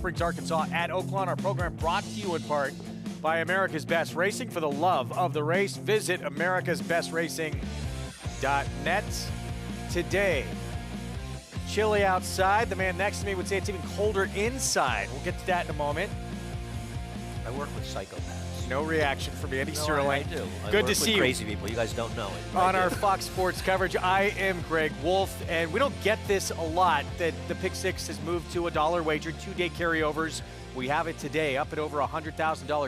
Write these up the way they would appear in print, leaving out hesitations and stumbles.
Springs, Arkansas at Oaklawn. Our program brought to you in part by America's Best Racing. For the love of the race, visit americasbestracing.net today. Chilly outside. The man next to me would say it's even colder inside. We'll get to that in a moment. I work with psychopaths. No reaction from Andy Sterling. I do. Good to see you. Crazy people. You guys don't know it. On our Fox Sports coverage, I am Greg Wolf, and we don't get this a lot that the Pick Six has moved to a $1 wager, 2-day carryovers. We have it today, up at over $100,000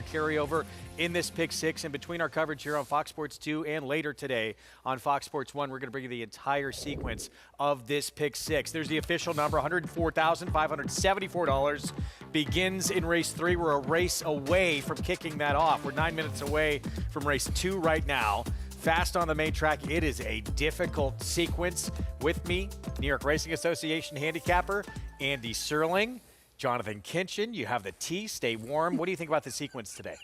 carryover in this Pick Six. And between our coverage here on Fox Sports 2 and later today on Fox Sports 1, we're going to bring you the entire sequence of this Pick Six. There's the official number, $104,574. Begins in race 3. We're a race away from kicking that off. We're 9 minutes away from race 2 right now. Fast on the main track. It is a difficult sequence. With me, New York Racing Association handicapper Andy Sterling. Jonathan Kinchin, you have the tea. Stay warm. What do you think about the sequence today?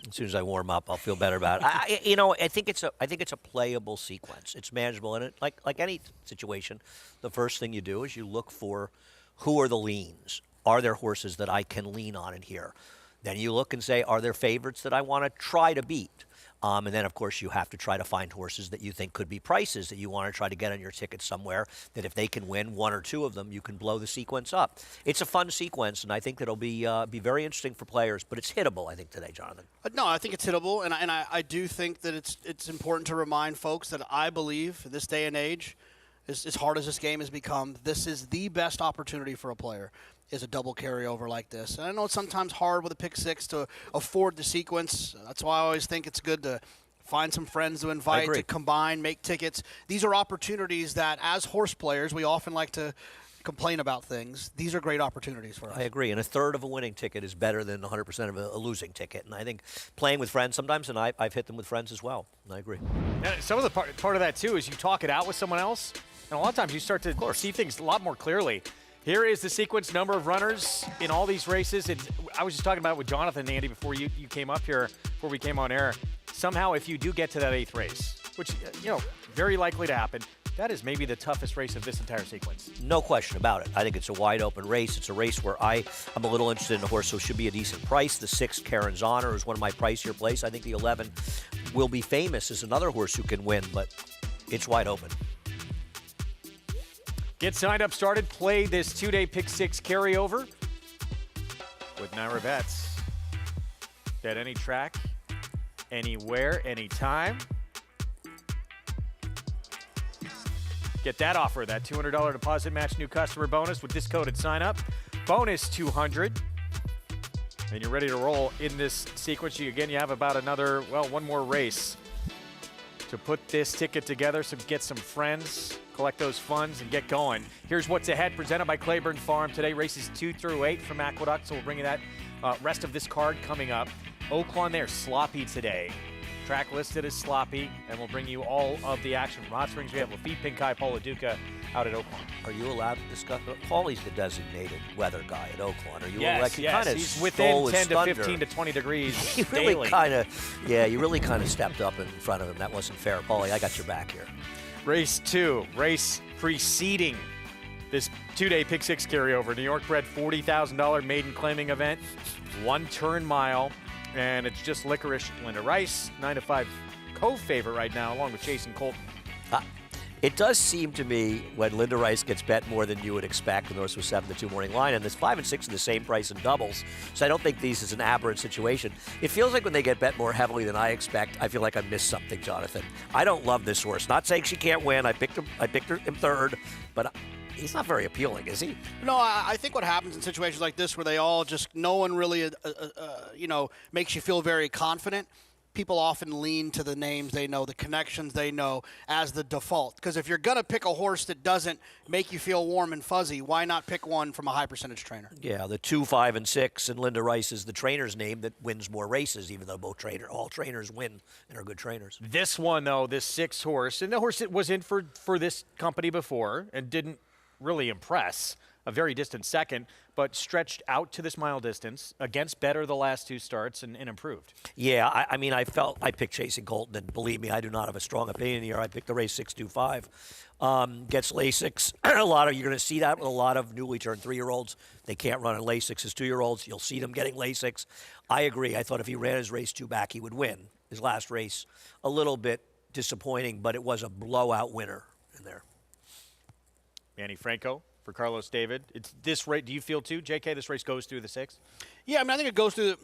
As soon as I warm up, I'll feel better about it. I think it's a playable sequence. It's manageable, and like any situation, the first thing you do is you look for who are the leans. Are there horses that I can lean on in here? Then you look and say, are there favorites that I want to try to beat? And then, of course, you have to try to find horses that you think could be prices that you want to try to get on your ticket somewhere, that if they can win one or two of them, you can blow the sequence up. It's a fun sequence, and I think that'll be very interesting for players, but it's hittable, I think, today, Jonathan. No, I think it's hittable, and I do think that it's important to remind folks that I believe in this day and age, as hard as this game has become, this is the best opportunity for a player, is a double carryover like this. And I know it's sometimes hard with a Pick Six to afford the sequence. That's why I always think it's good to find some friends to invite, to combine, make tickets. These are opportunities that, as horse players, we often like to complain about things. These are great opportunities for us. I agree, and a third of a winning ticket is better than 100% of a losing ticket. And I think playing with friends sometimes, and I've hit them with friends as well. I agree. And some of the part of that, too, is you talk it out with someone else, and a lot of times you start to see things a lot more clearly. Here is the sequence, number of runners in all these races. And I was just talking about it with Jonathan and Andy before you came up here, before we came on air. Somehow, if you do get to that 8th race, which, very likely to happen, that is maybe the toughest race of this entire sequence. No question about it. I think it's a wide-open race. It's a race where I'm a little interested in a horse, so it should be a decent price. The 6, Karen's Honor, is one of my pricier plays. I think the 11 will be famous as another horse who can win, but it's wide open. Get signed up, started, play this 2-day Pick Six carryover with Naira Bets. Bet any track, anywhere, anytime. Get that offer, that $200 deposit match new customer bonus with this code at sign up. Bonus $200. And you're ready to roll in this sequence. You have about another, one more race to put this ticket together, so get some friends, collect those funds, and get going. Here's what's ahead, presented by Claiborne Farm today. Races 2 through 8 from Aqueduct, so we'll bring you that rest of this card coming up. Oaklawn there, sloppy today. Track listed as sloppy, and we'll bring you all of the action from Hot Springs. We have Lafitte Pinkai, Paula Duca out at Oaklawn. Are you allowed to discuss? Paulie's the designated weather guy at Oaklawn. Are you yes, he's within 10 to 15 to 20 degrees you really you really kind of stepped up in front of him. That wasn't fair. Paulie, I got your back here. Race 2, race preceding this 2-day Pick Six carryover. New York bred $40,000 maiden claiming event, 1 turn mile, and it's just Licorice Linda Rice, 9-5 co-favorite right now, along with Chase and Colton. It does seem to me when Linda Rice gets bet more than you would expect, and the horse was 7-2 morning line, and there's 5 and 6 in the same price in doubles, so I don't think these is an aberrant situation. It feels like when they get bet more heavily than I expect, I feel like I missed something, Jonathan. I don't love this horse. Not saying she can't win. I picked him third, but he's not very appealing, is he? No, I think what happens in situations like this where they all just, no one really, makes you feel very confident, people often lean to the names they know, the connections they know as the default. Because if you're going to pick a horse that doesn't make you feel warm and fuzzy, why not pick one from a high-percentage trainer? Yeah, the 2, 5, and 6, and Linda Rice is the trainer's name that wins more races, even though all trainers win and are good trainers. This one, though, this 6 horse, and the horse that was in for this company before and didn't really impress. a very distant second, but stretched out to this mile distance against better the last 2 starts and improved. Yeah, I mean, I picked Chasing Colton, and believe me, I do not have a strong opinion here. I picked the race 625. Gets Lasix. You're going to see that with a lot of newly turned 3-year-olds. They can't run in Lasix as 2-year-olds. You'll see them getting Lasix. I agree. I thought if he ran his race 2 back, he would win. His last race, a little bit disappointing, but it was a blowout winner in there. Manny Franco for Carlos David. It's this race. Do you feel too, JK? This race goes through the 6? Yeah, I mean, I think it goes through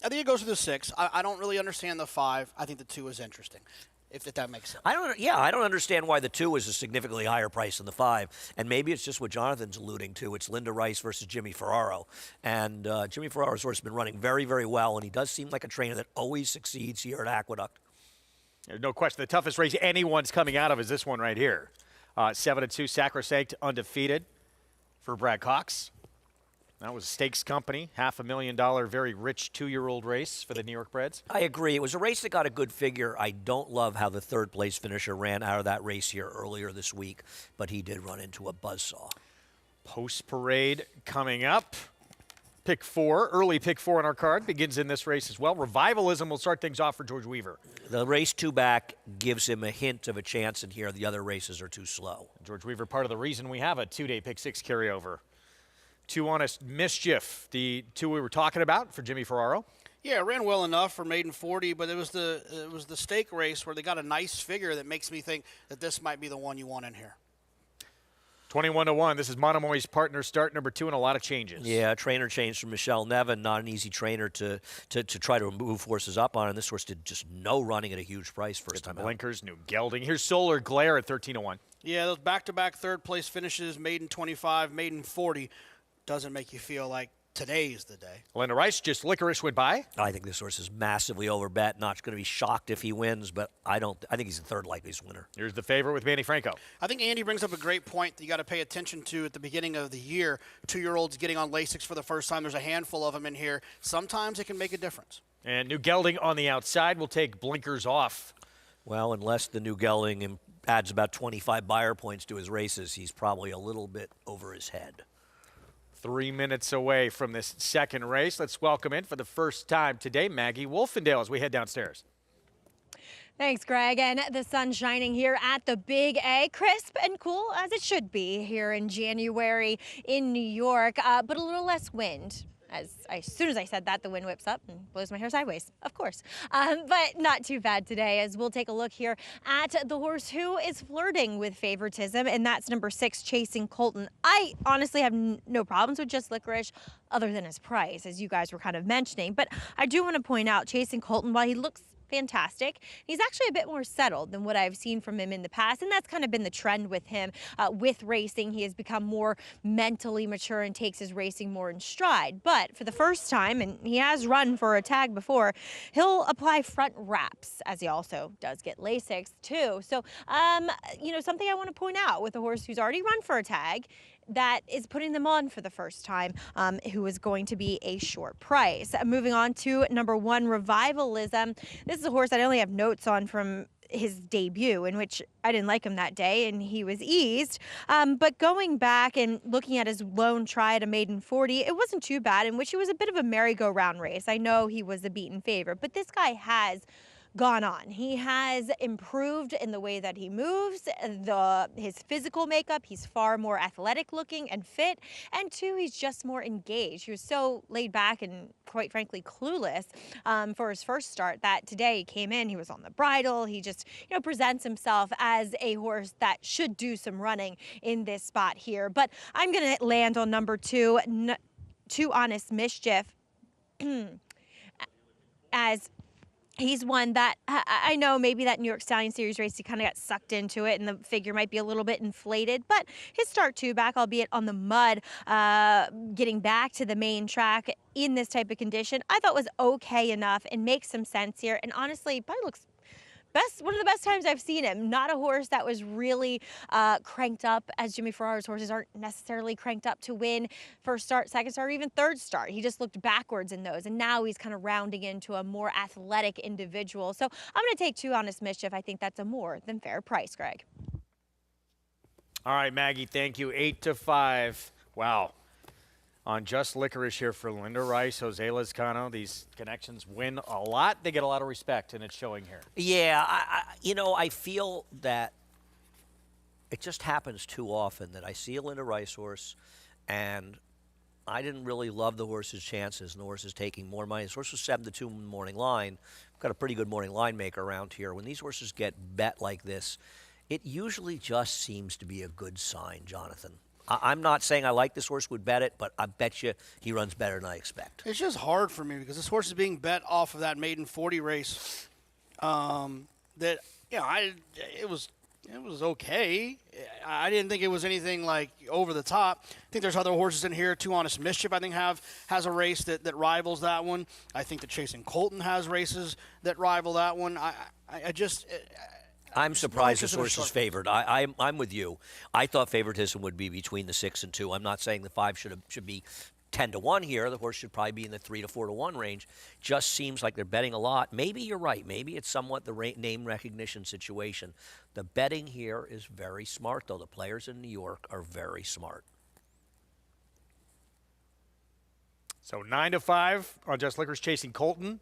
the 6. I don't really understand the 5. I think the 2 is interesting, if that makes sense. I don't understand why the 2 is a significantly higher price than the 5. And maybe it's just what Jonathan's alluding to. It's Linda Rice versus Jimmy Ferraro. And Jimmy Ferraro's horse has been running very, very well, and he does seem like a trainer that always succeeds here at Aqueduct. There's no question. The toughest race anyone's coming out of is this one right here. 7-2, Sacrosanct undefeated for Brad Cox. That was Stakes Company, $500,000, very rich 2-year-old race for the New York Breds. I agree. It was a race that got a good figure. I don't love how the 3rd-place finisher ran out of that race here earlier this week, but he did run into a buzzsaw. Post-parade coming up. Pick 4, early pick 4 on our card, begins in this race as well. Revivalism will start things off for George Weaver. The race 2 back gives him a hint of a chance in here. The other races are too slow. George Weaver, part of the reason we have a 2-day pick 6 carryover. 2 Honest Mischief, the 2 we were talking about for Jimmy Ferraro. Yeah, it ran well enough for maiden 40, but it was the stake race where they got a nice figure that makes me think that this might be the one you want in here. 21-1. This is Monomoy's partner start number 2 and a lot of changes. Yeah, trainer change from Michelle Nevin. Not an easy trainer to try to move horses up on. And this horse did just no running at a huge price first time out. Blinkers, new gelding. Here's Solar Glare at 13-1. Yeah, those back-to-back 3rd-place finishes, maiden 25, maiden 40, doesn't make you feel like today's the day. Linda Rice, just Licorice went by. I think this horse is massively overbet. Not going to be shocked if he wins, but I think he's the 3rd likeliest winner. Here's the favorite with Manny Franco. I think Andy brings up a great point that you got to pay attention to at the beginning of the year. 2-year-olds getting on Lasix for the first time. There's a handful of them in here. Sometimes it can make a difference. And new gelding on the outside will take Blinkers off. Well, unless the new gelding adds about 25 buyer points to his races, he's probably a little bit over his head. 3 minutes away from this second race. Let's welcome in for the first time today, Maggie Wolfendale, as we head downstairs. Thanks, Greg. And the sun shining here at the Big A, crisp and cool as it should be here in January in New York, but a little less wind. As soon as I said that, the wind whips up and blows my hair sideways, of course. But not too bad today, as we'll take a look here at the horse who is flirting with favoritism, and that's number 6, Chasing Colton. I honestly have no problems with just Licorice, other than his price, as you guys were kind of mentioning. But I do want to point out, Chasing Colton, while he looks fantastic, he's actually a bit more settled than what I've seen from him in the past, and that's kind of been the trend with him. With racing, he has become more mentally mature and takes his racing more in stride. But for the first time, and he has run for a tag before, he'll apply front wraps, as he also does get Lasix too. So, something I want to point out with a horse who's already run for a tag, that is putting them on for the first time, who is going to be a short price. Moving on to number 1, Revivalism. This is a horse that I only have notes on from his debut, in which I didn't like him that day and he was eased. But going back and looking at his lone try at a maiden 40, it wasn't too bad, in which it was a bit of a merry-go-round race. I know he was a beaten favorite, but this guy has gone on. He has improved in the way that he moves, his physical makeup. He's far more athletic looking and fit. And 2, he's just more engaged. He was so laid back and quite frankly clueless for his first start that today he came in, he was on the bridle. He just, presents himself as a horse that should do some running in this spot here. But I'm going to land on number 2, 2 Honest Mischief, as he's one that I know maybe that New York Stallion Series race, he kind of got sucked into it and the figure might be a little bit inflated, but his start 2 back, albeit on the mud, getting back to the main track in this type of condition, I thought was okay enough and makes some sense here. And honestly, probably looks one of the best times I've seen him. Not a horse that was really cranked up, as Jimmy Ferraro's horses aren't necessarily cranked up to win first start, second start, or even third start. He just looked backwards in those, and now he's kind of rounding into a more athletic individual. So I'm going to take 2 Honest Mischief. I think that's a more than fair price, Greg. All right, Maggie, thank you. 8-5. Wow. On Just Licorice here for Linda Rice, Jose Lezcano. These connections win a lot. They get a lot of respect, and it's showing here. Yeah, I feel that it just happens too often that I see a Linda Rice horse, and I didn't really love the horse's chances, and the horse is taking more money. This horse was 7-2 in the morning line. We've got a pretty good morning line maker around here. When these horses get bet like this, it usually just seems to be a good sign, Jonathan. I'm not saying I like this horse, would bet it, but I bet you he runs better than I expect. It's just hard for me because this horse is being bet off of that maiden 40 race. It was okay. I didn't think it was anything like over the top. I think there's other horses in here. Too Honest Mischief, I think, has a race that rivals that one. I think that Chasing Colton has races that rival that one. I'm surprised this horse is favored. I'm with you. I thought favoritism would be between the 6 and 2. I'm not saying the 5 should be 10-1 here. The horse should probably be in the 3 to 4-1 range. Just seems like they're betting a lot. Maybe you're right. Maybe it's somewhat the name recognition situation. The betting here is very smart, though. The players in New York are very smart. So 9-5 on Just Licorice Chasing Colton.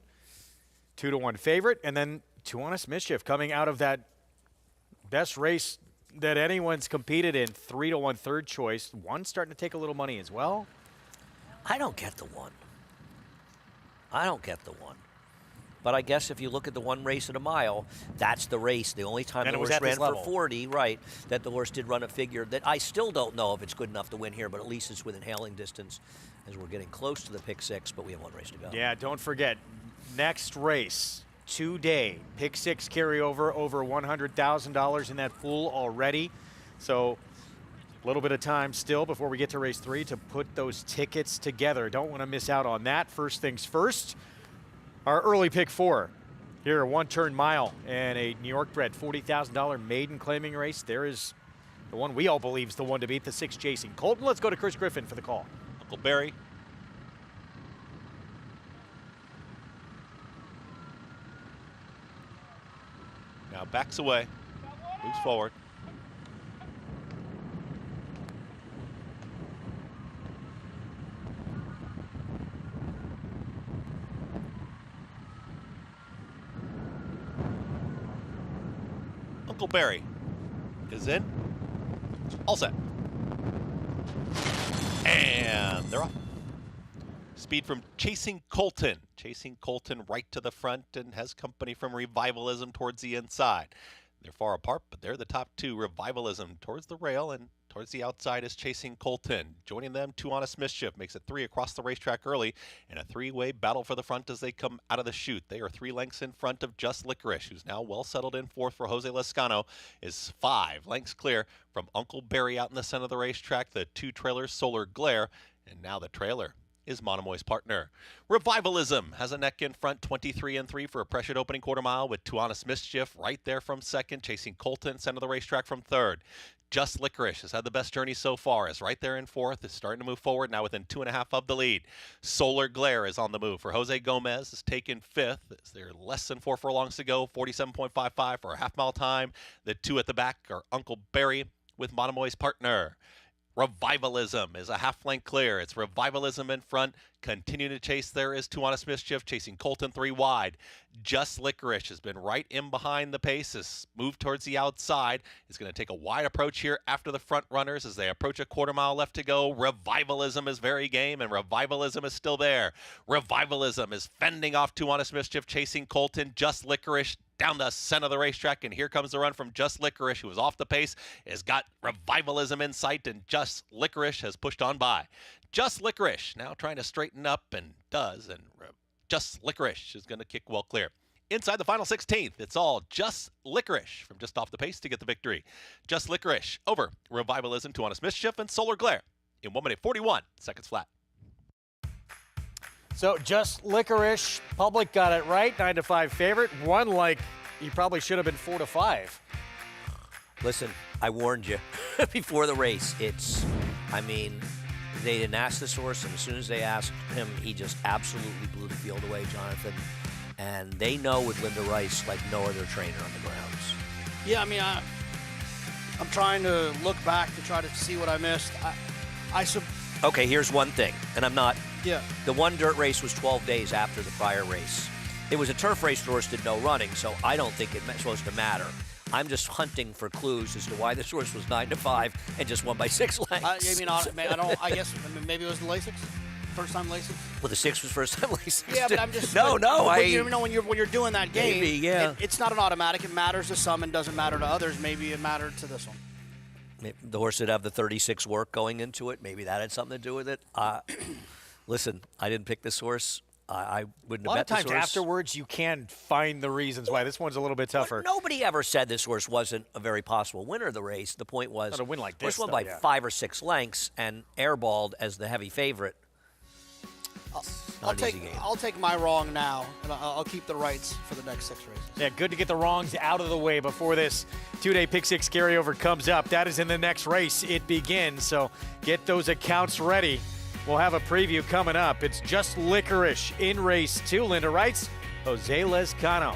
2-1 favorite. And then Too Honest Mischief coming out of that best race that anyone's competed in. 3-1 third choice. One starting to take a little money as well. I don't get the one. But I guess if you look at the one race at a mile, that's the race. The only time the horse ran for 40, right, that the horse did run a figure that I still don't know if it's good enough to win here, but at least it's within hailing distance as we're getting close to the pick 6, but we have one race to go. Yeah, don't forget, next race today, pick 6 carryover, over $100,000 in that pool already. So a little bit of time still before we get to race 3 to put those tickets together. Don't want to miss out on that. First things first, our early pick 4 here, a one-turn mile and a New York bred $40,000 maiden claiming race. There is the one we all believe is the one to beat, the 6 Chasing Colton. Let's go to Chris Griffin for the call. Uncle Barry. Now backs away, moves forward. Uncle Barry is in. All set. And they're off. Speed from Chasing Colton. Chasing Colton right to the front and has company from Revivalism towards the inside. They're far apart, but they're the top 2. Revivalism towards the rail, and towards the outside is Chasing Colton. Joining them, Too Honest Mischief makes it 3 across the racetrack early, and a 3-way battle for the front as they come out of the chute. They are 3 lengths in front of Just Licorice, who's now well settled in 4th for Jose Lezcano, is 5 lengths clear from Uncle Barry out in the center of the racetrack. The 2 trailers, Solar Glare, and now the trailer is Monomoy's partner. Revivalism has a neck in front, 23-3 for a pressured opening quarter mile with Too Honest Mischief right there from 2nd. Chasing Colton, center of the racetrack from 3rd. Just Licorice has had the best journey so far, is right there in 4th, is starting to move forward, now within 2.5 of the lead. Solar Glare is on the move for Jose Gomez, is taken 5th. There less than 4 furlongs to go, 47.55 for a half-mile time. The 2 at the back are Uncle Barry with Monomoy's partner. Revivalism is a half-length clear. It's Revivalism in front. Continuing to chase there is Too Honest Mischief, Chasing Colton 3 wide. Just Licorice has been right in behind the pace. Has moved towards the outside. Is going to take a wide approach here after the front runners as they approach a quarter mile left to go. Revivalism is very game, and Revivalism is still there. Revivalism is fending off Too Honest Mischief, Chasing Colton. Just Licorice down the center of the racetrack, and here comes the run from Just Licorice, who was off the pace, has got Revivalism in sight, and Just Licorice has pushed on by. Just Licorice now trying to straighten up, and does, and Just Licorice is going to kick well clear. Inside the final 16th, it's all Just Licorice from just off the pace to get the victory. Just Licorice over Revivalism, Too Honest Mischief, and Solar Glare in 1 minute 41 seconds flat. So Just Licorice, public got it right, 9-5 favorite. One like he probably should have been 4-5. Listen, I warned you before the race. They didn't ask this horse, and as soon as they asked him, he just absolutely blew the field away, Jonathan. And they know with Linda Rice like no other trainer on the grounds. Yeah, I'm trying to look back to try to see what I missed. Okay, here's one thing, and I'm not. Yeah. The one dirt race was 12 days after the prior race. It was a turf race horse, did no running, so I don't think it's supposed to matter. I'm just hunting for clues as to why this horse was 9-5 and just won by 6 lengths. I guess maybe it was the Lasix, first time Lasix. Well, the 6 was first time Lasix. Yeah, but I'm just no. When you're doing that game, Maybe, yeah. It's not an automatic. It matters to some and doesn't matter to others. Maybe it mattered to this one. The horse did have the 36 work going into it. Maybe that had something to do with it. Listen, I didn't pick this horse. I wouldn't A lot have of bet this times horse. afterwards, you can find the reasons why. This one's a little bit tougher. Nobody ever said this horse wasn't a very possible winner of the race. The point was, Not a win like horse this, won though, by yeah. 5 or 6 lengths and airballed as the heavy favorite. I'll take my wrong now, and I'll keep the rights for the next 6 races. Yeah, good to get the wrongs out of the way before this two-day Pick 6 carryover comes up. That is in the next race. It begins, so get those accounts ready. We'll have a preview coming up. It's Just Licorice in race 2. Linda writes, Jose Lezcano.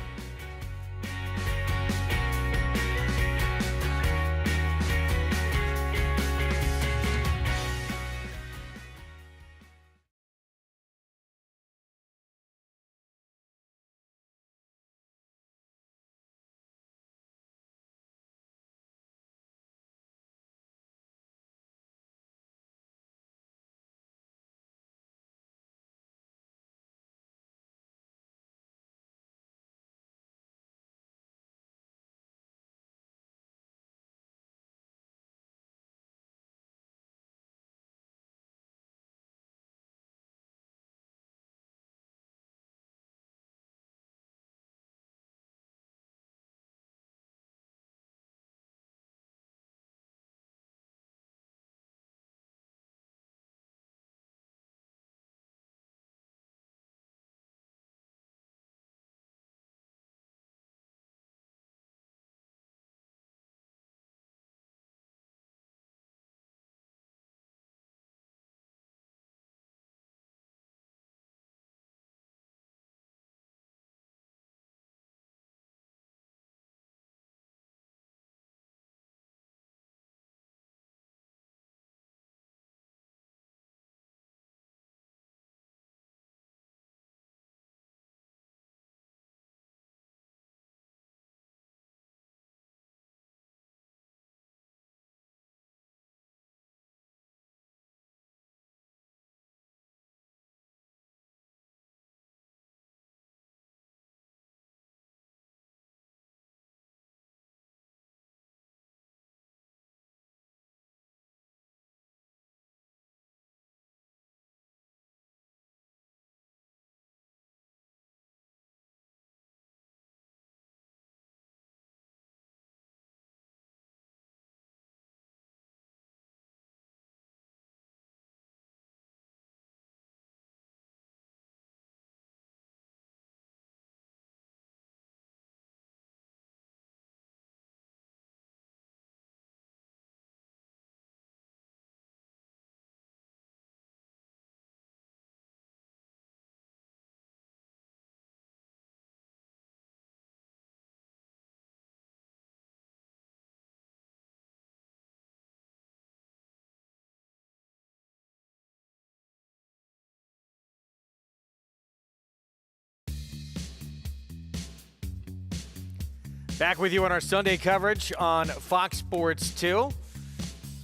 Back with you on our Sunday coverage on Fox Sports 2.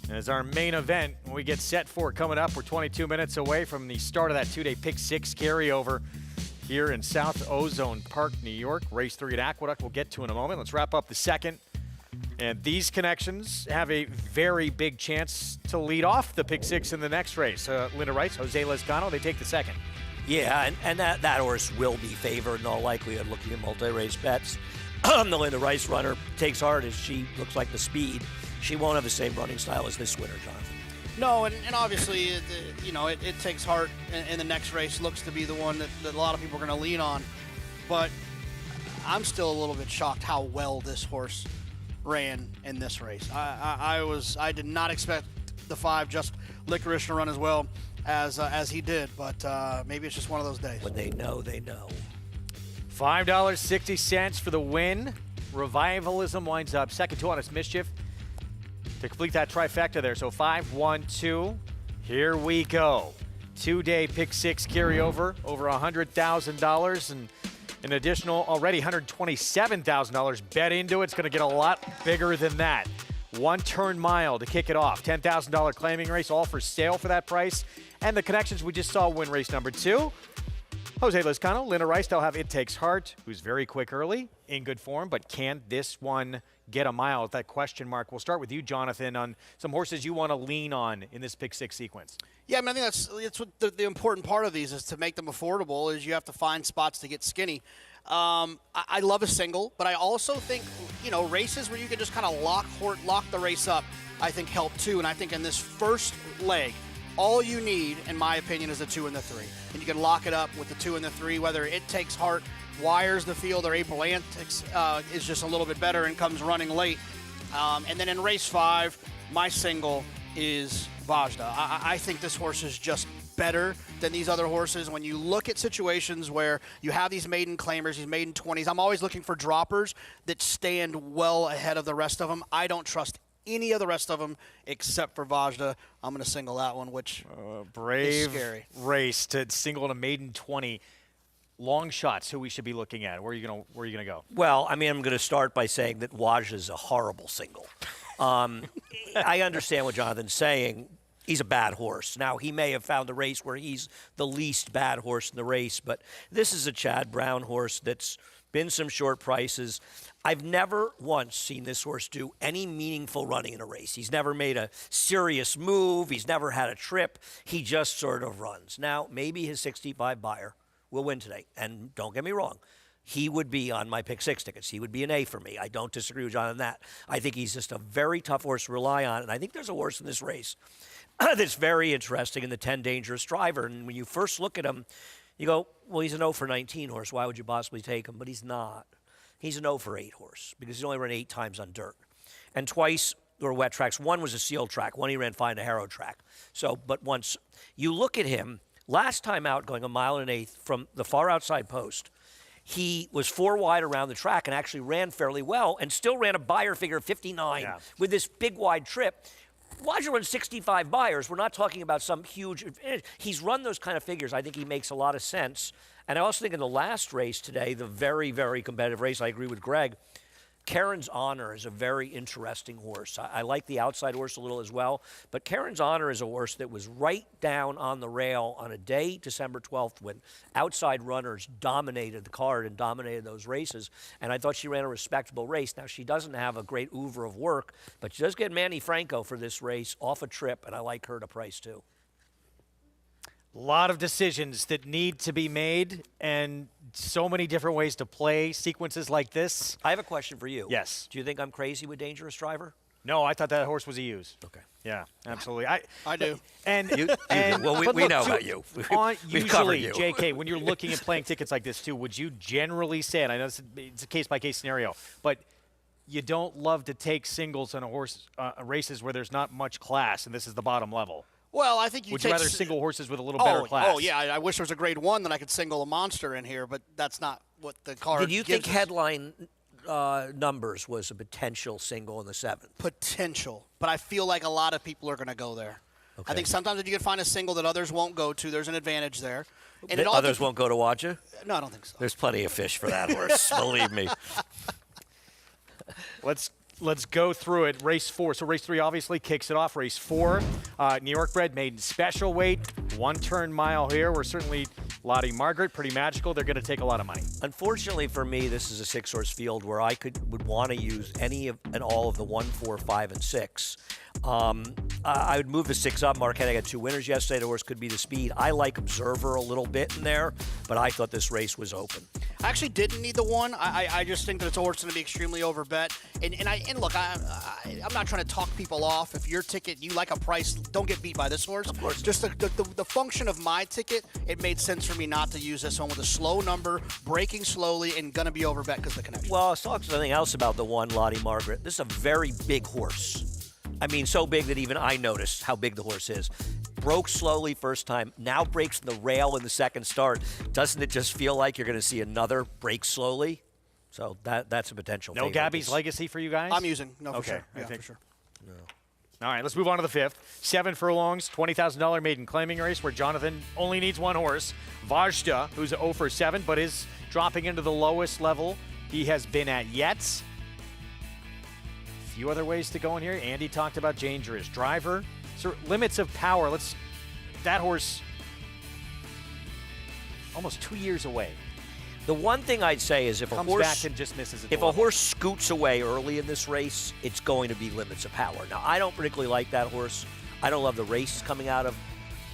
As our main event, we get set for coming up. We're 22 minutes away from the start of that two-day Pick 6 carryover here in South Ozone Park, New York. Race 3 at Aqueduct we'll get to in a moment. Let's wrap up the second. And these connections have a very big chance to lead off the Pick 6 in the next race. Linda writes, Jose Lezcano, they take the second. Yeah, and that horse will be favored in all likelihood looking at multi-race bets. The Linda Rice runner takes heart as she looks like the speed. She won't have the same running style as this winner, Jonathan. No, and obviously, it takes heart, and the next race looks to be the one that a lot of people are going to lean on. But I'm still a little bit shocked how well this horse ran in this race. I did not expect the 5 Just Licorice to run as well as he did, but maybe it's just one of those days. When they know, they know. $5.60 for the win. Revivalism winds up second to Honest Mischief to complete that trifecta there. So 5, 1, 2. Here we go. 2-day pick six carryover, over $100,000 and an additional already $127,000 bet into it. It's going to get a lot bigger than that. 1 turn mile to kick it off. $10,000 claiming race, all for sale for that price. And the connections we just saw win race number 2. Jose Lizcano, Linda Rice, they'll have It Takes Heart, who's very quick early, in good form, but can this one get a mile? That question mark. We'll start with you, Jonathan, on some horses you want to lean on in this pick six sequence. Yeah, I mean, I think that's what the important part of these is to make them affordable is you have to find spots to get skinny. I love a single, but I also think, races where you can just kind of lock the race up, I think help too. And I think in this first leg, all you need, in my opinion, is the 2 and the 3. And you can lock it up with the 2 and the 3, whether It Takes Heart wires the field or April Antics is just a little bit better and comes running late. And then in race 5, my single is Vajda. I think this horse is just better than these other horses. When you look at situations where you have these maiden claimers, these maiden 20s, I'm always looking for droppers that stand well ahead of the rest of them. I don't trust any of the rest of them except for Vajda. I'm going to single that one, which brave is scary. Race to single in a maiden 20. Long shots, who we should be looking at. Where are you gonna go? Well, I'm going to start by saying that Waj is a horrible single. I understand what Jonathan's saying. He's a bad horse. Now, he may have found a race where he's the least bad horse in the race, but this is a Chad Brown horse that's been some short prices. I've never once seen this horse do any meaningful running in a race. He's never made a serious move. He's never had a trip. He just sort of runs. Now, maybe his 65 buyer will win today. And don't get me wrong, he would be on my pick six tickets. He would be an A for me. I don't disagree with John on that. I think he's just a very tough horse to rely on. And I think there's a horse in this race that's very interesting in the 10 Dangerous Driver. And when you first look at him, you go, well, he's an 0 for 19 horse. Why would you possibly take him? But he's not. He's an 0 for 8 horse because he's only run 8 times on dirt. And twice were wet tracks. One was a sealed track. One he ran fine, a Harrow track. So, but once you look at him, last time out going 1 1/8 miles from the far outside post, he was 4 wide around the track and actually ran fairly well and still ran a buyer figure of 59 with this big wide trip. Roger runs 65 buyers. We're not talking about some huge advantage. He's run those kind of figures. I think he makes a lot of sense. And I also think in the last race today, the very, very competitive race, I agree with Greg, Karen's Honor is a very interesting horse. I like the outside horse a little as well, but Karen's Honor is a horse that was right down on the rail on a day, December 12th, when outside runners dominated the card and dominated those races, and I thought she ran a respectable race. Now, she doesn't have a great oeuvre of work, but she does get Manny Franco for this race off a trip, and I like her to price too. A lot of decisions that need to be made and so many different ways to play sequences like this. I have a question for you. Yes. Do you think I'm crazy with Dangerous Driver? No, I thought that horse was a use. Okay. Yeah, absolutely. I do. And, well, we look, know too, about you. We've covered usually, you. JK, when you're looking at playing tickets like this too, would you generally say, and I know it's a case-by-case scenario, but you don't love to take singles on a horse races where there's not much class, and this is the bottom level? Well, I think Would you rather single horses with a little better class? Oh, yeah. I wish there was a grade 1 that I could single a monster in here, but that's not what the card Did you think gives us. headline numbers was a potential single in the 7th? Potential, but I feel like a lot of people are going to go there. Okay. I think sometimes if you can find a single that others won't go to, there's an advantage there. And it all Others won't go to watch it? No, I don't think so. There's plenty of fish for that horse, believe me. Let's go through it. Race 4. So race 3 obviously kicks it off. Race 4, New York bred maiden special weight. 1 turn mile here. We're certainly Lottie Margaret, pretty magical. They're going to take a lot of money. Unfortunately for me, this is a 6-horse field where I would want to use any of and all of the 1, 4, 5, and 6. I would move the 6 up. Marquette, I got 2 winners yesterday. The horse could be the speed. I like Observer a little bit in there, but I thought this race was open. I actually didn't need the 1. I just think that it's a horse going to be extremely overbet. And look, I'm not trying to talk people off. If your ticket, you like a price, don't get beat by this horse. Of course. Just the function of my ticket, it made sense for me not to use this one with a slow number, breaking slowly, and going to be overbet because of the connection. Well, let's talk something else about the 1, Lottie Margaret. This is a very big horse. I mean, so big that even I noticed how big the horse is. Broke slowly first time, now breaks the rail in the second start. Doesn't it just feel like you're going to see another break slowly? So that's a potential. No favorite. Gabby's Legacy for you guys? I'm using. No, for Okay, sure. I Yeah, think- for sure. All right, let's move on to the 5th. 7 furlongs, $20,000 maiden claiming race where Jonathan only needs one horse. Vajda, who's 0 for 7, but is dropping into the lowest level he has been at yet. A few other ways to go in here. Andy talked about dangerous driver. So limits of power. That horse almost 2 years away. The one thing I'd say is if Comes a horse back and just misses it. if a horse scoots away early in this race, it's going to be limits of power. Now, I don't particularly like that horse. I don't love the race coming out of,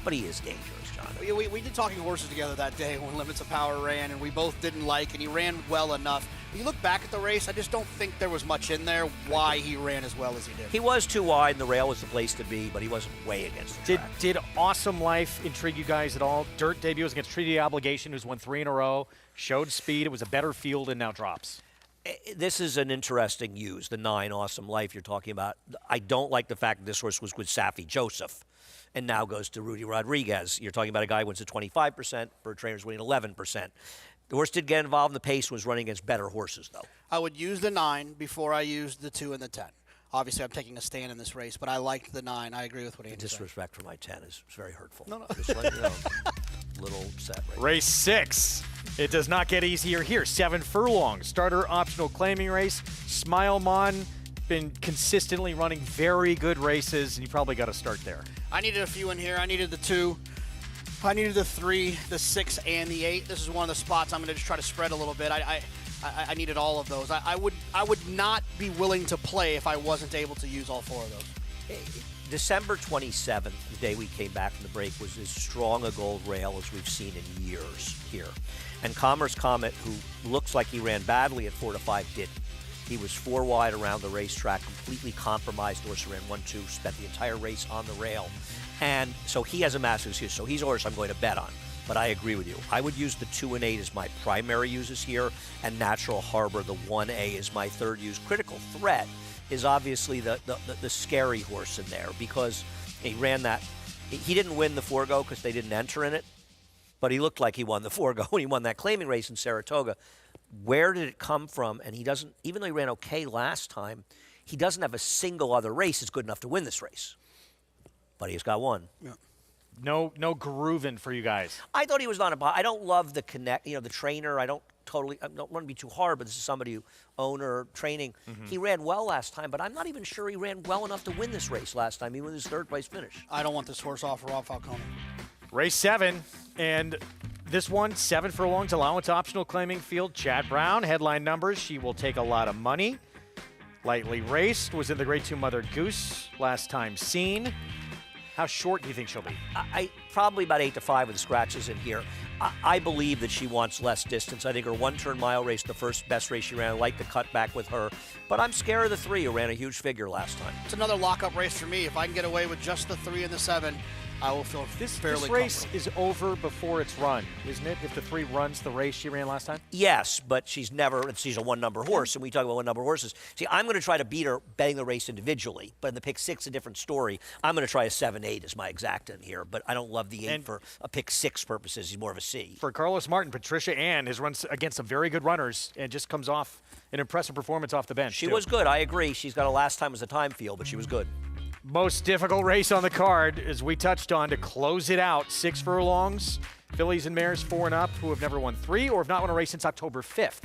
but he is dangerous, John. We did Talking Horses together that day when Limits of Power ran, and we both didn't like, and he ran well enough. When you look back at the race, I just don't think there was much in there why he ran as well as he did. He was too wide, and the rail was the place to be, but he wasn't way against the track. Did Awesome Life intrigue you guys at all? Dirt debut was against Treaty Obligation, who's won 3 in a row, showed speed, it was a better field, and now drops. This is an interesting use, the 9 Awesome Life you're talking about. I don't like the fact that this horse was with Safi Joseph and now goes to Rudy Rodriguez. You're talking about a guy who wins at 25%, Bird Trainer's winning 11%. The horse did get involved in the pace, was running against better horses, though. I would use the 9 before I used the 2 and the 10. Obviously, I'm taking a stand in this race, but I liked the 9. I agree with what Andy said. Disrespect for my 10 is very hurtful. No. Just let you know. Little upset right now. Race 6. It does not get easier here. 7 furlongs. Starter optional claiming race. Smile Mon been consistently running very good races, and you probably got to start there. I needed a few in here. I needed the 2. I needed the 3, the 6, and the 8. This is one of the spots I'm going to just try to spread a little bit. I needed all of those. I would not be willing to play if I wasn't able to use all 4 of those. December 27th, the day we came back from the break, was as strong a gold rail as we've seen in years here. And Commerce Comet, who looks like he ran badly at 4 to 5, didn't. He was 4 wide around the racetrack, completely compromised. Horse ran 1-2, spent the entire race on the rail. And so he has a massive excuse. So he's a horse I'm going to bet on. But I agree with you. I would use the 2 and 8 as my primary uses here, and Natural Harbor, the 1A, is my third use. Critical Threat is obviously the scary horse in there because he ran that. He didn't win the Forego because they didn't enter in it, but he looked like he won the Forego when he won that claiming race in Saratoga. Where did it come from? And he doesn't, even though he ran okay last time, he doesn't have a single other race that's good enough to win this race. But he's got one. Yeah. No grooving for you guys. I thought he was on a. I don't love the connect. The trainer. I don't want to be too hard, but this is somebody who owner training. Mm-hmm. He ran well last time, but I'm not even sure he ran well enough to win this race last time, even with his 3rd place finish. I don't want this horse off Rob Falcone. Race 7, and this one, 7 furlongs, allowance optional claiming field. Chad Brown, headline numbers. She will take a lot of money. Lightly raced, was in the Grade 2 Mother Goose last time seen. How short do you think she'll be? I probably about 8 to 5 with scratches in here. I believe that she wants less distance. I think her 1-turn mile race, the first best race she ran, I like the cut back with her. But I'm scared of the 3 who ran a huge figure last time. It's another lockup race for me. If I can get away with just the 3 and the 7, I will feel fairly This race is over before it's run, isn't it? If the 3 runs the race she ran last time? Yes, but she's a 1-number horse, and we talk about 1-number horses. See, I'm going to try to beat her betting the race individually, but in the pick 6, a different story. I'm going to try a 7-8 as my exacta in here, but I don't love the 8 for a pick 6 purposes. He's more of a C. For Carlos Martin, Patricia Ann has run against some very good runners and just comes off an impressive performance off the bench. She was good, I agree. She's got a last time as a time field, but she was good. Most difficult race on the card, as we touched on, to close it out. 6 furlongs, fillies and mares 4 and up who have never won 3 or have not won a race since October 5th.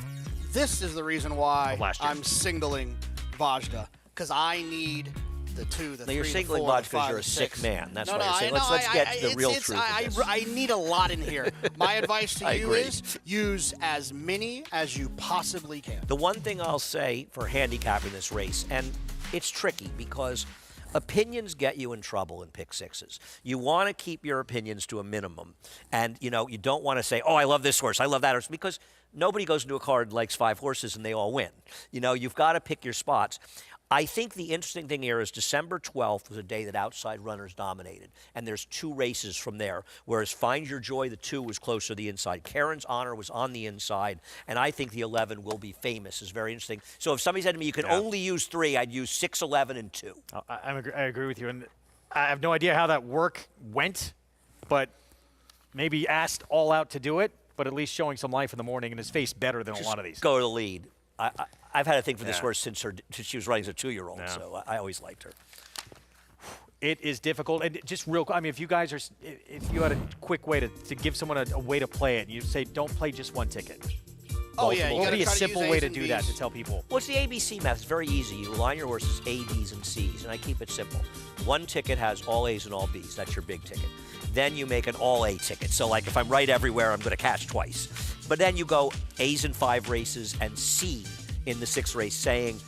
This is the reason why last year. I'm singling Vajda, because I need the 2, the 3, You're the singling 4, Vajda the because 5, you're a the sick 6. man. That's No, why no, you're saying. I know, Let's get to the real it's- truth of this. I need a lot in here. My advice to I you agree. is use as many as you possibly can. The one thing I'll say for handicapping this race, and it's tricky because opinions get you in trouble in pick 6s. You want to keep your opinions to a minimum. And, you don't want to say, oh, I love this horse, I love that horse, because nobody goes into a card and likes 5 horses and they all win. You've got to pick your spots. I think the interesting thing here is December 12th was a day that outside runners dominated, and there's 2 races from there, whereas Find Your Joy, the 2, was closer to the inside. Karen's Honor was on the inside, and I think the 11 will be famous. Is very interesting. So if somebody said to me, you can only use 3, I'd use 6, 11, and 2. I agree with you, and I have no idea how that work went, but maybe asked all out to do it, but at least showing some life in the morning and his face better than a lot of these. Go to the lead. I've had a thing for this horse since she was running as a 2-year-old, Yeah. so I always liked her. It is difficult, and just real. I mean, if you guys are, if you had a quick way to give someone a way to play it, and you say don't play just one ticket. Oh, yeah, you What would gotta be a try to simple use way A's to and do that B's. to tell people? Well, it's the ABC math. It's very easy. You align your horses A, B's, and C's, and I keep it simple. One ticket has all A's and all B's. That's your big ticket. Then you make an all A ticket. So, like, if I'm right everywhere, I'm going to cash twice. But then you go A's in 5 races and C in the 6th race, saying,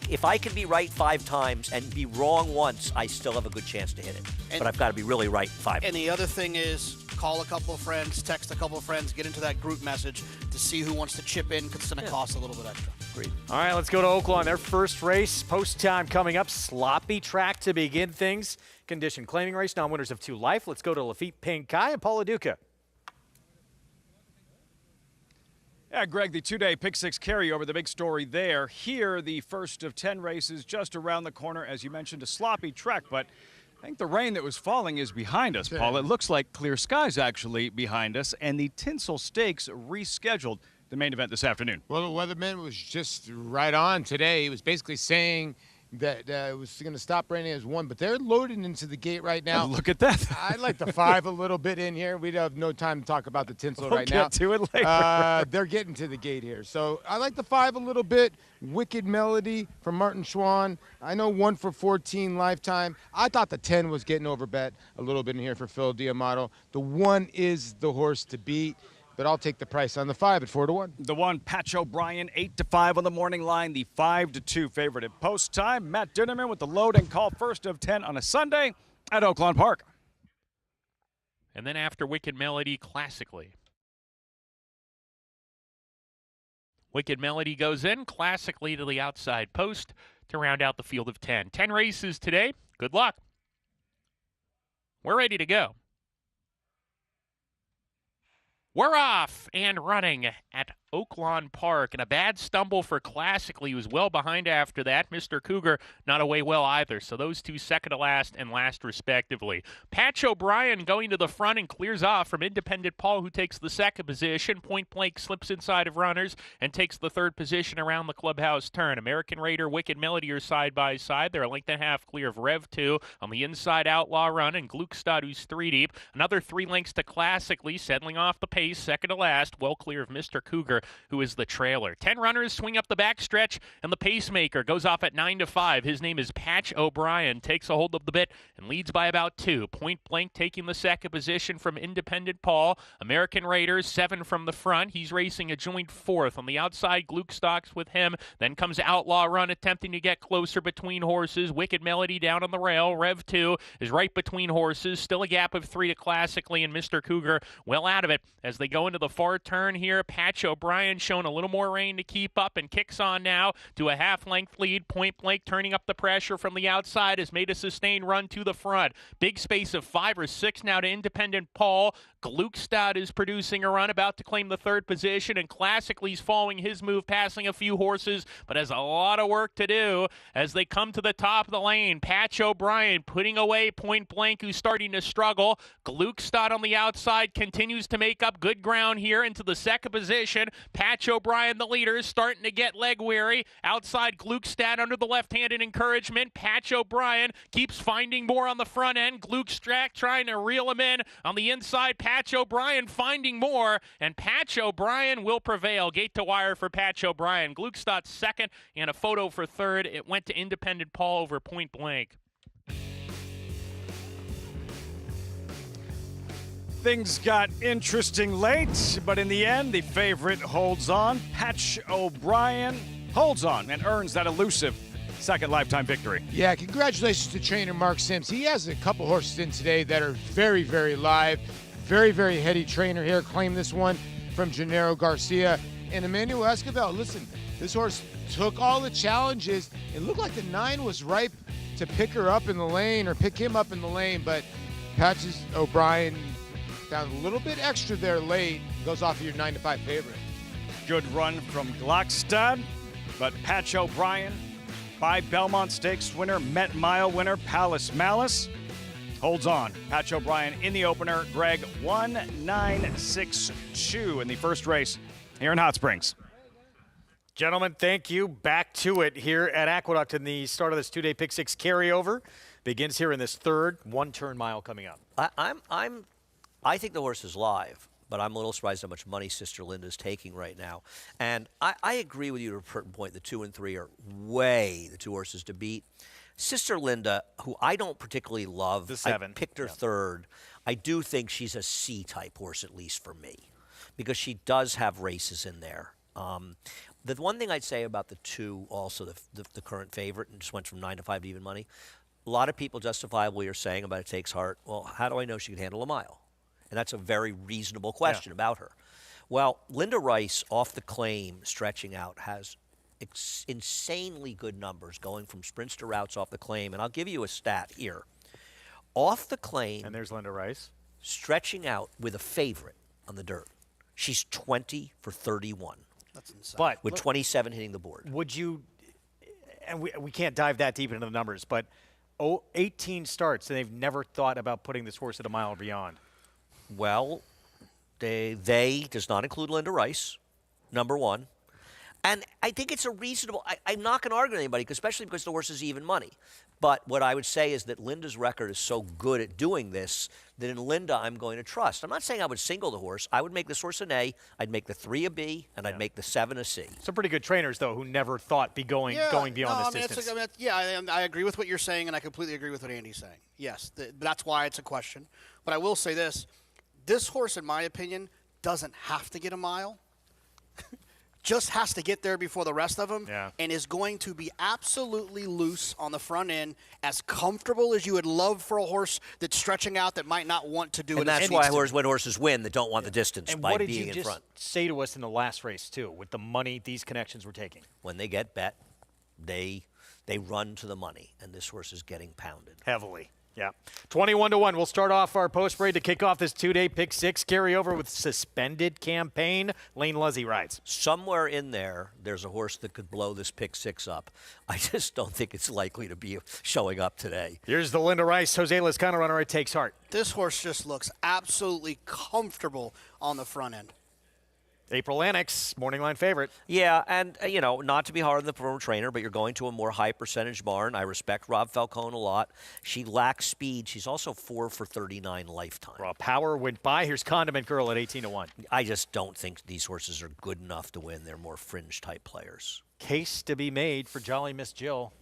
if I can be right 5 times and be wrong once, I still have a good chance to hit it. But I've got to be really right 5 And the other thing is call a couple of friends, text a couple of friends, get into that group message to see who wants to chip in because it's going to cost a little bit extra. Agreed. All right, let's go to Oaklawn. Their first race, post time coming up. Sloppy track to begin things. Condition claiming race, non-winners of 2 life. Let's go to Lafitte Pinkai and Paula Duca. Yeah, Greg, the 2-day Pick 6 carryover, the big story there. Here, the first of 10 races just around the corner. As you mentioned, a sloppy track, but I think the rain that was falling is behind us, Paul. It looks like clear skies actually behind us, and the Tinsel Stakes rescheduled the main event this afternoon. Well, the weatherman was just right on today. He was basically saying that it was going to stop raining as 1, but they're loading into the gate right now. Look at that. I'd like the 5 a little bit in here. We have no time to talk about the Tinsel right now. We'll get to it later. They're getting to the gate here. So I like the 5 a little bit. Wicked Melody from Martin Schwann. I know 1 for 14 lifetime. I thought the 10 was getting overbet a little bit in here for Phil Diamato. The 1 is the horse to beat. But I'll take the price on the 5 at 4-1. The 1, Patch O'Brien, 8-5 on the morning line. The 5-2 favorite at post time. Matt Dinnerman with the load and call, first of 10 on a Sunday at Oaklawn Park. And then after Wicked Melody, classically. Wicked Melody goes in classically to the outside post to round out the field of 10. 10 races today. Good luck. We're ready to go. We're off and running at Oaklawn Park, and a bad stumble for Classically. He was well behind after that. Mr. Cougar not away well either, so those 2 second to last and last respectively. Patch O'Brien going to the front and clears off from Independent Paul, who takes the 2nd position. Point Blank slips inside of runners and takes the 3rd position around the clubhouse turn. American Raider, Wicked Melody are side by side. They're a length and a half clear of Rev 2 on the inside. Outlaw Run and Gluckstadt, who's 3 deep. Another 3 lengths to Classically, settling off the pace, 2nd to last, well clear of Mr. Cougar, who is the trailer. 10 runners swing up the backstretch, and the pacemaker goes off at 9-5. His name is Patch O'Brien. Takes a hold of the bit and leads by about 2. Point Blank taking the 2nd position from Independent Paul. American Raiders, 7 from the front. He's racing a joint 4th. On the outside, Gluckstocks with him. Then comes Outlaw Run, attempting to get closer between horses. Wicked Melody down on the rail. Rev 2 is right between horses. Still a gap of 3 to Classically, and Mr. Cougar well out of it as they go into the far turn here. Patch O'Brien showing a little more rain to keep up and kicks on now to a half-length lead. Point Blank turning up the pressure from the outside has made a sustained run to the front. Big space of 5 or 6 now to Independent Paul. Gluckstadt is producing a run, about to claim the 3rd position, and Classically's following his move, passing a few horses, but has a lot of work to do as they come to the top of the lane. Patch O'Brien putting away Point Blank, who's starting to struggle. Gluckstadt on the outside continues to make up good ground here into the 2nd position. Patch O'Brien, the leader, is starting to get leg weary. Outside, Gluckstadt under the left-handed encouragement. Patch O'Brien keeps finding more on the front end. Gluckstadt trying to reel him in on the inside. Patch O'Brien finding more, and Patch O'Brien will prevail. Gate to wire for Patch O'Brien. Gluckstadt's 2nd and a photo for 3rd. It went to Independent Paul over Point Blank. Things got interesting late, but in the end, the favorite holds on. Patch O'Brien holds on and earns that elusive 2nd lifetime victory. Yeah, congratulations to trainer Mark Sims. He has a couple horses in today that are very, very live. Very, very heady trainer here. Claimed this one from Gennaro Garcia. And Emmanuel Esquivel, listen, this horse took all the challenges. It looked like the 9 was ripe to pick her up in the lane or pick him up in the lane, but Patch O'Brien down a little bit extra there late. Goes off of your 9-5 favorite. Good run from Gluckstadt, but Patch O'Brien, by Belmont Stakes winner, Met Mile winner, Palace Malice, holds on. Patch O'Brien in the opener. Greg, 1-9-6-2 in the first race here in Hot Springs. Gentlemen, thank you. Back to it here at Aqueduct in the start of this 2-day Pick 6 carryover. begins here in this third one-turn mile coming up. I think the horse is live, but I'm a little surprised how much money Sister Linda's taking right now. And I agree with you to a certain point. The 2 and 3 are way the 2 horses to beat. Sister Linda, who I don't particularly love, the 7. I picked her third. I do think she's a C-type horse, at least for me, because she does have races in there. The one thing I'd say about the 2, also the current favorite, and just went from 9 to 5 to even money, a lot of people justifiably are saying about It Takes Heart, well, how do I know she can handle a mile? And that's a very reasonable question about her. Well, Linda Rice, off the claim, stretching out, has insanely good numbers going from sprints to routes off the claim. And I'll give you a stat here. Off the claim. And there's Linda Rice. Stretching out with a favorite on the dirt. She's 20 for 31. That's insane. But with 27 hitting the board. Would you, and we can't dive that deep into the numbers, but 18 starts, and they've never thought about putting this horse at a mile or beyond. Well, they does not include Linda Rice, number 1. And I think it's a reasonable – I'm not going to argue with anybody, especially because the horse is even money. But what I would say is that Linda's record is so good at doing this that in Linda I'm going to trust. I'm not saying I would single the horse. I would make this horse an A. I'd make the 3 a B, and I'd make the 7 a C. Some pretty good trainers, though, who never thought going beyond this distance. I agree with what you're saying, and I completely agree with what Andy's saying. Yes, that's why it's a question. But I will say this. This horse, in my opinion, doesn't have to get a mile. Just has to get there before the rest of them, and is going to be absolutely loose on the front end, as comfortable as you would love for a horse that's stretching out that might not want to do it. And that's why when horses win that don't want the distance by being in front. And what did you just say to us in the last race, too, with the money these connections were taking? When they get bet, they run to the money, and this horse is getting pounded. Heavily. Yeah. 21-1. We'll start off our post parade to kick off this 2-day pick 6 carryover with suspended campaign. Lane Luzzy rides. Somewhere in there's a horse that could blow this pick 6 up. I just don't think it's likely to be showing up today. Here's the Linda Rice, Jose Lezcano runner. It Takes Heart. This horse just looks absolutely comfortable on the front end. April Annex, morning line favorite. Yeah, and, not to be hard on the former trainer, but you're going to a more high percentage barn. I respect Rob Falcone a lot. She lacks speed. She's also 4 for 39 lifetime. Raw power went by. Here's Condiment Girl at 18-1. I just don't think these horses are good enough to win. They're more fringe-type players. Case to be made for Jolly Miss Jill.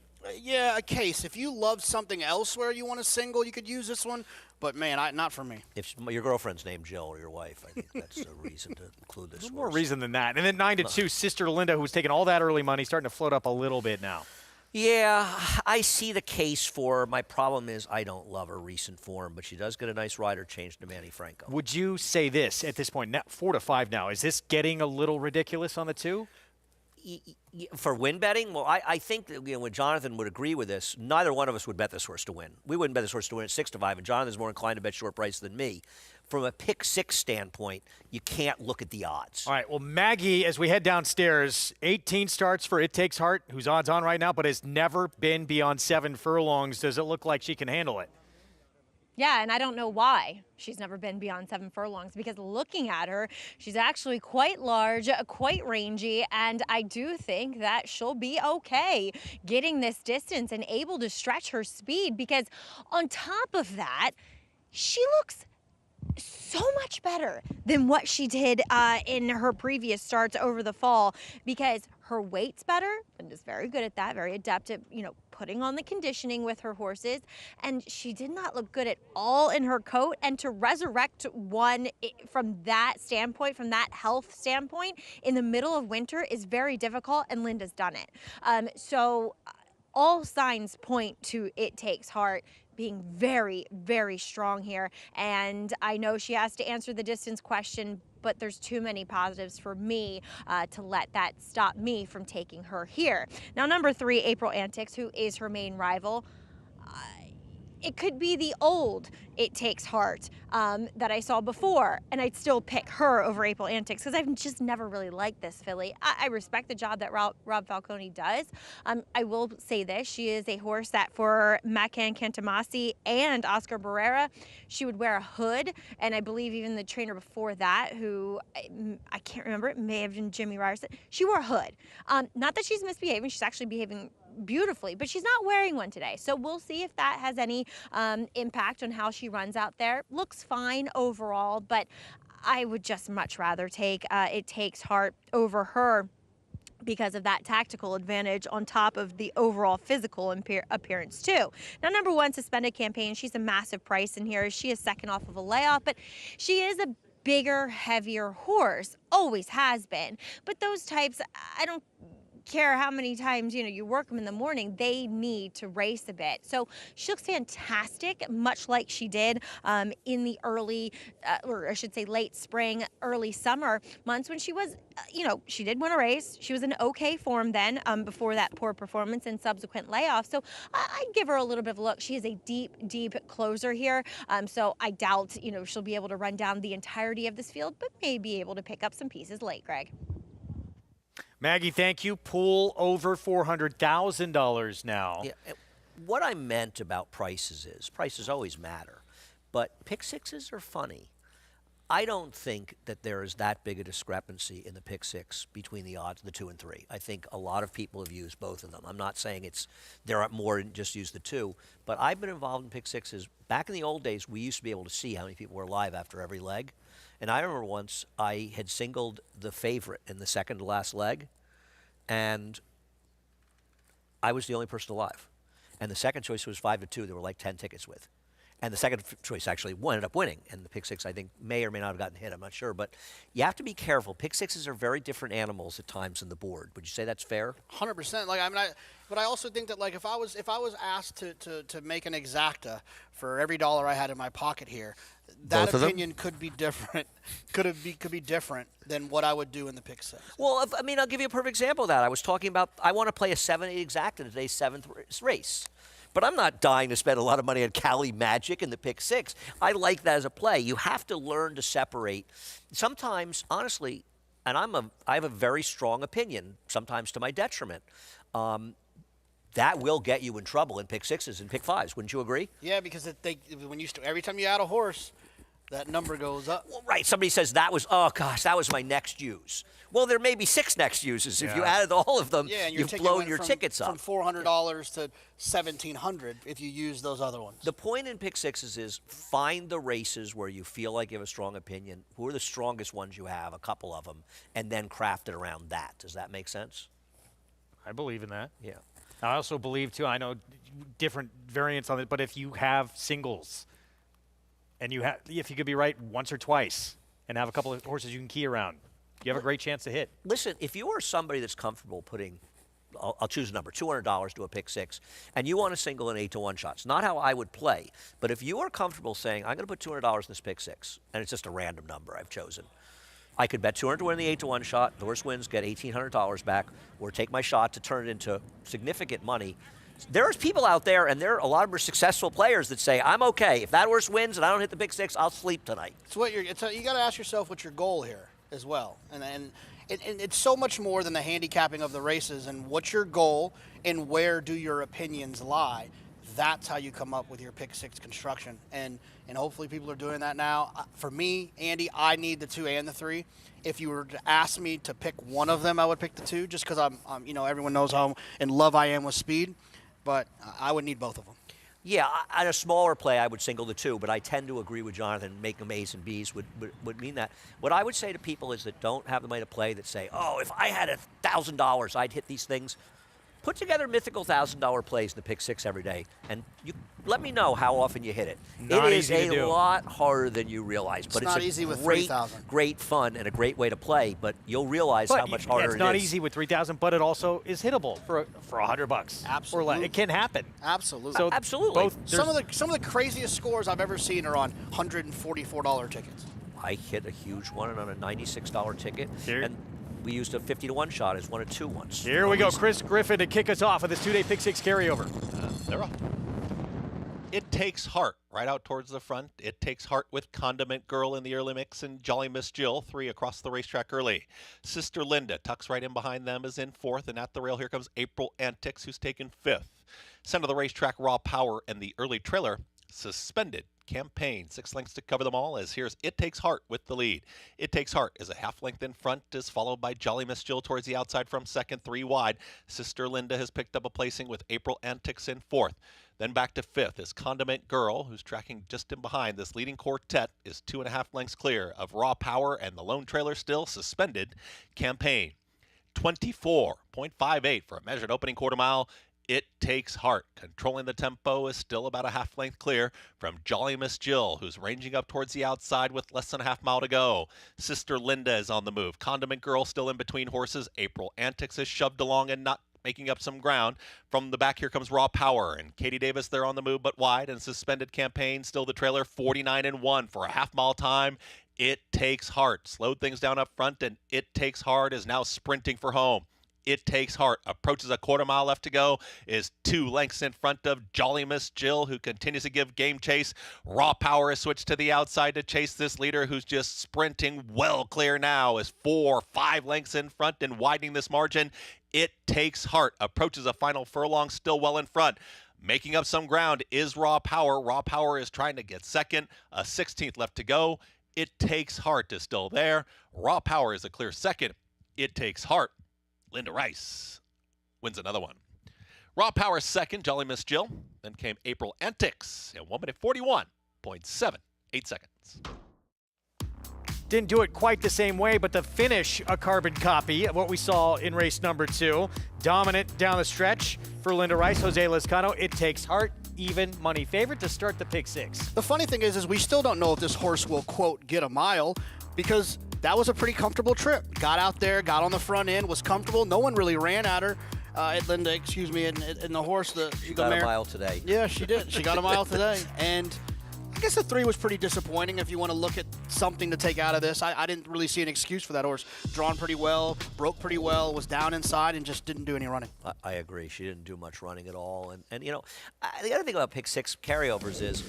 Yeah, a case. If you love something else where you want a single, you could use this one. But, man, not for me. If your girlfriend's named Jill or your wife, I think that's a reason to include this horse. More reason than that. And then 9-2, Sister Linda, who's taking all that early money, starting to float up a little bit now. Yeah, I see the case for her. My problem is I don't love her recent form, but she does get a nice rider change to Manny Franco. Would you say this at this point, 4-5 now, is this getting a little ridiculous on the 2? For win betting? Well, I think that when Jonathan would agree with this, neither one of us would bet this horse to win. We wouldn't bet this horse to win at 6-5, and Jonathan's more inclined to bet short price than me. From a pick 6 standpoint, you can't look at the odds. All right, well, Maggie, as we head downstairs, 18 starts for It Takes Heart, who's odds on right now, but has never been beyond 7 furlongs. Does it look like she can handle it? Yeah, and I don't know why she's never been beyond 7 furlongs, because looking at her, she's actually quite large, quite rangy, and I do think that she'll be okay getting this distance and able to stretch her speed, because on top of that, she looks so much better than what she did in her previous starts over the fall, because her weight's better and is very good at that, very adept at, putting on the conditioning with her horses, and she did not look good at all in her coat. And to resurrect one from that standpoint, from that health standpoint, in the middle of winter is very difficult, and Linda's done it. So all signs point to It Takes Heart being very, very strong here. And I know she has to answer the distance question, but there's too many positives for me to let that stop me from taking her here. Now, number 3, April Antics, who is her main rival. It could be the old It Takes Heart that I saw before, and I'd still pick her over April Antics, because I've just never really liked this filly. I respect the job that Rob Falcone does. I will say this, she is a horse that for Macan Cantamasi and Oscar Barrera, she would wear a hood, and I believe even the trainer before that, who I can't remember, it may have been Jimmy Ryerson, she wore a hood. Not that she's misbehaving, she's actually behaving beautifully, but she's not wearing one today. So we'll see if that has any impact on how she runs out there. Looks fine overall, but I would just much rather take It Takes Heart over her because of that tactical advantage on top of the overall physical appearance too. Now, number 1, Suspended Campaign. She's a massive price in here. She is second off of a layoff, but she is a bigger, heavier horse. Always has been. But those types, I don't care how many times you work them in the morning, they need to race a bit. So she looks fantastic, much like she did in the early or I should say late spring, early summer months when she was she did win a race. She was in okay form then before that poor performance and subsequent layoff. So I'd give her a little bit of a look. She is a deep closer here, so I doubt she'll be able to run down the entirety of this field, but may be able to pick up some pieces late. Greg. Maggie, thank you. Pool over $400,000 now. Yeah, what I meant about prices is prices always matter, but pick sixes are funny. I don't think that there is that big a discrepancy in the pick six between the odds, the 2 and 3. I think a lot of people have used both of them. I'm not saying there are more than just use the 2, but I've been involved in pick sixes. Back in the old days, we used to be able to see how many people were alive after every leg. And I remember once I had singled the favorite in the second to last leg, and I was the only person alive. And the second choice was 5-2. There were like 10 tickets with. And the second choice actually ended up winning. And the pick six, I think, may or may not have gotten hit. I'm not sure. But you have to be careful. Pick sixes are very different animals at times in the board. Would you say that's fair? 100%. But I also think that if I was asked to make an exacta for every dollar I had in my pocket here, that opinion could be different. Could be different than what I would do in the pick six. Well, I'll give you a perfect example of that. I was talking about I want to play a 7-8 exacta in today's 7th race. But I'm not dying to spend a lot of money on Cali Magic in the pick six. I like that as a play. You have to learn to separate. Sometimes, honestly, and I have a very strong opinion, sometimes to my detriment, that will get you in trouble in pick sixes and pick fives. Wouldn't you agree? Yeah, because every time you add a horse, that number goes up. Well, right. Somebody says that was my next use. Well, there may be 6 next uses. If you added all of them, you've blown your tickets up. From $400 to $1,700 if you use those other ones. The point in pick sixes is find the races where you feel like you have a strong opinion. Who are the strongest ones you have, a couple of them, and then craft it around that. Does that make sense? I believe in that. Yeah. I also believe, too, I know different variants on it, but if you have singles, and if you could be right once or twice and have a couple of horses you can key around, you have a great chance to hit. Listen, if you are somebody that's comfortable putting, I'll choose a number, $200 to a pick six, and you want to single in 8-to-1 shots, not how I would play, but if you are comfortable saying, I'm going to put $200 in this pick six, and it's just a random number I've chosen, I could bet $200 to win the 8-to-1 shot, the horse wins, get $1,800 back, or take my shot to turn it into significant money. There's people out there, and a lot of them are successful players that say, I'm okay. If that horse wins and I don't hit the pick six, I'll sleep tonight. You got to ask yourself what's your goal here as well. And it's so much more than the handicapping of the races and what's your goal and where do your opinions lie. That's how you come up with your pick six construction. And hopefully people are doing that now. For me, Andy, I need the 2 and the 3. If you were to ask me to pick one of them, I would pick the 2 just because I'm everyone knows how in love I am with speed. But I would need both of them. Yeah, at a smaller play, I would single the 2, but I tend to agree with Jonathan. Make them A's and B's would mean that. What I would say to people is that don't have the money to play that say, oh, if I had $1,000, I'd hit these things. Put together mythical $1,000 plays in the pick six every day, and you let me know how often you hit it. Not it is easy to do. A lot harder than you realize, but not it's easy with great, 3,000. Great fun and a great way to play. But you'll realize how much harder it is. It's not easy with 3,000, but it also is hittable for $100. Absolutely, or less. It can happen. Absolutely. So absolutely. Some of the craziest scores I've ever seen are on $144 tickets. I hit a huge one on a $96 ticket, Here. and we used a 50-to-1 shot as 1 of 2 ones. Here we go. Chris Griffin to kick us off with this 2-day pick six carryover. They're off. It Takes Heart right out towards the front. It Takes Heart with Condiment Girl in the early mix and Jolly Miss Jill, 3 across the racetrack early. Sister Linda tucks right in behind them, is in 4th, and at the rail here comes April Antics, who's taken 5th. Center of the racetrack, Raw Power and the early trailer, Suspended Campaign 6 lengths to cover them all, as here's It Takes Heart with the lead. It Takes Heart is a half length in front, is followed by Jolly Miss Jill towards the outside from second, 3 wide. Sister Linda has picked up a placing with April Antics in fourth. Then back to fifth is Condiment Girl, who's tracking just in behind. This leading quartet is 2.5 lengths clear of Raw Power and the lone trailer still suspended Campaign. 24.58 for a measured opening quarter mile. It Takes Heart. Controlling the tempo is still about a half length clear from Jolly Miss Jill, who's ranging up towards the outside with less than a half mile to go. Sister Linda is on the move. Condiment Girl still in between horses. April Antics is shoved along and not making up some ground. From the back, here comes Raw Power, and Katie Davis there on the move but wide, and Suspended Campaign still the trailer, 49-1 for a half mile time. It Takes Heart slowed things down up front, and It Takes Heart is now sprinting for home. It Takes Heart approaches a quarter mile left to go, is 2 lengths in front of Jolly Miss Jill, who continues to give game chase. Raw Power has switched to the outside to chase this leader, who's just sprinting well clear now, is 4-5 lengths in front and widening this margin. It Takes Heart approaches a final furlong, still well in front. Making up some ground is Raw Power. Raw Power is trying to get second, a 16th left to go. It Takes Heart is still there. Raw Power is a clear second. It Takes Heart. Linda Rice wins another one. Raw Power second, Jolly Miss Jill. Then came April Antics at 1 minute 41.78 seconds. Didn't do it quite the same way, but the finish, a carbon copy of what we saw in race number 2. Dominant down the stretch for Linda Rice, Jose Lezcano. It Takes Heart, even money favorite to start the pick 6. The funny thing is we still don't know if this horse will, quote, get a mile, because that was a pretty comfortable trip. Got out there, got on the front end, was comfortable. No one really ran at her, at Linda, and the horse. She got a mile today. Yeah, she did. She got a mile today. And I guess the 3 was pretty disappointing if you want to look at something to take out of this. I didn't really see an excuse for that horse. Drawn pretty well, broke pretty well, was down inside, and just didn't do any running. I agree. She didn't do much running at all. And you know, the other thing about pick 6 carryovers is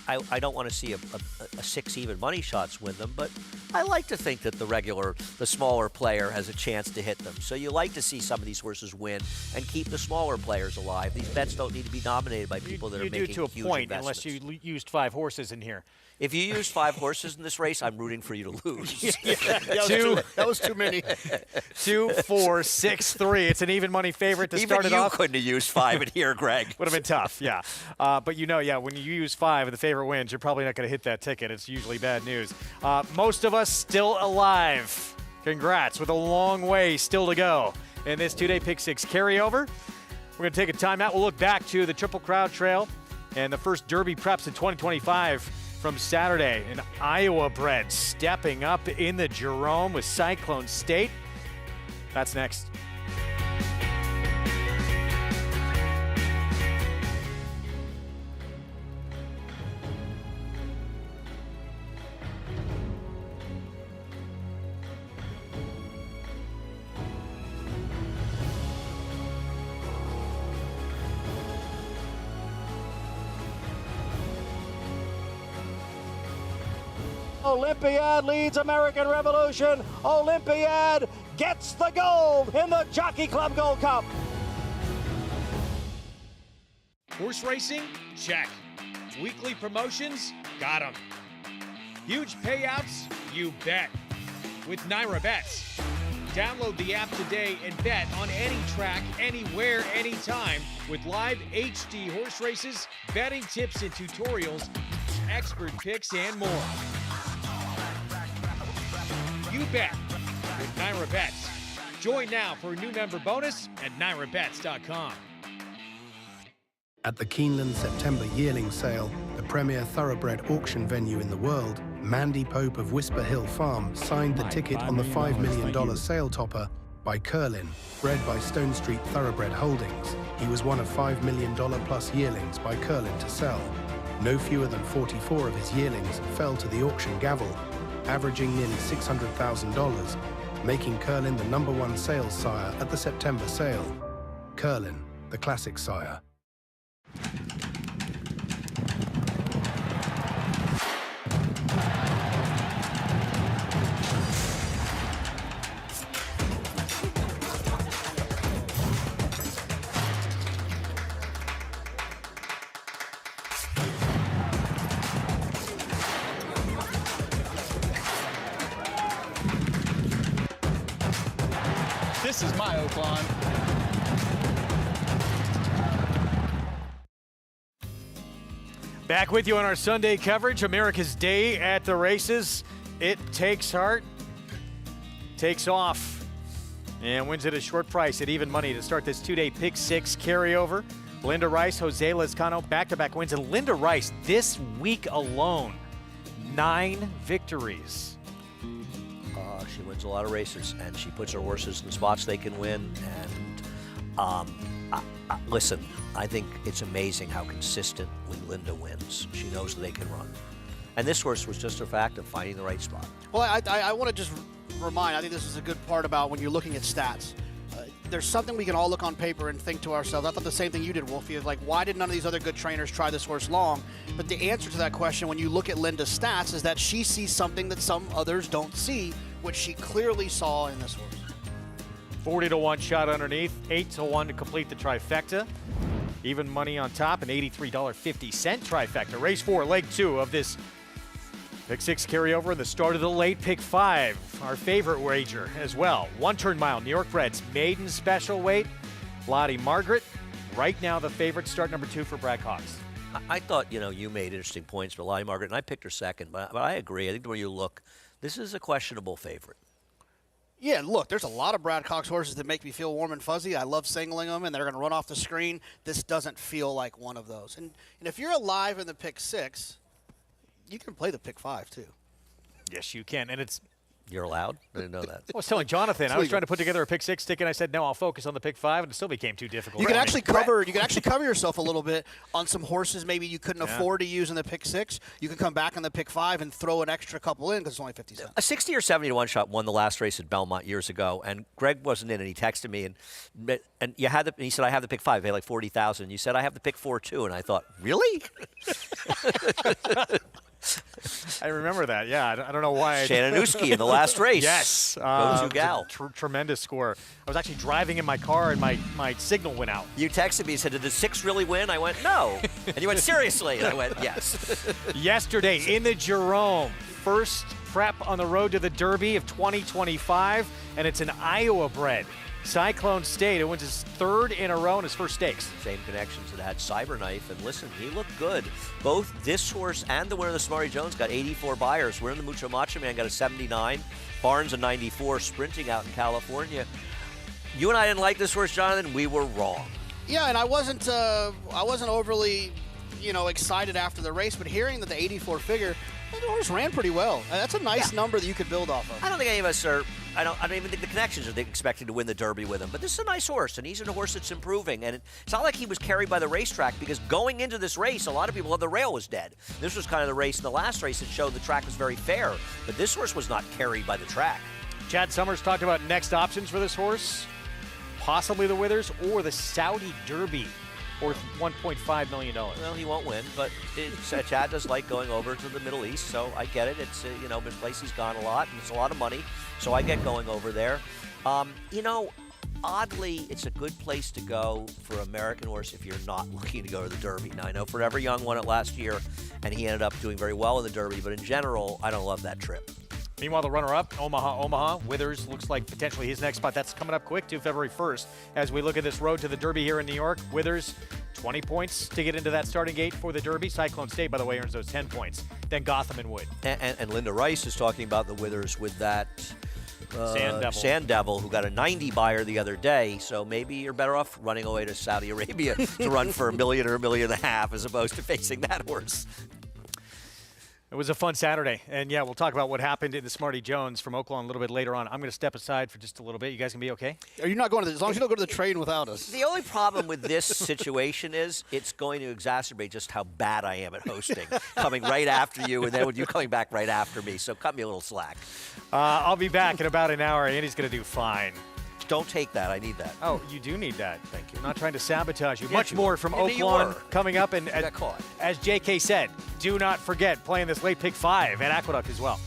I don't want to see a 6 even money shots win them, but I like to think that the smaller player has a chance to hit them. So you like to see some of these horses win and keep the smaller players alive. These bets don't need to be dominated by people that are making huge investments. You do to a point, unless you used 5 horses in here. If you used 5 horses in this race, I'm rooting for you to lose. That was too many. 2, 4, 6, 3. It's an even money favorite to start it off. Even you couldn't have used 5 in here, Greg. Would have been tough, yeah. But you know, yeah, when you use 5 and the favorite wins, you're probably not going to hit that ticket. It's usually bad news. Most of us still alive. Congrats, with a long way still to go in this 2-day Pick 6 carryover. We're going to take a timeout. We'll look back to the Triple Crown Trail and the first Derby preps in 2025. From Saturday, an Iowa bred stepping up in the Jerome with Cyclone State. That's next. Olympiad leads American Revolution. Olympiad gets the gold in the Jockey Club Gold Cup. Horse racing? Check. Weekly promotions? Got 'em. Huge payouts? You bet. With Naira Bets. Download the app today and bet on any track, anywhere, anytime with live HD horse races, betting tips and tutorials, expert picks, and more. You bet with Naira Bets. Join now for a new member bonus at nairabets.com. At the Keeneland September yearling sale, the premier thoroughbred auction venue in the world, Mandy Pope of Whisper Hill Farm signed the ticket on the $5 million sale topper by Curlin, bred by Stone Street Thoroughbred Holdings. He was one of $5 million plus yearlings by Curlin to sell. No fewer than 44 of his yearlings fell to the auction gavel, averaging nearly $600,000, making Curlin the #1 sales sire at the September sale. Curlin, the classic sire. This is my Oaklawn. Back with you on our Sunday coverage, America's Day at the races. It takes heart, takes off, and wins at a short price at even money to start this two-day Pick 6 carryover. Linda Rice, Jose Lezcano, back-to-back wins. And Linda Rice, this week alone, 9 victories. She wins a lot of races, and she puts her horses in spots they can win. And listen, I think it's amazing how consistently Linda wins. She knows that they can run. And this horse was just a fact of finding the right spot. Well, I want to just remind, I think this is a good part about when you're looking at stats. There's something we can all look on paper and think to ourselves. I thought the same thing you did, Wolfie. Like, why did none of these other good trainers try this horse long? But the answer to that question, when you look at Linda's stats, is that she sees something that some others don't see, which she clearly saw in this horse. 40-1 shot underneath, 8-1 to complete the trifecta. Even money on top, an $83.50 trifecta. Race 4, leg 2 of this Pick 6 carryover and the start of the late Pick 5. Our favorite wager as well. 1-turn mile, New York Breds, maiden special weight. Lottie Margaret, right now the favorite, start number 2 for Brad Cox. I thought, you made interesting points for Lottie Margaret, and I picked her second, but I agree. I think when you look, this is a questionable favorite. Yeah, look, there's a lot of Brad Cox horses that make me feel warm and fuzzy. I love singling them, and they're going to run off the screen. This doesn't feel like one of those. And if you're alive in the Pick 6, you can play the Pick 5, too. Yes, you can, and it's... You're allowed? I didn't know that. I was telling Jonathan, I was trying to put together a Pick 6 ticket, and I said, no, I'll focus on the Pick 5, and it still became too difficult. You can actually cover yourself a little bit on some horses maybe you couldn't afford to use in the Pick 6. You can come back in the Pick 5 and throw an extra couple in because it's only 50 cents. A 60 or 70-1 shot won the last race at Belmont years ago, and Greg wasn't in, and he texted me, and you had he said, I have the Pick 5, I paid like $40,000. You said, I have the Pick 4 too, and I thought, really? I remember that, yeah. I don't know why. Shananuski in the last race. Yes. Go-to gal. Tremendous score. I was actually driving in my car, and my signal went out. You texted me and said, did the 6 really win? I went, no. And you went, seriously? And I went, yes. Yesterday in the Jerome, first prep on the road to the Derby of 2025, and it's an Iowa bred. Cyclone State, it wins his 3rd in a row in his first stakes. Same connections that had Cyberknife, and listen, he looked good. Both this horse and the winner of the Smarty Jones got 84 buyers. Winner of the Mucho Macho Man got a 79. Barnes a 94, sprinting out in California. You and I didn't like this horse, Jonathan. We were wrong. Yeah, and I wasn't overly, excited after the race, but hearing that the 84 figure, the horse ran pretty well. That's a nice number that you could build off of. I don't think any of us are. I don't even think the connections are expecting to win the Derby with him. But this is a nice horse, and he's a horse that's improving. And it's not like he was carried by the racetrack, because going into this race, a lot of people thought the rail was dead. This was kind of the race in the last race that showed the track was very fair. But this horse was not carried by the track. Chad Summers talked about next options for this horse. Possibly the Withers or the Saudi Derby, worth $1.5 million. Well, he won't win, but Chad does like going over to the Middle East, so I get it. It's a place he's gone a lot, and it's a lot of money, so I get going over there. Oddly, it's a good place to go for American horse if you're not looking to go to the Derby. Now, I know Forever Young won it last year, and he ended up doing very well in the Derby, but in general, I don't love that trip. Meanwhile, the runner-up, Omaha. Withers looks like potentially his next spot. That's coming up quick, too, February 1st. As we look at this road to the Derby here in New York, Withers, 20 points to get into that starting gate for the Derby. Cyclone State, by the way, earns those 10 points. Then Gotham and Wood. And Linda Rice is talking about the Withers with that Sand Devil, who got a 90 buyer the other day. So maybe you're better off running away to Saudi Arabia to run for $1 million or $1.5 million as opposed to facing that horse. It was a fun Saturday, and yeah, we'll talk about what happened in the Smarty Jones from Oaklawn a little bit later on. I'm going to step aside for just a little bit. You guys can be okay? Are you not going to as long as you don't go to the train without us? The only problem with this situation is it's going to exacerbate just how bad I am at hosting, coming right after you, and then with you coming back right after me. So cut me a little slack. I'll be back in about an hour. Andy's going to do fine. Don't take that. I need that. Oh, you do need that. Thank you. I'm not trying to sabotage you. Yes, Much you more were. from Maybe you Oaklawn were. coming up. And You got caught. as JK said, do not forget playing this late pick 5 at Aqueduct as well.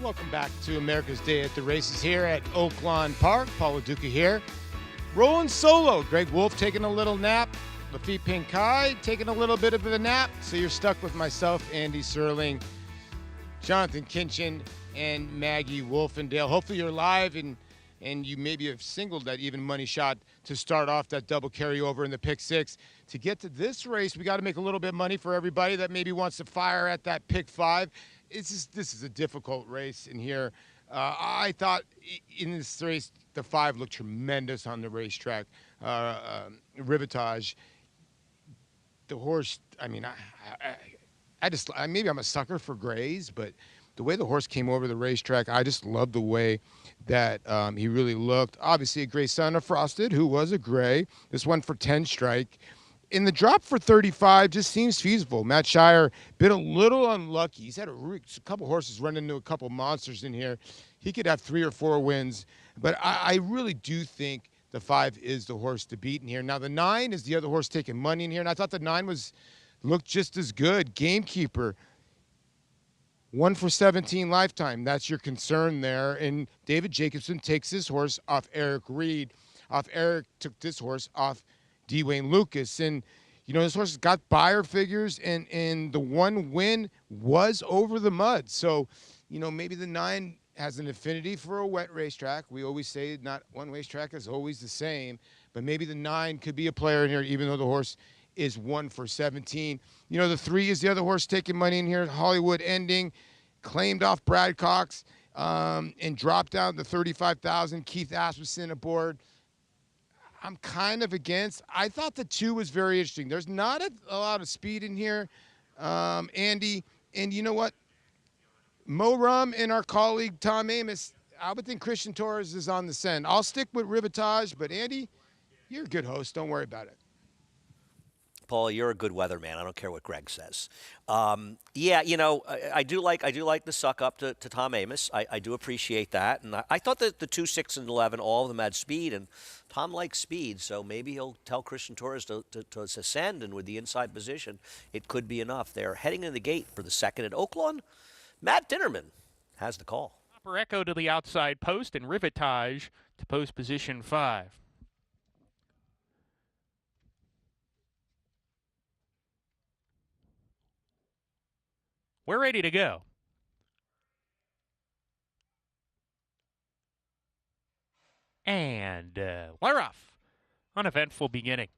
Welcome back to America's Day at the Races here at Oaklawn Park. Paul Duca here. Rolling solo. Greg Wolf taking a little nap. Lafitte Pinkai taking a little bit of a nap. So you're stuck with myself, Andy Serling, Jonathan Kinchin, and Maggie Wolfendale. Hopefully you're live and you maybe have singled that even money shot to start off that double carryover in the pick 6. To get to this race, we got to make a little bit of money for everybody that maybe wants to fire at that pick 5. This is a difficult race in here. I thought in this race, the 5 looked tremendous on the racetrack. Rivetage. The horse, I mean, I just, maybe I'm a sucker for grays, but the way the horse came over the racetrack, I just love the way that he really looked. Obviously, a gray son of Frosted, who was a gray. This one for 10 strike. In the drop for 35 just seems feasible. Matt Shire been a little unlucky. He's had a couple horses run into a couple monsters in here. He could have 3 or 4 wins, but I really do think the 5 is the horse to beat in here. Now, the 9 is the other horse taking money in here, and I thought the 9 looked just as good. Gamekeeper, 1 for 17 lifetime. That's your concern there. And David Jacobson takes his horse off Eric Reed. Eric took this horse off Dwayne Lucas. And, you know, this horse has got buyer figures, and the 1 win was over the mud. So, you know, maybe the 9 has an affinity for a wet racetrack. We always say not one racetrack is always the same, but maybe the 9 could be a player in here, even though the horse is 1 for 17. You know, the 3 is the other horse taking money in here. Hollywood Ending, claimed off Brad Cox, and dropped down to 35,000. Keith Asmussen aboard. I'm kind of against. I thought the 2 was very interesting. There's not a lot of speed in here, Andy. And you know what? Mo Rum and our colleague Tom Amos, I would think Christian Torres is on the send. I'll stick with Rivetage, but Andy, you're a good host. Don't worry about it. Paul, you're a good weatherman. I don't care what Greg says. Yeah, you know, I do like the suck up to Tom Amos. I do appreciate that, and I thought that the 2, 6, and 11, all of them had speed, and Tom likes speed, so maybe he'll tell Christian Torres to ascend, and with the inside position, it could be enough. They're heading in the gate for the 2nd at Oaklawn. Matt Dinnerman has the call. Upper Echo to the outside post and Rivetage to post position 5. We're ready to go. And we're off. Uneventful beginning.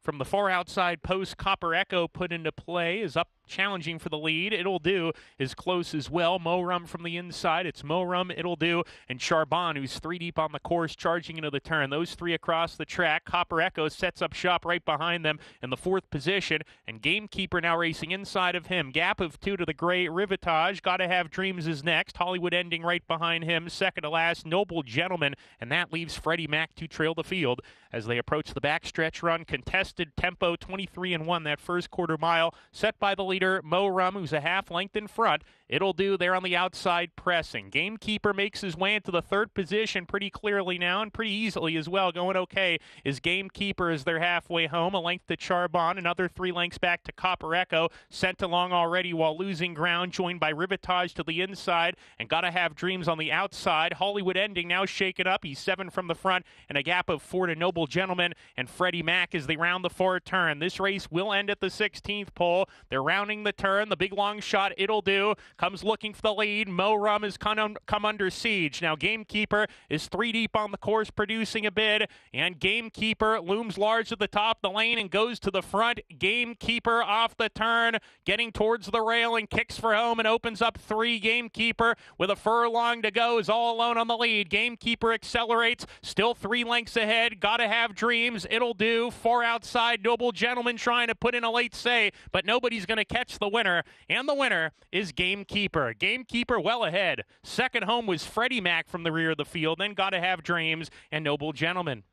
From the far outside post, Copper Echo put into play is up, challenging for the lead. It'll Do is close as well. Mo Rum from the inside. It's Mo Rum, It'll Do, and Charbon, who's 3 deep on the course, charging into the turn. Those 3 across the track. Copper Echo sets up shop right behind them in the 4th position, and Gamekeeper now racing inside of him. Gap of 2 to the gray. Rivetage, Gotta Have Dreams is next. Hollywood Ending right behind him. 2nd to last, Noble Gentleman, and that leaves Freddie Mac to trail the field as they approach the backstretch run. Contested tempo, 23-1 that first quarter mile, set by the leader, Mo Rum, who's a half length in front. It'll Do there on the outside pressing. Gamekeeper makes his way into the 3rd position pretty clearly now, and pretty easily as well. Going okay is Gamekeeper as they're halfway home. A length to Charbon, another 3 lengths back to Copper Echo, sent along already while losing ground, joined by Rivetage to the inside, and Gotta Have Dreams on the outside. Hollywood Ending now shaken up. He's 7 from the front, and a gap of 4 to Noble Gentleman and Freddie Mac as they round the 4th turn. This race will end at the 16th pole. They're rounding the turn. The big long shot, It'll Do, comes looking for the lead. Mo Rum has come under siege. Now Gamekeeper is 3 deep on the course, producing a bid, and Gamekeeper looms large at the top of the lane and goes to the front. Gamekeeper off the turn, getting towards the rail and kicks for home and opens up 3. Gamekeeper with a furlong to go is all alone on the lead. Gamekeeper accelerates, still 3 lengths ahead. Gotta Have Dreams, It'll Do, 4 outside. Noble Gentleman trying to put in a late say, but nobody's going to catch the winner, and the winner is Gamekeeper. Gamekeeper well ahead. 2nd home was Freddie Mac from the rear of the field, then Gotta Have Dreams and Noble Gentleman.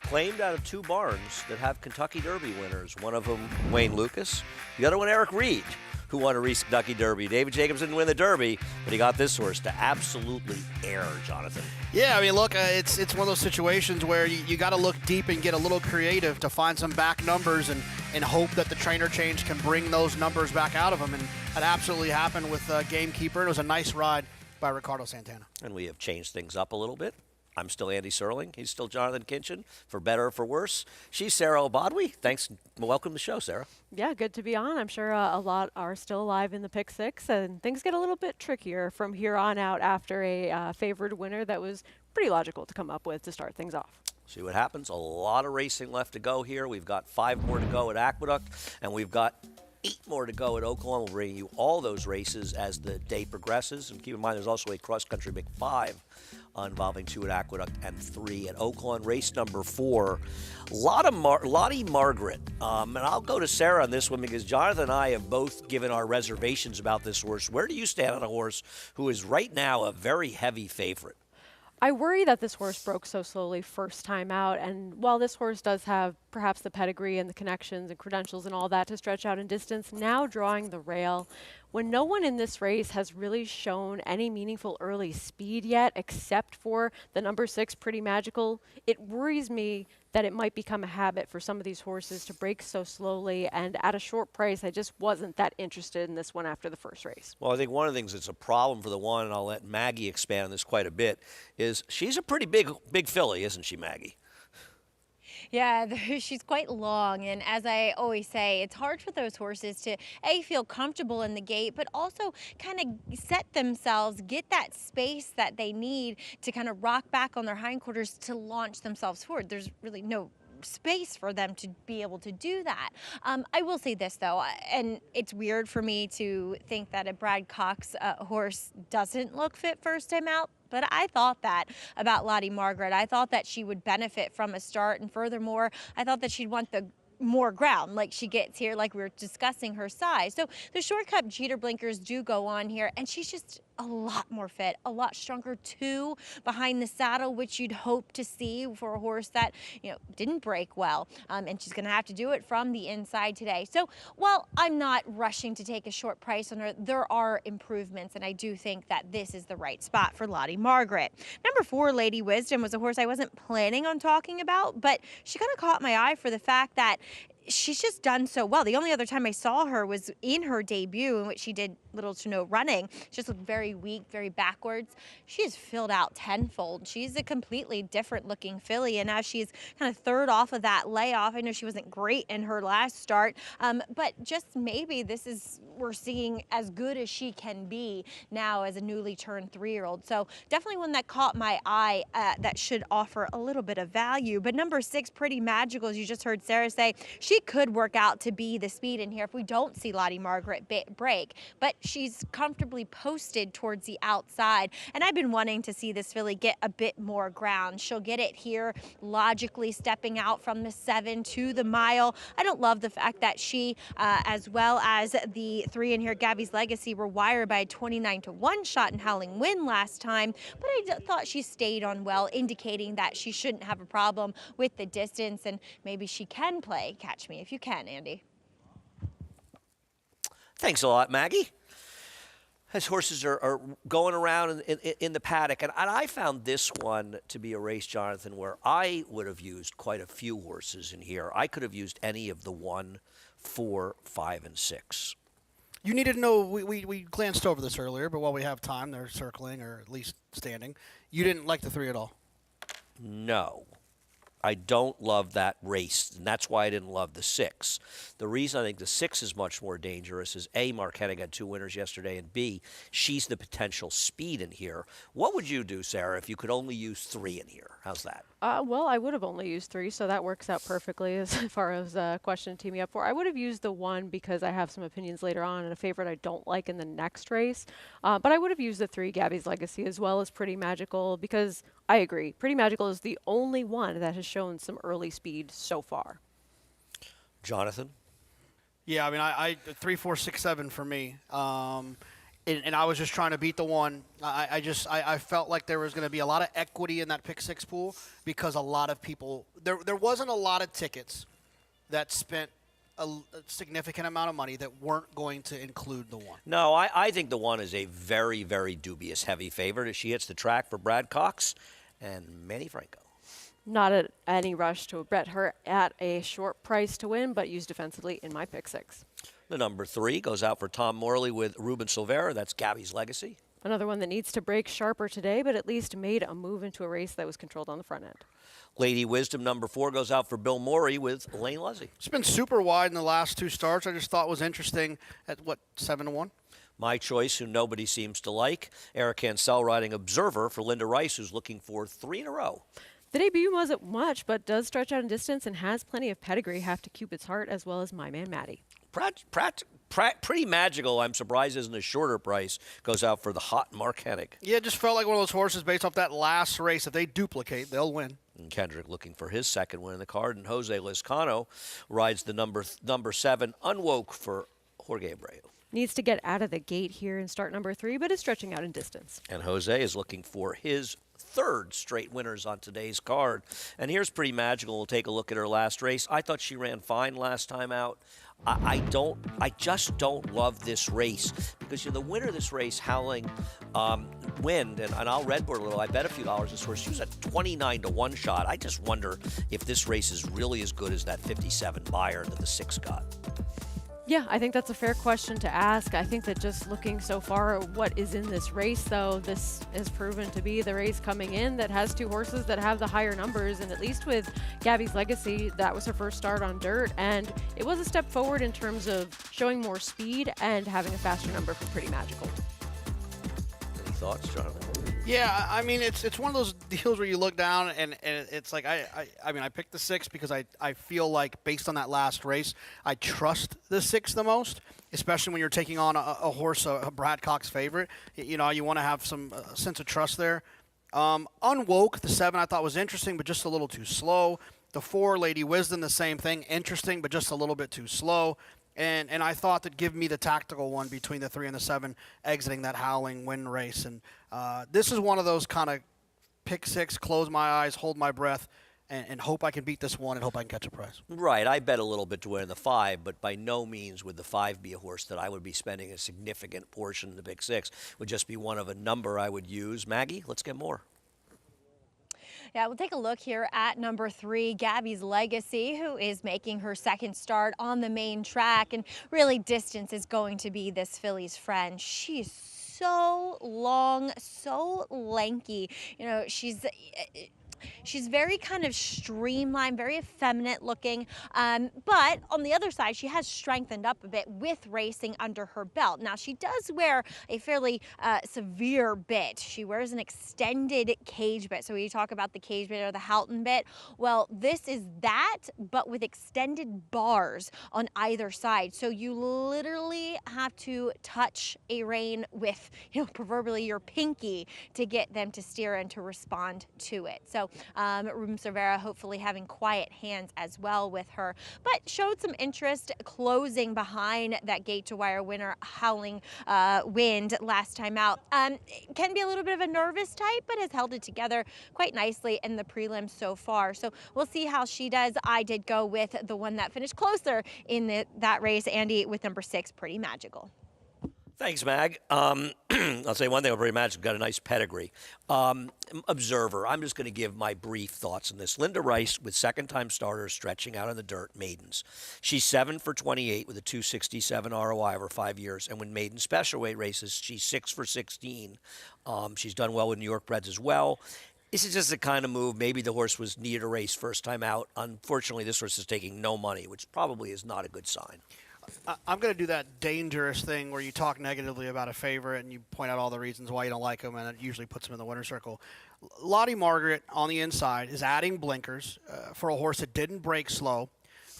Claimed out of 2 barns that have Kentucky Derby winners. One of them, Wayne Lucas. The other one, Eric Reed, who won a recent Kentucky Derby. David Jacobs didn't win the Derby, but he got this horse to absolutely air, Jonathan. Yeah, I mean, look, it's one of those situations where you got to look deep and get a little creative to find some back numbers and hope that the trainer change can bring those numbers back out of him. And that absolutely happened with Gamekeeper. It was a nice ride by Ricardo Santana. And we have changed things up a little bit. I'm still Andy Serling. He's still Jonathan Kinchin, for better or for worse. She's Sarah Obadwi. Thanks. Welcome to the show, Sarah. Yeah, good to be on. I'm sure a lot are still alive in the Pick Six, and things get a little bit trickier from here on out after a favored winner that was pretty logical to come up with to start things off. See what happens. A lot of racing left to go here. We've got 5 more to go at Aqueduct, and we've got 8 more to go at Oaklawn. We'll bring you all those races as the day progresses. And keep in mind, there's also a cross-country Big 5 involving 2 at Aqueduct and 3 at Oaklawn. Race number 4, Lottie Margaret. And I'll go to Sarah on this one because Jonathan and I have both given our reservations about this horse. Where do you stand on a horse who is right now a very heavy favorite? I worry that this horse broke so slowly first time out, and while this horse does have perhaps the pedigree and the connections and credentials and all that to stretch out in distance, now drawing the rail, when no one in this race has really shown any meaningful early speed yet except for the number 6 Pretty Magical, it worries me that it might become a habit for some of these horses to break so slowly, and at a short price, I just wasn't that interested in this one after the first race. Well, I think one of the things that's a problem for the one, and I'll let Maggie expand on this quite a bit, is she's a pretty big filly, isn't she, Maggie? Yeah, she's quite long, and as I always say, it's hard for those horses to feel comfortable in the gate, but also kind of set themselves, get that space that they need to kind of rock back on their hindquarters to launch themselves forward. There's really no space for them to be able to do that. I will say this though, and it's weird for me to think that a Brad Cox horse doesn't look fit first time out, but I thought that about Lottie Margaret. I thought that she would benefit from a start, and furthermore, I thought that she'd want the more ground like she gets here, like we were discussing her size. So the shortcut jeter blinkers do go on here, and she's just a lot more fit, a lot stronger too behind the saddle, which you'd hope to see for a horse that, you know, didn't break well. And she's going to have to do it from the inside today. So while I'm not rushing to take a short price on her, there are improvements, and I do think that this is the right spot for Lottie Margaret. Number 4, Lady Wisdom, was a horse I wasn't planning on talking about, but she kind of caught my eye for the fact that she's just done so well. The only other time I saw her was in her debut, in which she did little to no running. She just looked very weak, very backwards. She has filled out tenfold. She's a completely different looking filly, and now she's kind of third off of that layoff. I know she wasn't great in her last start, but just maybe this is, we're seeing as good as she can be now as a newly turned 3-year-old. So definitely one that caught my eye that should offer a little bit of value. But number 6, Pretty Magical, as you just heard Sarah say, she could work out to be the speed in here if we don't see Lottie Margaret break, but she's comfortably posted towards the outside, and I've been wanting to see this filly get a bit more ground. She'll get it here, logically stepping out from the 7 to the mile. I don't love the fact that she, as well as the 3 in here, Gabby's Legacy, were wired by a 29-1 shot in Howling Wind last time, but I thought she stayed on well, indicating that she shouldn't have a problem with the distance, and maybe she can play Catch Me If You Can, Andy. Thanks a lot, Maggie. As horses are going around in the paddock, and I found this one to be a race, Jonathan, where I would have used quite a few horses in here. I could have used any of the 1, 4, 5, and 6. You needed to know, we glanced over this earlier, but while we have time, they're circling or at least standing. You didn't like the 3 at all? No. I don't love that race, and that's why I didn't love the 6. The reason I think the 6 is much more dangerous is, A, Mark Hennig had 2 winners yesterday, and B, she's the potential speed in here. What would you do, Sarah, if you could only use 3 in here? How's that? Well, I would have only used 3, so that works out perfectly as far as a question to tee me up for. I would have used the 1 because I have some opinions later on and a favorite I don't like in the next race. But I would have used the 3, Gabby's Legacy, as well as Pretty Magical, because I agree. Pretty Magical is the only one that has shown some early speed so far. Jonathan? Yeah, I mean, I 3, 4, 6, 7 for me. And I was just trying to beat the 1. I felt like there was going to be a lot of equity in that pick 6 pool because a lot of people there wasn't a lot of tickets that spent a significant amount of money that weren't going to include the 1. No, I think the 1 is a very, very dubious heavy favorite as she hits the track for Brad Cox and Manny Franco. Not at any rush to bet her at a short price to win, but used defensively in my pick 6. The number 3 goes out for Tom Morley with Ruben Silvera. That's Gabby's Legacy. Another one that needs to break sharper today, but at least made a move into a race that was controlled on the front end. Lady Wisdom, number 4, goes out for Bill Morey with Elaine Luzzy. It's been super wide in the last 2 starts. I just thought was interesting at, 7-1? My choice, who nobody seems to like, Eric Cancel riding Observer for Linda Rice, who's looking for 3 in a row. The debut wasn't much, but does stretch out in distance and has plenty of pedigree, have to Cupid's Heart, as well as my man Maddie. Pretty magical. I'm surprised isn't a shorter price. Goes out for the hot Mark Hennig. Yeah, it just felt like one of those horses based off that last race. If they duplicate, they'll win. And Kendrick looking for his second win in the card. And Jose Lizcano rides the number 7, Unwoke for Jorge Abreu. Needs to get out of the gate here in start number 3, but is stretching out in distance. And Jose is looking for his 3rd straight winners on today's card. And here's Pretty Magical. We'll take a look at her last race. I thought she ran fine last time out. I just don't love this race because the winner of this race, Howling Wind, and I'll redboard a little. I bet a few dollars this horse. She was at 29 to 1 shot. I just wonder if this race is really as good as that 57 buyer that the 6 got. Yeah, I think that's a fair question to ask. I think that just looking so far at what is in this race, though, this has proven to be the race coming in that has 2 horses that have the higher numbers. And at least with Gabby's Legacy, that was her first start on dirt. And it was a step forward in terms of showing more speed and having a faster number for Pretty Magical. Any thoughts, Jonathan? Yeah, I mean, it's one of those deals where you look down and it's like, I mean, I picked the 6 because I feel like based on that last race, I trust the 6 the most, especially when you're taking on a horse, a Brad Cox favorite. You know, you want to have some sense of trust there. Unwoke, the 7, I thought was interesting, but just a little too slow. The 4, Lady Wisdom, the same thing, interesting, but just a little bit too slow. And I thought that give me the tactical one between the 3 and the 7 exiting that Howling Wind race. And this is one of those kind of pick 6, close my eyes, hold my breath, and hope I can beat this one and hope I can catch a prize. Right. I bet a little bit to win the 5, but by no means would the 5 be a horse that I would be spending a significant portion of the pick 6. Would just be one of a number I would use. Maggie, let's get more. Yeah, we'll take a look here at number 3, Gabby's Legacy, who is making her 2nd start on the main track. And really, distance is going to be this filly's friend. She's so long, so lanky. You know, she's very kind of streamlined, very effeminate looking. But on the other side, she has strengthened up a bit with racing under her belt. Now, she does wear a fairly severe bit. She wears an extended cage bit. So when you talk about the cage bit or the Houghton bit, well, this is that, but with extended bars on either side. So you literally have to touch a rein with, proverbially your pinky to get them to steer and to respond to it. So Ruben Cervera hopefully having quiet hands as well with her, but showed some interest closing behind that gate to wire winner Howling Wind last time out. Can be a little bit of a nervous type, but has held it together quite nicely in the prelims so far. So we'll see how she does. I did go with the one that finished closer in that race, Andy, with number 6, Pretty Magical. Thanks, Mag. I'll say one thing about Pretty Magical, got a nice pedigree. Observer, I'm just going to give my brief thoughts on this. Linda Rice with 2nd-time starters stretching out in the dirt, maidens. She's 7 for 28 with a 267 ROI over 5 years. And when maiden special weight races, she's 6 for 16. She's done well with New York breds as well. This is just the kind of move. Maybe the horse was needed a race first time out. Unfortunately, this horse is taking no money, which probably is not a good sign. I'm going to do that dangerous thing where you talk negatively about a favorite and you point out all the reasons why you don't like them, and it usually puts them in the winner's circle. Lottie Margaret on the inside is adding blinkers for a horse that didn't break slow.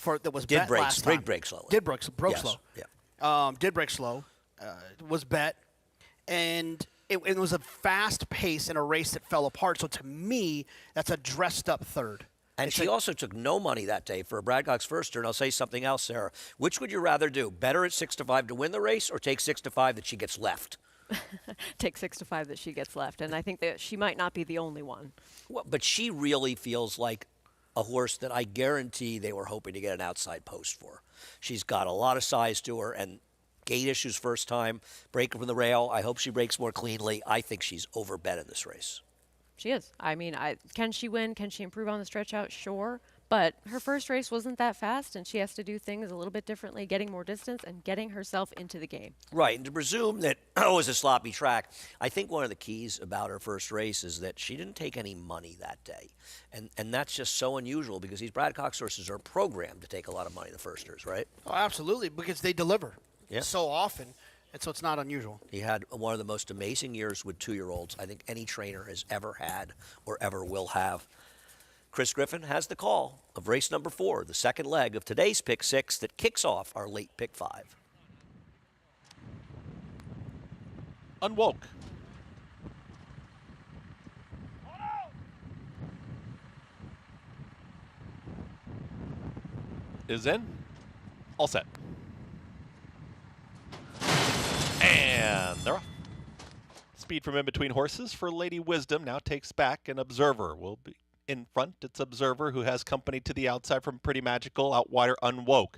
That was bet last time. Did break slow. Broke slow. Yeah. Did break slow. Was bet. And it was a fast pace in a race that fell apart. So to me, that's a dressed up third. And she also took no money that day for a Brad Cox first turn. I'll say something else, Sarah. Which would you rather do? Better at 6 to 5 to win the race, or take 6 to 5 that she gets left? Take 6 to 5 that she gets left, and I think that she might not be the only one. Well, but she really feels like a horse that I guarantee they were hoping to get an outside post for. She's got a lot of size to her, and gait issues first time, breaking from the rail. I hope she breaks more cleanly. I think she's overbet in this race. She is. I mean, can she win? Can she improve on the stretch out? Sure. But her first race wasn't that fast, and she has to do things a little bit differently, getting more distance and getting herself into the game. Right, and to presume that it was a sloppy track, I think one of the keys about her first race is that she didn't take any money that day. And that's just so unusual because these Brad Cox horses are programmed to take a lot of money the firsters, right? Oh, absolutely, because they deliver Yeah. so often, and so it's not unusual. He had one of the most amazing years with 2-year-olds I think any trainer has ever had or ever will have. Chris Griffin has the call of race number 4, the second leg of today's Pick 6 that kicks off our late Pick 5. Unwoke. Is in. All set. And they're off. Speed from in between horses for Lady Wisdom now takes back, and Observer will be in front. It's Observer who has company to the outside from Pretty Magical. Out wider, Unwoke.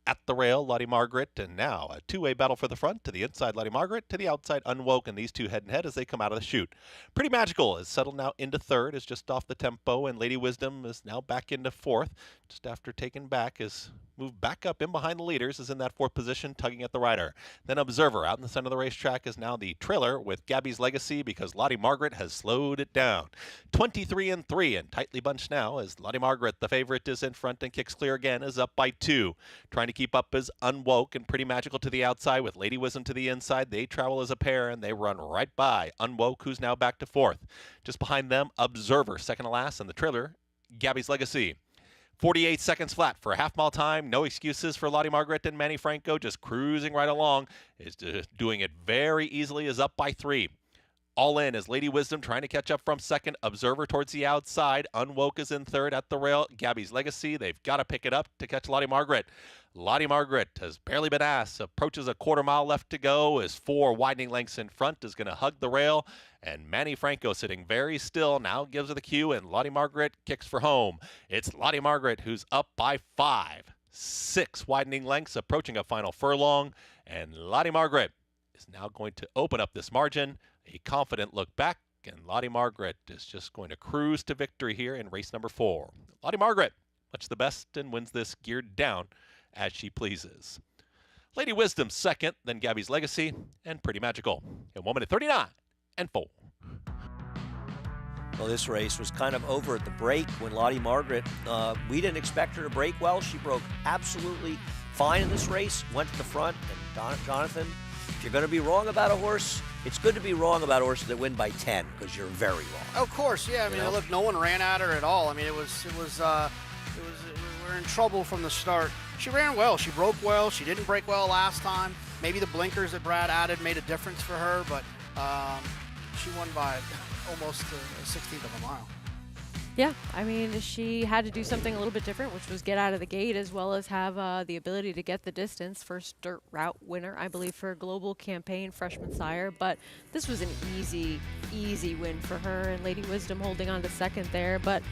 At the rail, Lottie Margaret, and now a two-way battle for the front. To the inside, Lottie Margaret. To the outside, Unwoke, and these two head-and-head as they come out of the chute. Pretty Magical is settled now into third, is just off the tempo, and Lady Wisdom is now back into fourth. Just after taking back, is moved back up in behind the leaders, is in that fourth position, tugging at the rider. Then Observer out in the center of the racetrack is now the trailer with Gabby's Legacy because Lottie Margaret has slowed it down. 23-3 and tightly bunched now as Lottie Margaret, the favorite, is in front and kicks clear again, is up by 2. Trying to keep up is Unwoke and Pretty Magical to the outside with Lady Wisdom to the inside. They travel as a pair and they run right by Unwoke, who's now back to fourth. Just behind them, Observer, second to last, and the trailer, Gabby's Legacy. 48 seconds flat for a half-mile time. No excuses for Lottie Margaret and Manny Franco, just cruising right along. Is doing it very easily, is up by 3. All in is Lady Wisdom trying to catch up from second. Observer towards the outside. Unwoke is in third at the rail. Gabby's Legacy. They've got to pick it up to catch Lottie Margaret. Lottie Margaret has barely been asked. Approaches a quarter mile left to go. Is 4 widening lengths in front. Is going to hug the rail. And Manny Franco sitting very still now gives her the cue. And Lottie Margaret kicks for home. It's Lottie Margaret who's up by 5. 6 widening lengths approaching a final furlong. And Lottie Margaret is now going to open up this margin. A confident look back, and Lottie Margaret is just going to cruise to victory here in race number 4. Lottie Margaret, much the best, and wins this geared down as she pleases. Lady Wisdom second, then Gabby's Legacy, and Pretty Magical in 1 minute 39 and 4. Well, this race was kind of over at the break when Lottie Margaret, we didn't expect her to break well. She broke absolutely fine in this race, went to the front, and Jonathan, if you're going to be wrong about a horse, it's good to be wrong about horses that win by 10 because you're very wrong. Of course, yeah. I mean, look, no one ran at her at all. I mean, we were in trouble from the start. She ran well. She broke well. She didn't break well last time. Maybe the blinkers that Brad added made a difference for her, but she won by almost a 16th of a mile. Yeah, I mean, she had to do something a little bit different, which was get out of the gate as well as have the ability to get the distance. First dirt route winner, I believe, for a global campaign, freshman sire. But this was an easy win for her, and Lady Wisdom holding on to second there. But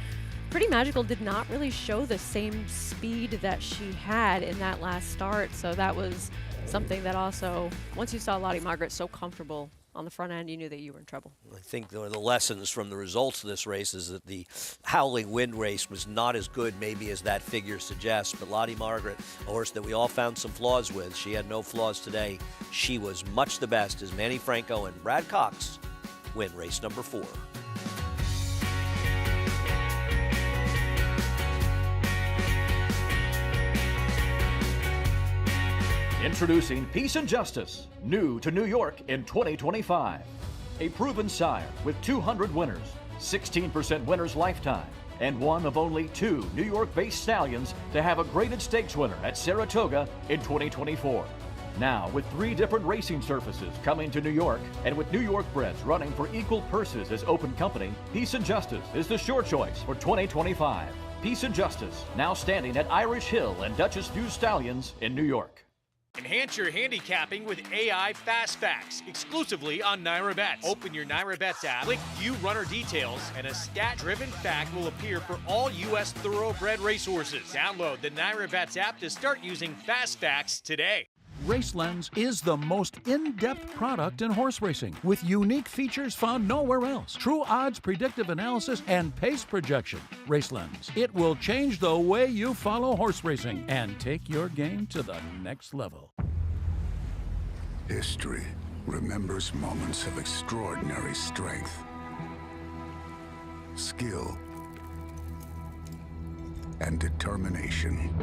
Pretty Magical did not really show the same speed that she had in that last start. So that was something that also, once you saw Lottie Margaret so comfortable on the front end, you knew that you were in trouble. I think one of the lessons from the results of this race is that the Howling Wind race was not as good maybe as that figure suggests, but Lottie Margaret, a horse that we all found some flaws with, she had no flaws today. She was much the best as Manny Franco and Brad Cox win race number 4. Introducing Peace and Justice, new to New York in 2025. A proven sire with 200 winners, 16% winners lifetime, and one of only 2 New York-based stallions to have a graded stakes winner at Saratoga in 2024. Now, with 3 different racing surfaces coming to New York, and with New York breds running for equal purses as open company, Peace and Justice is the sure choice for 2025. Peace and Justice, now standing at Irish Hill and Duchess View Stallions in New York. Enhance your handicapping with AI Fast Facts, exclusively on Naira Bets. Open your Naira Bets app, click View Runner Details, and a stat-driven fact will appear for all U.S. thoroughbred racehorses. Download the Naira Bets app to start using Fast Facts today. RaceLens is the most in-depth product in horse racing, with unique features found nowhere else. True odds, predictive analysis, and pace projection. RaceLens. It will change the way you follow horse racing and take your game to the next level. History remembers moments of extraordinary strength, skill, and determination.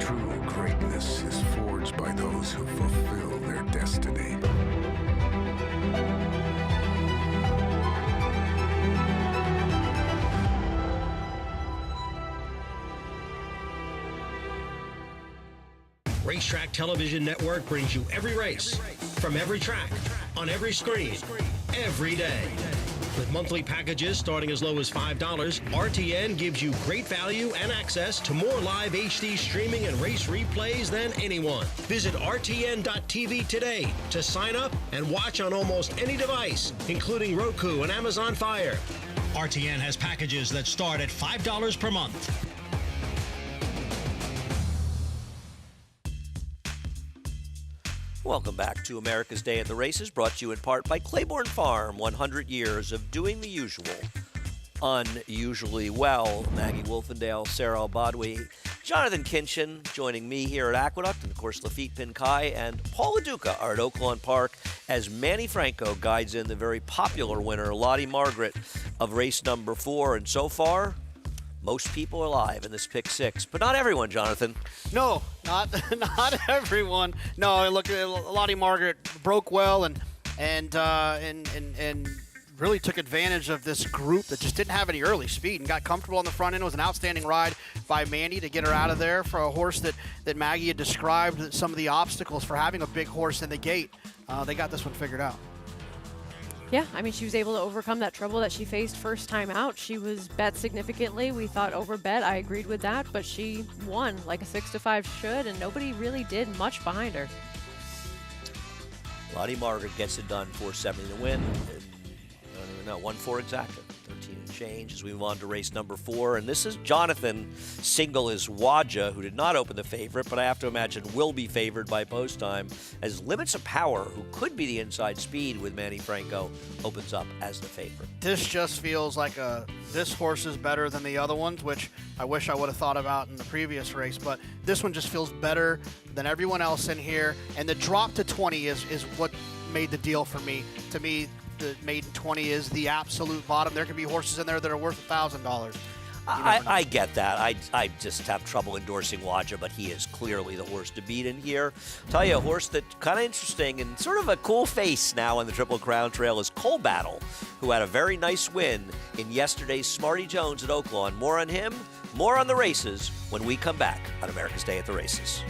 True greatness is forged by those who fulfill their destiny. Racetrack Television Network brings you every race, from every track, on every screen, every day. With monthly packages starting as low as $5, RTN gives you great value and access to more live HD streaming and race replays than anyone. Visit RTN.tv today to sign up and watch on almost any device, including Roku and Amazon Fire. RTN has packages that start at $5 per month. Welcome back to America's Day at the Races, brought to you in part by Claiborne Farm. 100 years of doing the usual, unusually well. Maggie Wolfendale, Sarah Albadwi, Jonathan Kinchin joining me here at Aqueduct, and of course Lafitte Pinkai and Paul LaDuca are at Oaklawn Park as Manny Franco guides in the very popular winner, Lottie Margaret, of race number 4. And so far, most people are alive in this pick 6, but not everyone, Jonathan. No, not everyone. No, look, Lottie Margaret broke well and really took advantage of this group that just didn't have any early speed and got comfortable on the front end. It was an outstanding ride by Mandy to get her out of there for a horse that Maggie had described some of the obstacles for having a big horse in the gate. They got this one figured out. Yeah, I mean, she was able to overcome that trouble that she faced first time out. She was bet significantly. We thought overbet. I agreed with that, but she won like a 6-5 should, and nobody really did much behind her. Lottie Margaret gets it done, 470 to win. And I don't even know, 1-4 exactly. 13 and change as we move on to race number 4. And this is Jonathan. Single is Waja, who did not open the favorite, but I have to imagine will be favored by post time, as Limits of Power, who could be the inside speed with Manny Franco, opens up as the favorite. This just feels like this horse is better than the other ones, which I wish I would have thought about in the previous race, but this one just feels better than everyone else in here. And the drop to 20 is what made the deal for me. To me, the maiden 20 is the absolute bottom. There could be horses in there that are worth $1,000. I get that. I just have trouble endorsing Waja, but he is clearly the horse to beat in here. Tell you, a horse that's kind of interesting and sort of a cool face now on the Triple Crown Trail is Coal Battle, who had a very nice win in yesterday's Smarty Jones at Oaklawn. More on him, more on the races when we come back on America's Day at the Races.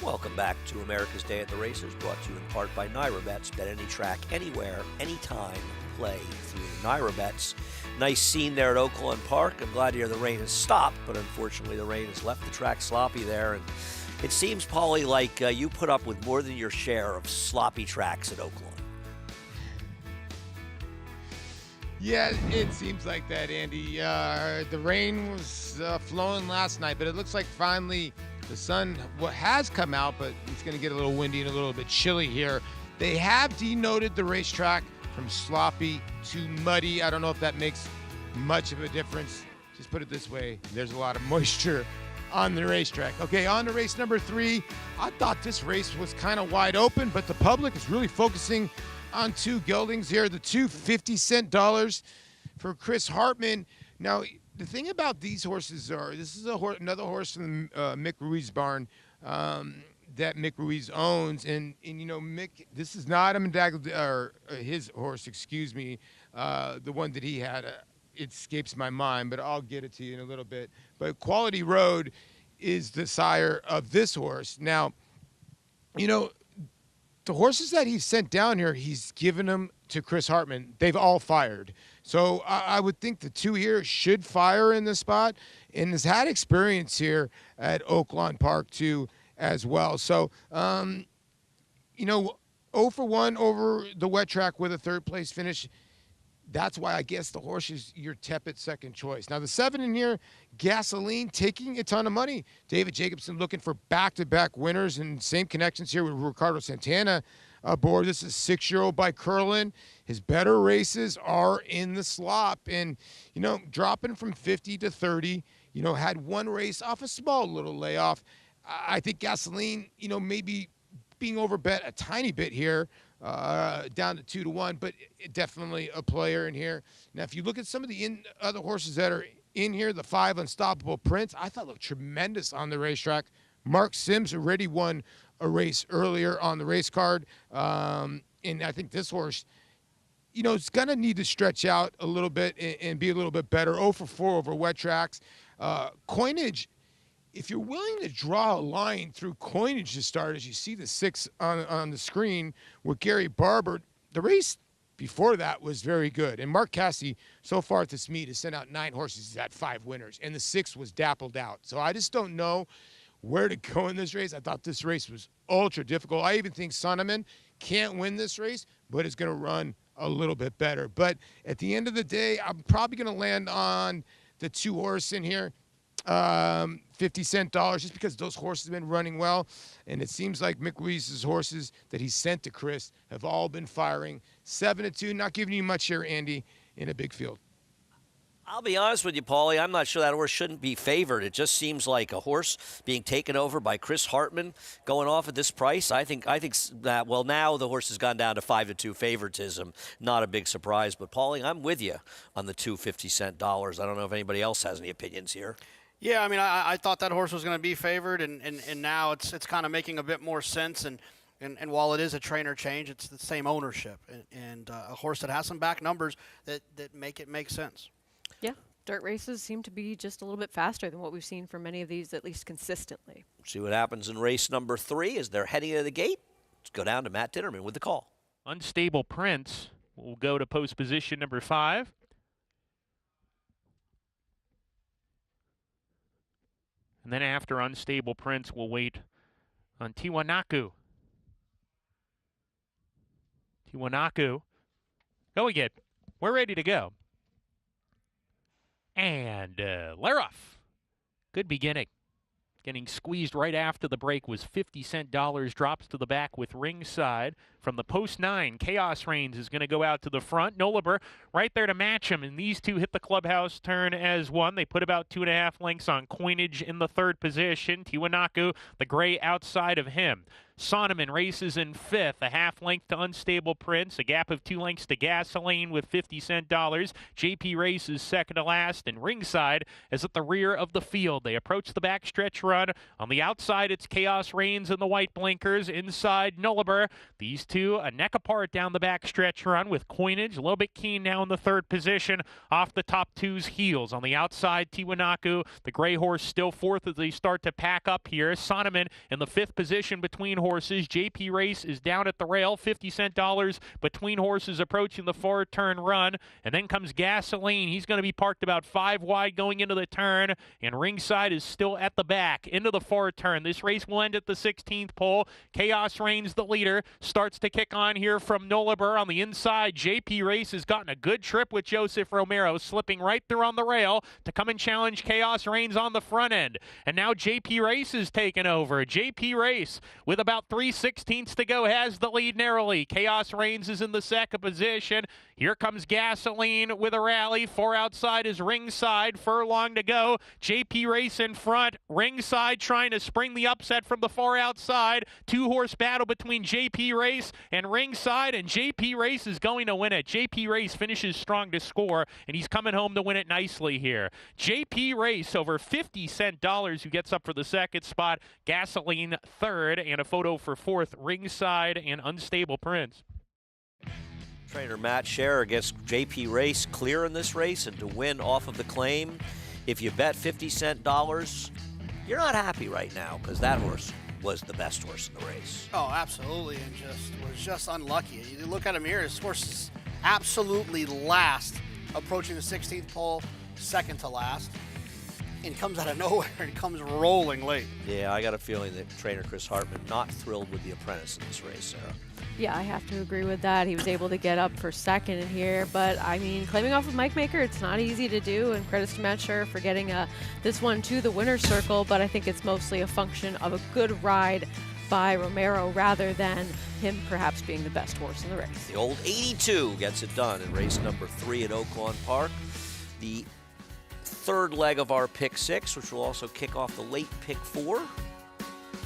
Welcome back to America's Day at the Races, brought to you in part by Naira Bets. Bet any track, anywhere, anytime. Play through Naira Bets. Nice scene there at Oaklawn Park. I'm glad to hear the rain has stopped, but unfortunately the rain has left the track sloppy there. And it seems, Paulie, like you put up with more than your share of sloppy tracks at Oaklawn. Yeah, it seems like that, Andy. The rain was flowing last night, but it looks like finally the sun has come out, but it's going to get a little windy and a little bit chilly here. They have denoted the racetrack from sloppy to muddy. I don't know if that makes much of a difference. Just put it this way, there's a lot of moisture on the racetrack. Okay, on to race number 3. I thought this race was kind of wide open, but the public is really focusing on 2 geldings here. The two 50-cent dollars for Chris Hartman. Now, the thing about these horses are, this is another horse from Mick Ruiz barn that Mick Ruiz owns, and you know, Mick, this is not a Medaglia, or his horse, excuse me, the one that he had. It escapes my mind, but I'll get it to you in a little bit. But Quality Road is the sire of this horse. Now, you know, the horses that he's sent down here, he's given them to Chris Hartman. They've all fired. So I would think the 2 here should fire in the spot, and has had experience here at Oaklawn Park too as well. So, you know, 0 for 1 over the wet track with a 3rd place finish. That's why I guess the horse is your tepid second choice. Now, the 7 in here, Gasoline, taking a ton of money. David Jacobson looking for back-to-back winners, and same connections here with Ricardo Santana aboard. This is 6-year-old by Curlin. His better races are in the slop. And, you know, dropping from 50 to 30, you know, had 1 race off a small little layoff. I think Gasoline, you know, maybe being overbet a tiny bit here, down to 2 to 1, but definitely a player in here. Now, if you look at some of the other horses that are in here, the 5 Unstoppable Prince, I thought looked tremendous on the racetrack. Mark Sims already won a race earlier on the race card, and I think this horse, you know, it's gonna need to stretch out a little bit and be a little bit better. 0 for 4 over wet tracks. Coinage, if you're willing to draw a line through Coinage to start, as you see the 6 on the screen with Gary Barber, the race before that was very good. And Mark Cassidy, so far at this meet, has sent out 9 horses. He's had 5 winners, and the 6 was dappled out. So I just don't know where to go in this race. I thought this race was ultra difficult. I even think Sonneman can't win this race, but is going to run a little bit better. But at the end of the day, I'm probably going to land on the 2 horse in here. 50-cent dollars, just because those horses have been running well, and it seems like Mick Ruiz's horses that he sent to Chris have all been firing. 7 to 2, not giving you much here, Andy, in a big field. I'll be honest with you, Paulie. I'm not sure that horse shouldn't be favored. It just seems like a horse being taken over by Chris Hartman going off at this price. I think that, well, now the horse has gone down to 5 to 2 favoritism. Not a big surprise, but Paulie, I'm with you on the 2 50-cent dollars. I don't know if anybody else has any opinions here. Yeah, I mean, I thought that horse was going to be favored, and now it's kind of making a bit more sense. And while it is a trainer change, it's the same ownership, and a horse that has some back numbers that make it make sense. Yeah, dirt races seem to be just a little bit faster than what we've seen from many of these, at least consistently. See what happens in race number 3 as they're heading to the gate. Let's go down to Matt Ditterman with the call. Unstable Prince will go to post position number 5. And then after Unstable Prince, we'll wait on Tiwanaku. Tiwanaku. Go again. We're ready to go. And Laroff. Good beginning. Getting squeezed right after the break was 50-cent dollars. Drops to the back with Ringside. From the post 9, Chaos Reigns is going to go out to the front. Noliber right there to match him. And these two hit the clubhouse turn as one. They put about 2.5 lengths on Coinage in the 3rd position. Tiwanaku, the gray outside of him. Sonneman races in 5th, a half length to Unstable Prince, a gap of 2 lengths to Gasoline with 50-cent dollars. JP Race is second to last, and Ringside is at the rear of the field. They approach the backstretch run. On the outside, it's Chaos Reigns and the white blinkers. Inside, Nulliber. These two a neck apart down the backstretch run with Coinage. A little bit keen now in the 3rd position off the top two's heels. On the outside, Tiwanaku, the gray horse, still 4th as they start to pack up here. Sonneman in the 5th position between horses. JP Race is down at the rail, 50-cent dollars between horses approaching the 4-turn run. And then comes Gasoline. He's going to be parked about 5 wide going into the turn. And Ringside is still at the back into the 4-turn. This race will end at the 16th pole. Chaos Reigns, the leader, starts to kick on here from Nulliber. On the inside, JP Race has gotten a good trip with Joseph Romero, slipping right through on the rail to come and challenge Chaos Reigns on the front end. And now JP Race is taken over. JP Race, with about 3/16 to go, has the lead narrowly. Chaos Reigns is in the 2nd position. Here comes Gasoline with a rally. 4 outside is Ringside. Furlong to go. JP Race in front. Ringside trying to spring the upset from the 4 outside. 2-horse battle between JP Race and Ringside, and JP Race is going to win it. JP Race finishes strong to score, and he's coming home to win it nicely here. JP Race over 50-cent dollars, who gets up for the 2nd spot. Gasoline 3rd, and a photo for 4th, Ringside and Unstable Prince. Trainer Matt Scherer gets JP Race clear in this race and to win off of the claim. If you bet 50-cent dollars, you're not happy right now because that horse was the best horse in the race. Oh, absolutely, and was just unlucky. You look at him here, his horse is absolutely last, approaching the 16th pole, 2nd to last, and comes out of nowhere and comes rolling late. Yeah, I got a feeling that trainer Chris Hartman not thrilled with the apprentice in this race, Sarah. Yeah, I have to agree with that. He was able to get up for 2nd in here, but I mean, claiming off of Mike Maker, it's not easy to do, and credits to Matt Scherer for getting this one to the winner's circle, but I think it's mostly a function of a good ride by Romero rather than him perhaps being the best horse in the race. The old 82 gets it done in race number 3 at Oaklawn Park. The 3rd leg of our pick 6, which will also kick off the late pick 4.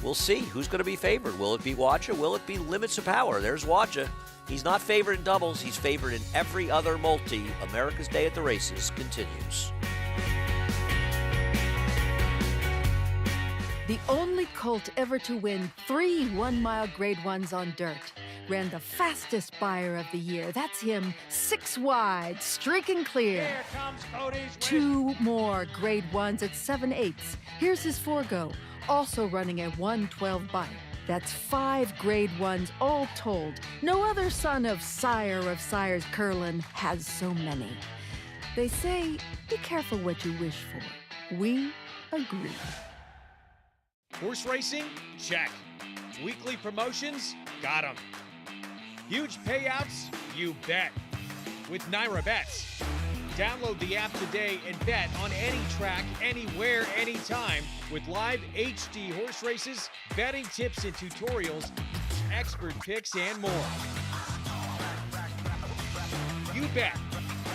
We'll see who's going to be favored. Will it be Watcha? Will it be Limits of Power? There's Watcha. He's not favored in doubles. He's favored in every other multi. America's Day at the Races continues. The only colt ever to win 3 one-mile Grade 1s on dirt. Ran the fastest buyer of the year. That's him, 6 wide, streaking clear. Here comes Cody's 2 more Grade 1s at 7/8. Here's his forego, also running a 112 bite. That's 5 Grade 1s all told. No other son of Sires Curlin has so many. They say, be careful what you wish for. We agree. Horse racing? Check. Weekly promotions? Got 'em. Huge payouts? You bet. With Naira Bets. Download the app today and bet on any track, anywhere, anytime with live HD horse races, betting tips and tutorials, expert picks, and more. You bet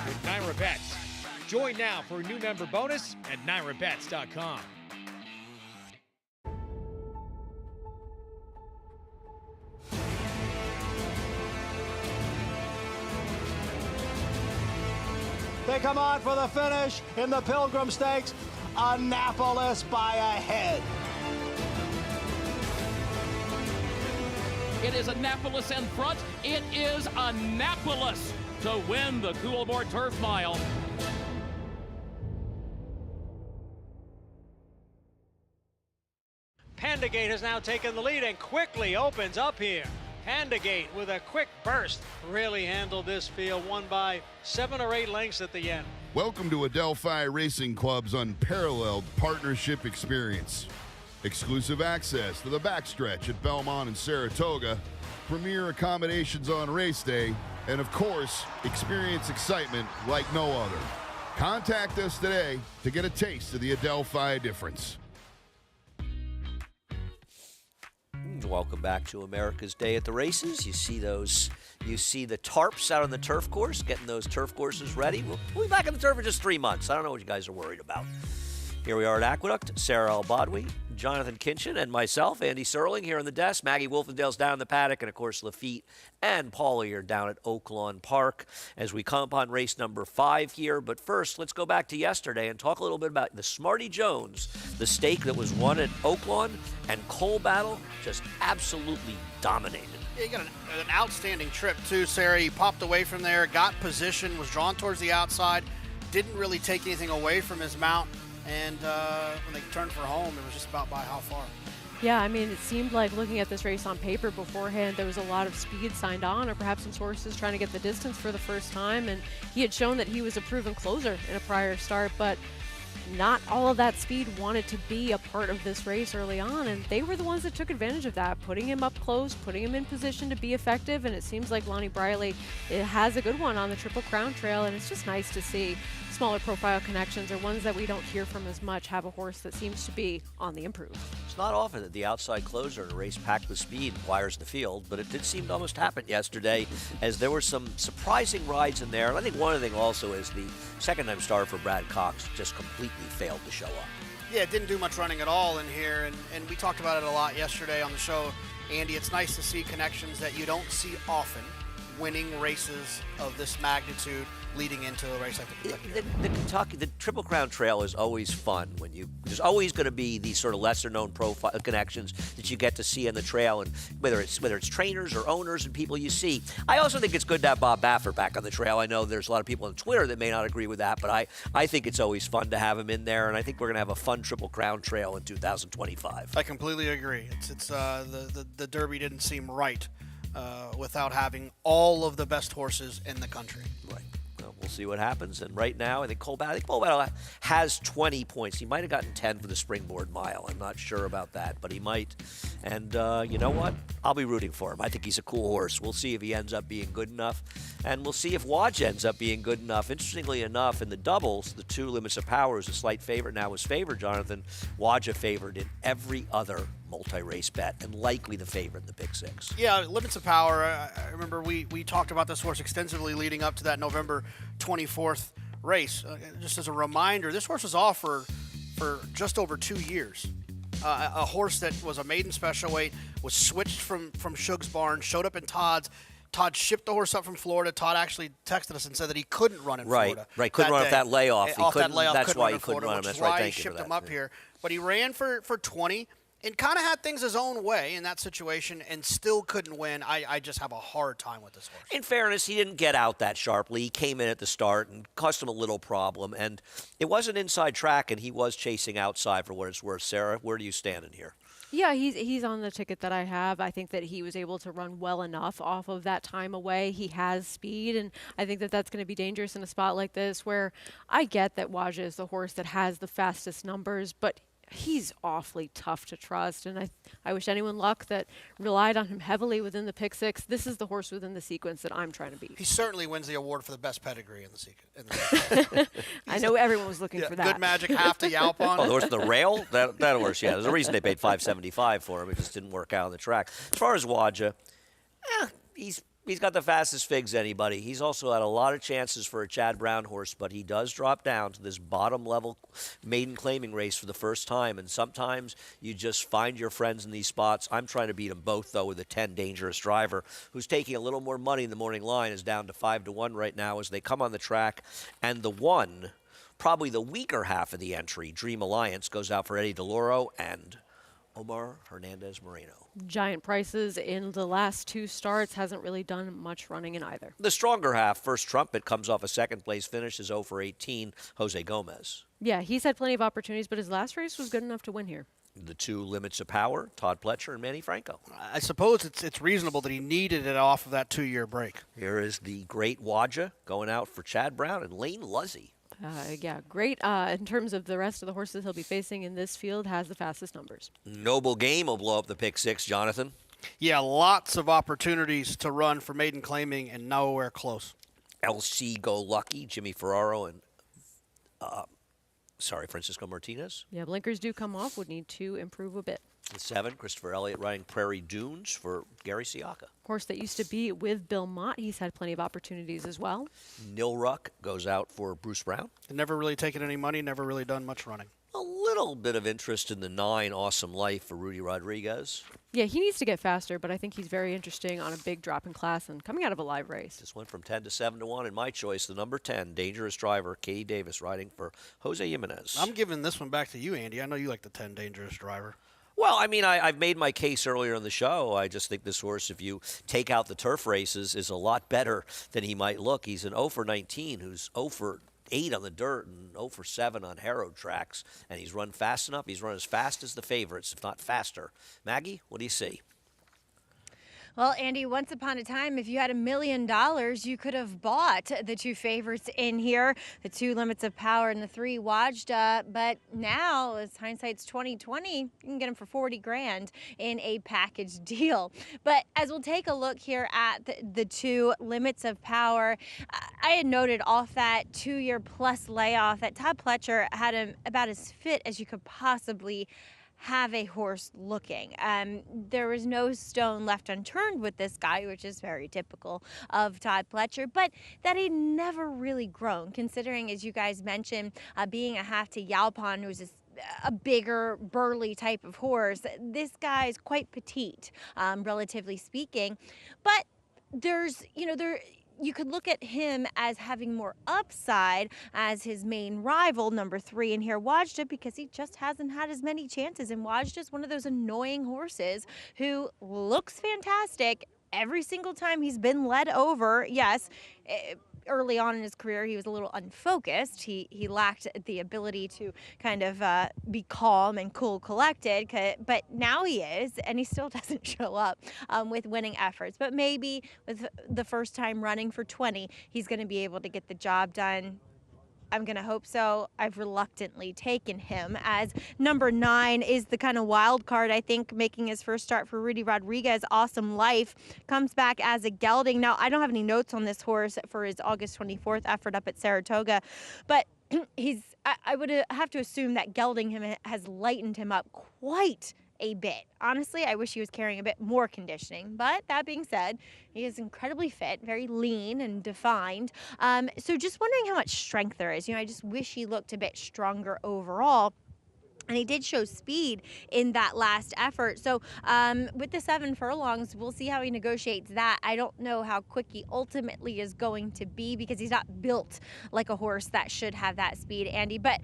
with Naira Bets. Join now for a new member bonus at NairaBets.com. They come on for the finish in the Pilgrim Stakes. Annapolis by a head. It is Annapolis in front. It is Annapolis to win the Coolmore Turf Mile. Pandagate has now taken the lead and quickly opens up here. Pandagate with a quick burst really handled this field, won by 7 or 8 lengths at the end. Welcome to Adelphi Racing Club's unparalleled partnership experience. Exclusive access to the backstretch at Belmont and Saratoga, premier accommodations on race day, and of course, experience excitement like no other. Contact us today to get a taste of the Adelphi difference. Welcome back to America's Day at the Races. You see the tarps out on the turf course, getting those turf courses ready. We'll be back on the turf in just 3 months. I don't know what you guys are worried about. Here we are at Aqueduct. Sarah Al-Badwi, Jonathan Kinchin and myself, Andy Serling, here on the desk. Maggie Wolfendale's down in the paddock, and, of course, Lafitte and Paulie are down at Oaklawn Park as we come upon race number 5 here. But first, let's go back to yesterday and talk a little bit about the Smarty Jones, the stake that was won at Oaklawn, and Cole Battle just absolutely dominated. Yeah, he got an outstanding trip, too, Sarah. He popped away from there, got position, was drawn towards the outside, didn't really take anything away from his mount, and when they turned for home, it was just about by how far. Yeah, I mean, it seemed like looking at this race on paper beforehand, there was a lot of speed signed on, or perhaps some horses trying to get the distance for the first time, and he had shown that he was a proven closer in a prior start, but not all of that speed wanted to be a part of this race early on, and they were the ones that took advantage of that, putting him up close, putting him in position to be effective, and it seems like Lonnie Briley has a good one on the Triple Crown Trail, and it's just nice to see smaller profile connections, or ones that we don't hear from as much, have a horse that seems to be on the improve. It's not often that the outside closer in a race packed with speed wires the field, but it did seem to almost happen yesterday, as there were some surprising rides in there. And I think one of the things also is the second-time star for Brad Cox just completely failed to show up. Yeah, it didn't do much running at all in here, and we talked about it a lot yesterday on the show. Andy, it's nice to see connections that you don't see often winning races of this magnitude leading into a race like the Kentucky. The Triple Crown Trail is always fun when there's always going to be these sort of lesser known profile connections that you get to see on the trail, and whether it's trainers or owners and people you see. I also think it's good to have Bob Baffert back on the trail. I know there's a lot of people on Twitter that may not agree with that, but I think it's always fun to have him in there, and I think we're going to have a fun Triple Crown Trail in 2025. I completely agree. It's the Derby didn't seem right without having all of the best horses in the country. Right. Well, we'll see what happens. And right now, I think Cole Battle has 20 points. He might have gotten 10 for the Springboard Mile. I'm not sure about that, but he might. And you know what? I'll be rooting for him. I think he's a cool horse. We'll see if he ends up being good enough. And we'll see if Waj ends up being good enough. Interestingly enough, in the doubles, the 2 Limits of Power is a slight favorite now. Was favored, Jonathan. Waj favored in every other multi-race bet, and likely the favorite in the Big Six. Yeah, Limits of Power. I remember we talked about this horse extensively leading up to that November 24th race. Just as a reminder, this horse was offered for just over 2 years. A horse that was a maiden special weight, was switched from Shug's barn, showed up in Todd's. Todd shipped the horse up from Florida. Todd actually texted us and said that he couldn't run in Florida. Right, couldn't run off that layoff. That's why he couldn't run him. That's right, thank you for that. He shipped him up here. But he ran for 20 and kind of had things his own way in that situation and still couldn't win. I just have a hard time with this horse. In fairness, he didn't get out that sharply. He came in at the start and caused him a little problem. And it was an inside track, and he was chasing outside for what it's worth. Sarah, where do you stand in here? Yeah, he's on the ticket that I have. I think that he was able to run well enough off of that time away. He has speed, and I think that that's going to be dangerous in a spot like this, where I get that Waja is the horse that has the fastest numbers, but he's awfully tough to trust, and I wish anyone luck that relied on him heavily within the pick six. This is the horse within the sequence that I'm trying to beat. He certainly wins the award for the best pedigree in the sequence. I know everyone was looking for that. Good Magic, half to Yalp on. Oh, the horse in the rail? That horse, yeah. There's a reason they paid $575 for him. It just didn't work out on the track. As far as Waja, he's got the fastest figs anybody. He's also had a lot of chances for a Chad Brown horse, but he does drop down to this bottom-level maiden claiming race for the first time, and sometimes you just find your friends in these spots. I'm trying to beat them both, though, with a 10 Dangerous Driver, who's taking a little more money in the morning line, is down to 5-1 right now as they come on the track, and the one, probably the weaker half of the entry, Dream Alliance, goes out for Eddie DeLauro and Omar Hernandez Moreno. Giant prices in the last 2 starts, hasn't really done much running in either. The stronger half, First Trumpet, comes off a second-place finish, is 0 for 18, Jose Gomez. Yeah, he's had plenty of opportunities, but his last race was good enough to win here. The 2 Limits of Power, Todd Pletcher and Manny Franco. I suppose it's reasonable that he needed it off of that 2-year break. Here is the great Waja going out for Chad Brown and Lane Luzzy. Yeah, great. In terms of the rest of the horses he'll be facing in this field, has the fastest numbers. Noble Game will blow up the pick six, Jonathan. Yeah, lots of opportunities to run for maiden claiming and nowhere close. LC Go Lucky, Jimmy Ferraro, and Francisco Martinez. Yeah, blinkers do come off, would need to improve a bit. The 7, Christopher Elliott riding Prairie Dunes for Gary Siaka. Horse that used to be with Bill Mott. He's had plenty of opportunities as well. Nilruck goes out for Bruce Brown. Never really taken any money, never really done much running. A little little bit of interest in the 9 Awesome Life for Rudy Rodriguez. Yeah, he needs to get faster, but I think he's very interesting on a big drop in class and coming out of a live race. Just went from 10 to 7 to 1. And my choice, the number 10, Dangerous Driver, Katie Davis, riding for Jose Jimenez. I'm giving this one back to you, Andy. I know you like the 10 Dangerous Driver. Well, I mean, I've made my case earlier in the show. I just think this horse, if you take out the turf races, is a lot better than he might look. He's an 0 for 19, who's 0 for 8 on the dirt and 0 for 7 on harrowed tracks. And he's run fast enough. He's run as fast as the favorites, if not faster. Maggie, what do you see? Well, Andy, once upon a time, if you had $1 million, you could have bought the 2 favorites in here, the 2 Limits of Power and the 3 Wajda. But now, as hindsight's 2020, you can get them for 40 grand in a package deal. But as we'll take a look here at the 2 Limits of Power, I had noted off that 2-year plus layoff that Todd Pletcher had him about as fit as you could possibly have a horse looking. There was no stone left unturned with this guy, which is very typical of Todd Pletcher, but that he'd never really grown, considering, as you guys mentioned, being a half to Yalpon, who's a bigger, burly type of horse. This guy's quite petite, relatively speaking, but there's, you could look at him as having more upside as his main rival, number 3 in here, Wajda, because he just hasn't had as many chances. And Wajda's one of those annoying horses who looks fantastic every single time he's been led over. Yes, early on in his career, he was a little unfocused. He lacked the ability to kind of be calm and cool, collected, but now he is, and he still doesn't show up with winning efforts. But maybe with the first time running for 20, he's going to be able to get the job done. I'm going to hope so. I've reluctantly taken him as number 9 is the kind of wild card, I think, making his first start for Rudy Rodriguez. Awesome Life comes back as a gelding. Now, I don't have any notes on this horse for his August 24th effort up at Saratoga, but I would have to assume that gelding him has lightened him up quite a bit. Honestly, I wish he was carrying a bit more conditioning, but that being said, he is incredibly fit, very lean and defined. So just wondering how much strength there is. I just wish he looked a bit stronger overall. And he did show speed in that last effort. So with the 7 furlongs, we'll see how he negotiates that. I don't know how quick he ultimately is going to be because he's not built like a horse that should have that speed, Andy. But,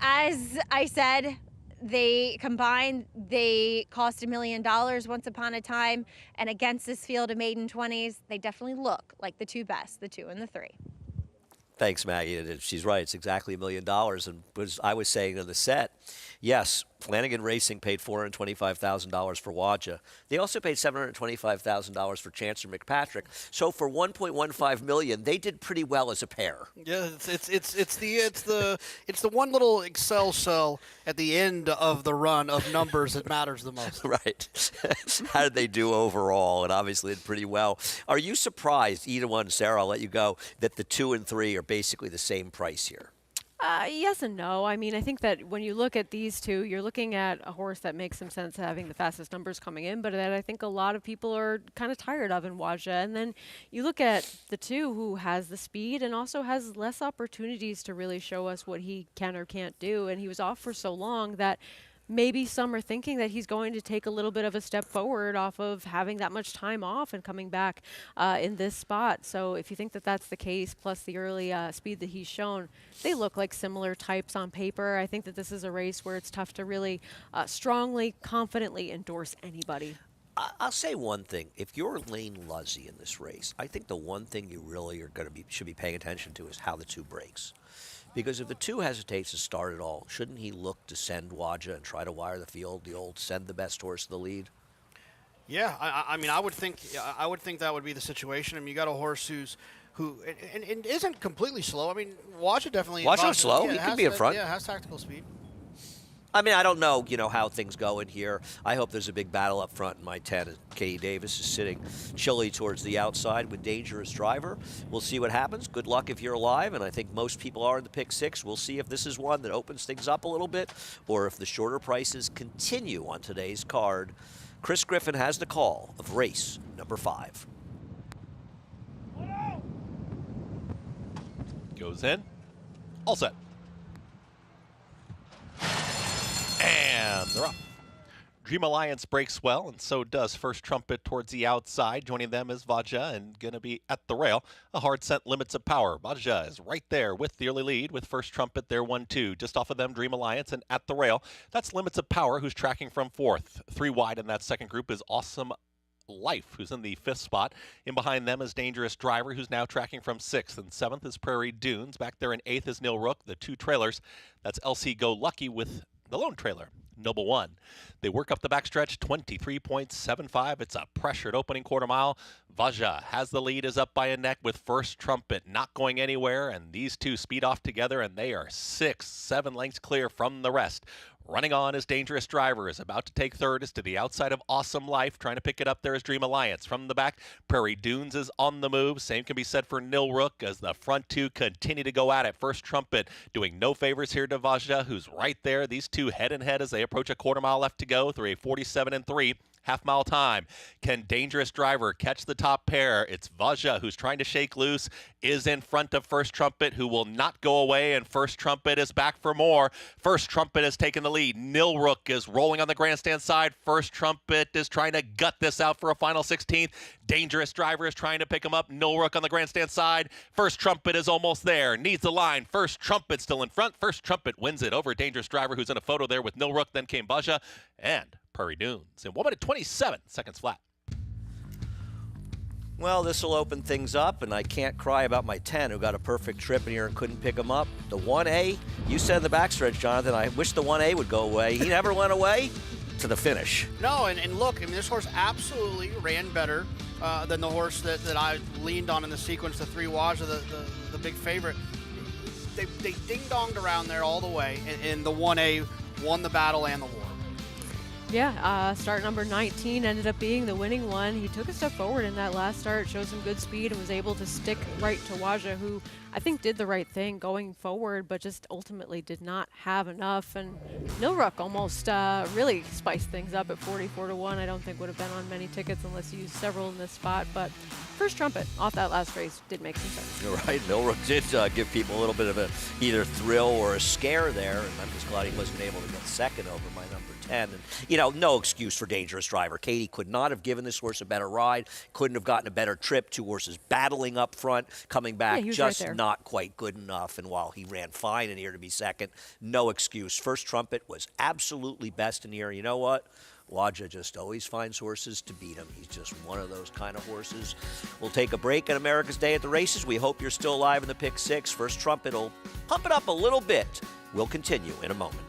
as I said, they combined, they cost $1 million once upon a time. And against this field of maiden 20s, they definitely look like the 2 best, the 2 and the 3. Thanks, Maggie. She's right. It's exactly $1 million. And as I was saying in the set, yes, Flanagan Racing paid $425,000 for Wajda. They also paid $725,000 for Chancellor McPatrick. So for $1.15 million, they did pretty well as a pair. Yeah, it's the one little Excel cell at the end of the run of numbers that matters the most. Right. How did they do overall? And obviously did pretty well. Are you surprised, either one, Sarah, I'll let you go, that the 2 and 3 are basically the same price here? Yes and no. I mean, I think that when you look at these 2, you're looking at a horse that makes some sense having the fastest numbers coming in, but that I think a lot of people are kind of tired of in Wajda. And then you look at the 2 who has the speed and also has less opportunities to really show us what he can or can't do. And he was off for so long that maybe some are thinking that he's going to take a little bit of a step forward off of having that much time off and coming back in this spot. So if you think that that's the case, plus the early speed that he's shown, they look like similar types on paper. I think that this is a race where it's tough to really strongly, confidently endorse anybody. I'll say one thing. If you're Lane Luzzy in this race, I think the one thing you really are should be paying attention to is how the 2 breaks. Because if the 2 hesitates to start at all, shouldn't he look to send Wajda and try to wire the field, the old send the best horse to the lead? Yeah, I mean, I would think that would be the situation. I mean, you got a horse who isn't completely slow. I mean, Wajda definitely. Wajda's slow. He can be in front. Yeah, has tactical speed. I mean, I don't know, how things go in here. I hope there's a big battle up front in my 10. Katie Davis is sitting chilly towards the outside with Dangerous Driver. We'll see what happens. Good luck if you're alive, and I think most people are in the pick 6. We'll see if this is one that opens things up a little bit or if the shorter prices continue on today's card. Chris Griffin has the call of race number 5. Goes in. All set. and they're off. Dream Alliance breaks well, and so does First Trumpet towards the outside. Joining them is Vaja, and going to be at the rail. A hard set Limits of Power. Vaja is right there with the early lead, with First Trumpet there 1-2. Just off of them, Dream Alliance, and at the rail, that's Limits of Power, who's tracking from 4th. 3 wide in that second group is Awesome Life, who's in the 5th spot. In behind them is Dangerous Driver, who's now tracking from 6th. And 7th is Prairie Dunes. Back there in 8th is Nil Rook. The 2 trailers, that's LC Go Lucky with the lone trailer, Noble One. They work up the backstretch, 23.75. It's a pressured opening quarter mile. Vaja has the lead, is up by a neck with First Trumpet not going anywhere, and these two speed off together, and they are 6-7 lengths clear from the rest. Running on is Dangerous Driver, is about to take third, is to the outside of Awesome Life. Trying to pick it up there is Dream Alliance. From the back, Prairie Dunes is on the move. Same can be said for Nil Rook as the front two continue to go at it. First Trumpet doing no favors here to Vaja, who's right there. These two head and head as they approach a quarter mile left to go through a 47-3. Half-mile time. Can Dangerous Driver catch the top pair? It's Vaja, who's trying to shake loose, is in front of First Trumpet, who will not go away, and First Trumpet is back for more. First Trumpet has taken the lead. Nil Rook is rolling on the grandstand side. First Trumpet is trying to gut this out for a final 16th. Dangerous Driver is trying to pick him up. Nil Rook on the grandstand side. First Trumpet is almost there. Needs the line. First Trumpet still in front. First Trumpet wins it over Dangerous Driver, who's in a photo there with Nil Rook. Then came Vaja and Prairie Dunes in 1 minute 27 seconds flat. Well, this will open things up, and I can't cry about my 10 who got a perfect trip in here and couldn't pick him up. The 1A, you said in the backstretch, Jonathan, I wish the 1A would go away. He never went away to the finish. No, and look, I mean, this horse absolutely ran better than the horse that I leaned on in the sequence, the 3 Waja, the big favorite. They ding-donged around there all the way, and the 1A won the battle and the war. Yeah, start number 19 ended up being the winning one. He took a step forward in that last start, showed some good speed, and was able to stick right to Waja, who I think did the right thing going forward, but just ultimately did not have enough. And Nil Rook almost really spiced things up at 44-1. I don't think would have been on many tickets unless you used several in this spot. But First Trumpet off that last race did make some sense. You're right. Nil Rook did give people a little bit of a either thrill or a scare there, and I'm just glad he wasn't able to get second over my number 10. And, you know, no excuse for Dangerous Driver. Katie could not have given this horse a better ride, couldn't have gotten a better trip. 2 horses battling up front, coming back, just right not quite good enough. And while he ran fine in here to be second, no excuse. First Trumpet was absolutely best in here. You know what? Waja just always finds horses to beat him. He's just one of those kind of horses. We'll take a break on America's Day at the Races. We hope you're still alive in the Pick 6. First Trumpet will pump it up a little bit. We'll continue in a moment.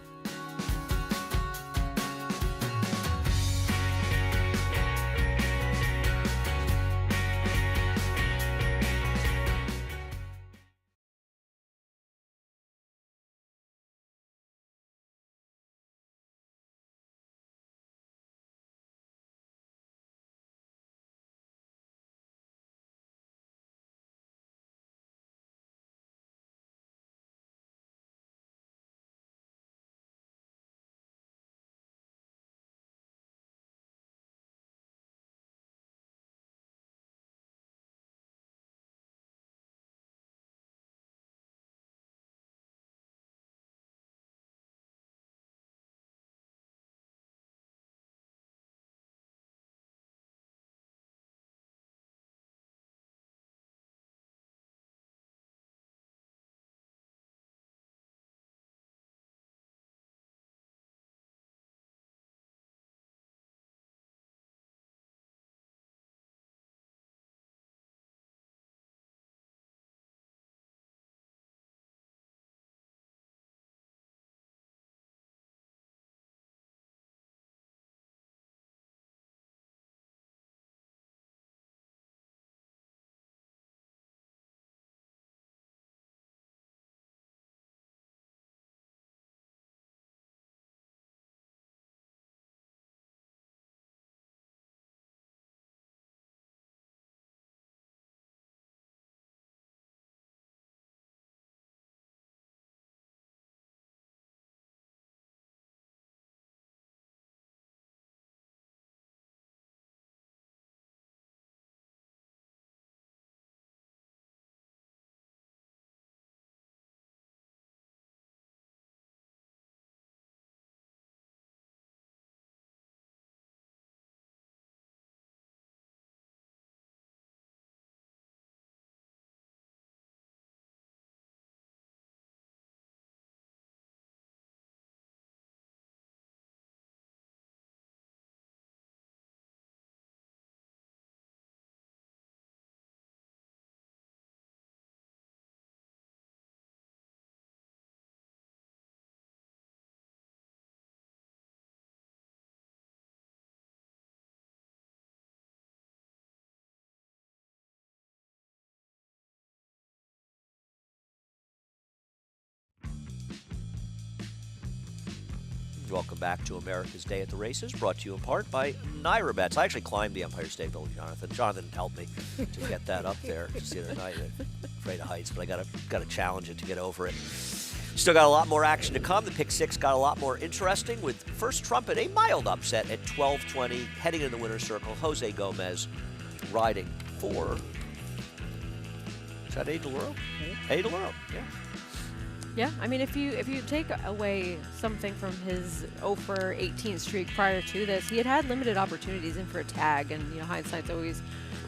welcome back to America's Day at the Races, brought to you in part by Naira Bets. I actually climbed the Empire State Building, Jonathan. Jonathan helped me to get that up there just the other night. I'm afraid of heights, but I got to challenge it to get over it. Still got a lot more action to come. The pick six got a lot more interesting with first trumpet, a mild upset at 12:20, heading into the winner's circle. Jose Gomez riding for, is that A. DeLuro? A. DeLuro, yeah. Yeah, I mean, if you take away something from his 0-for-18 streak prior to this, he had limited opportunities in for a tag, and hindsight's always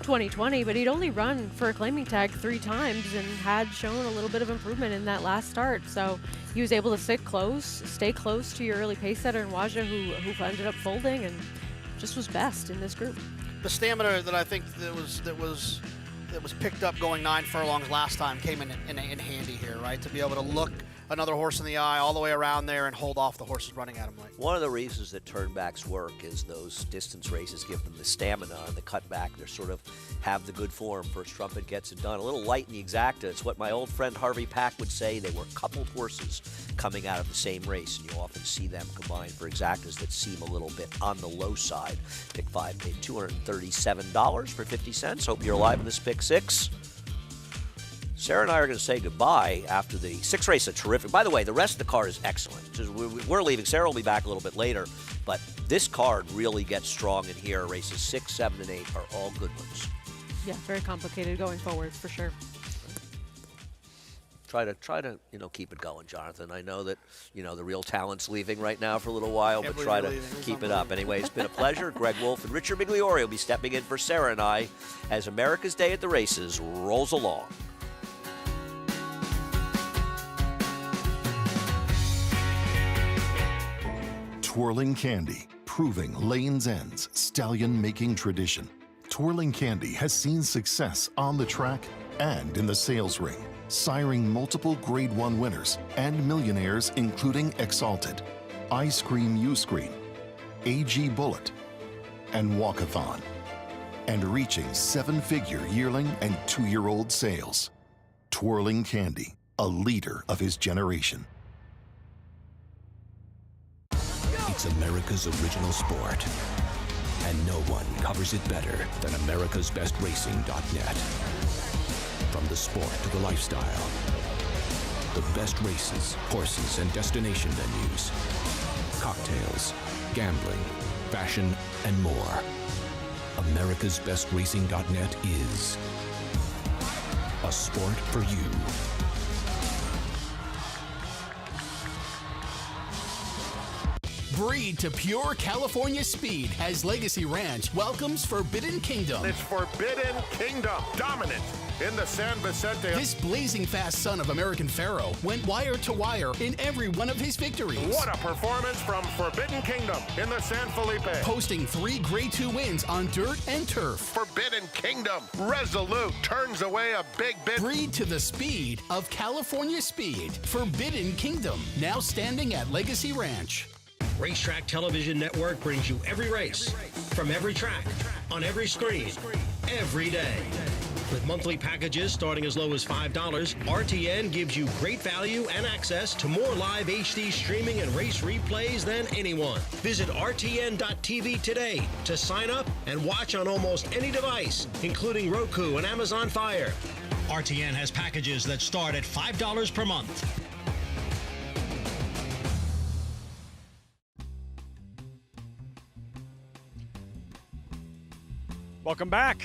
20/20. But he'd only run for a claiming tag 3 times and had shown a little bit of improvement in that last start. So he was able to stay close to your early pace setter in Waja, who ended up folding and just was best in this group. The stamina that I think that was picked up going 9 furlongs last time came in handy here, right? To be able to look another horse in the eye all the way around there and hold off the horses running at him. One of the reasons that turnbacks work is those distance races give them the stamina and the cutback. They sort of have the good form. First trumpet gets it done. A little light in the exacta. It's what my old friend Harvey Pack would say. They were coupled horses coming out of the same race, and you often see them combined for exactas that seem a little bit on the low side. Pick 5 paid $237 for 50 cents. Hope you're alive in this pick 6. Sarah and I are going to say goodbye after the 6th race. A terrific. By the way, the rest of the card is excellent. We're leaving. Sarah will be back a little bit later, but this card really gets strong in here. Races 6, 7, and 8 are all good ones. Yeah, very complicated going forward for sure. Try to keep it going, Jonathan. I know that the real talent's leaving right now for a little while, but try to keep it up. Anyway, it's been a pleasure. Greg Wolf and Richard Migliore will be stepping in for Sarah and I as America's Day at the Races rolls along. Twirling Candy, proving Lane's End's stallion-making tradition. Twirling Candy has seen success on the track and in the sales ring, siring multiple Grade 1 winners and millionaires including Exalted, Ice Cream U-Screen, AG Bullet, and Walkathon, and reaching 7-figure yearling and 2-year-old sales. Twirling Candy, a leader of his generation. It's America's original sport, and no one covers it better than americasbestracing.net. From the sport to the lifestyle, the best races, horses, and destination venues, cocktails, gambling, fashion, and more. americasbestracing.net is a sport for you. Breed to pure California speed as Legacy Ranch welcomes Forbidden Kingdom. It's Forbidden Kingdom, dominant in the San Vicente. This blazing fast son of American Pharaoh went wire to wire in every one of his victories. What a performance from Forbidden Kingdom in the San Felipe. Posting 3 Grade 2 wins on dirt and turf. Forbidden Kingdom, resolute, turns away a big bit. Breed to the speed of California speed. Forbidden Kingdom, now standing at Legacy Ranch. Racetrack Television Network brings you every race, from every track, on every screen, every day. With monthly packages starting as low as $5, RTN gives you great value and access to more live HD streaming and race replays than anyone. Visit RTN.tv today to sign up and watch on almost any device, including Roku and Amazon Fire. RTN has packages that start at $5 per month. Welcome back.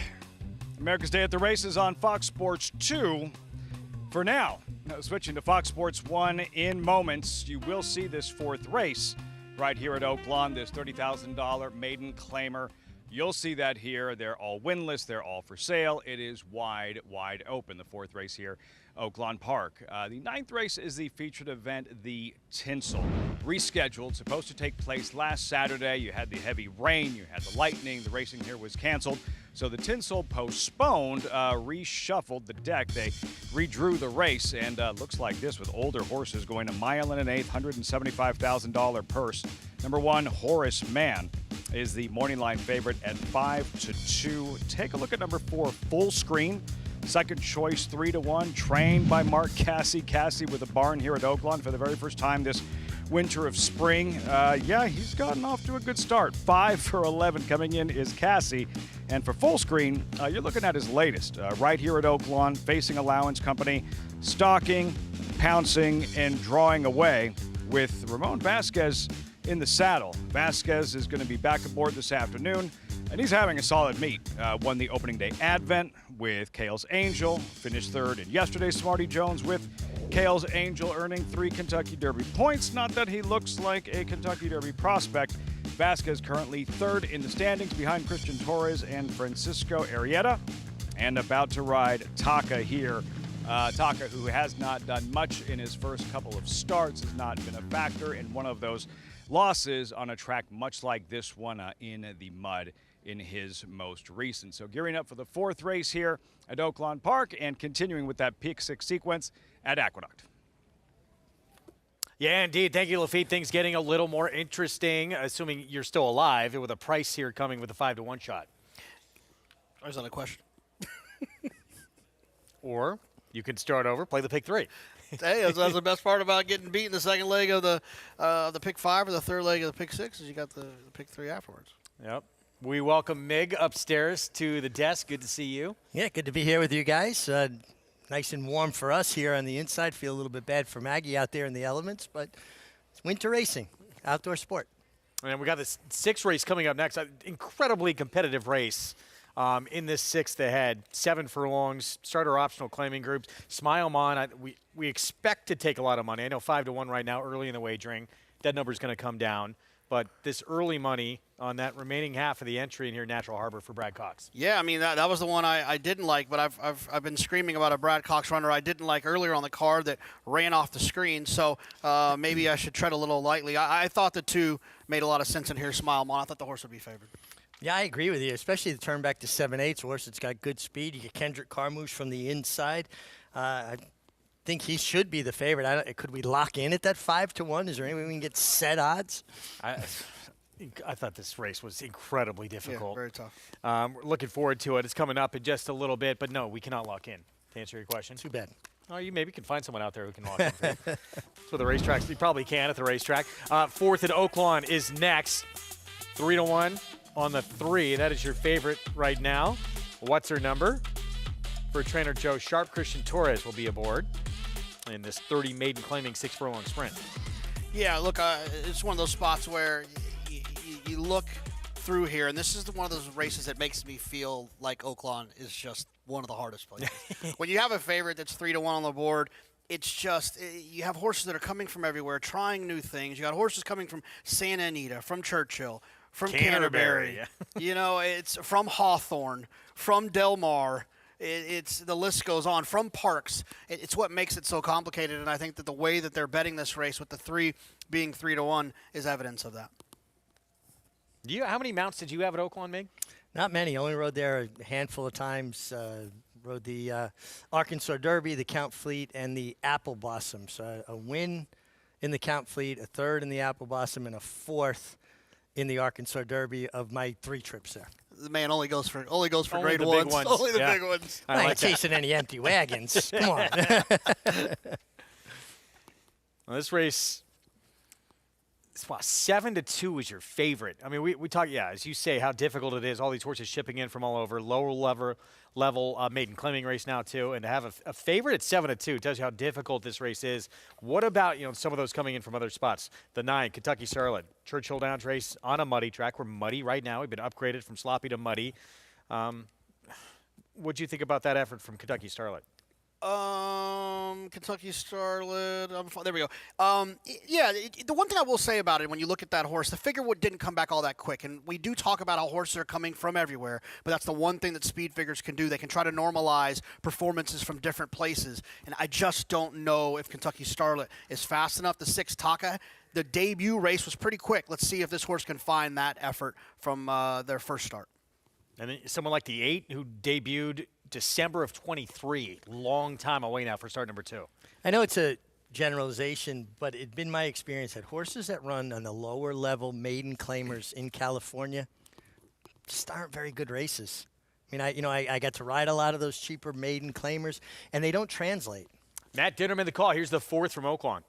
America's Day at the Races on Fox Sports 2. For now, switching to Fox Sports 1 in moments, you will see this 4th race right here at Oaklawn, this $30,000 maiden claimer. You'll see that here. They're all winless. They're all for sale. It is wide open, the 4th race here, Oaklawn Park. The 9th race is the featured event, the Tinsel. Rescheduled, supposed to take place last Saturday. You had the heavy rain, you had the lightning, the racing here was canceled. So the Tinsel postponed, reshuffled the deck. They redrew the race, and looks like this with older horses going a mile and an eighth, $175,000 purse. Number 1, Horace Mann, is the morning line favorite at 5-2. Take a look at number 4, Full Screen. Second choice, 3-1, trained by Mark Cassie. Cassie with a barn here at Oaklawn for the very first time this winter of spring. Yeah, he's gotten off to a good start. 5 for 11 coming in is Cassie. And for full screen, you're looking at his latest. Right here at Oaklawn, facing Allowance Company, stalking, pouncing, and drawing away with Ramon Vasquez in the saddle. Vasquez is going to be back aboard this afternoon, and he's having a solid meet. Won the opening day Advent with Kale's Angel, finished third in yesterday's Smarty Jones with Kale's Angel, earning 3 Kentucky Derby points. Not that he looks like a Kentucky Derby prospect. Vasquez currently third in the standings behind Christian Torres and Francisco Arrieta, and about to ride Taka here. Taka, who has not done much in his first couple of starts, has not been a factor in one of those losses on a track much like this one in the mud in his most recent. So gearing up for the 4th race here at Oaklawn Park and continuing with that Pick 6 sequence at Aqueduct. Yeah, indeed. Thank you, Lafitte. Things getting a little more interesting, assuming you're still alive, with a price here coming with a 5-to-1 shot. There's not a question. Or you can start over, play the Pick 3. Hey, that's the best part about getting beat in the second leg of the Pick 5 or the third leg of the Pick 6 is you got the Pick 3 afterwards. Yep. We welcome Mig upstairs to the desk. Good to see you. Yeah, good to be here with you guys. Nice and warm for us here on the inside. Feel a little bit bad for Maggie out there in the elements, but it's winter racing, outdoor sport. And we got this 6th race coming up next. Incredibly competitive race in this 6th ahead. 7 furlongs, starter optional claiming groups. Smile Mon, we expect to take a lot of money. I know 5-to-1 right now early in the wagering. That number is going to come down. But this early money on that remaining half of the entry in here, Natural Harbor for Brad Cox. Yeah, I mean, that was the one I didn't like, but I've been screaming about a Brad Cox runner I didn't like earlier on the card that ran off the screen, so maybe I should tread a little lightly. I thought the 2 made a lot of sense in here, Smile Mon. I thought the horse would be favored. Yeah, I agree with you, especially the turn back to 7/8 horse. It's got good speed. You get Kendrick Carmouche from the inside. I think he should be the favorite. Could we lock in at that 5-to-1? Is there any way we can get set odds? I thought this race was incredibly difficult. Yeah, very tough. We're looking forward to it. It's coming up in just a little bit, but no, we cannot lock in, to answer your question. Too bad. Oh, you maybe can find someone out there who can lock in for you. So the racetracks, you probably can at the racetrack. 4th at Oaklawn is next. 3-to-1 on the 3. That is your favorite right now. What's her number? For trainer Joe Sharp, Christian Torres will be aboard in this 30 maiden claiming 6 furlong sprint. Yeah, look, it's one of those spots where you look through here, and this is one of those races that makes me feel like Oaklawn is just one of the hardest places. When you have a favorite that's 3-to-1 on the board, it's just you have horses that are coming from everywhere, trying new things. You got horses coming from Santa Anita, from Churchill, from Canterbury. Yeah. You know, it's from Hawthorne, from Del Mar. It's the list goes on, from Parks. It's what makes it so complicated, and I think that the way that they're betting this race with the 3 being 3-to-1 is evidence of that. How many mounts did you have at Oaklawn, Mig? Not many. Only rode there a handful of times. Rode the Arkansas Derby, the Count Fleet, and the Apple Blossom. So a win in the Count Fleet, a 3rd in the Apple Blossom, and a 4th in the Arkansas Derby of my 3 trips there. The man only goes for grade ones. Only the big ones. I ain't chasing any empty wagons. Come on. Well, this race, 7-2 is your favorite. I mean, we talk, as you say, how difficult it is. All these horses shipping in from all over, lower level maiden claiming race now too, and to have a favorite at 7-2 tells you how difficult this race is. What about some of those coming in from other spots? The 9, Kentucky Starlet, Churchill Downs race on a muddy track. We're muddy right now. We've been upgraded from sloppy to muddy. What'd you think about that effort from Kentucky Starlet? Kentucky Starlet. There we go. The one thing I will say about it, when you look at that horse, the figure didn't come back all that quick. And we do talk about how horses are coming from everywhere, but that's the one thing that speed figures can do. They can try to normalize performances from different places. And I just don't know if Kentucky Starlet is fast enough. The 6 Taka, the debut race was pretty quick. Let's see if this horse can find that effort from their first start. And then someone like the 8 who debuted December of 23, long time away now for start number 2. I know it's a generalization, but it's been my experience that horses that run on the lower level maiden claimers in California just aren't very good races. I mean, I got to ride a lot of those cheaper maiden claimers, and they don't translate. Matt Dinnerman, the call. Here's the 4th from Oaklawn.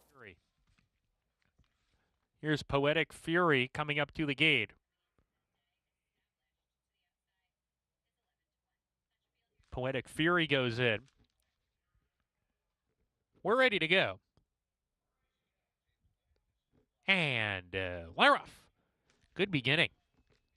Here's Poetic Fury coming up to the gate. Poetic Fury goes in. We're ready to go. And we're off. Good beginning.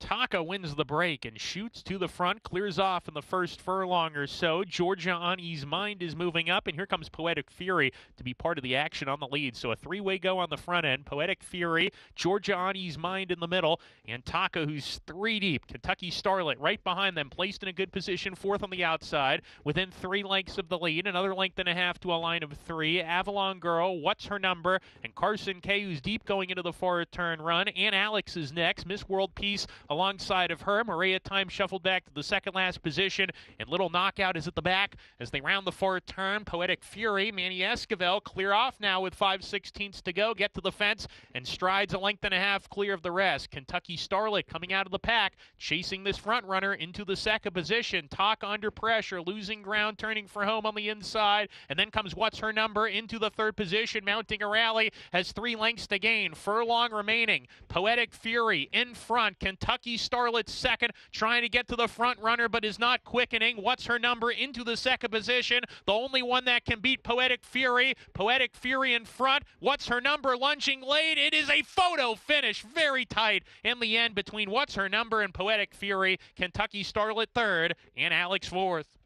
Taka wins the break and shoots to the front, clears off in the first furlong or so. Georgia on E's Mind is moving up, and here comes Poetic Fury to be part of the action on the lead. So a three-way go on the front end. Poetic Fury, Georgia on E's Mind in the middle, and Taka, who's three deep. Kentucky Starlet right behind them, placed in a good position, fourth on the outside, within 3 lengths of the lead. Another length and a half to a line of 3. Avalon Girl, What's Her Number, and Carson K, who's deep going into the forward turn run. And Alex is next. Miss World Peace alongside of her. Maria Time shuffled back to the second last position, and Little Knockout is at the back as they round the forward turn. Poetic Fury, Manny Esquivel clear off now with 5/16 to go, get to the fence, and strides a length and a half clear of the rest. Kentucky Starlet coming out of the pack, chasing this front runner into the second position. Taka under pressure, losing ground, turning for home on the inside, and then comes What's Her Number into the third position, mounting a rally, has 3 lengths to gain, furlong remaining. Poetic Fury in front, Kentucky Starlet second, trying to get to the front runner, but is not quickening. What's Her Number into the second position, the only one that can beat Poetic Fury. Poetic Fury in front. What's Her Number lunging late. It is a photo finish, very tight in the end between What's Her Number and Poetic Fury. Kentucky Starlet third and Alex fourth.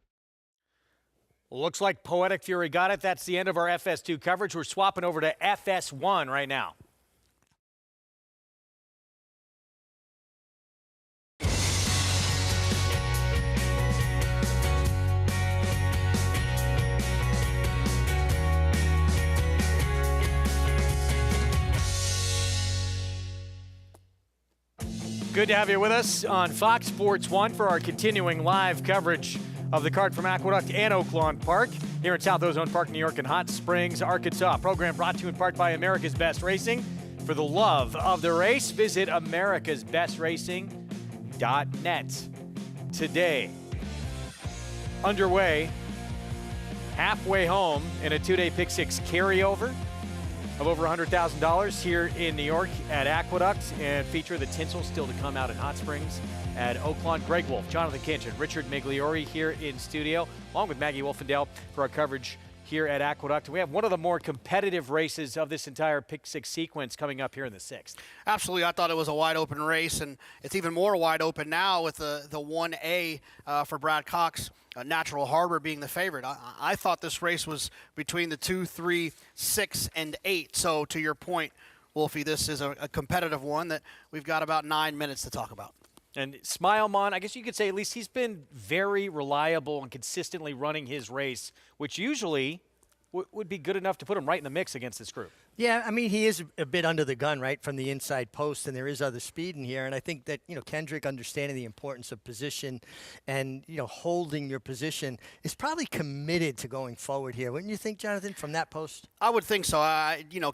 Looks like Poetic Fury got it. That's the end of our FS2 coverage. We're swapping over to FS1 right now. Good to have you with us on Fox Sports 1 for our continuing live coverage of the card from Aqueduct and Oaklawn Park here in South Ozone Park, New York, and Hot Springs, Arkansas. Program brought to you in part by America's Best Racing. For the love of the race, visit americasbestracing.net. Today, underway, halfway home in a 2-day Pick 6 carryover of over $100,000 here in New York at Aqueduct, and feature the Tinsel still to come out in Hot Springs at Oaklawn. Greg Wolf, Jonathan Kinchin, Richard Migliori here in studio, along with Maggie Wolfendale for our coverage here at Aqueduct. We have one of the more competitive races of this entire Pick 6 sequence coming up here in the 6th. Absolutely. I thought it was a wide open race, and it's even more wide open now with the 1A for Brad Cox, Natural Harbor being the favorite. I thought this race was between the 2, 3, 6, and 8. So to your point, Wolfie, this is a competitive one that we've got about 9 minutes to talk about. And Smilemon, I guess you could say at least he's been very reliable and consistently running his race, which usually would be good enough to put him right in the mix against this group. Yeah, I mean, he is a bit under the gun, right, from the inside post, and there is other speed in here. And I think that, Kendrick understanding the importance of position and, holding your position is probably committed to going forward here. Wouldn't you think, Jonathan, from that post? I would think so.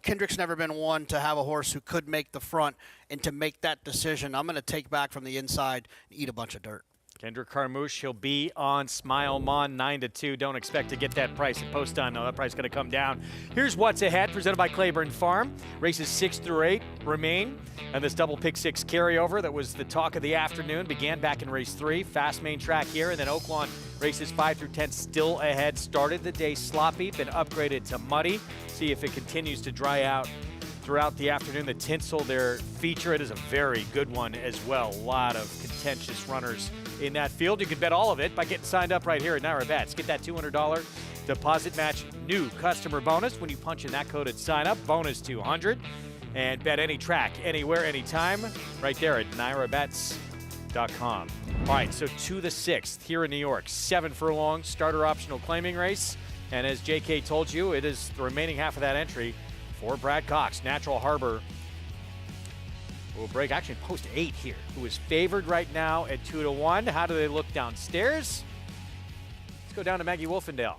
Kendrick's never been one to have a horse who could make the front, and to make that decision, I'm going to take back from the inside and eat a bunch of dirt. Kendrick Carmouche, he'll be on Smilemon 9-2. Don't expect to get that price at post time. No, that price is going to come down. Here's what's ahead, presented by Claiborne Farm. Races 6 through 8 remain, and this double Pick 6 carryover that was the talk of the afternoon began back in race 3. Fast main track here, and then Oaklawn races 5 through 10 still ahead. Started the day sloppy, been upgraded to muddy. See if it continues to dry out throughout the afternoon. The Tinsel, their feature, it is a very good one as well. A lot of contentious runners in that field. You can bet all of it by getting signed up right here at Naira Bets. Get that $200 deposit match new customer bonus when you punch in that code at sign up. Bonus $200. And bet any track, anywhere, anytime, right there at NairaBets.com. All right, so to the 6th here in New York. 7 furlong starter optional claiming race. And as JK told you, it is the remaining half of that entry for Brad Cox. Natural Harbor will break actually post 8 here, who is favored right now at 2-1. How do they look downstairs? Let's go down to Maggie Wolfendale.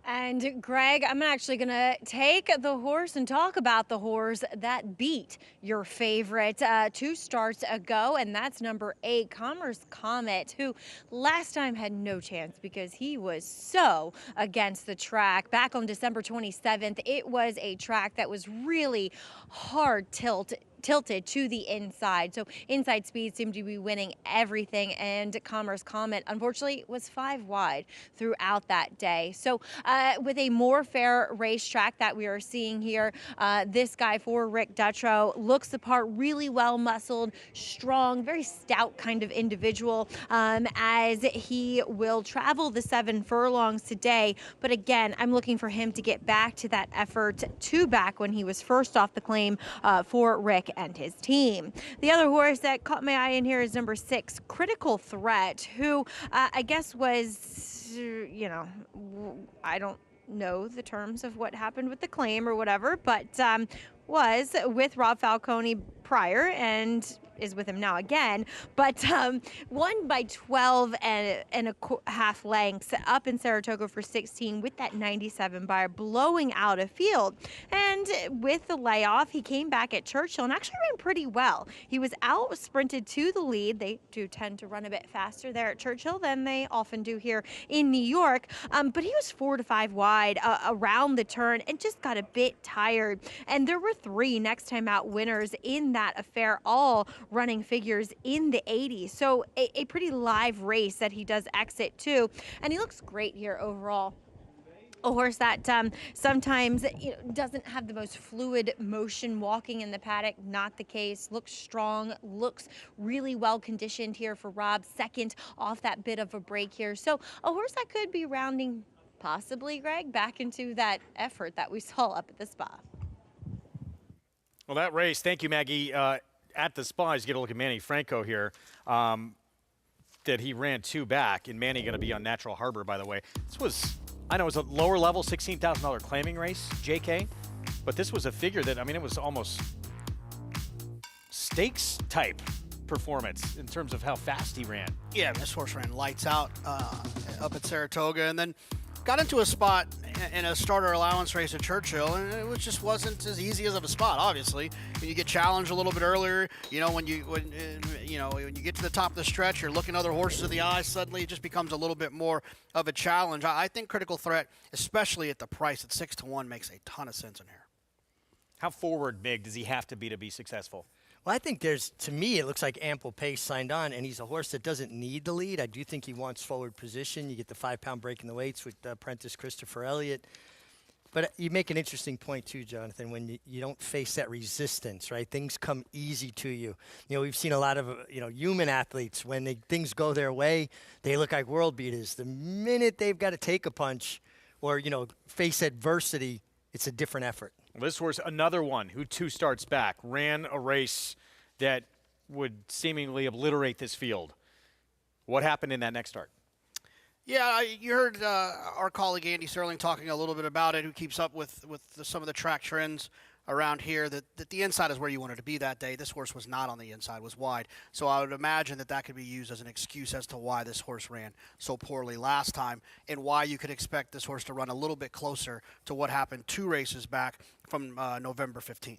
And Greg, I'm actually going to take the horse and talk about the horse that beat your favorite 2 starts ago, and that's number 8, Commerce Comet, who last time had no chance because he was so against the track. Back on December 27th, it was a track that was really hard tilted to the inside. So inside speed seemed to be winning everything, and Commerce Comet unfortunately was 5 wide throughout that day. So with a more fair racetrack that we are seeing here, this guy for Rick Dutrow looks the part, really well muscled, strong, very stout kind of individual, as he will travel the 7 furlongs today. But again, I'm looking for him to get back to that effort to back when he was first off the claim for Rick and his team. The other horse that caught my eye in here is number 6, Critical Threat, who I guess was, I don't know the terms of what happened with the claim or whatever, but was with Rob Falcone prior and is with him now again, but won by 12 and a half lengths up in Saratoga for 16 with that 97 buyer, blowing out a field. And with the layoff, he came back at Churchill and actually ran pretty well. He was out sprinted to the lead. They do tend to run a bit faster there at Churchill than they often do here in New York, but he was 4 to 5 wide around the turn and just got a bit tired. And there were 3 next time out winners in that affair, all running figures in the 80s. So a pretty live race that he does exit to, and he looks great here overall. A horse that sometimes doesn't have the most fluid motion walking in the paddock. Not the case. Looks strong, looks really well conditioned here for Rob. Second off that bit of a break here. So a horse that could be rounding possibly, Greg, back into that effort that we saw up at the Spa. Well, that race, thank you, Maggie. At the Spa, you get a look at Manny Franco here, that he ran 2 back, and Manny going to be on Natural Harbor, by the way. This was, I know it was a lower level $16,000 claiming race, JK, but this was a figure that, I mean, it was almost stakes type performance in terms of how fast he ran. Yeah, this horse ran lights out up at Saratoga, and then got into a spot in a starter allowance race at Churchill, and it just wasn't as easy as of a spot. Obviously, when you get challenged a little bit earlier, when you get to the top of the stretch, you're looking other horses in the eye. Suddenly, it just becomes a little bit more of a challenge. I think Critical Threat, especially at the price at 6 to 1, makes a ton of sense in here. How forward big does he have to be successful? Well, I think to me, it looks like ample pace signed on, and he's a horse that doesn't need the lead. I do think he wants forward position. You get the 5-pound break in the weights with apprentice Christopher Elliott. But you make an interesting point, too, Jonathan, when you don't face that resistance, right? Things come easy to you. We've seen a lot of, human athletes, when things go their way, they look like world beaters. The minute they've got to take a punch or, face adversity, it's a different effort. Well, this was another one who 2 starts back, ran a race that would seemingly obliterate this field. What happened in that next start? Yeah, you heard our colleague Andy Serling talking a little bit about it, who keeps up with some of the track trends around here, that the inside is where you wanted to be that day. This horse was not on the inside, was wide. So I would imagine that could be used as an excuse as to why this horse ran so poorly last time, and why you could expect this horse to run a little bit closer to what happened 2 races back from November 15th.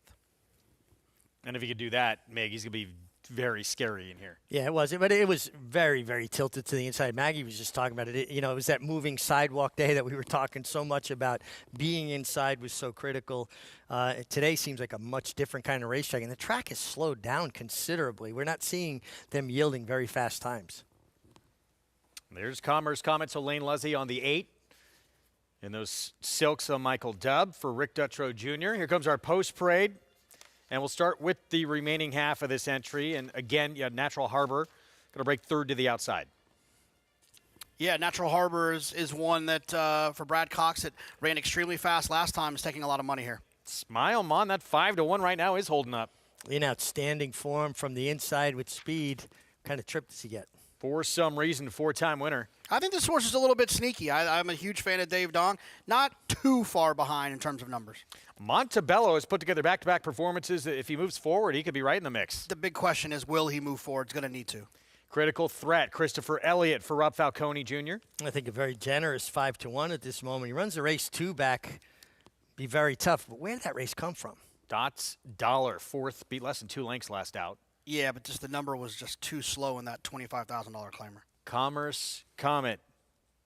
And if he could do that, Meg, he's going to be very scary in here. Yeah, it was. But it was very, very tilted to the inside. Maggie was just talking about it. It was that moving sidewalk day that we were talking so much about. Being inside was so critical. Today seems like a much different kind of racetrack, and the track has slowed down considerably. We're not seeing them yielding very fast times. There's Commerce Comet, so Lane Luzzy on the 8. And those silks on Michael Dubb for Rick Dutrow Jr. Here comes our post parade. And we'll start with the remaining half of this entry. And again, Natural Harbor going to break 3rd to the outside. Yeah, Natural Harbor is one that, for Brad Cox, that ran extremely fast last time, is taking a lot of money here. Smile, Mon, that 5 to 1 right now is holding up. In outstanding form from the inside with speed. What kind of trip does he get? For some reason, 4-time winner. I think this horse is a little bit sneaky. I'm a huge fan of Dave Dong. Not too far behind in terms of numbers. Montebello has put together back-to-back performances. If he moves forward, he could be right in the mix. The big question is, will he move forward? It's going to need to. Critical Threat, Christopher Elliott for Rob Falcone Jr. I think a very generous 5-1 at this moment. He runs the race 2 back. Be very tough. But where did that race come from? Dots Dollar, fourth, beat less than 2 lengths last out. Yeah, but just the number was just too slow in that $25,000 claimer. Commerce Comet.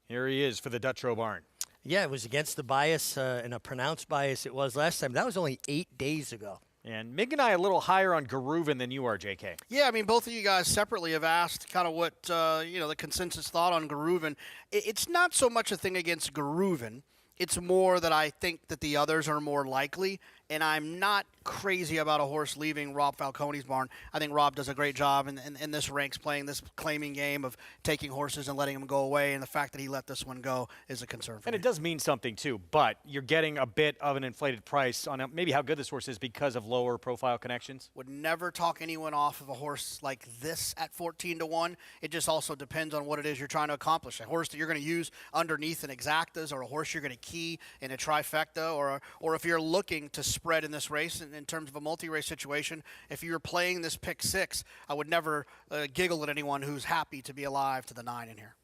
Here he is for the Dutrow Barn. Yeah, it was against the bias, and a pronounced bias it was last time. That was only 8 days ago. And Mig and I a little higher on Garuvan than you are, JK. Yeah, I mean, both of you guys separately have asked kind of what, the consensus thought on Garuvan. It's not so much a thing against Garuvan. It's more that I think that the others are more likely, and I'm not crazy about a horse leaving Rob Falcone's barn. I think Rob does a great job in this ranks playing this claiming game of taking horses and letting them go away, and the fact that he let this one go is a concern for me. And it does mean something, too, but you're getting a bit of an inflated price on maybe how good this horse is because of lower profile connections. Would never talk anyone off of a horse like this at 14-1. It just also depends on what it is you're trying to accomplish. A horse that you're going to use underneath an exactas, or a horse you're going to key in a trifecta, or if you're looking to spread in this race in terms of a multi-race situation. If you're playing this pick 6, I would never giggle at anyone who's happy to be alive to the 9 in here.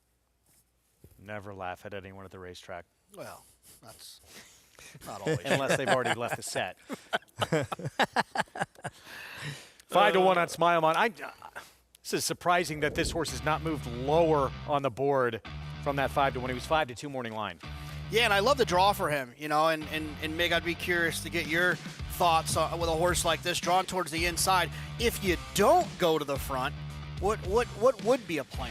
Never laugh at anyone at the racetrack. Well, that's not always. Unless they've already left the set. 5-1 on Smile Mon. This is surprising that this horse has not moved lower on the board from that 5-1. He was 5-2 morning line. Yeah, and I love the draw for him, and Mig, I'd be curious to get your thoughts with a horse like this drawn towards the inside. If you don't go to the front, what would be a plan?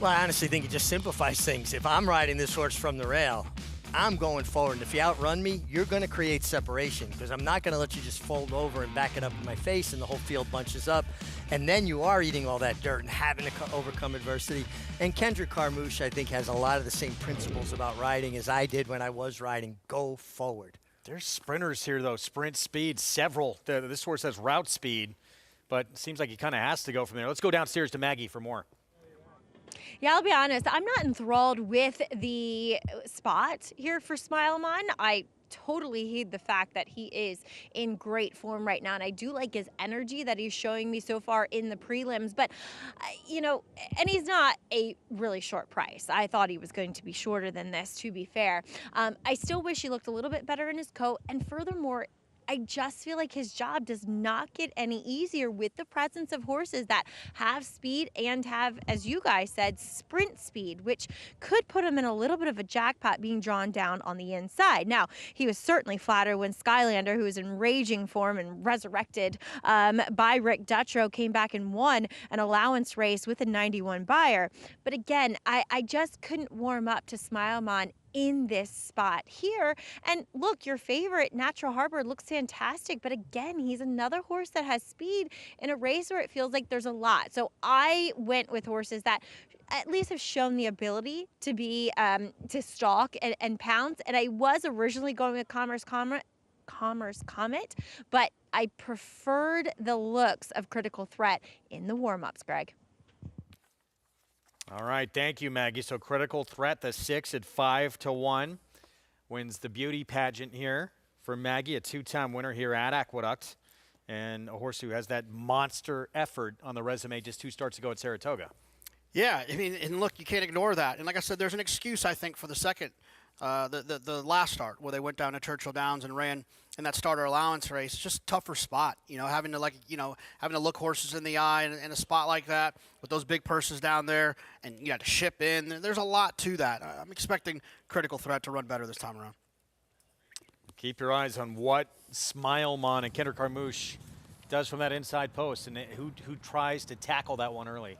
Well, I honestly think it just simplifies things. If I'm riding this horse from the rail, I'm going forward. And if you outrun me, you're going to create separation, because I'm not going to let you just fold over and back it up in my face and the whole field bunches up. And then you are eating all that dirt and having to overcome adversity. And Kendrick Carmouche, I think, has a lot of the same principles about riding as I did when I was riding. Go forward. There's sprinters here, though. Sprint speed, several. This horse has route speed, but it seems like he kind of has to go from there. Let's go downstairs to Maggie for more. Yeah, I'll be honest. I'm not enthralled with the spot here for Smile Mon. I totally heed the fact that he is in great form right now, and I do like his energy that he's showing me so far in the prelims. But, and he's not a really short price. I thought he was going to be shorter than this, to be fair. I still wish he looked a little bit better in his coat, and furthermore, I just feel like his job does not get any easier with the presence of horses that have speed and have, as you guys said, sprint speed, which could put him in a little bit of a jackpot being drawn down on the inside. Now, he was certainly flattered when Skylander, who is in raging form and resurrected by Rick Dutrow, came back and won an allowance race with a 91 buyer. But again, I just couldn't warm up to Smile Mon in this spot here. And look, your favorite, Natural Harbor, looks fantastic, but again, he's another horse that has speed in a race where it feels like there's a lot. So I went with horses that at least have shown the ability to be to stalk and pounce. And I was originally going with Commerce Comet, but I preferred the looks of Critical Threat in the warm-ups, Greg. All right, thank you, Maggie. So Critical Threat, the 6 at 5-1, wins the beauty pageant here for Maggie, a 2-time winner here at Aqueduct, and a horse who has that monster effort on the resume just 2 starts ago at Saratoga. Yeah, I mean, and look, you can't ignore that. And like I said, there's an excuse, I think, for the second, the last start where they went down to Churchill Downs and ran in that starter allowance race. It's just a tougher spot, having to look horses in the eye in a spot like that with those big purses down there, and you got to ship in. There's a lot to that. I'm expecting Critical Threat to run better this time around. Keep your eyes on what Smile Mon and Kendrick Carmouche does from that inside post, and who tries to tackle that one early.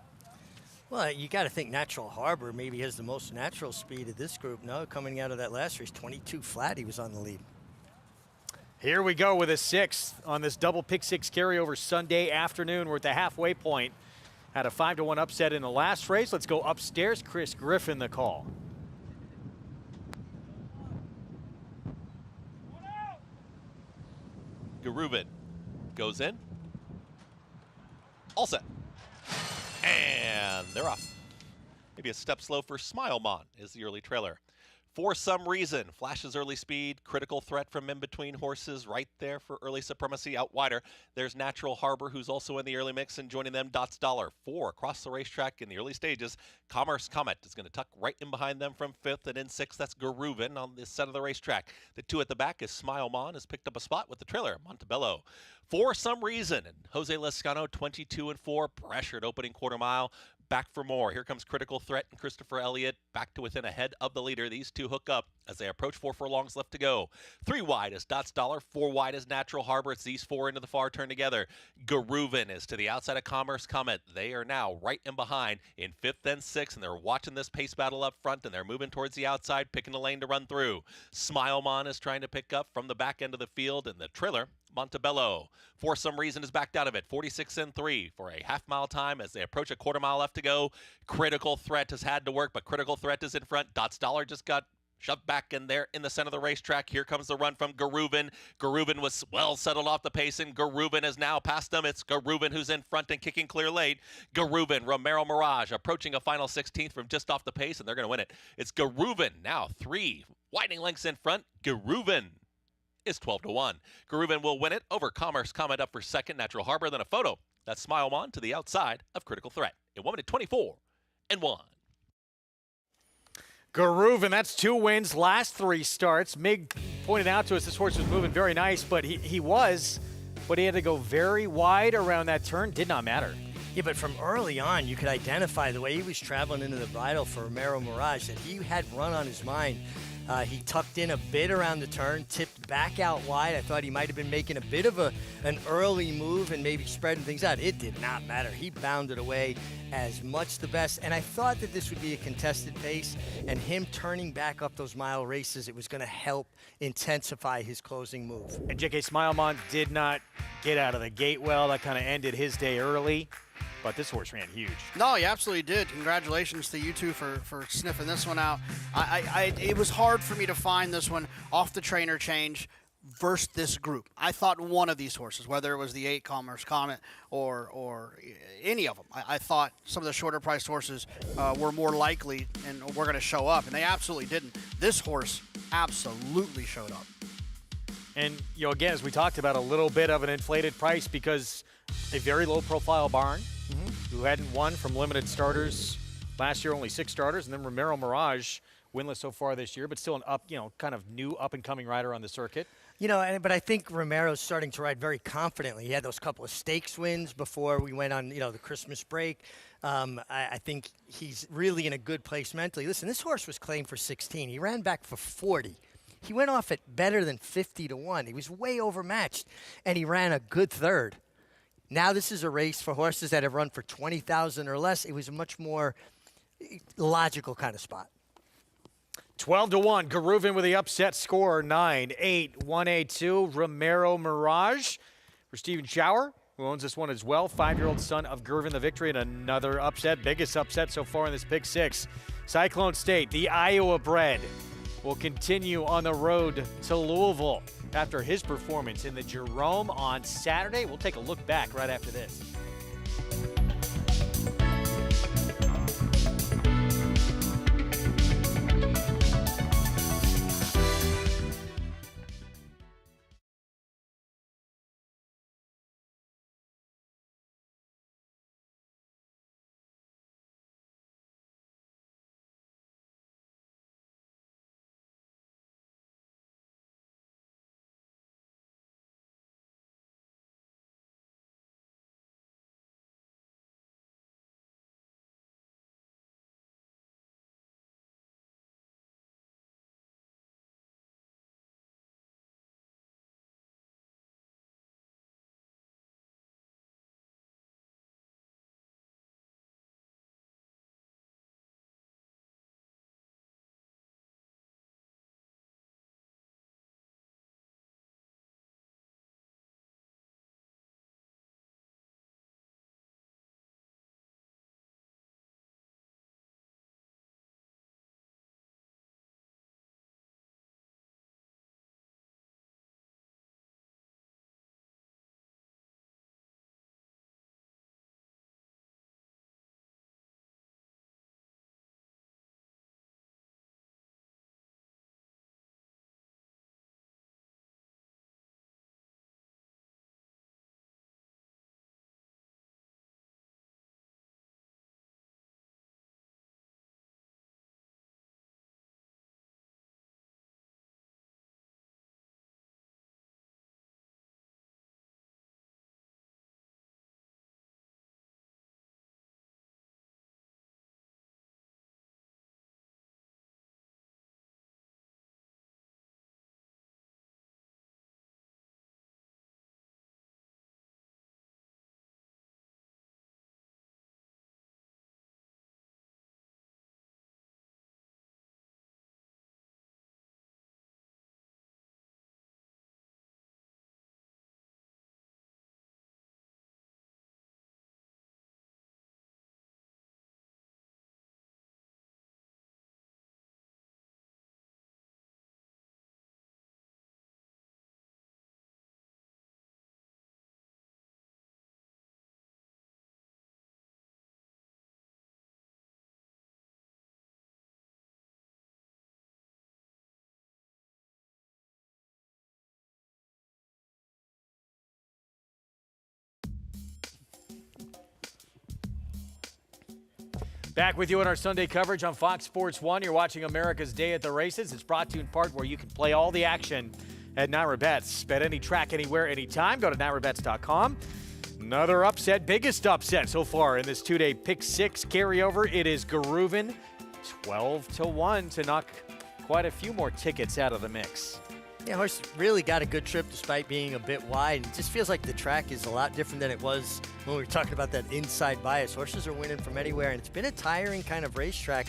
Well, you got to think Natural Harbor maybe has the most natural speed of this group. No, coming out of that last race, 22 flat, he was on the lead. Here we go with a 6th on this double pick 6 carryover Sunday afternoon. We're at the halfway point. Had a 5-1 upset in the last race. Let's go upstairs. Chris Griffin, the call. Garuvan goes in. All set. And they're off. Maybe a step slow for Smile Mon is the early trailer. For some reason, flashes early speed, critical threat from in between horses, right there for early supremacy out wider. There's Natural Harbor, who's also in the early mix, and joining them, Dots Dollar. 4 across the racetrack in the early stages. Commerce Comet is going to tuck right in behind them from 5th, and in 6th, that's Garuvan on this side of the racetrack. The 2 at the back is Smile Mon, has picked up a spot with the trailer, Montebello. For some reason, and Jose Lescano, 22-4, pressured opening quarter mile. Back for more. Here comes Critical Threat and Christopher Elliott back to within a head of the leader. These two hook up as they approach 4 furlongs left to go. 3 wide is Dots Dollar. 4 wide is Natural Harbor. It's these 4 into the far turn together. Garuvan is to the outside of Commerce Comet. They are now right in behind in 5th and 6th, and they're watching this pace battle up front, and they're moving towards the outside, picking the lane to run through. Smile Mon is trying to pick up from the back end of the field, and the trailer, Montebello, for some reason, is backed out of it. 46-3 for a half-mile time as they approach a quarter mile left to go. Critical Threat has had to work, but Critical Threat is in front. Dots Dollar just got shoved back in there in the center of the racetrack. Here comes the run from Garuvan. Garuvan was well settled off the pace, and Garuvan is now past them. It's Garuvan who's in front and kicking clear late. Garuvan, Romero Mirage approaching a final 16th from just off the pace, and they're going to win it. It's Garuvan now 3 widening lengths in front. Garuvan is 12-1. Garuvan will win it over Commerce Comet up for second. Natural Harbor, then a photo. That's Smile On to the outside of Critical Threat. It won at 24-1. Garuvan, that's 2 wins, last 3 starts. Mig pointed out to us this horse was moving very nice, but he had to go very wide around that turn. Did not matter. Yeah, but from early on, you could identify the way he was traveling into the bridle for Romero Mirage that he had run on his mind. He tucked in a bit around the turn, tipped back out wide. I thought he might have been making a bit of an early move and maybe spreading things out. It did not matter. He bounded away as much the best. And I thought that this would be a contested pace, and him turning back up those mile races, it was going to help intensify his closing move. And J.K. Smilemont did not get out of the gate well. That kind of ended his day early. But this horse ran huge. No, he absolutely did. Congratulations to you two for sniffing this one out. It was hard for me to find this one off the trainer change versus this group. I thought one of these horses, whether it was the 8 Commerce Comet or any of them, I thought some of the shorter priced horses were more likely and were going to show up, and they absolutely didn't. This horse absolutely showed up. And, again, as we talked about, a little bit of an inflated price because a very low-profile barn who hadn't won from limited starters last year, only 6 starters, and then Romero Mirage, winless so far this year, but still an kind of new up-and-coming rider on the circuit. But I think Romero's starting to ride very confidently. He had those couple of stakes wins before we went on, the Christmas break. I think he's really in a good place mentally. Listen, this horse was claimed for 16. He ran back for 40. He went off at better than 50-1. He was way overmatched, and he ran a good third. Now this is a race for horses that have run for 20,000 or less. It was a much more logical kind of spot. 12-1. Garuvan with the upset score. 9-8. 1A2. Romero Mirage for Stephen Schauer, who owns this one as well. 5-year-old son of Garuvan, the victory, and another upset. Biggest upset so far in this Pick 6. Cyclone State, the Iowa bred, will continue on the road to Louisville after his performance in the Jerome on Saturday. We'll take a look back right after this. Back with you in our Sunday coverage on Fox Sports 1. You're watching America's Day at the Races. It's brought to you in part where you can play all the action at Naira Bets. Bet any track, anywhere, anytime. Go to nairabets.com. Another upset, biggest upset so far in this two-day Pick 6 carryover. It is Garuvan 12-1 to knock quite a few more tickets out of the mix. Yeah, horse really got a good trip despite being a bit wide. It just feels like the track is a lot different than it was when we were talking about that inside bias. Horses are winning from anywhere, and it's been a tiring kind of racetrack.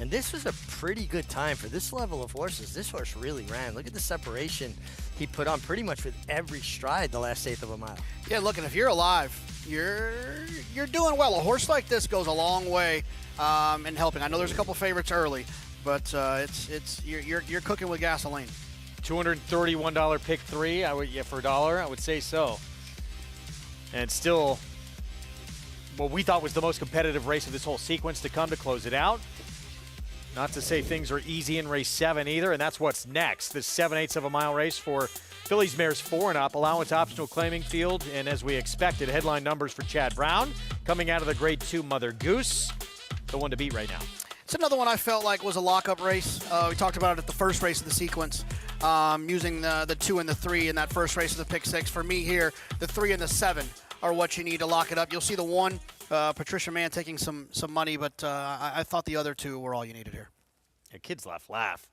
And this was a pretty good time for this level of horses. This horse really ran. Look at the separation he put on pretty much with every stride the last eighth of a mile. Yeah, look, and if you're alive, you're doing well. A horse like this goes a long way in helping. I know there's a couple favorites early, but you're cooking with gasoline. $231 pick 3. For $1, I would say so. And still, what we thought was the most competitive race of this whole sequence to come to close it out. Not to say things are easy in race 7 either, and that's what's next. This 7/8 of a mile race for Fillies mares 4 and up, allowance optional claiming field, and as we expected, headline numbers for Chad Brown coming out of the grade 2 Mother Goose, the one to beat right now. It's another one I felt like was a lockup race. We talked about it at the first race of the sequence, using the 2 and the 3 in that first race of the pick 6. For me here, the 3 and the 7 are what you need to lock it up. You'll see the 1, Patricia Mann taking some money, but I thought the other 2 were all you needed here. Yeah, kids laugh.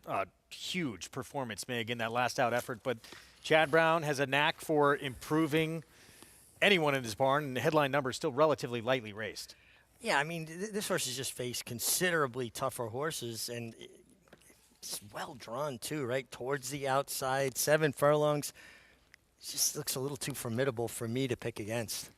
Huge performance, Meg, in that last out effort, but Chad Brown has a knack for improving anyone in his barn, and the headline number is still relatively lightly raced. Yeah, I mean, this horse has just faced considerably tougher horses, and it's well drawn, too, right? Towards the outside, 7 furlongs. It just looks a little too formidable for me to pick against.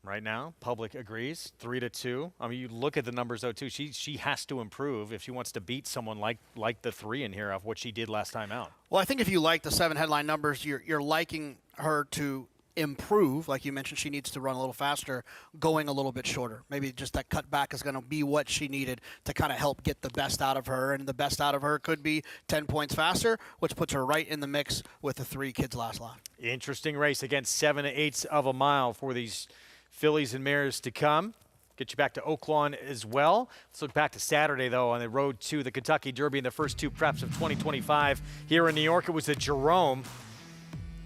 Right now, public agrees, 3-2. I mean, you look at the numbers, though, too. She has to improve if she wants to beat someone like the 3 in here of what she did last time out. Well, I think if you like the 7 headline numbers, you're liking her to improve. Like you mentioned, she needs to run a little faster, going a little bit shorter. Maybe just that cutback is going to be what she needed to kind of help get the best out of her, and the best out of her could be 10 points faster, which puts her right in the mix with the 3 kids last lap. Interesting race against 7/8 of a mile for these fillies and mares to come. Get you back to Oaklawn as well. Let's look back to Saturday, though, on the road to the Kentucky Derby in the first 2 preps of 2025. Here in New York, it was the Jerome.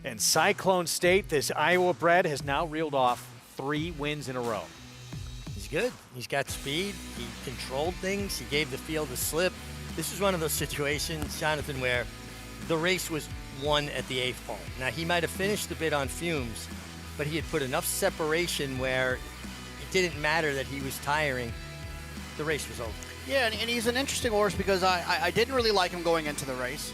And Cyclone State, this Iowa bred, has now reeled off 3 wins in a row. He's good. He's got speed. He controlled things. He gave the field a slip. This is one of those situations, Jonathan, where the race was won at the 8th pole. Now, he might have finished the bit on fumes, but he had put enough separation where it didn't matter that he was tiring. The race was over. Yeah, and he's an interesting horse because I didn't really like him going into the race.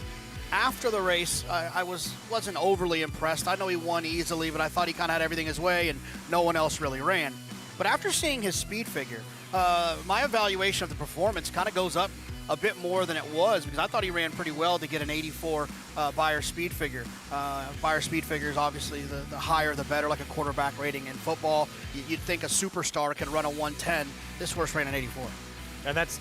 After the race, I wasn't overly impressed. I know he won easily, but I thought he kind of had everything his way and no one else really ran. But after seeing his speed figure, my evaluation of the performance kind of goes up a bit more than it was because I thought he ran pretty well to get an 84 Beyer speed figure. Beyer speed figure is obviously the higher the better, like a quarterback rating in football. You'd think a superstar could run a 110. This horse ran an 84. And that's,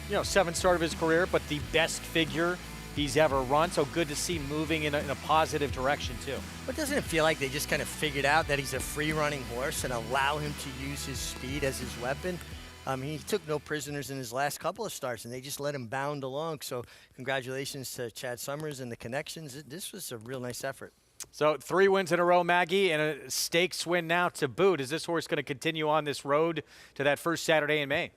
7th start of his career, but the best figure he's ever run. So good to see moving in a positive direction, too. But doesn't it feel like they just kind of figured out that he's a free-running horse and allow him to use his speed as his weapon? He took no prisoners in his last couple of starts, and they just let him bound along. So congratulations to Chad Summers and the connections. This was a real nice effort. So 3 wins in a row, Maggie, and a stakes win now to boot. Is this horse going to continue on this road to that first Saturday in May?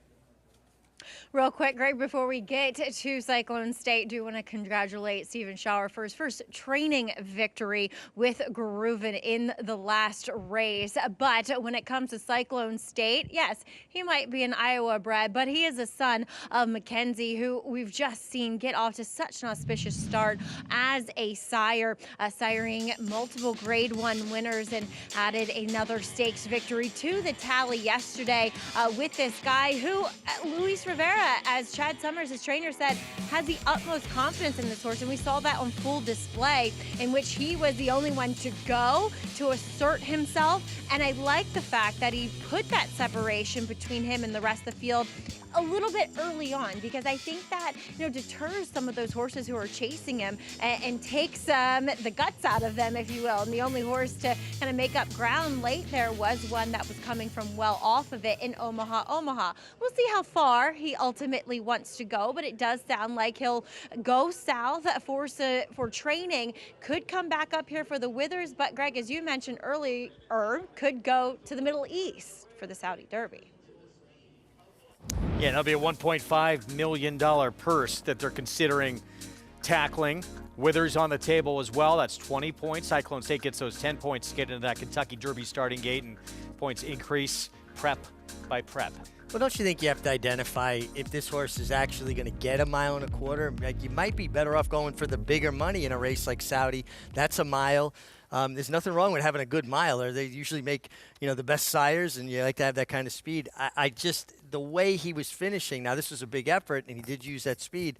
Real quick, Greg, before we get to Cyclone State, do want to congratulate Stephen Schauer for his first training victory with Garuvan in the last race. But when it comes to Cyclone State, yes, he might be an Iowa bred, but he is a son of Mackenzie, who we've just seen get off to such an auspicious start as a sire, siring multiple Grade 1 winners and added another stakes victory to the tally yesterday with this guy who, Luis Rivera, as Chad Summers, his trainer, said, has the utmost confidence in this horse, and we saw that on full display, in which he was the only one to go to assert himself. And I like the fact that he put that separation between him and the rest of the field a little bit early on, because I think that, deters some of those horses who are chasing him and takes the guts out of them, if you will. And the only horse to kind of make up ground late there was one that was coming from well off of it in Omaha. We'll see how far he ultimately wants to go, but it does sound like he'll go south for training, could come back up here for the Withers, but Greg, as you mentioned earlier, could go to the Middle East for the Saudi Derby. Yeah, that'll be a $1.5 million purse that they're considering tackling. Withers on the table as well. That's 20 points. Cyclone State gets those 10 points to get into that Kentucky Derby starting gate, and points increase prep by prep. Well, don't you think you have to identify if this horse is actually going to get 1.25 miles? Like, you might be better off going for the bigger money in a race like Saudi. That's a mile. There's nothing wrong with having a good miler. They usually make, the best sires, and you like to have that kind of speed. I just, the way he was finishing, now this was a big effort, and he did use that speed,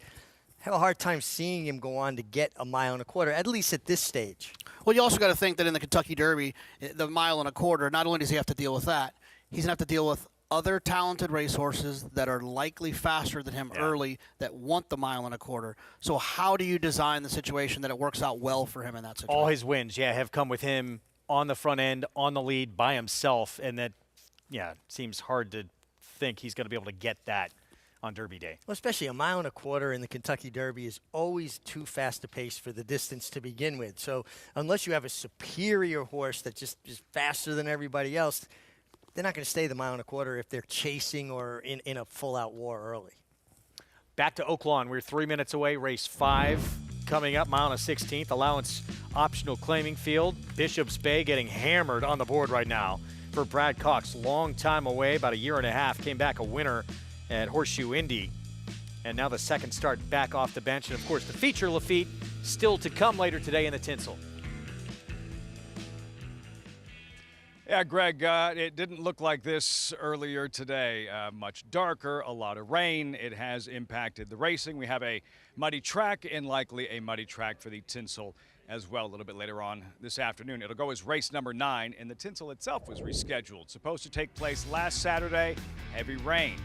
have a hard time seeing him go on to get 1.25 miles, at least at this stage. Well, you also got to think that in the Kentucky Derby, the 1.25 miles, not only does he have to deal with that, he's going to have to deal with other talented racehorses that are likely faster than him early that want the 1.25 miles. So how do you design the situation that it works out well for him in that situation? All his wins, have come with him on the front end, on the lead by himself, and that, seems hard to think he's going to be able to get that on Derby Day. Well, especially 1.25 miles in the Kentucky Derby is always too fast a pace for the distance to begin with. So unless you have a superior horse that just is faster than everybody else, they're not going to stay the 1.25 miles if they're chasing or in a full-out war early. Back to Oaklawn. We're 3 minutes away. Race 5 coming up, mile and a 16th. Allowance optional claiming field. Bishop's Bay getting hammered on the board right now for Brad Cox. Long time away, about 1.5 years. Came back a winner at Horseshoe Indy. And now the second start back off the bench. And, of course, the feature Lafitte still to come later today in the Tinsel. Yeah, Greg, it didn't look like this earlier today. Much darker, a lot of rain. It has impacted the racing. We have a muddy track and likely a muddy track for the Tinsel as well a little bit later on this afternoon. It'll go as race number 9, and the Tinsel itself was rescheduled. Supposed to take place last Saturday. Heavy rain,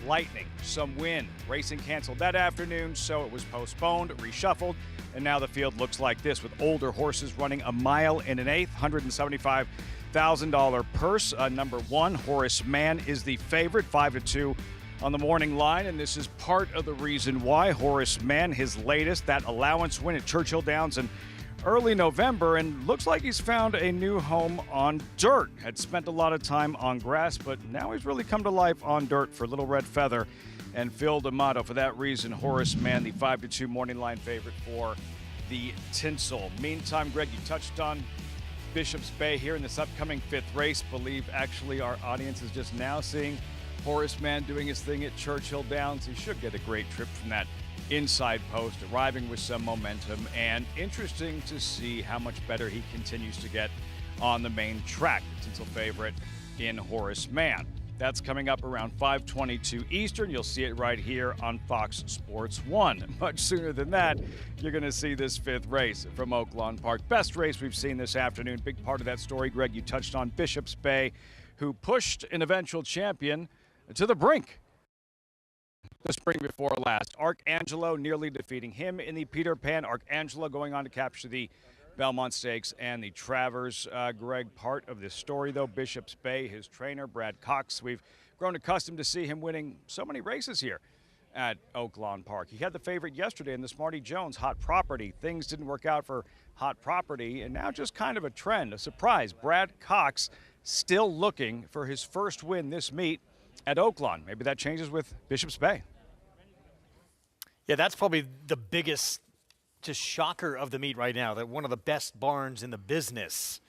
lightning, some wind. Racing canceled that afternoon, so it was postponed, reshuffled, and now the field looks like this with older horses running 1 mile and an eighth, $175,000 purse. Number 1, Horace Mann, is the favorite, 5-2 on the morning line, and this is part of the reason why Horace Mann, his latest, that allowance win at Churchill Downs in early November, and looks like he's found a new home on dirt. Had spent a lot of time on grass, but now he's really come to life on dirt for Little Red Feather and Phil D'Amato. For that reason, Horace Mann, the 5-2 morning line favorite for the Tinsel. Meantime, Greg, you touched on Bishop's Bay here in this upcoming 5th race. Believe actually our audience is just now seeing Horace Mann doing his thing at Churchill Downs. He should get a great trip from that inside post, arriving with some momentum, and interesting to see how much better he continues to get on the main track. The Tinsel favorite in Horace Mann. That's coming up around 5:22 Eastern. You'll see it right here on Fox Sports 1. Much sooner than that, you're going to see this 5th race from Oaklawn Park. Best race we've seen this afternoon. Big part of that story, Greg, you touched on Bishop's Bay, who pushed an eventual champion to the brink the spring before last. Arcangelo nearly defeating him in the Peter Pan. Arcangelo going on to capture the Belmont Stakes and the Travers. Greg, part of this story, though, Bishop's Bay, his trainer, Brad Cox. We've grown accustomed to see him winning so many races here at Oaklawn Park. He had the favorite yesterday in the Smarty Jones Hot Property. Things didn't work out for Hot Property, and now just kind of a trend, a surprise. Brad Cox still looking for his first win this meet at Oaklawn. Maybe that changes with Bishop's Bay. Yeah, that's probably the biggest just shocker of the meet right now, that one of the best barns in the business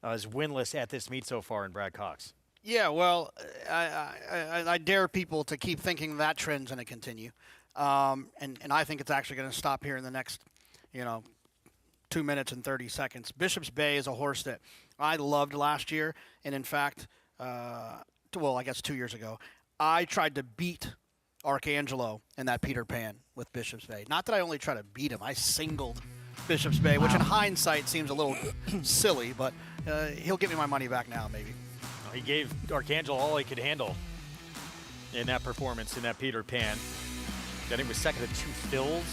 is winless at this meet so far in Brad Cox. Yeah, well, I dare people to keep thinking that trend's going to continue. And I think it's actually going to stop here in the next, 2 minutes and 30 seconds. Bishop's Bay is a horse that I loved last year. And, in fact, I guess 2 years ago, I tried to beat Arcangelo in that Peter Pan with Bishop's Bay. Not that I only tried to beat him. I singled Bishop's Bay, which in hindsight seems a little silly, but he'll get me my money back now, maybe. Well, he gave Archangel all he could handle in that performance, in that Peter Pan. Then he was second to 2 fills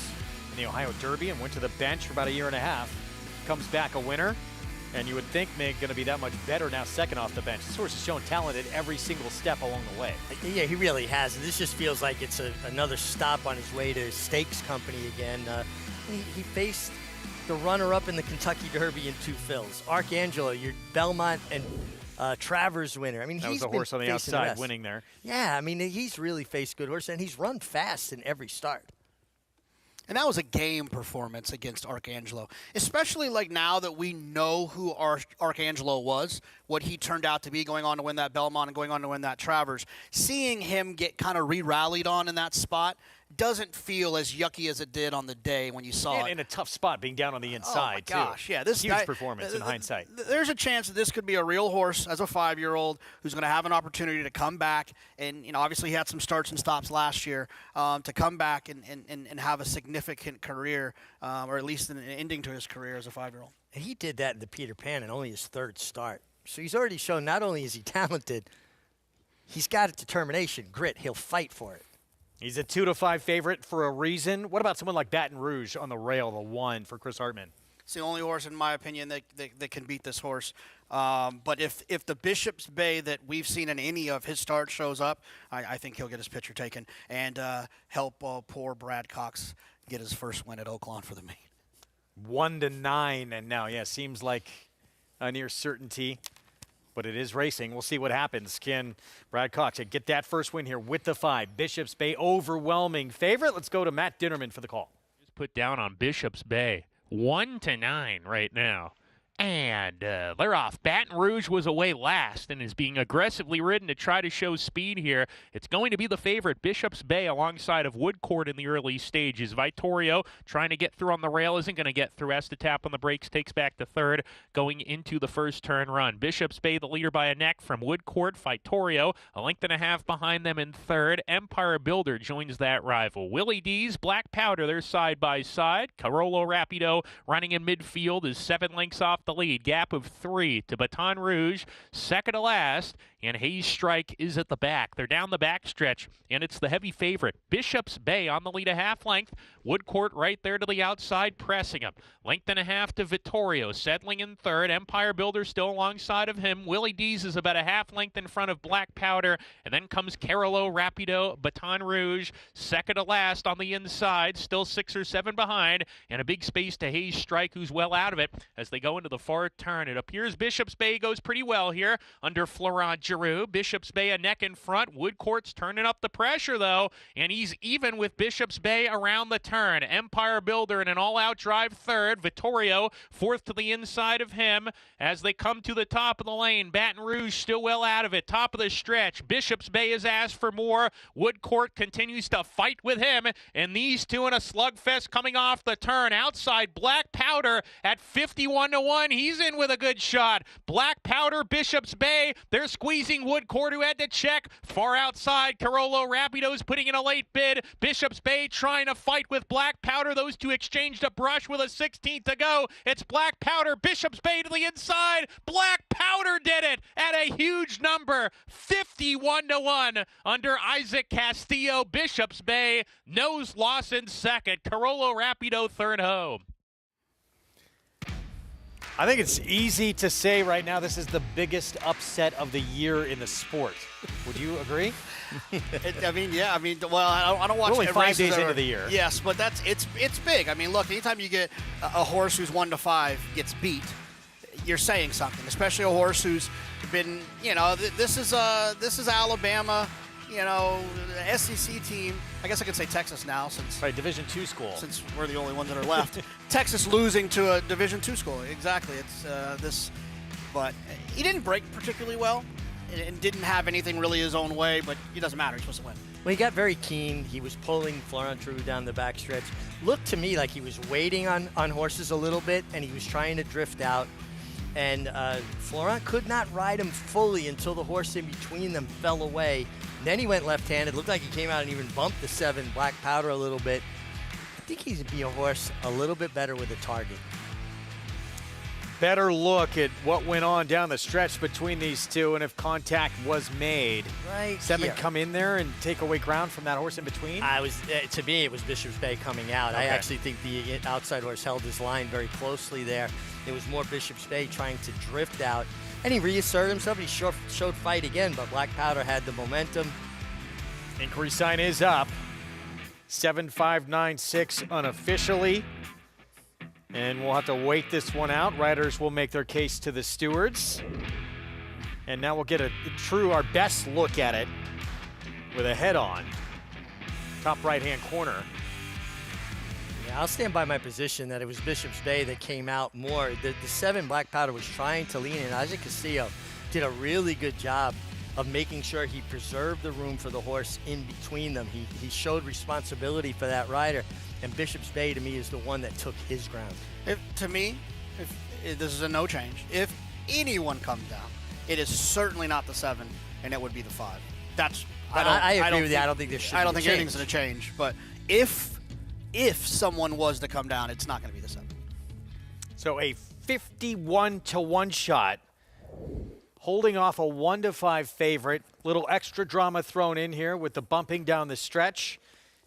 in the Ohio Derby and went to the bench for about a year and a half. Comes back a winner, and you would think Mig going to be that much better now second off the bench. This horse has shown talent at every single step along the way. Yeah, he really has. This just feels like it's another stop on his way to Stakes Company again. He faced the runner-up in the Kentucky Derby in 2 fills. Archangelo, your Belmont and Travers winner. I mean, that was the horse on the outside winning there. Yeah, I mean, he's really faced good horses, and he's run fast in every start. And that was a game performance against Archangelo, especially like now that we know who Archangelo was, what he turned out to be going on to win that Belmont and going on to win that Travers. Seeing him get kind of re-rallied on in that spot doesn't feel as yucky as it did on the day when you saw and it. in a tough spot, being down on the inside, oh my gosh, too. yeah, this huge performance in hindsight. There's a chance that this could be a real horse as a 5-year-old who's going to have an opportunity to come back, and obviously he had some starts and stops last year, to come back and have a significant career, or at least an ending to his career as a 5-year-old. He did that in the Peter Pan in only his 3rd start, so he's already shown not only is he talented, he's got a determination, grit. He'll fight for it. He's a 2-5 favorite for a reason. What about someone like Baton Rouge on the rail, the 1 for Chris Hartman? It's the only horse, in my opinion, that can beat this horse. But if the Bishop's Bay that we've seen in any of his starts shows up, I think he'll get his picture taken and help poor Brad Cox get his first win at Oaklawn for the main. 1-9, and now, seems like a near certainty. But it is racing. We'll see what happens. Can Brad Cox get that first win here with the 5? Bishop's Bay, overwhelming favorite. Let's go to Matt Dinnerman for the call. Just put down on Bishop's Bay. 1-9 right now. And they're off. Baton Rouge was away last and is being aggressively ridden to try to show speed here. It's going to be the favorite, Bishop's Bay, alongside of Woodcourt in the early stages. Vittorio trying to get through on the rail, isn't going to get through, has to tap on the brakes, takes back to 3rd, going into the first turn run. Bishop's Bay, the leader by a neck from Woodcourt. Vittorio, a length and a half behind them in 3rd. Empire Builder joins that rival. Willie D's, Black Powder, they're side by side. Carolo Rapido running in midfield is 7 lengths off the lead. Gap of 3 to Baton Rouge, second to last, and Hayes Strike is at the back. They're down the back stretch, and it's the heavy favorite. Bishop's Bay on the lead a half length. Woodcourt right there to the outside, pressing him. Length and a half to Vittorio, settling in 3rd. Empire Builder still alongside of him. Willie D's is about a half length in front of Black Powder, and then comes Carolo Rapido, Baton Rouge, second to last on the inside, still 6 or 7 behind, and a big space to Hayes Strike, who's well out of it as they go into the far turn. It appears Bishop's Bay goes pretty well here under Florent Giroux. Bishop's Bay a neck in front. Woodcourt's turning up the pressure, though, and he's even with Bishop's Bay around the turn. Empire Builder in an all-out drive 3rd. Vittorio 4th to the inside of him as they come to the top of the lane. Baton Rouge still well out of it. Top of the stretch. Bishop's Bay has asked for more. Woodcourt continues to fight with him, and these two in a slugfest coming off the turn. Outside, Black Powder at 51-1. He's in with a good shot. Black Powder, Bishop's Bay. They're squeezing Woodcourt, who had to check. Far outside, Carolo Rapido's putting in a late bid. Bishop's Bay trying to fight with Black Powder. Those two exchanged a brush with a 16th to go. It's Black Powder, Bishop's Bay to the inside. Black Powder did it at a huge number, 51-1 under Isaac Castillo. Bishop's Bay, nose loss in second. Carolo Rapido third home. I think it's easy to say right now this is the biggest upset of the year in the sport. Would you agree? Well, I don't watch We're only 5 days races into the year. Yes, but it's big. I mean, look, anytime you get a horse who's 1-5 gets beat, you're saying something. Especially a horse who's been, this is Alabama. SEC team. I guess I could say Texas now since Division II school. Since we're the only ones that are left. Texas losing to a Division II school. Exactly. It's this, but he didn't break particularly well, and didn't have anything really his own way. But it doesn't matter. He's supposed to win. Well, he got very keen. He was pulling Florent Giroux down the backstretch. Looked to me like he was waiting on horses a little bit, and he was trying to drift out. And Florent could not ride him fully until the horse in between them fell away. And then he went left-handed. Looked like he came out and even bumped the 7 Black Powder a little bit. I think he's be a horse a little bit better with a target. better look at what went on down the stretch between these two and if contact was made. Right. Seven here. come in there and take away ground from that horse in between? To me, it was Bishop's Bay coming out. Okay. I actually think the outside horse held his line very closely there. It was more Bishop's Bay trying to drift out. And he reasserted himself. He showed fight again, but Black Powder had the momentum. Inquiry sign is up. 7596 unofficially. And we'll have to wait this one out. Riders will make their case to the stewards. And now we'll get our best look at it with a head on. Top right-hand corner. Yeah, I'll stand by my position that it was Bishop's Bay that came out more. The 7 Black Powder was trying to lean in. Isaac Castillo did a really good job of making sure he preserved the room for the horse in between them. He showed responsibility for that rider, and Bishop's Bay to me is the one that took his ground. To me, if this is a no change. If anyone comes down, it is certainly not the 7, and it would be the 5. I agree with you. I don't think there should be I don't think a anything's going to change. But if someone was to come down, it's not going to be the 7. So a 51-1 shot, holding off a 1-5 favorite. Little extra drama thrown in here with the bumping down the stretch.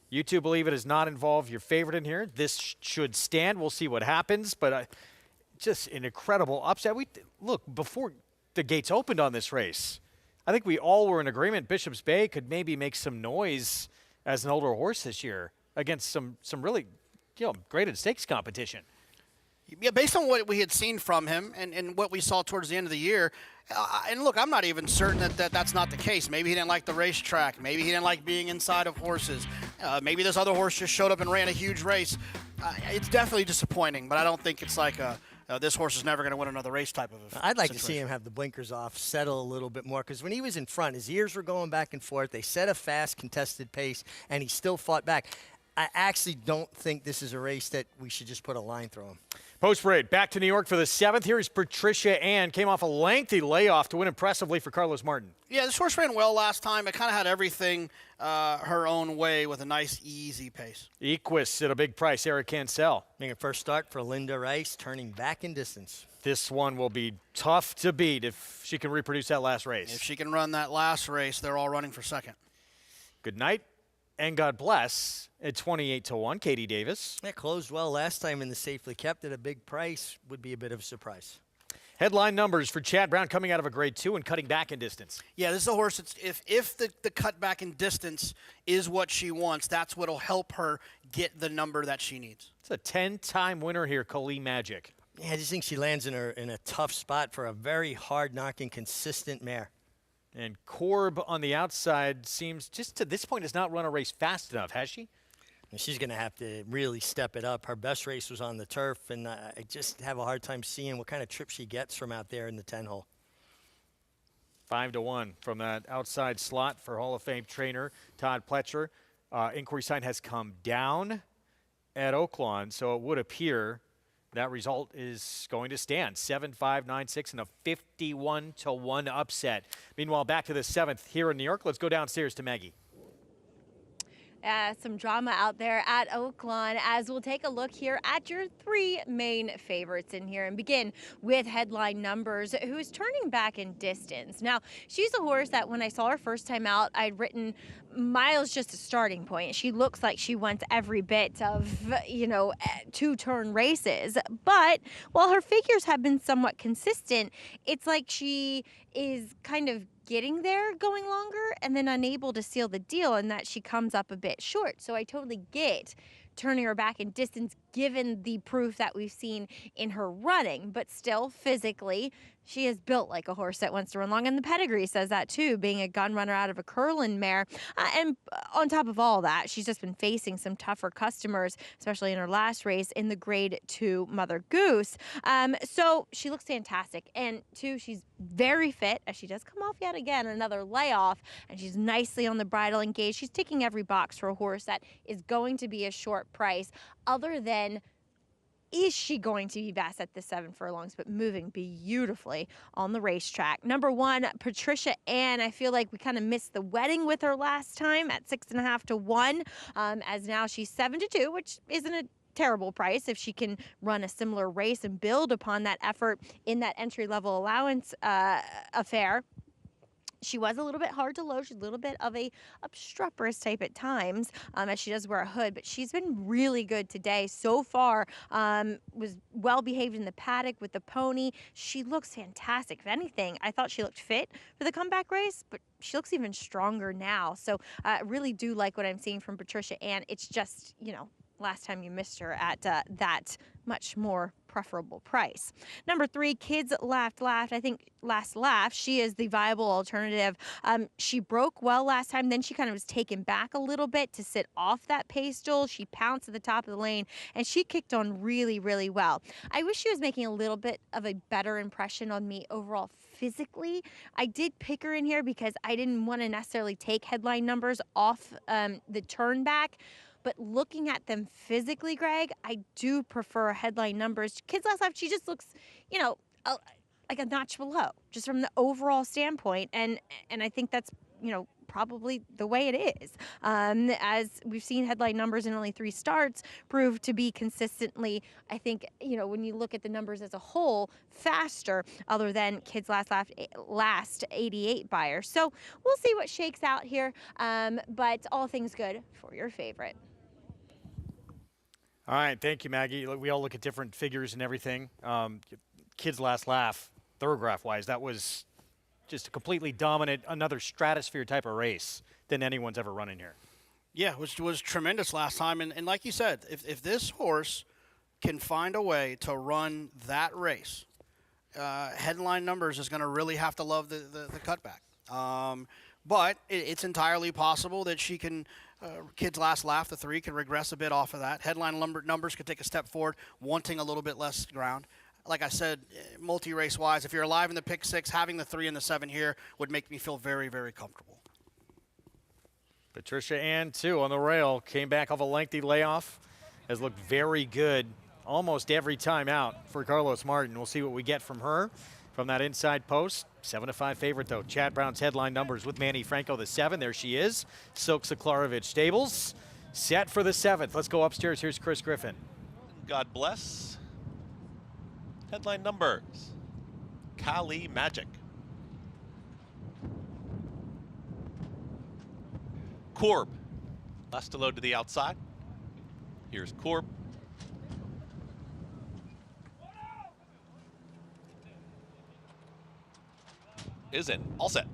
You two believe it does not involve your favorite in here. This should stand. We'll see what happens, but just an incredible upset. Look, before the gates opened on this race, I think we all were in agreement Bishop's Bay could maybe make some noise as an older horse this year against some really graded stakes competition. Yeah, based on what we had seen from him and what we saw towards the end of the year, and look, I'm not even certain that's not the case. Maybe he didn't like the racetrack. Maybe he didn't like being inside of horses. Maybe this other horse just showed up and ran a huge race. It's definitely disappointing, but I don't think it's like this horse is never going to win another race type of I'd like to situation. see him have the blinkers off, settle a little bit more, because when he was in front, his ears were going back and forth. They set a fast, contested pace, and he still fought back. I actually don't think this is a race that we should just put a line through him. Post-parade, back to New York for the 7th. Here is Patricia Ann. Came off a lengthy layoff to win impressively for Carlos Martin. Yeah, this horse ran well last time. It kind of had everything her own way with a nice, easy pace. Equus at a big price, Eric Cancel. Making a first start for Linda Rice, turning back in distance. This one will be tough to beat if she can reproduce that last race. If she can run that last race, they're all running for second. Good night, and God bless at 28-1, Katie Davis. That closed well last time in the safely kept at a big price. Would be a bit of a surprise. Headline numbers for Chad Brown coming out of a grade 2 and cutting back in distance. Yeah, this is a horse that's, if the cut back in distance is what she wants, that's what will help her get the number that she needs. It's a 10-time winner here, Kali Magic. Yeah, I just think she lands in a tough spot for a very hard-knocking, consistent mare. And Korb on the outside seems, just to this point, has not run a race fast enough, has she? And she's going to have to really step it up. Her best race was on the turf, and I just have a hard time seeing what kind of trip she gets from out there in the 10-hole. 5-1 from that outside slot for Hall of Fame trainer Todd Pletcher. Inquiry sign has come down at Oaklawn, so it would appear that result is going to stand. 7-5-9-6 and a 51-1 upset. Meanwhile, back to the 7th here in New York. Let's go downstairs to Maggie. Some drama out there at Oaklawn as we'll take a look here at your 3 main favorites in here and begin with headline numbers, who's turning back in distance. Now, she's a horse that when I saw her first time out, I'd written miles just a starting point. She looks like she wants every bit of, 2-turn races. But while her figures have been somewhat consistent, it's like she is kind of getting there going longer and then unable to seal the deal, and that she comes up a bit short. So I totally get turning her back in distance given the proof that we've seen in her running, but still physically she is built like a horse that wants to run long, and the pedigree says that too, being a gun runner out of a Curlin mare. And on top of all that, she's just been facing some tougher customers, especially in her last race in the grade 2 Mother Goose. So she looks fantastic. And 2, she's very fit as she does come off yet again another layoff, and she's nicely on the bridle engaged. She's ticking every box for a horse that is going to be a short price, other than is she going to be best at the 7 furlongs, but moving beautifully on the racetrack. Number 1, Patricia Ann. I feel like we kind of missed the wedding with her last time at 6.5-1, as now she's 7-2, which isn't a terrible price if she can run a similar race and build upon that effort in that entry-level allowance affair. She was a little bit hard to load. She's a little bit of a obstreperous type at times, as she does wear a hood, but she's been really good today so far. Was well behaved in the paddock with the pony. She looks fantastic. If anything, I thought she looked fit for the comeback race, but she looks even stronger now. So I really do like what I'm seeing from Patricia Ann. It's just, you know, last time you missed her at that much more preferable price. Number 3, Kids Laughed. I think Last Laugh, she is the viable alternative. She broke well last time, then she kind of was taken back a little bit to sit off that pedestal. She pounced at the top of the lane, and she kicked on really, really well. I wish she was making a little bit of a better impression on me overall physically. I did pick her in here because I didn't want to necessarily take headline numbers off the turn back. But looking at them physically, Greg, I do prefer headline numbers. Kids Last Laugh, she just looks, you know, like a notch below, just from the overall standpoint. And I think that's, you know, probably the way it is. As we've seen headline numbers in only 3 starts prove to be consistently, I think, you know, when you look at the numbers as a whole, faster, other than Kids Last Laugh, last 88 buyers. So we'll see what shakes out here. But all things good for your favorite. All right, thank you, Maggie. We all look at different figures and everything. Kids Last Laugh, thoroughgraph-wise, that was just a completely dominant, another stratosphere type of race than anyone's ever run in here. Yeah, which was tremendous last time. And like you said, if this horse can find a way to run that race, headline numbers is going to really have to love the cutback. But it's entirely possible that she can, Kids Last Laugh, the 3, can regress a bit off of that. Headline numbers could take a step forward, wanting a little bit less ground. Like I said, multi-race wise, if you're alive in the pick 6, having the 3 and the 7 here would make me feel very, very comfortable. Patricia Ann, too, on the rail, came back off a lengthy layoff, has looked very good almost every time out for Carlos Martin. We'll see what we get from her from that inside post. 7-5 favorite, though. Chad Brown's headline numbers with Manny Franco, the 7. There she is. Silk Saklarovich Stables, set for the 7th. Let's go upstairs. Here's Chris Griffin. God bless. Headline numbers. Kali Magic. Corb. Last to load to the outside. Here's Corb. Is in. All set.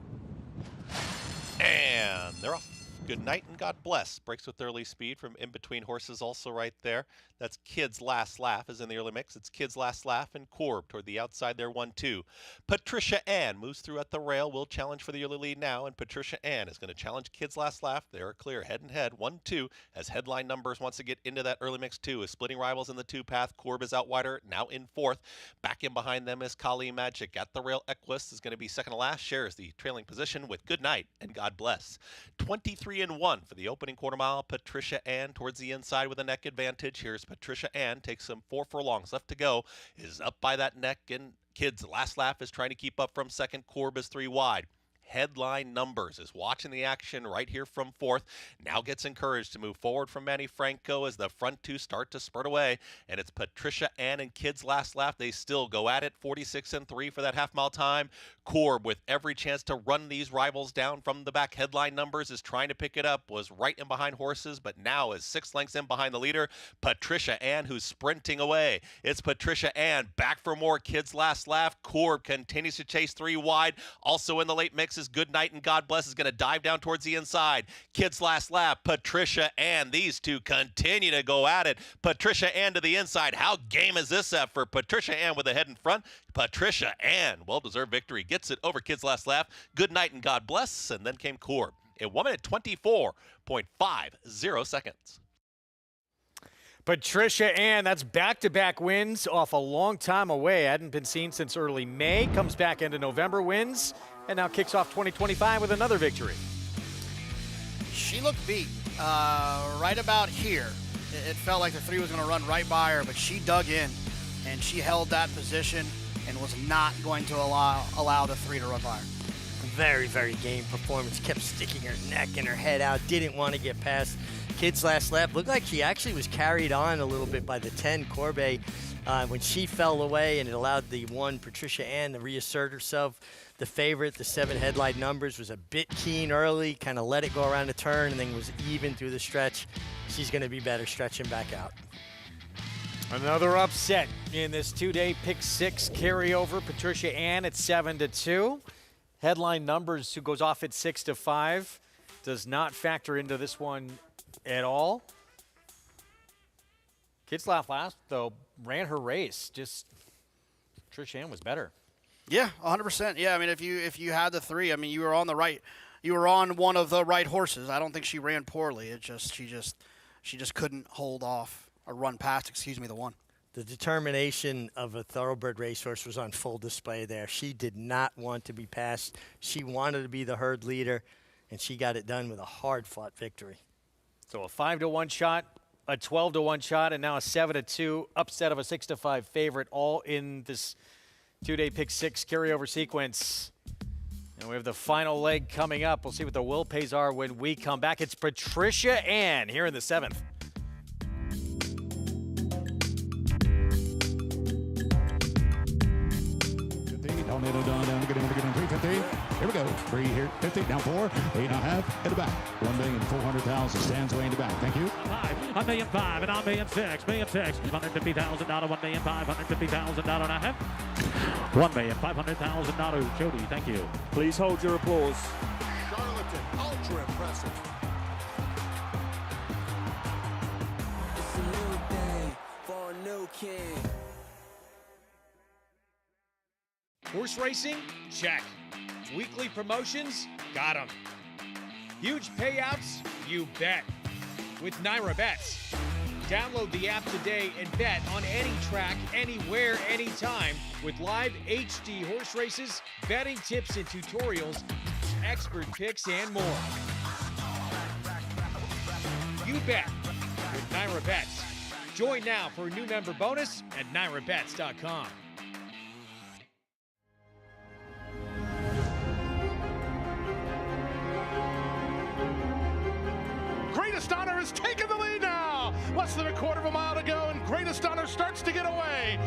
And they're off. Good night and God bless. Breaks with early speed from in between horses also right there. That's Kids Last Laugh is in the early mix. It's Kids Last Laugh and Corb toward the outside there, 1-2. Patricia Ann moves through at the rail. Will challenge for the early lead now, and Patricia Ann is going to challenge Kids Last Laugh. They're clear head and head, 1-2, as headline numbers wants to get into that early mix too. Is splitting rivals in the 2 path. Corb is out wider, now in 4th. Back in behind them is Kali Magic. At the rail, Equus is going to be second to last. Shares the trailing position with Good Night and God Bless. 23-1 for the opening quarter mile. Patricia Ann towards the inside with a neck advantage. Here's Patricia Ann, takes some 4 furlongs left to go, is up by that neck, and Kids Last Laugh is trying to keep up from second. Corb is 3 wide. Headline numbers is watching the action right here from 4th. Now gets encouraged to move forward from Manny Franco as the front 2 start to spurt away. And it's Patricia Ann and Kids Last Laugh. They still go at it, 46-3 for that half-mile time. Corb, with every chance to run these rivals down from the back. Headline numbers is trying to pick it up, was right in behind horses, but now is 6 lengths in behind the leader, Patricia Ann, who's sprinting away. It's Patricia Ann back for more. Kids Last Laugh. Corb continues to chase 3 wide. Also in the late mix is Good Night and God Bless is going to dive down towards the inside. Kids Last Laugh, Patricia Ann. These 2 continue to go at it. Patricia Ann to the inside. How game is this effort? Patricia Ann with the head in front. Patricia Ann, well-deserved victory. Gets it over Kids Last Laugh. Good Night and God Bless. And then came Corb in 1 minute 24.50 seconds. Patricia Ann, that's back-to-back wins off a long time away. Hadn't been seen since early May. Comes back into November, wins, and now kicks off 2025 with another victory. She looked beat right about here. It felt like the 3 was going to run right by her, but she dug in, and she held that position and was not going to allow the 3 to run by her. Very, very game performance. Kept sticking her neck and her head out. Didn't want to get past Kid's last lap looked like she actually was carried on a little bit by the 10, Corbet. When she fell away, and it allowed the 1, Patricia Ann, to reassert herself. The favorite, the 7 headlight numbers, was a bit keen early, kind of let it go around the turn, and then was even through the stretch. She's going to be better stretching back out. Another upset in this 2-day pick 6 carryover. Patricia Ann at 7-2. Headline numbers, who goes off at 6-5, does not factor into this one at all. Kids Laugh Last, though, ran her race. Just Patricia Ann was better. Yeah, 100%. Yeah, I mean, if you had the 3, I mean, you were on one of the right horses. I don't think she ran poorly. She just couldn't hold off or run past, the 1. The determination of a thoroughbred racehorse was on full display there. She did not want to be passed. She wanted to be the herd leader, and she got it done with a hard-fought victory. So a 5-1 shot, a 12-1 shot, and now a 7-2 upset of a 6-5 favorite, all in this 2-day pick 6 carryover sequence. And we have the final leg coming up. We'll see what the will pays are when we come back. It's Patricia Ann here in the 7th. Down, get in, 350. Here we go. 3 here, 50, down 4, 8.5, in the back. 1,400,000 stands way in the back. Thank you. 5, $1,005,000, and $1,006,000, $150,000, $1,550,000 and a half. $1,500,000. Jody, thank you. Please hold your applause. Charlatan, ultra impressive. It's a new day for a new king. Horse racing? Check. Weekly promotions? Got 'em. Huge payouts? You bet. With Naira Bets. Download the app today and bet on any track, anywhere, anytime with live HD horse races, betting tips and tutorials, expert picks, and more. You bet with Naira Bets. Join now for a new member bonus at NairaBets.com. Greatest Honor has taken the lead now. Less than a quarter of a mile to go, and Greatest Honor starts to get away.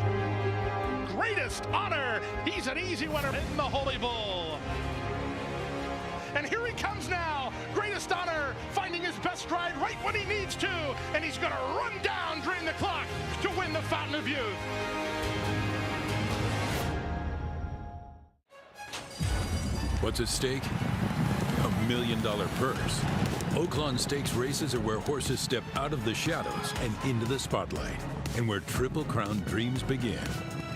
Greatest Honor, he's an easy winner in the Holy Bull. And here he comes now. Greatest Honor finding his best stride right when he needs to, and he's going to run down, drain the clock to win the Fountain of Youth. What's at stake? $1 million purse. Oaklawn Stakes races are where horses step out of the shadows and into the spotlight, and where Triple Crown dreams begin.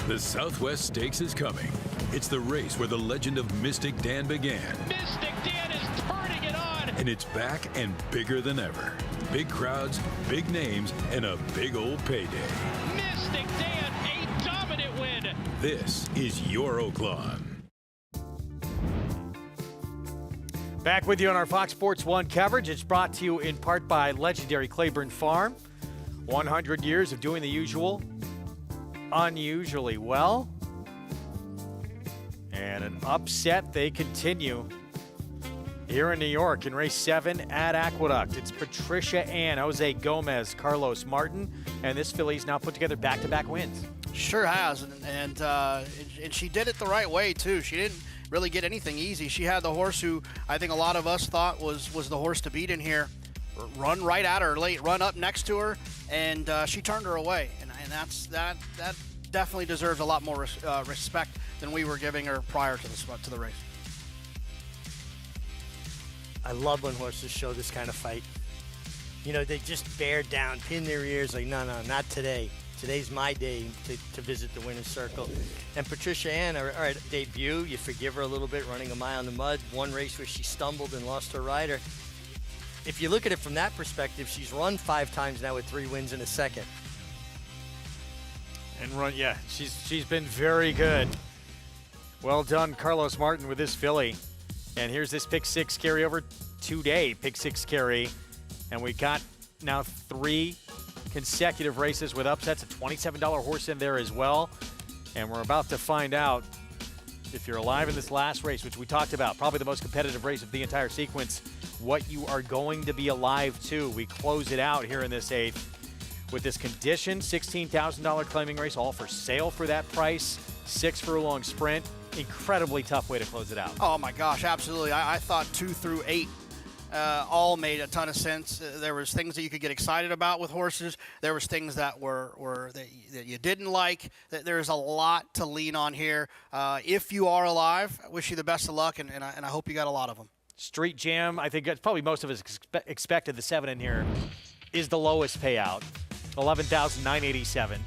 The Southwest Stakes is coming. It's the race where the legend of Mystic Dan began. Mystic Dan is turning it on. And it's back and bigger than ever. Big crowds, big names, and a big old payday. Mystic Dan, a dominant win. This is your Oaklawn. Back with you on our Fox Sports 1 coverage. It's brought to you in part by legendary Claiborne Farm. 100 years of doing the usual unusually well. And an upset, they continue here in New York in race 7 at Aqueduct. It's Patricia Ann, Jose Gomez, Carlos Martin, and this filly's now put together back-to-back wins. Sure has, and she did it the right way too. She didn't really get anything easy. She had the horse who I think a lot of us thought was the horse to beat in here, run right at her late, run up next to her, and she turned her away. And that definitely deserves a lot more respect than we were giving her prior to the race. I love when horses show this kind of fight. You know, they just bear down, pin their ears, like, no, not today. Today's my day to visit the winner's circle. And Patricia Ann, her debut, you forgive her a little bit, running a mile in the mud. One race where she stumbled and lost her rider. If you look at it from that perspective, she's run 5 times now with 3 wins in a second. And she's been very good. Well done, Carlos Martin, with this filly. And here's this pick 6 carryover, 2-day pick 6 carry. And we got now 3 consecutive races with upsets, a $27 horse in there as well. And we're about to find out if you're alive in this last race, which we talked about, probably the most competitive race of the entire sequence. what you are going to be alive to. We close it out here in this 8th with this condition, $16,000 claiming race, all for sale for that price, 6 furlong sprint. Incredibly tough way to close it out. Oh my gosh, absolutely. I thought 2 through 8 all made a ton of sense. There was things that you could get excited about with horses. There was things that were that you didn't like. There's a lot to lean on here. If you are alive, I wish you the best of luck, and I hope you got a lot of them. Street Jam, I think that's probably most of us expected. The 7 in here is the lowest payout, $11,987.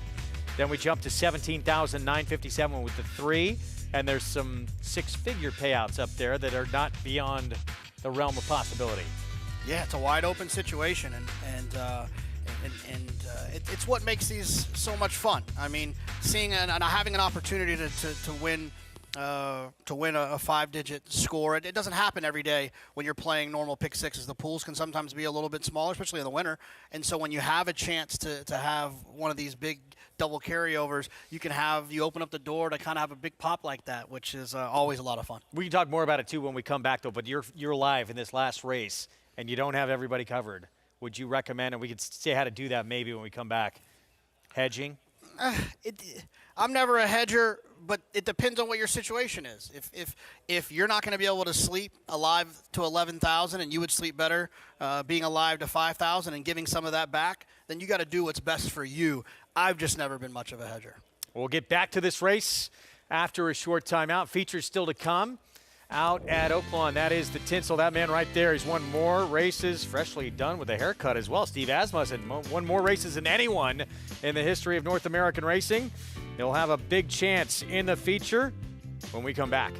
Then we jump to $17,957 with the 3, and there's some 6-figure payouts up there that are not beyond the realm of possibility. Yeah, it's a wide open situation, and it's what makes these so much fun. I mean, seeing and having an opportunity to win a 5-digit score. It doesn't happen every day when you're playing normal pick sixes. The pools can sometimes be a little bit smaller, especially in the winter. And so when you have a chance to have one of these big double carryovers, you open up the door to kind of have a big pop like that, which is always a lot of fun. We can talk more about it too when we come back though, but you're live in this last race and you don't have everybody covered. Would you recommend, and we could say how to do that maybe when we come back, hedging? I'm never a hedger, but it depends on what your situation is. If you're not going to be able to sleep alive to 11,000 and you would sleep better being alive to 5,000 and giving some of that back, then you got to do what's best for you. I've just never been much of a hedger. We'll get back to this race after a short timeout. Features still to come out at Oaklawn. That is the Tinsel. That man right there. He's won more races, freshly done with a haircut as well. Steve Asmussen won more races than anyone in the history of North American racing. He'll have a big chance in the feature when we come back.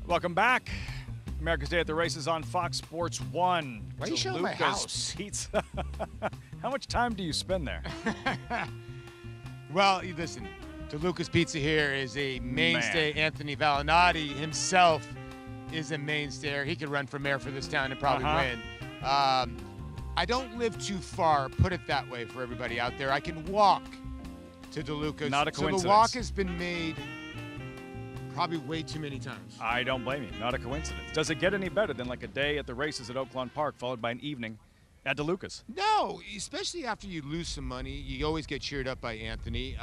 Welcome back. America's Day at the Races on Fox Sports 1. Why are you showing my house? Pizza. How much time do you spend there? Well, listen, DeLuca's Pizza here is a mainstay. Anthony Valinati himself is a mainstay. He could run for mayor for this town and probably win. I don't live too far, put it that way for everybody out there. I can walk to DeLuca's. Not a coincidence. So the walk has been made probably way too many times. I don't blame you. Not a coincidence. Does it get any better than like a day at the races at Oaklawn Park followed by an evening at DeLuca's? No, especially after you lose some money. You always get cheered up by Anthony.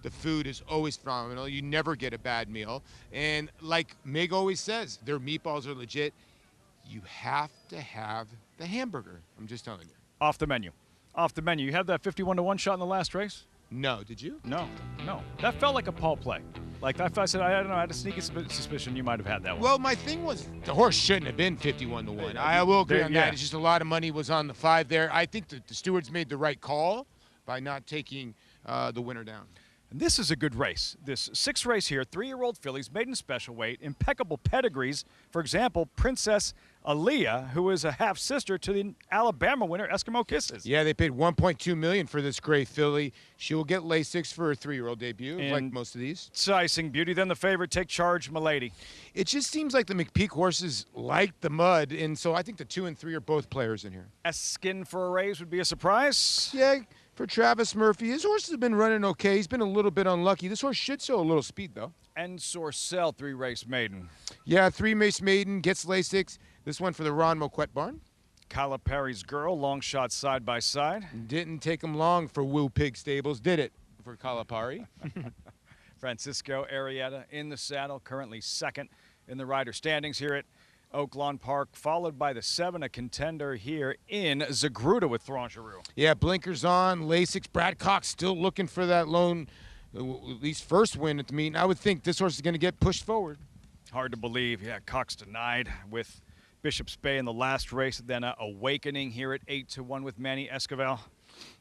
The food is always phenomenal. You never get a bad meal. And like Mig always says, their meatballs are legit. You have to have the hamburger. I'm just telling you. Off the menu. Off the menu. You had that 51-1 shot in the last race? No, did you? No. That felt like a Paul play. Like I said, I don't know. I had a sneaky suspicion you might have had that one. Well, my thing was the horse shouldn't have been 51-1. I will agree on that. It's just a lot of money was on the 5 there. I think the stewards made the right call by not taking the winner down. And this is a good race. This 6th race here, 3-year-old fillies, maiden special weight, impeccable pedigrees. For example, Princess Aaliyah, who is a half-sister to the Alabama winner, Eskimo Kisses. Yeah, they paid $1.2 million for this gray filly. She will get Lasix for her 3-year-old debut, and like most of these. Sizing beauty. Then the favorite, Take Charge, Milady. It just seems like the McPeak horses like the mud, and so I think the 2 and 3 are both players in here. Eskin for a raise would be a surprise. Yeah, for Travis Murphy. His horses have been running okay. He's been a little bit unlucky. This horse should show a little speed, though. And Sorcel, 3-race maiden. Yeah, 3-race maiden, gets Lasix. This one for the Ron Moquette barn. Calipari's Girl, long shot side by side. Didn't take him long for Woo Pig Stables, did it? For Calipari. Francisco Arrieta in the saddle, currently 2nd in the rider standings here at Oaklawn Park, followed by the 7, a contender here in Zagruda with Thrangeroux. Yeah, blinkers on, Lasix. Brad Cox still looking for that lone, at least first win at the meeting. I would think this horse is going to get pushed forward. Hard to believe. Yeah, Cox denied with Bishop's Bay in the last race. Then Awakening here at 8-1 with Manny Esquivel.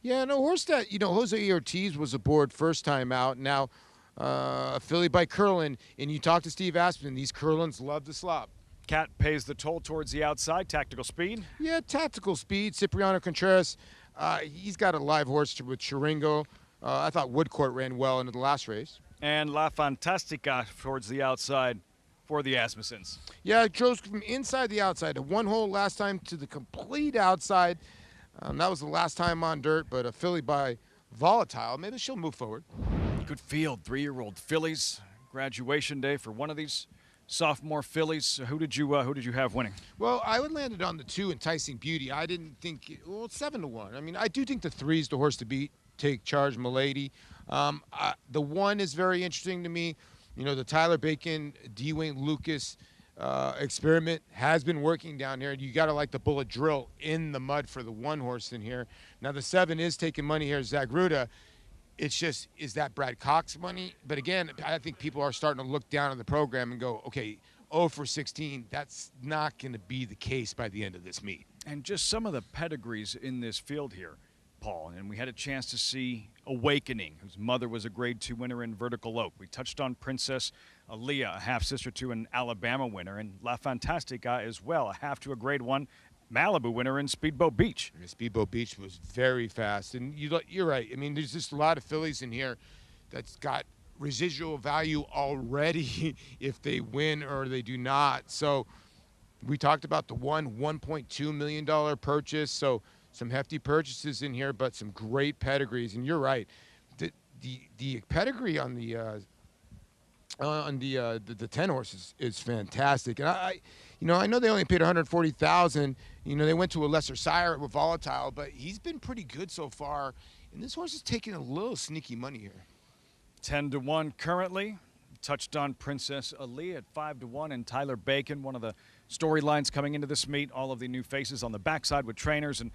Yeah, no horse that, Jose Ortiz was aboard first time out. Now a filly by Curlin, and you talk to Steve Aspen, these Curlins love to slop. Cat pays the toll towards the outside. Tactical Speed. Yeah, Tactical Speed. Cipriano Contreras, he's got a live horse with Chiringo. I thought Woodcourt ran well into the last race. And La Fantastica towards the outside for the Asmussens. Yeah, it goes from inside the outside. A 1 hole last time to the complete outside. That was the last time on dirt, but a filly by Volatile. Maybe she'll move forward. Good field, 3-year-old fillies. Graduation day for one of these sophomore fillies. Who did you have winning? Well, I would land it on the 2, Enticing Beauty. I didn't think, it's 7-1. I mean, I do think the 3 is the horse to beat. Take Charge, Milady. The 1 is very interesting to me. The Tyler Bacon, D. Wayne Lucas experiment has been working down here. You got to like the bullet drill in the mud for the 1 horse in here. Now, the 7 is taking money here, Zagruda. It's just, is that Brad Cox money? But again, I think people are starting to look down at the program and go, okay, 0 for 16, that's not going to be the case by the end of this meet. And just some of the pedigrees in this field here, Paul, and we had a chance to see Awakening, whose mother was a Grade 2 winner in Vertical Oak. We touched on Princess Aaliyah, a half-sister to an Alabama winner, and La Fantastica as well, a half to a Grade 1 Malibu winner in Speedboat Beach. Speedboat Beach was very fast. And you're right. I mean, there's just a lot of fillies in here that's got residual value already if they win or they do not. So we talked about the $1.2 million purchase. So some hefty purchases in here, but some great pedigrees. And you're right. The pedigree on the 10 horses is fantastic. And I know they only paid $140,000. They went to a lesser sire with Volatile, but he's been pretty good so far. And this horse is taking a little sneaky money here. 10-1 currently. Touched on Princess Aaliyah at 5-1, and Tyler Bacon, one of the storylines coming into this meet. All of the new faces on the backside with trainers, and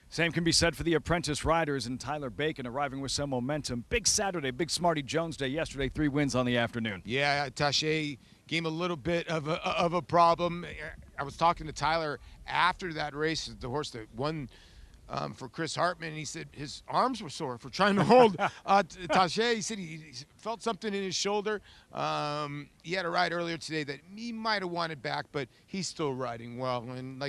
same can be said for the apprentice riders, and Tyler Bacon arriving with some momentum. Big Saturday, big Smarty Jones day yesterday, 3 wins on the afternoon. Yeah, Taché gave him a little bit of a problem. I was talking to Tyler after that race, the horse that won for Chris Hartman, and he said his arms were sore for trying to hold Taché. He said he felt something in his shoulder. He had a ride earlier today that he might have wanted back, but he's still riding well. And,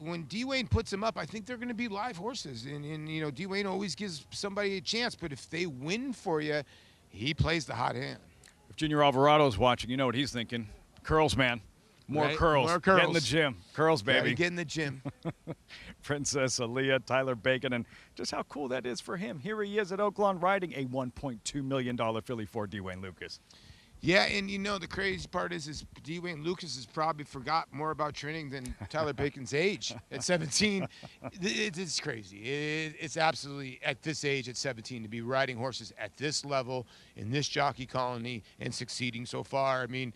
when D. Wayne puts him up, I think they're going to be live horses. And D. Wayne always gives somebody a chance, but if they win for you, he plays the hot hand. If Junior Alvarado's watching, you know what he's thinking. Curls, man. More Right? curls. More curls. Get in the gym. Curls, baby. Gotta get in the gym. Princess Aaliyah, Tyler Bacon, and just how cool that is for him. Here he is at Oaklawn riding a $1.2 million filly for Dwayne Lucas. Yeah, and the crazy part is Dwayne Lucas has probably forgot more about training than Tyler Bacon's age at 17. It's crazy. It's absolutely, at this age, at 17, to be riding horses at this level in this jockey colony and succeeding so far. I mean,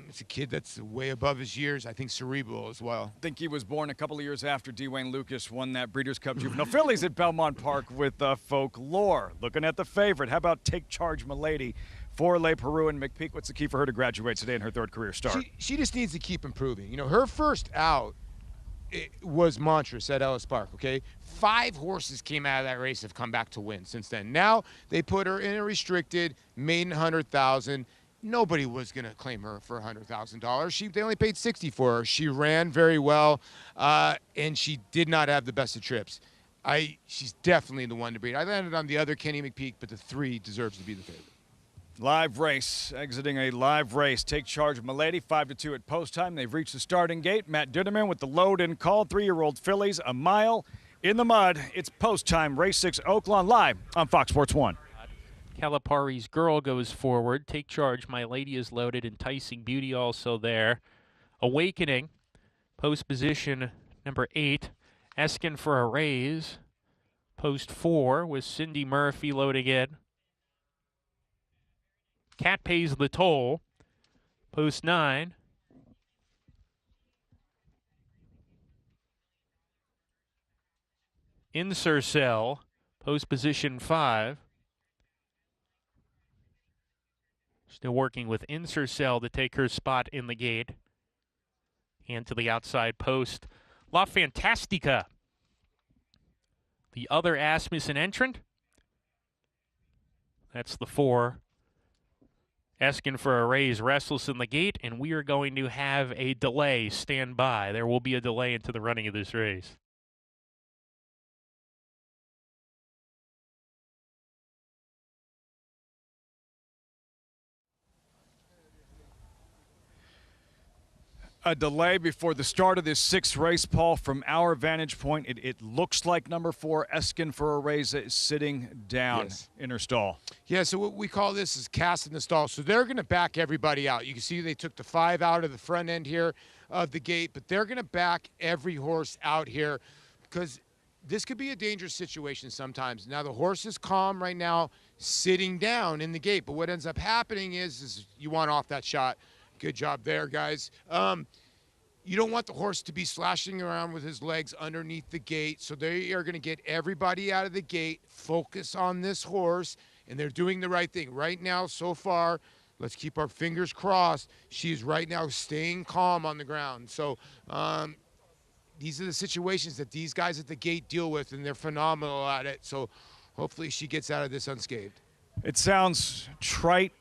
it's a kid that's way above his years. I think cerebral as well. I think he was born a couple of years after Dwayne Lucas won that Breeders' Cup Juvenile Fillies at Belmont Park with Folklore. Looking at the favorite, how about Take Charge Milady for Le Peru and McPeak? What's the key for her to graduate today in her third career start? She just needs to keep improving. Her first out was monstrous at Ellis Park, okay? 5 horses came out of that race, have come back to win since then. Now they put her in a restricted, maiden $100,000. Nobody was going to claim her for $100,000. They only paid $60 for her. She ran very well, and she did not have the best of trips. She's definitely the one to beat. I landed on the other Kenny McPeak, but the 3 deserves to be the favorite. Live race, exiting a live race. Take Charge Milady, 5-2 at post time. They've reached the starting gate. Matt Ditterman with the load and call. 3-year-old fillies, a mile in the mud. It's post time. Race 6 Oaklawn live on Fox Sports 1. Calipari's Girl goes forward. Take Charge, My Lady is loaded. Enticing Beauty also there. Awakening, post position number 8. Asking for a Raise, post 4 with Cindy Murphy loading in. Cat Pays the Toll, post 9. Insercell, post position 5. Still working with Insercell to take her spot in the gate. And to the outside post, La Fantastica. The other Asmussen entrant. That's the 4. Asking for a Raise, Restless in the gate, and we are going to have a delay. Stand by. There will be a delay into the running of this race. A delay before the start of this 6th race, Paul. From our vantage point, it looks like number 4, Asking for a Raise, is sitting down in her stall. Yeah, so what we call this is cast in the stall. So they're going to back everybody out. You can see they took the 5 out of the front end here of the gate, but they're going to back every horse out here because this could be a dangerous situation sometimes. Now, the horse is calm right now, sitting down in the gate, but what ends up happening is you want off that shot. Good job there, guys. You don't want the horse to be slashing around with his legs underneath the gate, so they are going to get everybody out of the gate, focus on this horse, and they're doing the right thing. Right now, so far, let's keep our fingers crossed, she's right now staying calm on the ground. So these are the situations that these guys at the gate deal with, and they're phenomenal at it. So hopefully she gets out of this unscathed. It sounds trite,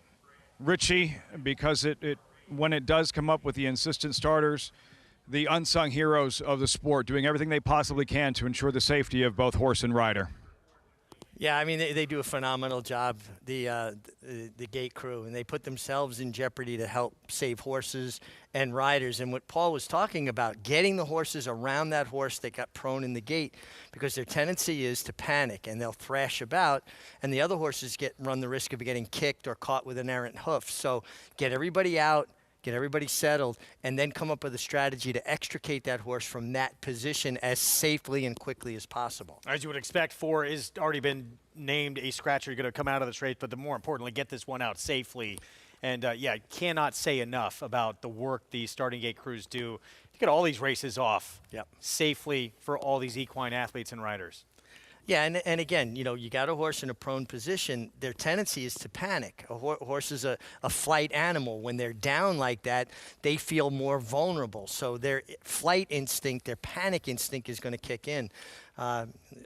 Richie, because when it does come up with the insistent starters, the unsung heroes of the sport doing everything they possibly can to ensure the safety of both horse and rider. Yeah, I mean, they do a phenomenal job, the gate crew, and they put themselves in jeopardy to help save horses and riders. And what Paul was talking about, getting the horses around that horse that got prone in the gate, because their tendency is to panic, and they'll thrash about, and the other horses run the risk of getting kicked or caught with an errant hoof. So get everybody out, get everybody settled, and then come up with a strategy to extricate that horse from that position as safely and quickly as possible. As you would expect, 4 is already been named a scratcher. You're going to come out of this race, but more importantly, get this one out safely. And, yeah, cannot say enough about the work the starting gate crews do to get all these races off safely for all these equine athletes and riders. Yeah, and again, you got a horse in a prone position, their tendency is to panic. A horse is a flight animal. When they're down like that, they feel more vulnerable. So their flight instinct, their panic instinct is going to kick in.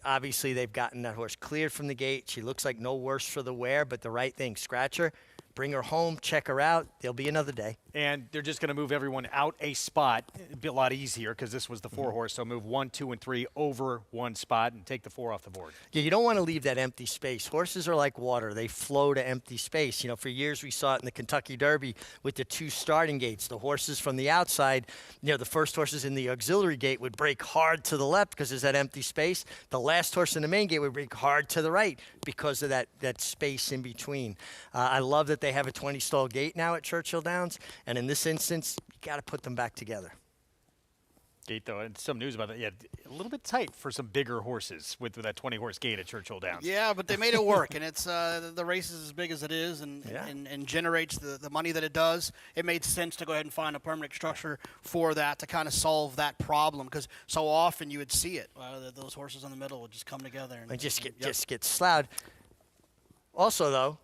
Obviously, they've gotten that horse cleared from the gate. She looks like no worse for the wear, but the right thing. Scratch her, bring her home, check her out. There'll be another day. And they're just going to move everyone out a spot. It'd be a lot easier because this was the 4-horse. So move 1, 2, and 3 over one spot and take the 4 off the board. Yeah, you don't want to leave that empty space. Horses are like water. They flow to empty space. You know, for years we saw it in the Kentucky Derby with the 2 starting gates. The horses from the outside, you know, the first horses in the auxiliary gate would break hard to the left because there's that empty space. The last horse in the main gate would break hard to the right because of that space in between. I love that they have a 20-stall gate now at Churchill Downs. And in this instance, you got to put them back together. Gate, though, and some news about that. Yeah, a little bit tight for some bigger horses with that 20-horse gate at Churchill Downs. Yeah, but they made it work, and it's the race is as big as it is and generates the money that it does. It made sense to go ahead and find a permanent structure for that to kind of solve that problem because so often you would see it. Those horses in the middle would just come together. And just get slouted. Also, though,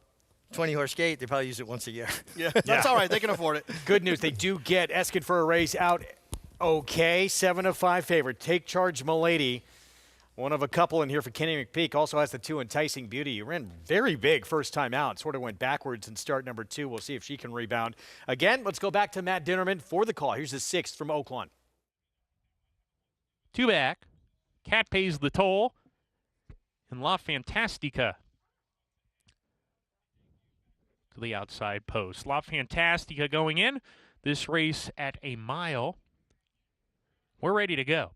20-horse gate, they probably use it once a year. Yeah, that's all right. They can afford it. Good news. They do get Eskin for a race out okay. 7-5 favorite. Take Charge Milady. One of a couple in here for Kenny McPeak. Also has the 2 Enticing Beauty. He ran very big first time out. Sort of went backwards in start number 2. We'll see if she can rebound. Again, let's go back to Matt Dinnerman for the call. Here's the 6th from Oaklawn. 2 back. Cat pays the toll. And La Fantastica to the outside post. La Fantastica going in. This race at a mile. We're ready to go.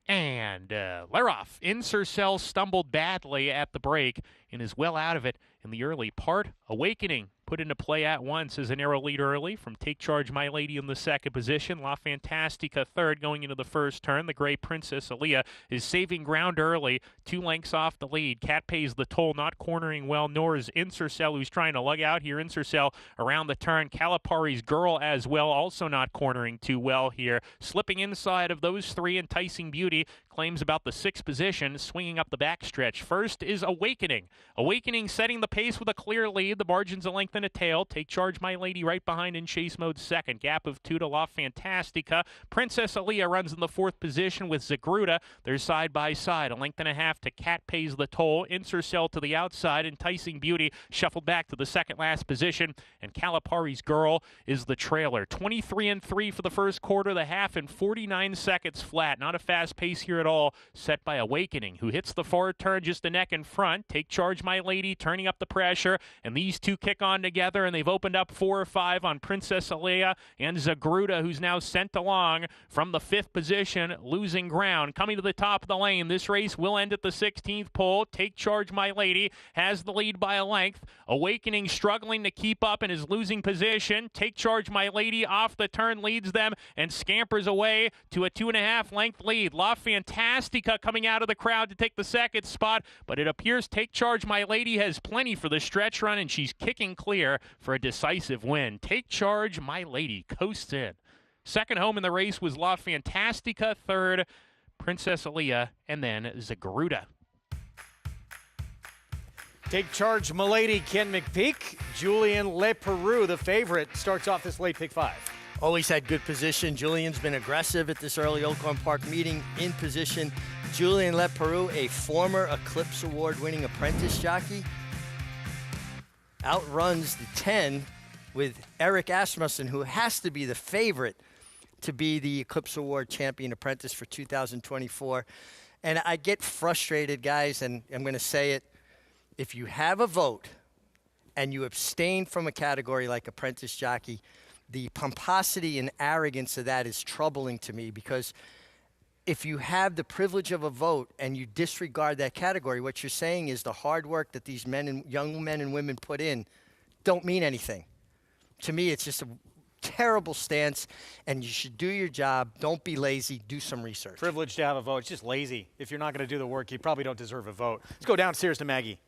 And Leroff, Insercell stumbled badly at the break and is well out of it in the early part. Awakening put into play at once as a narrow lead early from Take Charge My Lady in the second position. La Fantastica third going into the first turn. The Gray Princess Aaliyah is saving ground early, 2 lengths off the lead. Cat pays the toll, not cornering well, nor is Insercell, who's trying to lug out here. Insercell around the turn. Calipari's Girl as well, also not cornering too well here. Slipping inside of those 3, Enticing Beauty claims about the 6th position, swinging up the backstretch. First is Awakening. Awakening setting the pace with a clear lead. The margin's a length and a tail. Take Charge My Lady right behind in chase mode second. Gap of 2 to La Fantastica. Princess Aaliyah runs in the 4th position with Zagruda. They're side by side. A length and a half to Cat Pays the Toll. Insercell to the outside. Enticing Beauty shuffled back to the second last position. And Calipari's Girl is the trailer. 23-3 for the first quarter. The half in 49 seconds flat. Not a fast pace here at all. Set by Awakening, who hits the far turn just a neck in front. Take Charge My Lady turning up the pressure. And these two kick on together, and they've opened up 4 or 5 on Princess Aaliyah and Zagruda, who's now sent along from the 5th position, losing ground. Coming to the top of the lane, this race will end at the 16th pole. Take Charge My Lady has the lead by a length. Awakening struggling to keep up and is losing position. Take Charge My Lady off the turn leads them and scampers away to a 2.5 length lead. La Fantastica coming out of the crowd to take the second spot, but it appears Take Charge My Lady has plenty for the stretch run, and she's kicking clear for a decisive win. Take Charge My Lady coasts in. Second home in the race was La Fantastica, third Princess Aaliyah, and then Zagruda. Take Charge Milady, Ken McPeak. Julian Leperoux, the favorite, starts off this late pick 5. Always had good position. Julian's been aggressive at this early Oaklawn Park meeting in position. Julian Leperoux, a former Eclipse Award-winning apprentice jockey, outruns the 10 with Eric Asmussen, who has to be the favorite to be the Eclipse Award champion apprentice for 2024. And I get frustrated, guys, and I'm going to say it. If you have a vote and you abstain from a category like apprentice jockey, the pomposity and arrogance of that is troubling to me, because if you have the privilege of a vote and you disregard that category, what you're saying is the hard work that these men and young men and women put in don't mean anything. To me, it's just a terrible stance, and you should do your job. Don't be lazy. Do some research. Privileged to have a vote. It's just lazy. If you're not going to do the work, you probably don't deserve a vote. Let's go downstairs to Maggie.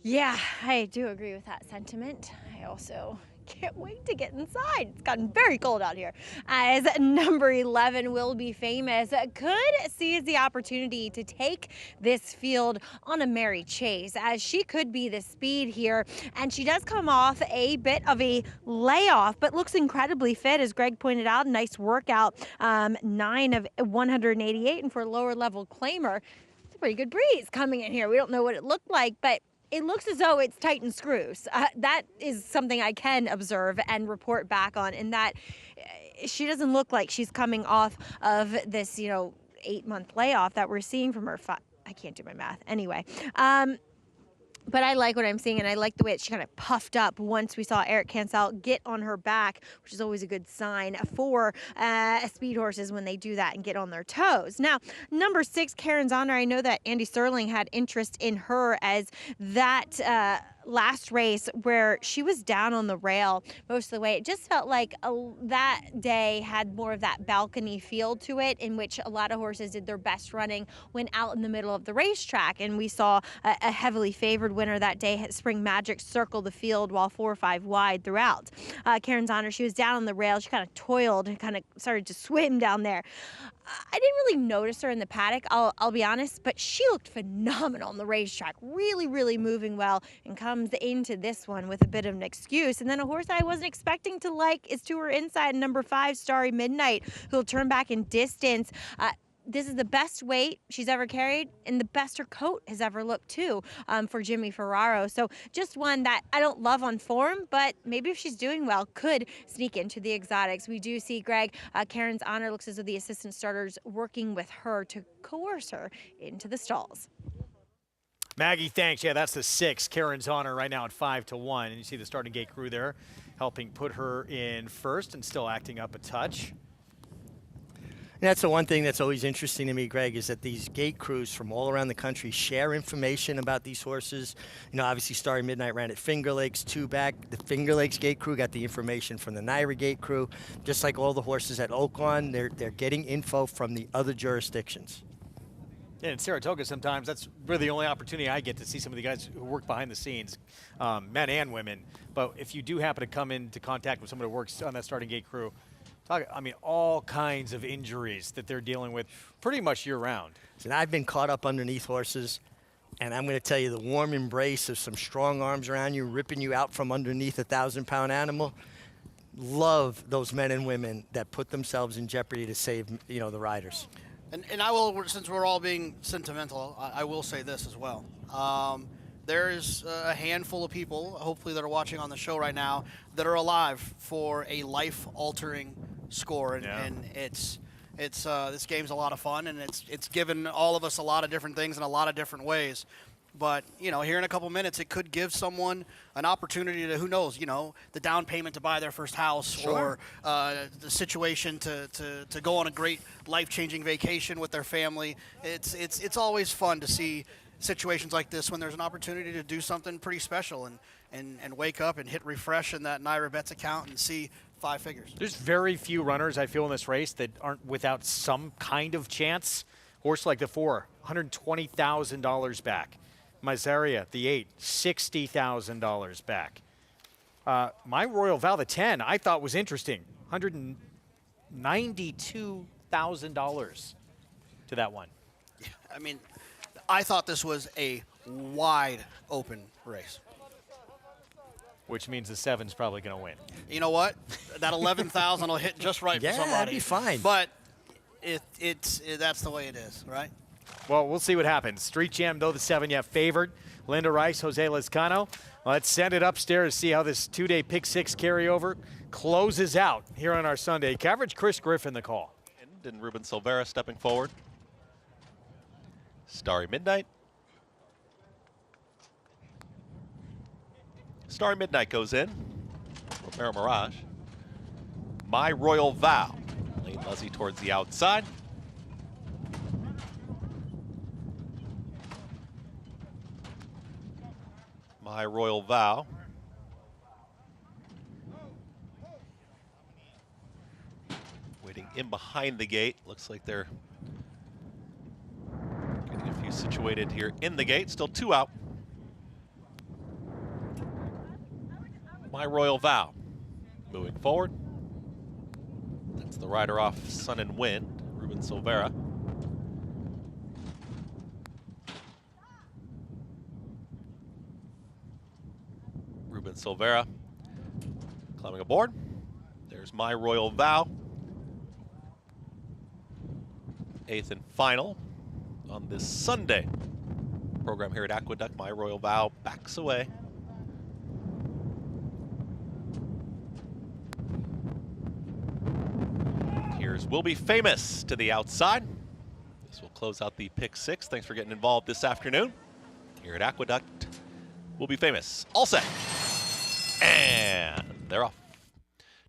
Yeah, I do agree with that sentiment. I also can't wait to get inside. It's gotten very cold out here. As number 11, Will Be Famous, could seize the opportunity to take this field on a merry chase, as she could be the speed here. And she does come off a bit of a layoff, but looks incredibly fit, as Greg pointed out. Nice workout, 9 of 188. And for a lower level claimer, it's a pretty good breeze coming in here. We don't know what it looked like, but it looks as though it's tightened screws. That is something I can observe and report back on, in that she doesn't look like she's coming off of this, 8-month layoff that we're seeing from her. I can't do my math. Anyway. But I like what I'm seeing, and I like the way she kind of puffed up once we saw Eric Cancel get on her back, which is always a good sign for speed horses when they do that and get on their toes. Now, number 6, Karen's Honor. I know that Andy Sterling had interest in her, as that last race where she was down on the rail most of the way. It just felt like that day had more of that balcony feel to it, in which a lot of horses did their best running when out in the middle of the racetrack. And we saw a heavily favored winner that day, Spring Magic, circle the field while 4 or 5 wide throughout. Karen's Honor, she was down on the rail. She kind of toiled and kind of started to swim down there. I didn't really notice her in the paddock, I'll be honest, but she looked phenomenal on the racetrack, really, really moving well, and comes into this one with a bit of an excuse. And then a horse I wasn't expecting to like is to her inside, number 5, Starry Midnight, who'll turn back in distance. This is the best weight she's ever carried, and the best her coat has ever looked too, for Jimmy Ferraro. So just one that I don't love on form, but maybe if she's doing well, could sneak into the exotics. We do see, Greg, Karen's Honor looks as though the assistant starters working with her to coerce her into the stalls. Maggie, thanks. Yeah, that's the 6, Karen's Honor, right now at 5-1. And you see the starting gate crew there helping put her in first and still acting up a touch. And that's the one thing that's always interesting to me, Greg, is that these gate crews from all around the country share information about these horses. Obviously Starry Midnight ran at Finger Lakes 2 back. The Finger Lakes gate crew got the information from the Naira gate crew. Just like all the horses at Oaklawn, they're getting info from the other jurisdictions. Yeah, in Saratoga sometimes that's really the only opportunity I get to see some of the guys who work behind the scenes, men and women. But if you do happen to come into contact with someone who works on that starting gate crew, all kinds of injuries that they're dealing with pretty much year-round. And I've been caught up underneath horses, and I'm going to tell you, the warm embrace of some strong arms around you, ripping you out from underneath a 1,000-pound animal. Love those men and women that put themselves in jeopardy to save, the riders. And I will, since we're all being sentimental, I will say this as well. There's a handful of people, hopefully, that are watching on the show right now that are alive for a life-altering score, and it's this game's a lot of fun, and it's given all of us a lot of different things in a lot of different ways. But here in a couple minutes, it could give someone an opportunity to, who knows, the down payment to buy their first house, Sure. or the situation to go on a great life-changing vacation with their family. It's always fun to see situations like this when there's an opportunity to do something pretty special and wake up and hit refresh in that Naira Bets account and see 5 figures. There's very few runners, I feel, in this race that aren't without some kind of chance. Horse like the 4, $120,000 back. Miseria, the 8, $60,000 back. My Royal Vow, the 10, I thought was interesting. $192,000 to that one. Yeah, I mean, I thought this was a wide open race. Which means the 7's probably going to win. You know what? That 11,000 will hit just right for somebody. Yeah, that'd be fine. But that's the way it is, right? Well, we'll see what happens. Street Jam, though, the 7 yet favored. Linda Rice, Jose Lezcano. Let's send it upstairs to see how this 2-day Pick 6 carryover closes out here on our Sunday coverage. Chris Griffin, the call. And Ruben Silvera stepping forward. Starry Midnight. Starry Midnight goes in. Romero Mirage. My Royal Vow. Lane Luzzy towards the outside. My Royal Vow. Waiting in behind the gate. Looks like they're getting a few situated here in the gate. Still 2 out. My Royal Vow. Moving forward. That's the rider off Sun and Wind, Ruben Silvera. Ruben Silvera climbing aboard. There's My Royal Vow. 8th and final on this Sunday. program here at Aqueduct. My Royal Vow backs away. Here's Will Be Famous to the outside. This will close out the pick 6. Thanks for getting involved this afternoon. Here at Aqueduct, Will Be Famous. All set. And they're off.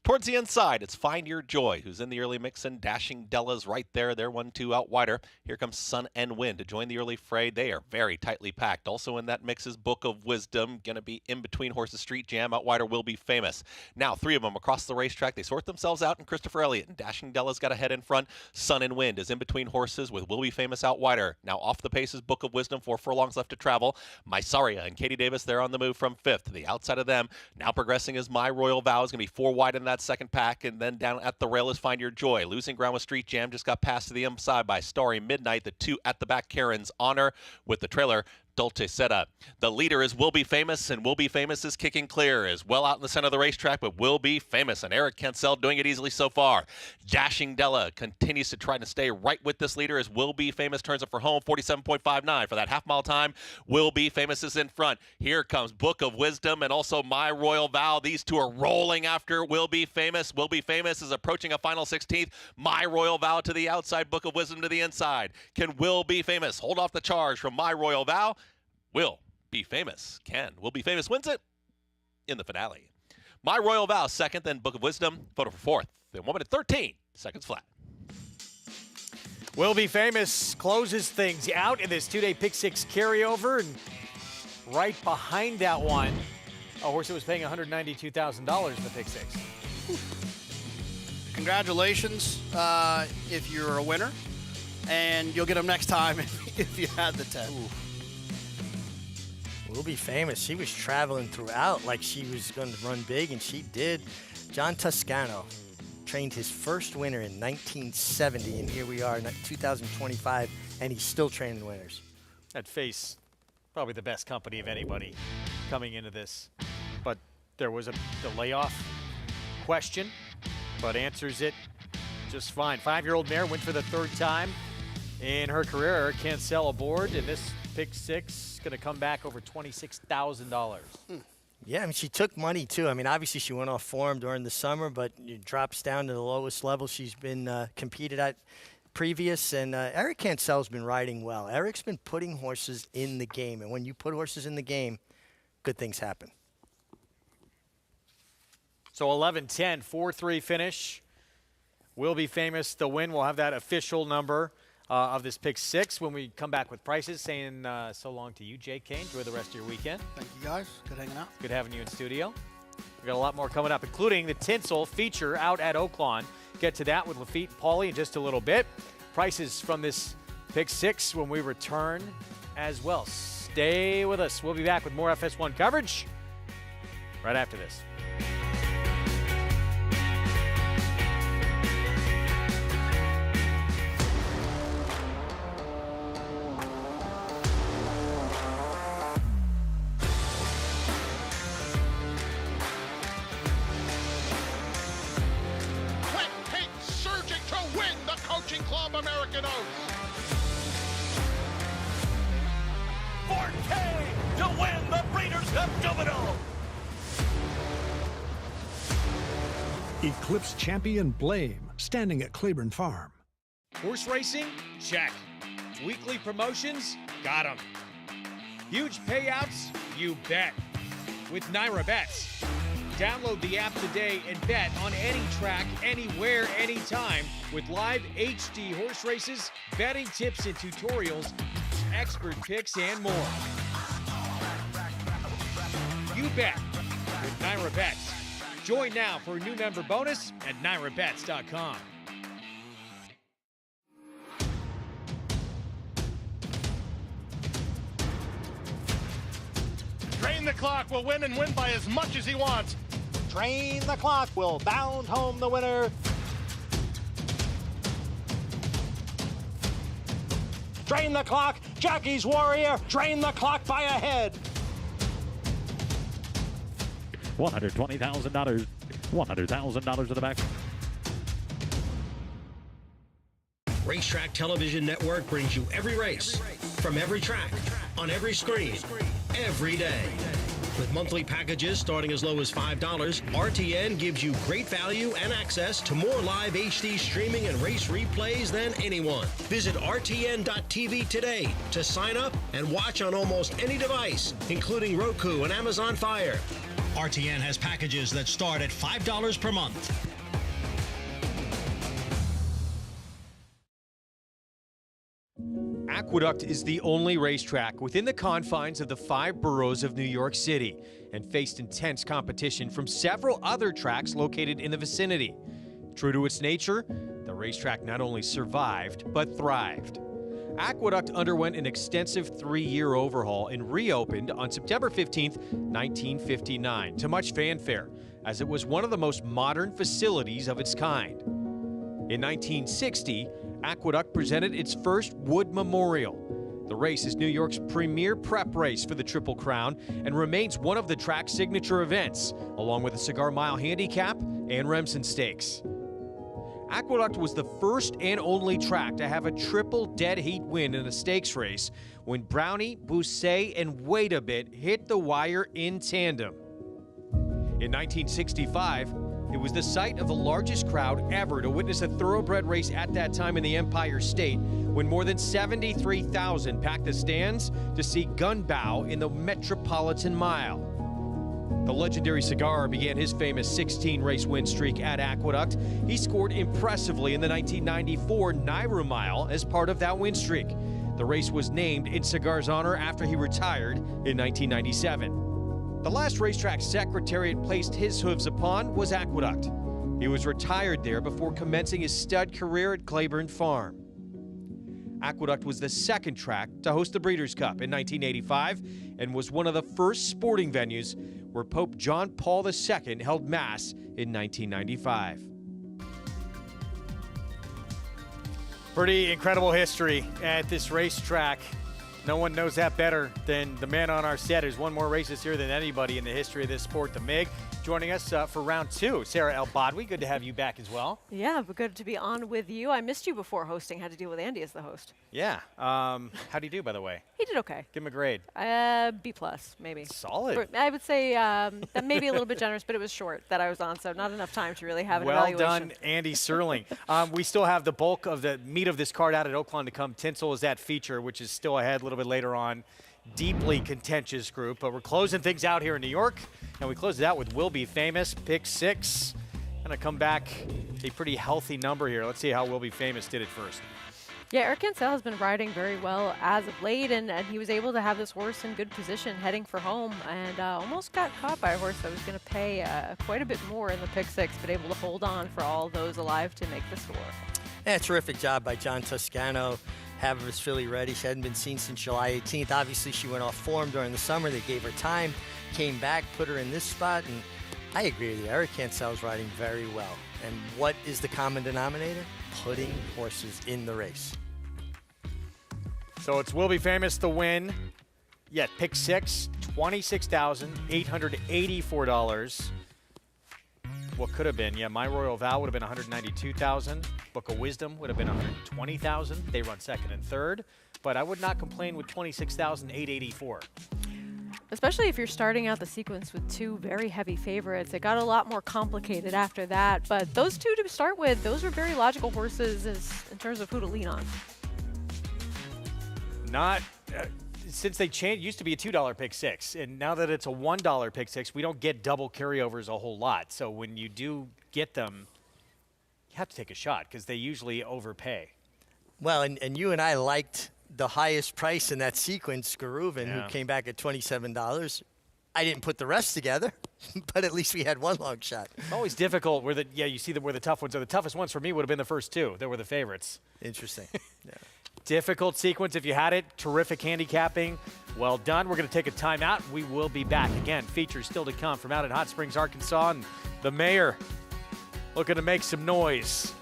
Towards the inside, it's Find Your Joy, who's in the early mix, and Dashing Della's right there. They're 1-2 out wider. Here comes Sun and Wind to join the early fray. They are very tightly packed. Also in that mix is Book of Wisdom. Going to be in between horses. Street Jam out wider Will Be Famous. Now 3 of them across the racetrack. They sort themselves out, and Christopher Elliott and Dashing Della's got a head in front. Sun and Wind is in between horses with Will Be Famous out wider. Now off the pace is Book of Wisdom. 4 furlongs left to travel. Mysaria and Katie Davis, they're on the move from 5th. To the outside of them, now progressing is My Royal Vow. Is going to be 4 wide in that second pack. And then down at the rail is Find Your Joy. Losing ground with Street Jam. Just got passed to the inside by Starry Midnight. The 2 at the back, Karen's Honor, with the trailer Dolce Seta. The leader is Will Be Famous, and Will Be Famous is kicking clear. Is well out in the center of the racetrack, but Will Be Famous and Eric Cancel doing it easily so far. Dashing Della continues to try to stay right with this leader as Will Be Famous turns up for home. 47.59 for that half-mile time. Will Be Famous is in front. Here comes Book of Wisdom and also My Royal Vow. These 2 are rolling after Will Be Famous. Will Be Famous is approaching a final 16th. My Royal Vow to the outside. Book of Wisdom to the inside. Can Will Be Famous hold off the charge from My Royal Vow? Will Be Famous can. Will Be Famous wins it in the finale. My Royal Vow second, then Book of Wisdom, photo for 4th. Then 1 minute 13 seconds flat. Will Be Famous closes things out in this 2-day pick 6 carryover. And right behind that one, a horse that was paying $192,000 in the pick 6. Congratulations if you're a winner, and you'll get them next time if you had the 10. Will Be Famous. She was traveling throughout like she was going to run big, and she did. John Toscano trained his first winner in 1970, and here we are in 2025, and he's still training winners. That face, probably the best company of anybody coming into this. But there was the layoff question, but answers it just fine. 5-year-old mare went for the 3rd time in her career. Can't sell aboard, and this pick 6 going to come back over $26,000. Yeah, I mean, she took money, too. I mean, obviously she went off form during the summer, but it drops down to the lowest level she's been competed at previous. And Eric Cancel's been riding well. Eric's been putting horses in the game. And when you put horses in the game, good things happen. So 11-10, 4-3 finish. Will Be Famous, the win. We'll have that official number of this pick 6 when we come back with prices. Saying so long to you, Jake Kane. Enjoy the rest of your weekend. Thank you, guys. Good hanging out. Good having you in studio. We got a lot more coming up, including the Tinsel feature out at Oaklawn. Get to that with Lafitte and Paulie in just a little bit. Prices from this pick 6 when we return as well. Stay with us. We'll be back with more FS1 coverage right after this. Club American Oaks. 4K to win the Breeders' Cup Domino. Eclipse champion Blame, standing at Claiborne Farm. Horse racing? Check. Weekly promotions? Got 'em. Huge payouts? You bet. With Naira Bets. Download the app today and bet on any track, anywhere, anytime with live HD horse races, betting tips and tutorials, expert picks, and more. You bet with Naira Bets. Join now for a new member bonus at NairaBets.com. Drain the Clock will win and win by as much as he wants. Drain the Clock will bound home the winner. Drain the Clock, Jackie's Warrior, drain the clock by a head. $120,000. $100,000 to the back. Racetrack Television Network brings you every race from every track on on every screen, every day. With monthly packages starting as low as $5, RTN gives you great value and access to more live HD streaming and race replays than anyone. Visit RTN.tv today to sign up and watch on almost any device, including Roku and Amazon Fire. RTN has packages that start at $5 per month. Aqueduct is the only racetrack within the confines of the 5 boroughs of New York City and faced intense competition from several other tracks located in the vicinity. True to its nature, the racetrack not only survived, but thrived. Aqueduct underwent an extensive 3-year overhaul and reopened on September 15, 1959, to much fanfare, as it was one of the most modern facilities of its kind. In 1960, Aqueduct presented its first Wood Memorial. The race is New York's premier prep race for the Triple Crown and remains one of the track's signature events, along with the Cigar Mile Handicap and Remsen Stakes. Aqueduct was the first and only track to have a triple dead heat win in a stakes race when Brownie, Bousset, and Wait a Bit hit the wire in tandem. In 1965, it was the site of the largest crowd ever to witness a thoroughbred race at that time in the Empire State, when more than 73,000 packed the stands to see Gunbow in the Metropolitan Mile. The legendary Cigar began his famous 16-race win streak at Aqueduct. He scored impressively in the 1994 Naira Mile as part of that win streak. The race was named in Cigar's honor after he retired in 1997. The last racetrack Secretariat placed his hooves upon was Aqueduct. He was retired there before commencing his stud career at Claiborne Farm. Aqueduct was the second track to host the Breeders' Cup in 1985 and was one of the first sporting venues where Pope John Paul II held Mass in 1995. Pretty incredible history at this racetrack. No one knows that better than the man on our set who's won more races here than anybody in the history of this sport, the MIG. Joining us for round 2, Sarah El Badwi. Good to have you back as well. Yeah, but good to be on with you. I missed you before hosting. Had to deal with Andy as the host. Yeah. How'd he do, by the way? He did okay. Give him a grade. B+, maybe. Solid. I would say that may be a little bit generous, but it was short that I was on, so not enough time to really have an well evaluation. Done, Andy Serling. We still have the bulk of the meat of this card out at Oaklawn to come. Tinsel is that feature, which is still ahead a little bit later on. Deeply contentious group, but we're closing things out here in New York, and we close it out with Will Be Famous, pick 6. Gonna come back a pretty healthy number here. Let's see how Will Be Famous did it first. Yeah, Eric Cancel has been riding very well as of late, and he was able to have this horse in good position heading for home, and almost got caught by a horse that was going to pay quite a bit more in the pick 6, but able to hold on for all those alive to make the score. Yeah, terrific job by John Toscano. Having his filly ready. She hadn't been seen since July 18th. Obviously, she went off form during the summer. They gave her time, came back, put her in this spot, and I agree with you. Eric Cancel's riding very well. And what is the common denominator? Putting horses in the race. So it's Will Be Famous the win. Yeah, pick 6, $26,884. What could have been, yeah, My Royal Vow would have been $192,000. Book of Wisdom would have been $120,000. They run second and third, but I would not complain with $26,884. Especially if you're starting out the sequence with 2 very heavy favorites. It got a lot more complicated after that, but those 2 to start with, those were very logical horses in terms of who to lean on. Not since they changed, it used to be a $2 pick 6, and now that it's a $1 pick 6, we don't get double carryovers a whole lot. So when you do get them, you have to take a shot because they usually overpay. Well, and you and I liked the highest price in that sequence, Garuvan, Yeah. who came back at $27. I didn't put the rest together, but at least we had one long shot. It's always difficult where you see where the tough ones are. The toughest ones for me would have been the first 2. They were the favorites. Interesting. Yeah. Difficult sequence if you had it. Terrific handicapping. Well done. We're going to take a timeout. We will be back again. Features still to come from out in Hot Springs, Arkansas. And the mayor looking to make some noise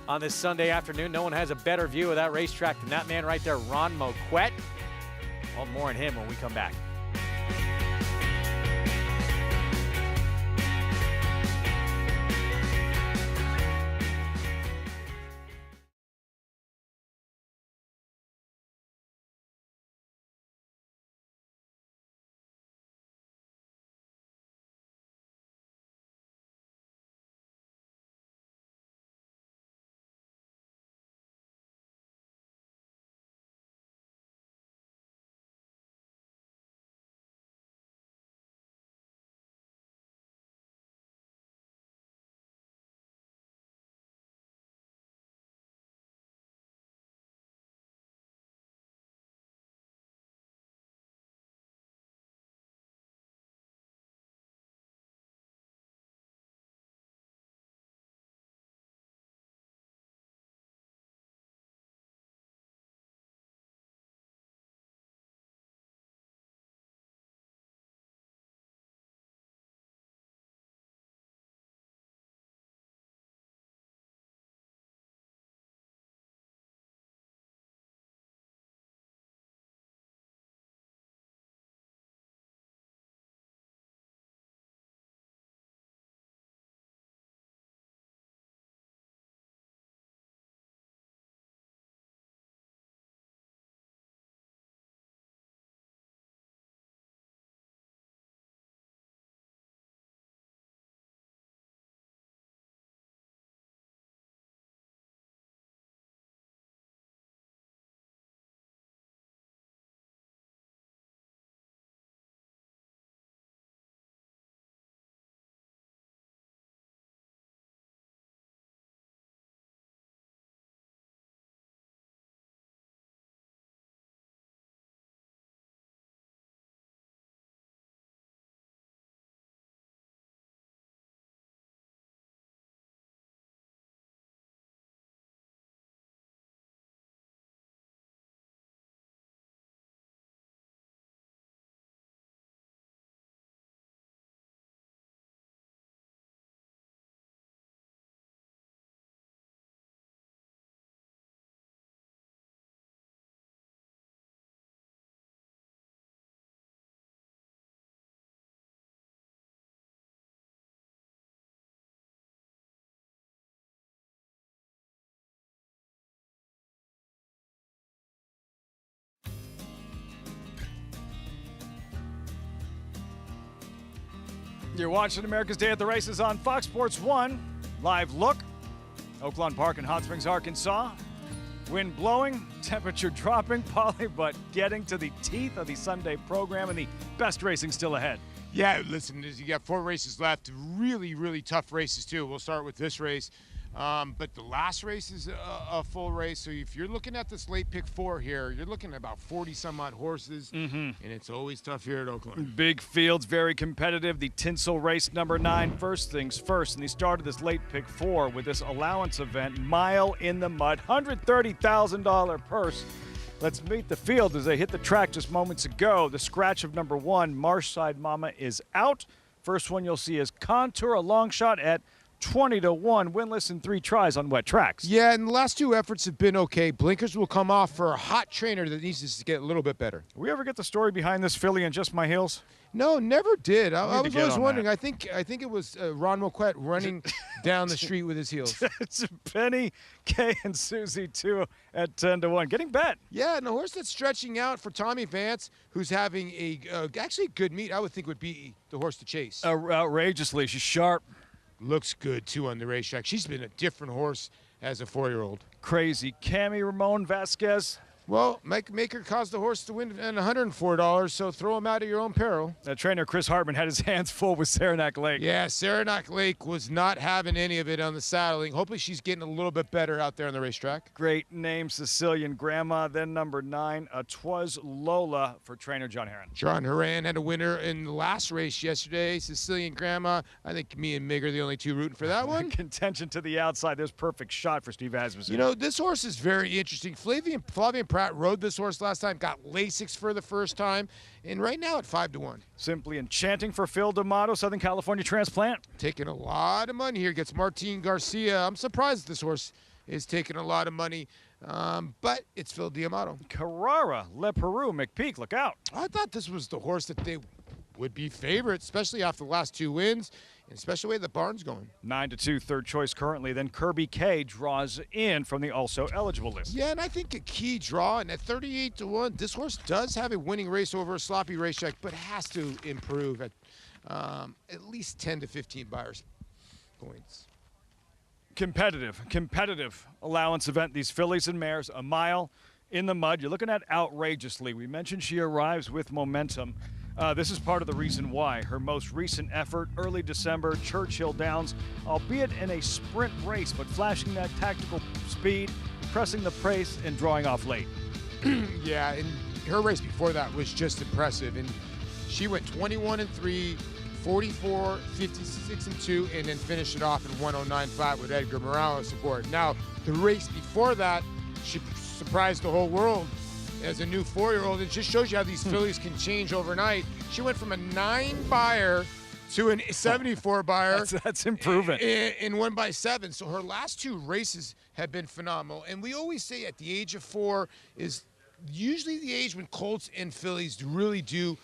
on this Sunday afternoon. No one has a better view of that racetrack than that man right there, Ron Moquett. Well, more on him when we come back. You're watching America's Day at the Races on Fox Sports 1. Live look. Oaklawn Park in Hot Springs, Arkansas. Wind blowing, temperature dropping, Polly, but getting to the teeth of the Sunday program and the best racing still ahead. Yeah, listen, you got 4 races left. Really, really tough races, too. We'll start with this race. But the last race is a full race. So if you're looking at this late pick 4 here, you're looking at about 40-some-odd horses. And it's always tough here at Oakland. Big fields, very competitive. The Tinsel race number 9, first things first. And they started this late pick 4 with this allowance event, Mile in the Mud, $130,000 purse. Let's meet the field as they hit the track just moments ago. The scratch of number 1, Marshside Mama, is out. First one you'll see is Contour, a long shot at 20-1, winless in 3 tries on wet tracks. Yeah, and the last 2 efforts have been okay. Blinkers will come off for a hot trainer that needs to get a little bit better. We ever get the story behind this filly in Just My Heels? No, never did. I was always wondering. That. I think it was Ron Moquette running down the street with his heels. It's Penny, Kay, and Susie, too, at 10-1. Getting bet. Yeah, and the horse that's stretching out for Tommy Vance, who's having a actually good meet, I would think would be the horse to chase. Outrageously. She's sharp. Looks good, too, on the racetrack. She's been a different horse as a 4-year-old. Crazy. Cami Ramon Vasquez. Well, make her cause the horse to win and $104, so throw him out at your own peril. Trainer Chris Hartman had his hands full with Saranac Lake. Yeah, Saranac Lake was not having any of it on the saddling. Hopefully she's getting a little bit better out there on the racetrack. Great name, Sicilian Grandma. Then number 9, Twas Lola for trainer John Herron. John Herron had a winner in the last race yesterday. Sicilian Grandma. I think me and Mig are the only 2 rooting for that one. Contention to the outside. There's perfect shot for Steve Asmussen. You know, this horse is very interesting. Flavian Pratt rode this horse last time, got Lasix for the first time, and right now at 5-1. Simply enchanting for Phil D'Amato, Southern California transplant. Taking a lot of money here, gets Martin Garcia. I'm surprised this horse is taking a lot of money, but it's Phil D'Amato. Carrara, Le Peru, McPeak, look out. I thought this was the horse that they would be favorites, especially after the last 2 wins, and especially the way the barn's going. 9-2, third choice currently. Then Kirby K draws in from the also eligible list. Yeah, and I think a key draw, and at 38-1, this horse does have a winning race over a sloppy racetrack, but has to improve at least 10 to 15 buyers points. Competitive allowance event. These fillies and mares, a mile in the mud. You're looking at outrageously. We mentioned she arrives with momentum. This is part of the reason why. Her most recent effort, early December, Churchill Downs, albeit in a sprint race, but flashing that tactical speed, pressing the pace, and drawing off late. Yeah, and her race before that was just impressive. And she went 21-3, 44, 56-2, and then finished it off in 109 flat with Edgar Morales aboard. Now, the race before that, she surprised the whole world as a new 4-year-old. It just shows you how these fillies can change overnight. She went from a 9 buyer to an 74 buyer. That's improving. In 1x7. So her last 2 races have been phenomenal. And we always say at the age of 4 is usually the age when colts and fillies really do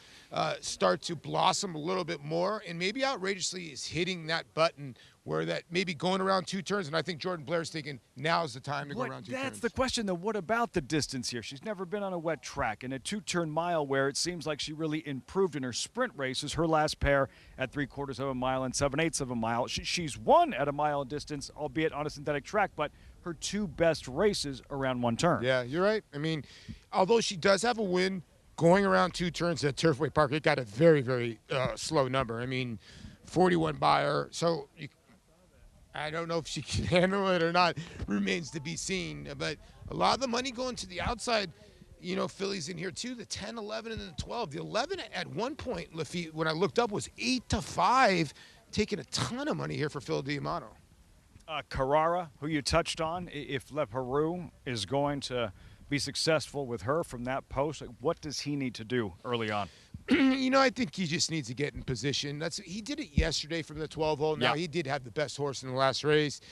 start to blossom a little bit more, and maybe outrageously is hitting that button where that maybe going around 2 turns, and I think Jordan Blair's thinking now's the time to go around 2 turns. That's the question, though. What about the distance here? She's never been on a wet track, and a 2-turn mile where it seems like she really improved in her sprint races. Her last pair at 3/4 of a mile and 7/8 of a mile. She's won at a mile distance, albeit on a synthetic track, but her 2 best races around 1 turn. Yeah, you're right. I mean, although she does have a win going around 2 turns at Turfway Park, it got a very, very slow number. I mean, 41 buyer. So I don't know if she can handle it or not. Remains to be seen. But a lot of the money going to the outside, you know, fillies in here too. The 10, 11, and the 12. The 11 at one point, Lafitte, when I looked up, was 8-5, taking a ton of money here for Phil D'Amato. Carrara, who you touched on, if Le Peru is going to be successful with her from that post, what does he need to do early on? You know, I think he just needs to get in position. He did it yesterday from the 12 hole. Now, he did have the best horse in the last race.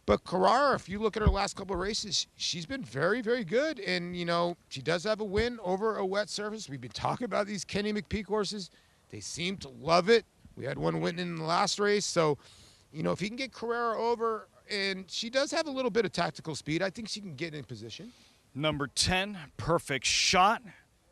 But Carrara, if you look at her last couple of races, she's been very, very good. And, you know, she does have a win over a wet surface. We've been talking about these Kenny McPeak horses. They seem to love it. We had one win in the last race. So, you know, if he can get Carrara over, and she does have a little bit of tactical speed, I think she can get in position. Number 10, Perfect Shot.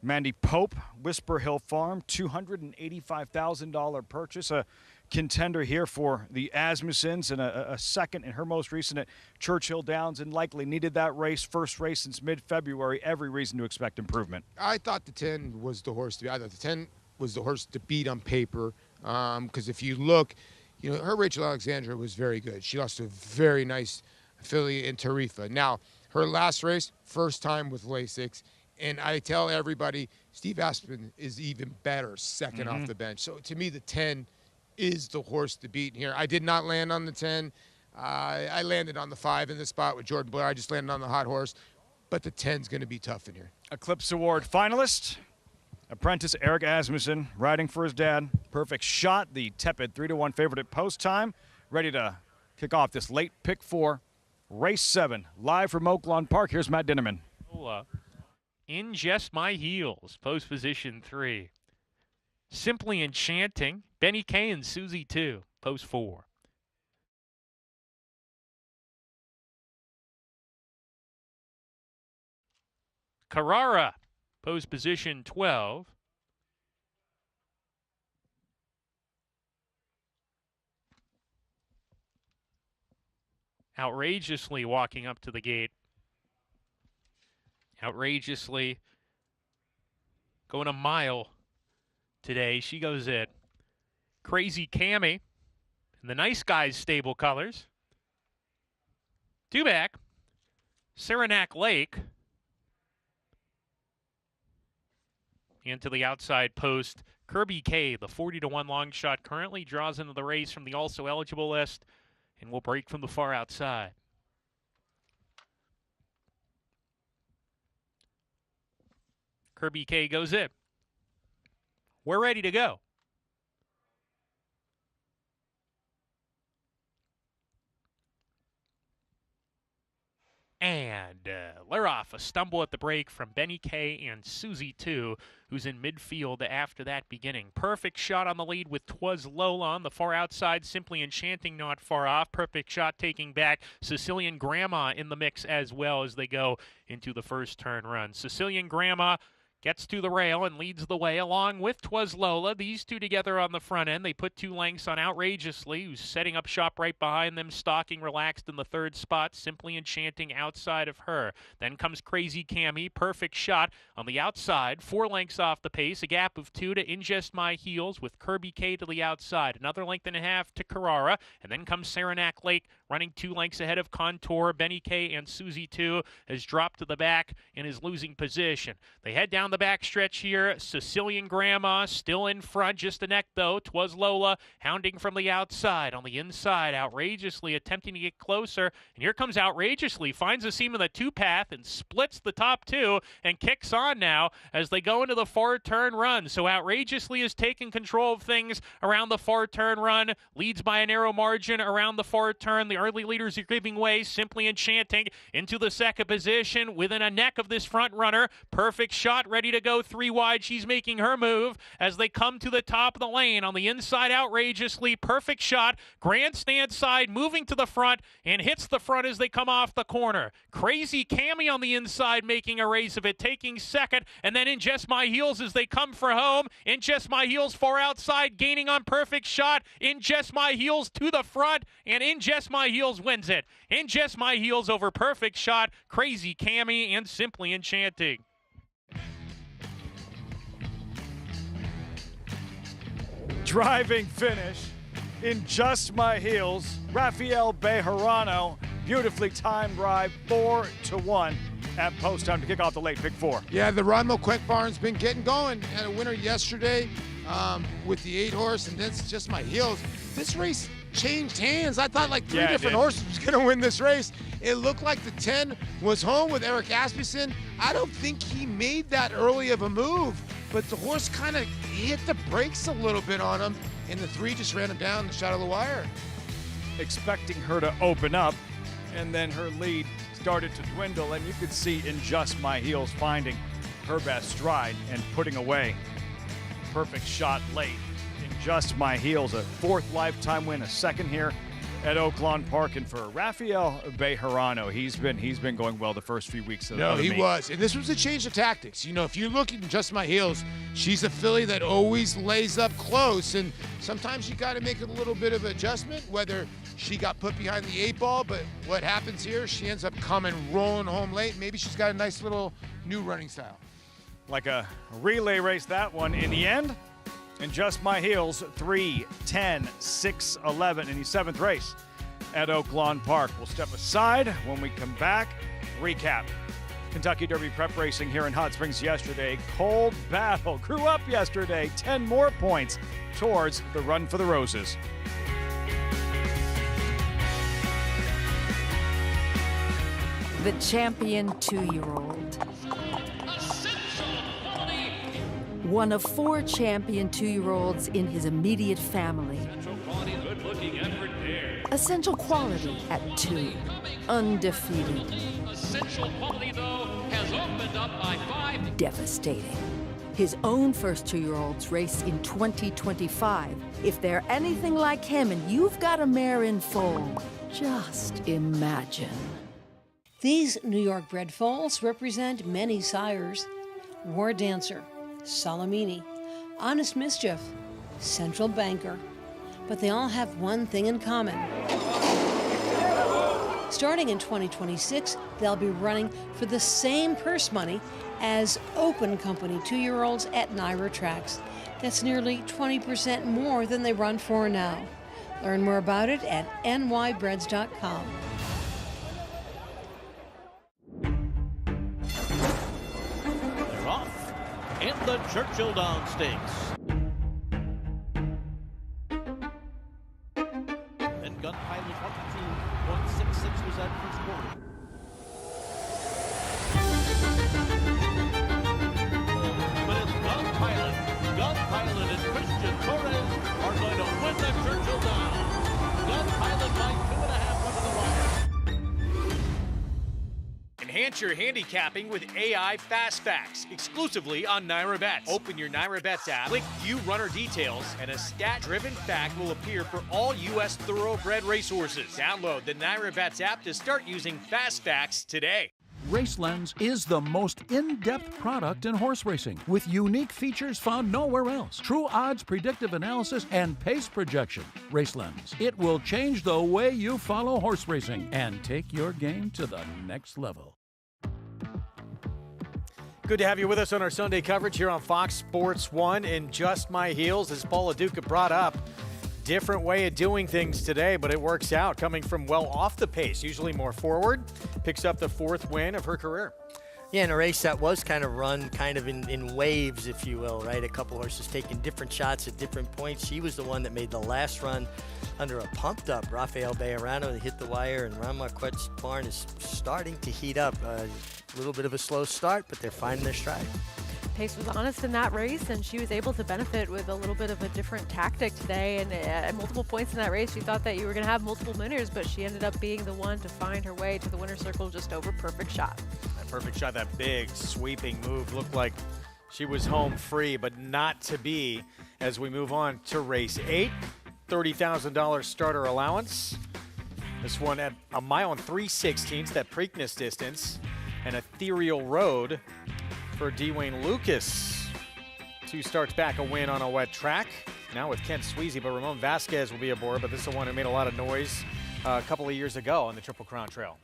Mandy Pope, Whisper Hill Farm, $285,000 purchase. A contender here for the Asmussens, and a second in her most recent at Churchill Downs, and likely needed that race, first race since mid-February. Every reason to expect improvement. I thought the 10 was the horse to beat. I thought the 10 was the horse to beat on paper, because if you look, you know, her Rachel Alexandra was very good. She lost to a very nice filly in Tarifa. Now, her last race, first time with Lasix, and I tell everybody, Steve Aspen is even better second off the bench. So to me, the 10 is the horse to beat here. I did not land on the 10. I landed on the 5 in the spot with Jordan Blair. I just landed on the hot horse, but the 10's going to be tough in here. Eclipse Award finalist, apprentice Eric Asmussen, riding for his dad. Perfect Shot, the tepid 3-1 favorite at post time, ready to kick off this late pick 4, race 7, live from Oaklawn Park. Here's Matt Dinneman. In Just My Heels, post position 3. Simply Enchanting, Benny K and Susie 2, post 4. Carrara, post position 12. Outrageously walking up to the gate. Outrageously going a mile today. She goes it. Crazy Cammy in the Nice Guys stable colors. Two back. Saranac Lake. Into the outside post. Kirby K, the 40-1 long shot, currently draws into the race from the also eligible list and will break from the far outside. Kirby K goes in. We're ready to go. And they're off. A stumble at the break from Benny K and Susie 2, who's in midfield after that beginning. Perfect Shot on the lead with 'Twas Lola on the far outside. Simply Enchanting not far off. Perfect Shot taking back. Sicilian Grandma in the mix as well as they go into the first turn run. Sicilian Grandma gets to the rail and leads the way along with 'Twas Lola. These two together on the front end. They put 2 lengths on Outrageously, who's setting up shop right behind them, stalking relaxed in the third spot. Simply Enchanting outside of her. Then comes Crazy Cammy. Perfect Shot on the outside, 4 lengths off the pace. A gap of 2 to In Just My Heels with Kirby K to the outside. Another length and a half to Carrara. And then comes Saranac Lake running 2 lengths ahead of Contour. Benny K and Susie 2 has dropped to the back and is losing position. They head down the back stretch here. Sicilian Grandma still in front, just a neck though. 'Twas Lola hounding from the outside. On the inside, Outrageously attempting to get closer. And here comes Outrageously, finds a seam in the 2-path and splits the top 2 and kicks on now as they go into the far turn run. So Outrageously is taking control of things around the far turn run. Leads by a narrow margin around the far turn. The early leaders are giving way. Simply Enchanting into the second position within a neck of this front runner. Perfect Shot ready to go 3 wide. She's making her move as they come to the top of the lane. On the inside, Outrageously, Perfect Shot, grandstand side, moving to the front and hits the front as they come off the corner. Crazy Cammy on the inside making a race of it, taking second, and then In Just My Heels as they come for home. In Just My Heels far outside, gaining on Perfect Shot. In Just My Heels to the front, and In Just My Heels wins it. In Just My Heels over Perfect Shot, Crazy Cammy, and Simply Enchanting. Driving finish In Just My Heels. Rafael Bejarano, beautifully timed ride, 4-1 at post time to kick off the late pick 4. Yeah, the Rodmo Quick Barn's been getting going. Had a winner yesterday with the 8 horse, and that's Just My Heels. This race changed hands. I thought like 3 different horses was going to win this race. It looked like the 10 was home with Eric Asmussen. I don't think he made that early of a move, but the horse kind of hit the brakes a little bit on him, and the 3 just ran him down and shot of the wire. Expecting her to open up, and then her lead started to dwindle, and you could see In Just My Heels finding her best stride and putting away Perfect Shot late. In Just My Heels, a 4th lifetime win, a 2nd here at Oaklawn Park. And for Rafael Bejarano, he's been going well the first few weeks of No, the he meet. was. And this was a change of tactics. You know, if you look at Just My Heels, she's a filly that always lays up close. And sometimes you got to make a little bit of adjustment, whether she got put behind the 8 ball. But what happens here, she ends up rolling home late. Maybe she's got a nice little new running style. Like a relay race, that one. In the end, in Just My Heels, 3, 10, 6, 11 in the 7th race at Oaklawn Park. We'll step aside. When we come back, recap Kentucky Derby prep racing here in Hot Springs yesterday. Cold Battle grew up yesterday, 10 more points towards the Run for the Roses. The champion 2-year-old. One of 4 champion 2-year-olds in his immediate family. Essential quality at 2. Undefeated. Essential quality, though, has opened up by 5. Devastating. His own first 2-year-olds race in 2025. If they're anything like him and you've got a mare in foal, just imagine. These New York bred foals represent many sires. War Dancer, Salamini, Honest Mischief, Central Banker. But they all have one thing in common. Starting in 2026, they'll be running for the same purse money as Open Company 2-year-olds at NYRA tracks. That's nearly 20% more than they run for now. Learn more about it at nybreds.com. They're off. And the Churchill Downs Stakes. And Gun Pilot 1-2-1-6-6 was that first quarter. But it's Gun Pilot and Christian Torres are going to win the Churchill Downs. Gun Pilot by 2.5 under the wire. Enhance your handicapping with AI Fast Facts, exclusively on NYRA Bets. Open your NYRA Bets app, click View Runner Details, and a stat-driven fact will appear for all U.S. thoroughbred racehorses. Download the NYRA Bets app to start using Fast Facts today. RaceLens is the most in-depth product in horse racing, with unique features found nowhere else. True odds, predictive analysis, and pace projection. RaceLens. It will change the way you follow horse racing and take your game to the next level. Good to have you with us on our Sunday coverage here on Fox Sports 1 in Just My Heels. As Paula Duca brought up, different way of doing things today, but it works out. Coming from well off the pace, usually more forward, picks up the 4th win of her career. Yeah, in a race that was kind of run in waves, if you will, right? A couple horses taking different shots at different points. She was the one that made the last run under a pumped-up Rafael Bejarano to hit the wire, and Ron Marquette's barn is starting to heat up. A little bit of a slow start, but they're finding their stride. Pace was honest in that race, and she was able to benefit with a little bit of a different tactic today. And at multiple points in that race, she thought that you were going to have multiple winners, but she ended up being the one to find her way to the winner's circle just over perfect shot. That perfect shot, that big sweeping move, looked like she was home free, but not to be. As we move on to race 8, $30,000 starter allowance. This one at 1 mile and 3/16, that Preakness distance, an ethereal road for Dwayne Lucas. 2 starts back, a win on a wet track. Now with Kent Sweezy, but Ramon Vasquez will be aboard, but this is the one who made a lot of noise a couple of years ago on the Triple Crown Trail.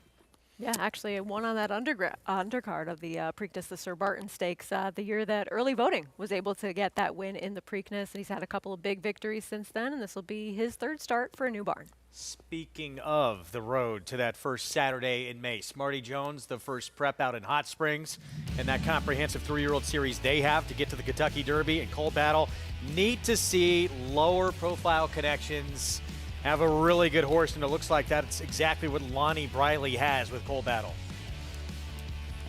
Yeah, actually won on that undercard of the Preakness, the Sir Barton Stakes, the year that Early Voting was able to get that win in the Preakness. And he's had a couple of big victories since then, and this will be his 3rd start for a new barn. Speaking of the road to that first Saturday in May, Smarty Jones, the first prep out in Hot Springs, and that comprehensive 3-year-old series they have to get to the Kentucky Derby and Cold Battle. Neat to see lower profile connections have a really good horse, and it looks like that's exactly what Lonnie Briley has with Cold Battle.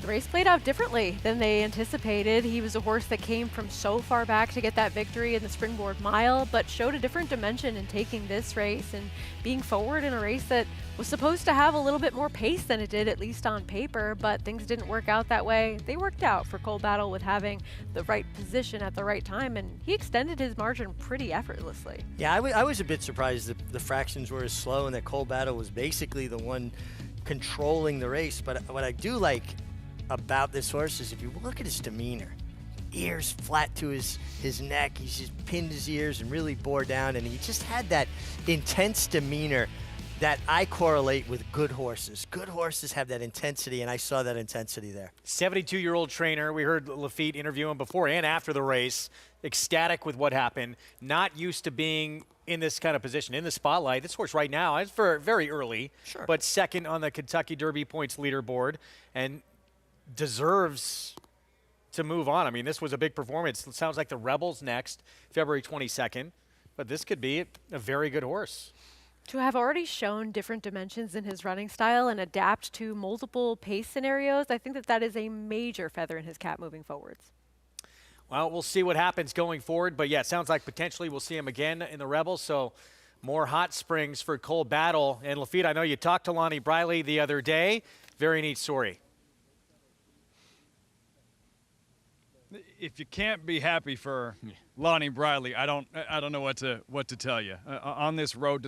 The race played out differently than they anticipated. He was a horse that came from so far back to get that victory in the Springboard Mile, but showed a different dimension in taking this race and being forward in a race that was supposed to have a little bit more pace than it did, at least on paper, but things didn't work out that way. They worked out for Cole Battle with having the right position at the right time, and he extended his margin pretty effortlessly. Yeah, I was a bit surprised that the fractions were as slow and that Cole Battle was basically the one controlling the race. But what I do like about this horse is if you look at his demeanor, ears flat to his neck, he's just pinned his ears and really bore down, and he just had that intense demeanor that I correlate with good horses. Good horses have that intensity, and I saw that intensity there. 72-year-old trainer. We heard Lafitte interview him before and after the race, ecstatic with what happened, not used to being in this kind of position, in the spotlight. This horse right now is very early, sure, but second on the Kentucky Derby points leaderboard and deserves to move on. I mean, this was a big performance. It sounds like the Rebels next, February 22nd, but this could be a very good horse. To have already shown different dimensions in his running style and adapt to multiple pace scenarios, I think that is a major feather in his cap moving forwards. Well, we'll see what happens going forward, but yeah, it sounds like potentially we'll see him again in the Rebels, so more hot springs for Cole Battle. And Lafitte, I know you talked to Lonnie Briley the other day. Very neat story. If you can't be happy for Lonnie Briley, I don't know what to tell you. On this road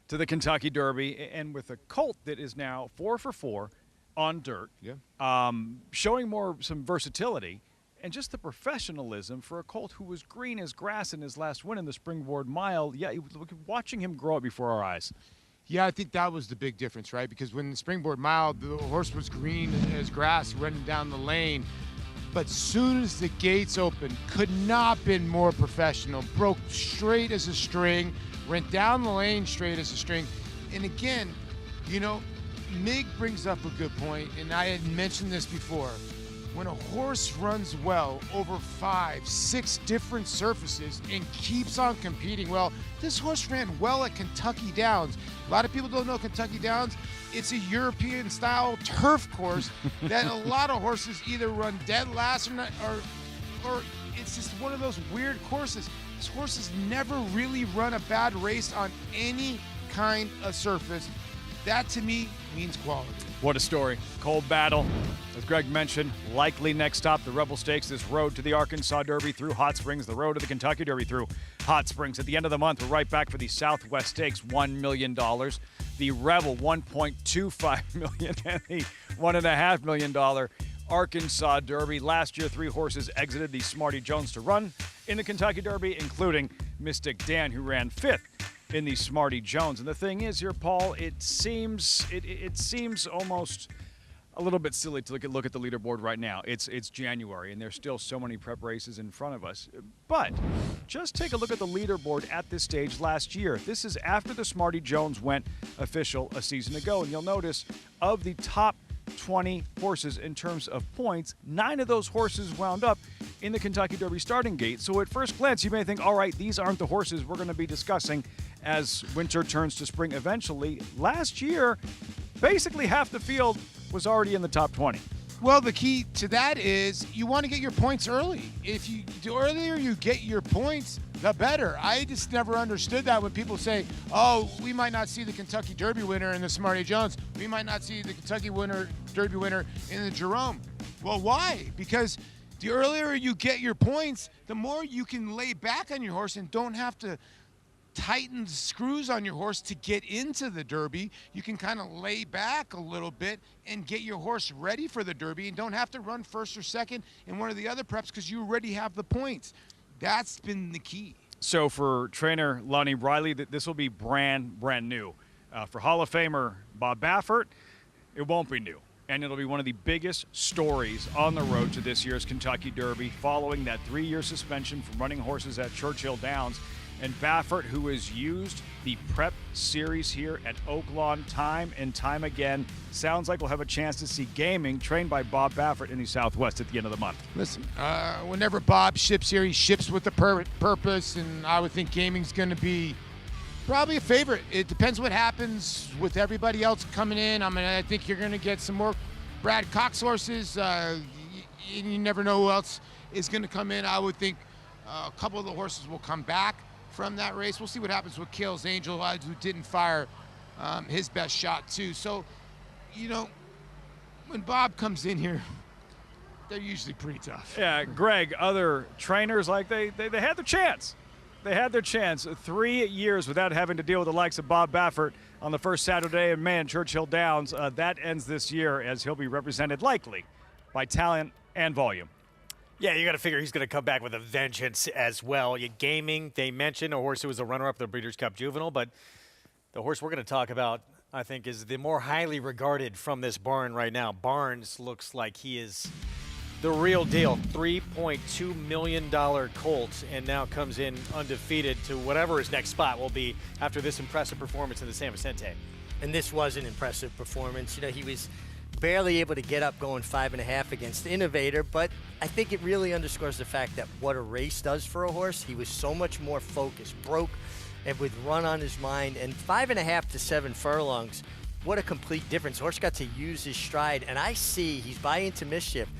to the Kentucky Derby, and with a colt that is now 4 for 4 on dirt, showing some versatility and just the professionalism for a colt who was green as grass in his last win in the Springboard Mile. Yeah, watching him grow up before our eyes. Yeah, I think that was the big difference, right? Because when the Springboard Mile, the horse was green as grass running down the lane. But soon as the gates opened, could not been more professional. Broke straight as a string, went down the lane straight as a string. And again, you know, Mig brings up a good point, and I had mentioned this before. When a horse runs well over 5, 6 different surfaces and keeps on competing well, this horse ran well at Kentucky Downs. A lot of people don't know Kentucky Downs. It's a European-style turf course that a lot of horses either run dead last or it's just one of those weird courses. This horse has never really run a bad race on any kind of surface. That, to me, means quality. What a story. Cole Battle, as Greg mentioned, likely next stop, the Rebel Stakes, this road to the Arkansas Derby through Hot Springs, the road to the Kentucky Derby through Hot Springs. At the end of the month, we're right back for the Southwest Stakes, $1 million. The Rebel, $1.25 million, and the $1.5 million Arkansas Derby. Last year, 3 horses exited the Smarty Jones to run in the Kentucky Derby, including Mystic Dan, who ran 5th in the Smarty Jones. And the thing is here, Paul, it seems almost a little bit silly to look at the leaderboard right now. It's January, and there's still so many prep races in front of us. But just take a look at the leaderboard at this stage last year. This is after the Smarty Jones went official a season ago, and you'll notice of the top 20 horses in terms of points, 9 of those horses wound up in the Kentucky Derby starting gate. So at first glance, you may think, all right, these aren't the horses we're going to be discussing as winter turns to spring eventually. Last year, basically half the field was already in the top 20. Well, the key to that is you want to get your points early. The earlier you get your points, the better. I just never understood that when people say, oh, we might not see the Kentucky Derby winner in the Smarty Jones. We might not see the Kentucky Derby winner in the Jerome. Well, why? Because the earlier you get your points, the more you can lay back on your horse and don't have to tighten the screws on your horse to get into the Derby. You can kind of lay back a little bit and get your horse ready for the Derby and don't have to run first or second in one of the other preps because you already have the points. That's been the key. So for trainer Lonnie Briley, this will be brand new. For Hall of Famer Bob Baffert, it won't be new. And it'll be one of the biggest stories on the road to this year's Kentucky Derby following that 3-year suspension from running horses at Churchill Downs. And Baffert, who has used the prep series here at Oaklawn time and time again, sounds like we'll have a chance to see gaming trained by Bob Baffert in the Southwest at the end of the month. Listen, whenever Bob ships here, he ships with a purpose, and I would think gaming's going to be probably a favorite. It depends what happens with everybody else coming in. I mean, I think you're going to get some more Brad Cox horses, you never know who else is going to come in. I would think a couple of the horses will come back from that race. We'll see what happens with Kale's Angel, who didn't fire his best shot too. So, you know, when Bob comes in here, they're usually pretty tough. Yeah, Greg, other trainers, like they had their chance. They had their chance. 3 years without having to deal with the likes of Bob Baffert on the first Saturday in May in Churchill Downs. That ends this year as he'll be represented likely by talent and volume. Yeah, you got to figure he's going to come back with a vengeance as well. Gaming, they mentioned a horse who was a runner-up the Breeders' Cup Juvenile, but the horse we're going to talk about, I think, is the more highly regarded from this barn right now. Barnes looks like he is the real deal. $3.2 million colt, and now comes in undefeated to whatever his next spot will be after this impressive performance in the San Vicente. And this was an impressive performance. You know, he was barely able to get up going 5.5 against Innovator, but I think it really underscores the fact that what a race does for a horse. He was so much more focused, broke, and with run on his mind, and 5.5 to 7 furlongs. What a complete difference. Horse got to use his stride, and I see he's by into mischief,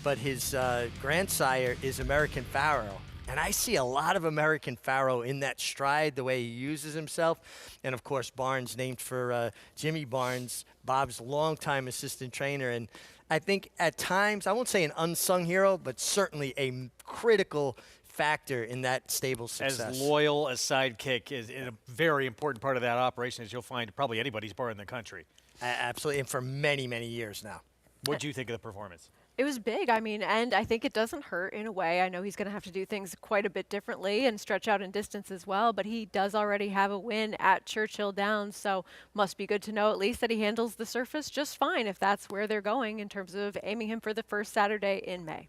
but his grandsire is American Pharaoh. And I see a lot of American Pharaoh in that stride, the way he uses himself. And, of course, Barnes, named for Jimmy Barnes, Bob's longtime assistant trainer. And I think at times, I won't say an unsung hero, but certainly a critical factor in that stable's success. As loyal a sidekick is a very important part of that operation, as you'll find probably anybody's bar in the country. Absolutely, and for many, many years now. What do you think of the performance? It was big. I mean, and I think it doesn't hurt in a way. I know he's going to have to do things quite a bit differently and stretch out in distance as well, but he does already have a win at Churchill Downs, so must be good to know at least that he handles the surface just fine if that's where they're going in terms of aiming him for the first Saturday in May.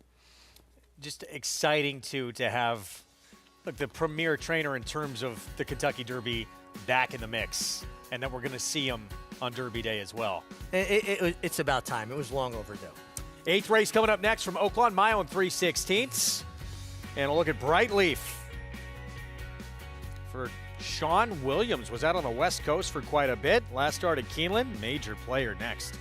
Just exciting, too, to have the premier trainer in terms of the Kentucky Derby back in the mix, and that we're going to see him on Derby Day as well. It's about time. It was long overdue. 8th race coming up next from Oaklawn, mile and 3/16. And a look at Brightleaf for Sean Williams. Was out on the West Coast for quite a bit. Last start at Keeneland. Major player next.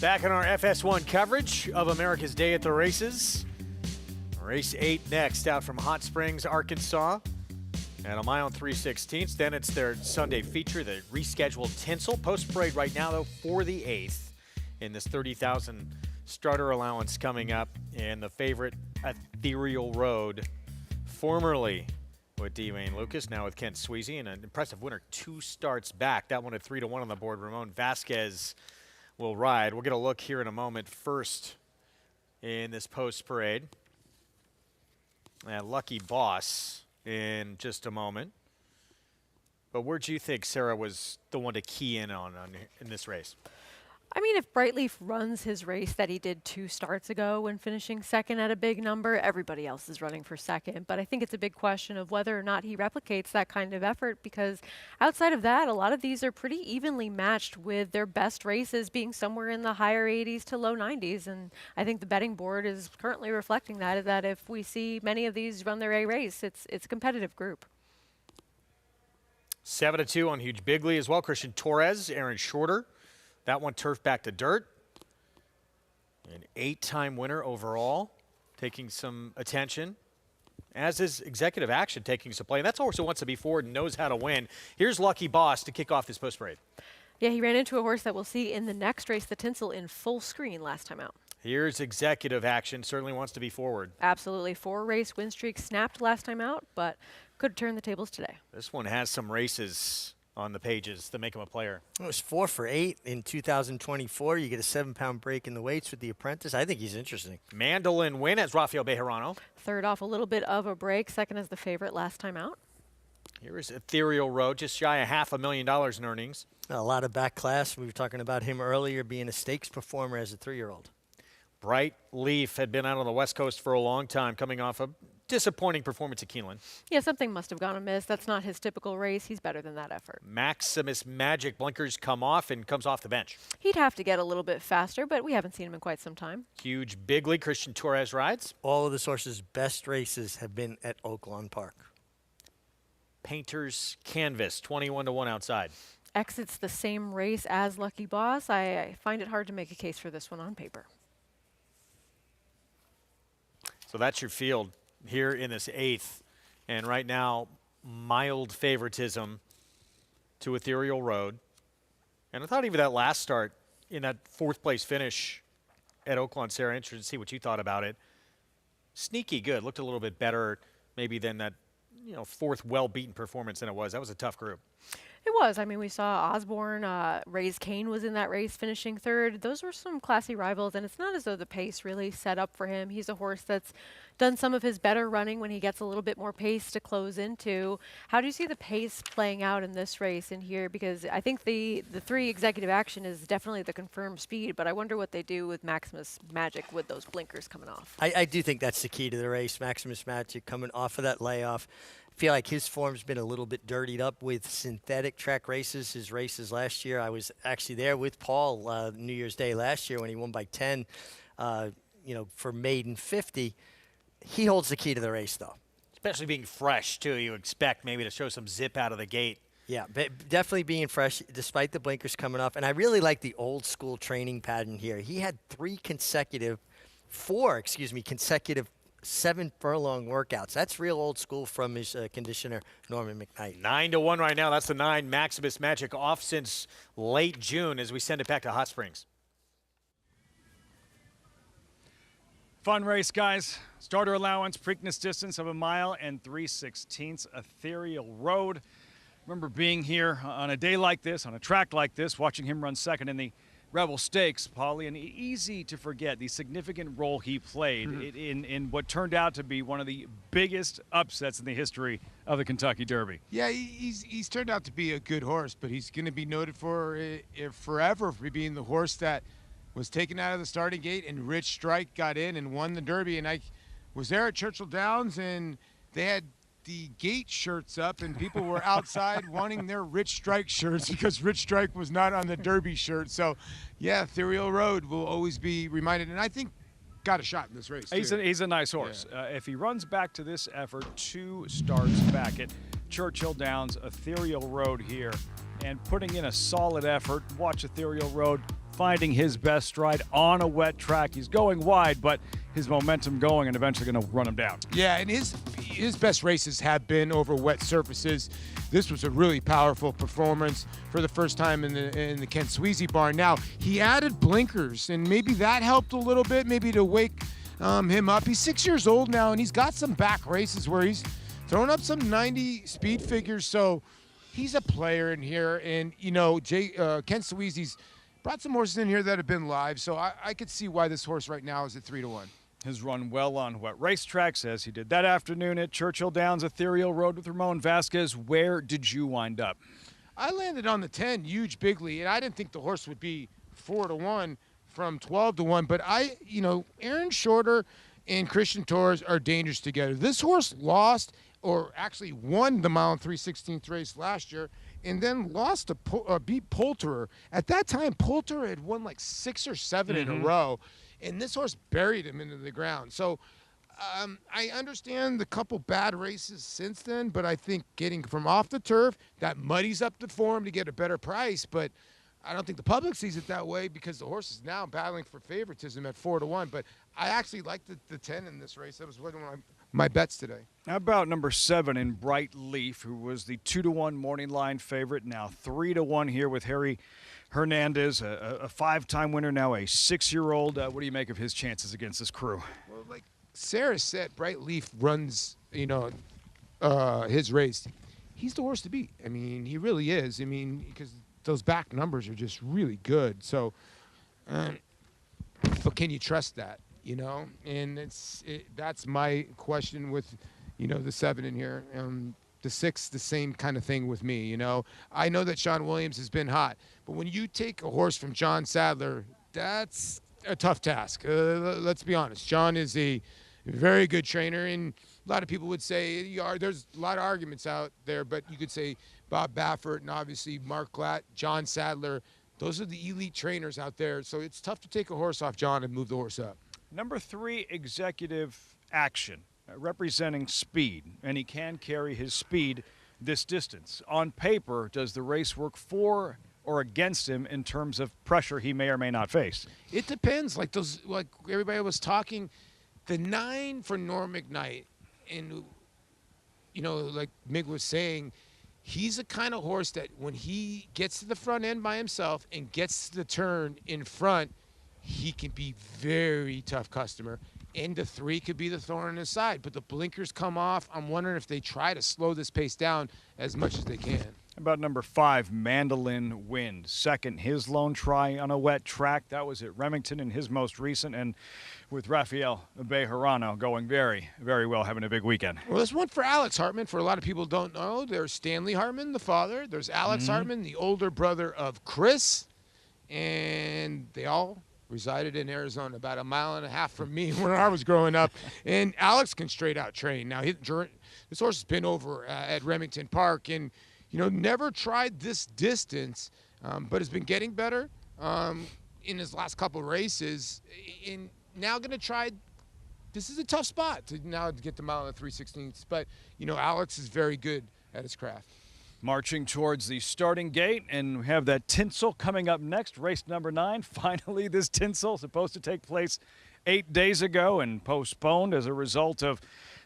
Back in our FS1 coverage of America's Day at the Races. Race 8 next, out from Hot Springs, Arkansas. At a mile and 3/16. Then it's their Sunday feature, the rescheduled Tinsel. Post parade right now, though, for the 8th in this 30,000 starter allowance coming up. And the favorite, Ethereal Road, formerly with D. Wayne Lucas, now with Kent Sweezy, and an impressive winner 2 starts back. That one at 3-1 on the board. Ramon Vasquez will ride. We'll get a look here in a moment. First in this post parade, Lucky Boss in just a moment. But where do you think Sarah was the one to key in on in this race? I mean, if Brightleaf runs his race that he did 2 starts ago when finishing second at a big number, everybody else is running for second. But I think it's a big question of whether or not he replicates that kind of effort, because outside of that, a lot of these are pretty evenly matched, with their best races being somewhere in the higher 80s to low 90s. And I think the betting board is currently reflecting that if we see many of these run their A race, it's a competitive group. 7-2 on Huge Bigley as well. Christian Torres, Aaron Shorter. That one turf back to dirt. An 8-time winner overall, taking some attention, as is Executive Action taking some play. And that's a horse who wants to be forward and knows how to win. Here's Lucky Boss to kick off this post parade. Yeah, he ran into a horse that we'll see in the next race, the Tinsel, in full screen last time out. Here's Executive Action, certainly wants to be forward. Absolutely. 4-race win streak snapped last time out, but could turn the tables today. This one has some races on the pages to make him a player. It was 4 for 8 in 2024. You get a 7-pound break in the weights with the apprentice. I think he's interesting. Mandolin win as Rafael Bejarano. Third off a little bit of a break. Second as the favorite last time out. Here is Ethereal Road, just shy of $500,000 in earnings. A lot of back class. We were talking about him earlier being a stakes performer as a 3-year-old. Bright Leaf had been out on the West Coast for a long time, coming off a disappointing performance at Keeneland. Yeah, something must have gone amiss. That's not his typical race. He's better than that effort. Maximus Magic, blinkers come off and comes off the bench. He'd have to get a little bit faster, but we haven't seen him in quite some time. Huge Bigley, Christian Torres rides. All of this horse's best races have been at Oaklawn Park. Painter's Canvas, 21-1 outside. Exits the same race as Lucky Boss. I find it hard to make a case for this one on paper. So that's your field here in this 8th. And right now, mild favoritism to Ethereal Road. And I thought even that last start in that 4th place finish at Oaklawn, Sarah, interested to see what you thought about it. Sneaky good. Looked a little bit better maybe than that 4th well-beaten performance than it was. That was a tough group. It was. I mean, we saw Osborne, Ray's Kane was in that race finishing 3rd. Those were some classy rivals, and it's not as though the pace really set up for him. He's a horse that's done some of his better running when he gets a little bit more pace to close into. How do you see the pace playing out in this race in here? Because I think the 3 Executive Action is definitely the confirmed speed, but I wonder what they do with Maximus Magic with those blinkers coming off. I do think that's the key to the race. Maximus Magic coming off of that layoff. I feel like his form's been a little bit dirtied up with synthetic track races. His races last year, I was actually there with Paul New Year's Day last year when he won by 10, for maiden 50. He holds the key to the race, though. Especially being fresh, too. You expect maybe to show some zip out of the gate. Yeah, definitely being fresh despite the blinkers coming off. And I really like the old school training pattern here. He had 4 consecutive 7-furlong workouts. That's real old school from his conditioner, Norman McKnight. 9-1 right now. That's the 9 Maximus Magic, off since late June as we send it back to Hot Springs. Fun race, guys. Starter allowance, Preakness distance of 1 mile and 3/16. Ethereal Road. Remember being here on a day like this, on a track like this, watching him run second in the Rebel Stakes, Paulie, and easy to forget the significant role he played in what turned out to be one of the biggest upsets in the history of the Kentucky Derby. Yeah, he's turned out to be a good horse, but he's going to be noted for forever for being the horse that was taken out of the starting gate and Rich Strike got in and won the Derby. And I was there at Churchill Downs, and they had the gate shirts up, and people were outside wanting their Rich Strike shirts because Rich Strike was not on the Derby shirt. So, yeah, Ethereal Road will always be reminded, and I think got a shot in this race. He's a nice horse. Yeah. If he runs back to this effort, 2 starts back at Churchill Downs, Ethereal Road here and putting in a solid effort. Watch Ethereal Road finding his best stride on a wet track. He's going wide, but his momentum going and eventually going to run him down. Yeah, and his best races have been over wet surfaces. This was a really powerful performance for the first time in the Kent Sweezy barn. Now, he added blinkers, and maybe that helped a little bit, maybe to wake him up. He's 6 years old now, and he's got some back races where he's throwing up some 90 speed figures, so he's a player in here. And, you know, Kent Sweezy's brought some horses in here that have been live, so I could see why this horse right now is at 3-1. Has run well on wet racetracks, as he did that afternoon at Churchill Downs Ethereal Road with Ramon Vasquez. Where did you wind up? I landed on the 10, Huge Bigly, and I didn't think the horse would be 4-1 from 12-1, but Aaron Shorter and Christian Torres are dangerous together. This horse lost, or actually won, the mile and 3/16 race last year, and then lost to beat Poulterer. At that time, Poulterer had won like 6 or 7 in a row, and this horse buried him into the ground. So I understand the couple bad races since then, but I think getting from off the turf, that muddies up the form to get a better price, but I don't think the public sees it that way because the horse is now battling for favoritism at 4-1. But I actually like the 10 in this race. That was one of my bets today. How about number 7 in Bright Leaf, who was the 2-1 morning line favorite, now 3-1 here with Harry Hernandez, a 5-time winner, now a 6-year-old. What do you make of his chances against this crew? Well, like Sarah said, Bright Leaf runs, his race. He's the horse to beat. I mean, he really is. I mean, because those back numbers are just really good. So, but can you trust that? And that's my question with, the 7 in here. The 6, the same kind of thing with me. I know that Sean Williams has been hot, but when you take a horse from John Sadler, that's a tough task. Let's be honest. John is a very good trainer, and a lot of people would say there's a lot of arguments out there, but you could say Bob Baffert and obviously Mark Glatt, John Sadler. Those are the elite trainers out there, so it's tough to take a horse off John and move the horse up. Number 3, Executive Action, representing speed, and he can carry his speed this distance. On paper, does the race work for or against him in terms of pressure he may or may not face? It depends. Like everybody was talking, the 9 for Norm McKnight, and like Mig was saying, he's the kind of horse that when he gets to the front end by himself and gets to the turn in front, he can be very tough customer. And the 3 could be the thorn in his side, but the blinkers come off. I'm wondering if they try to slow this pace down as much as they can. About number 5, Mandolin Wind. Second, his lone try on a wet track. That was at Remington in his most recent, and with Rafael Bejarano going very, very well, having a big weekend. Well, there's one for Alex Hartman. For a lot of people don't know, there's Stanley Hartman, the father. There's Alex Hartman, the older brother of Chris, and they all resided in Arizona, about 1.5 miles from me when I was growing up. And Alex can straight out train. Now, this horse has been over at Remington Park and, never tried this distance, but has been getting better in his last couple races. And now going to try, this is a tough spot to get the mile and 3/16. But, Alex is very good at his craft. Marching towards the starting gate, and we have that Tinsel coming up next, race number 9. Finally, this Tinsel supposed to take place 8 days ago and postponed as a result of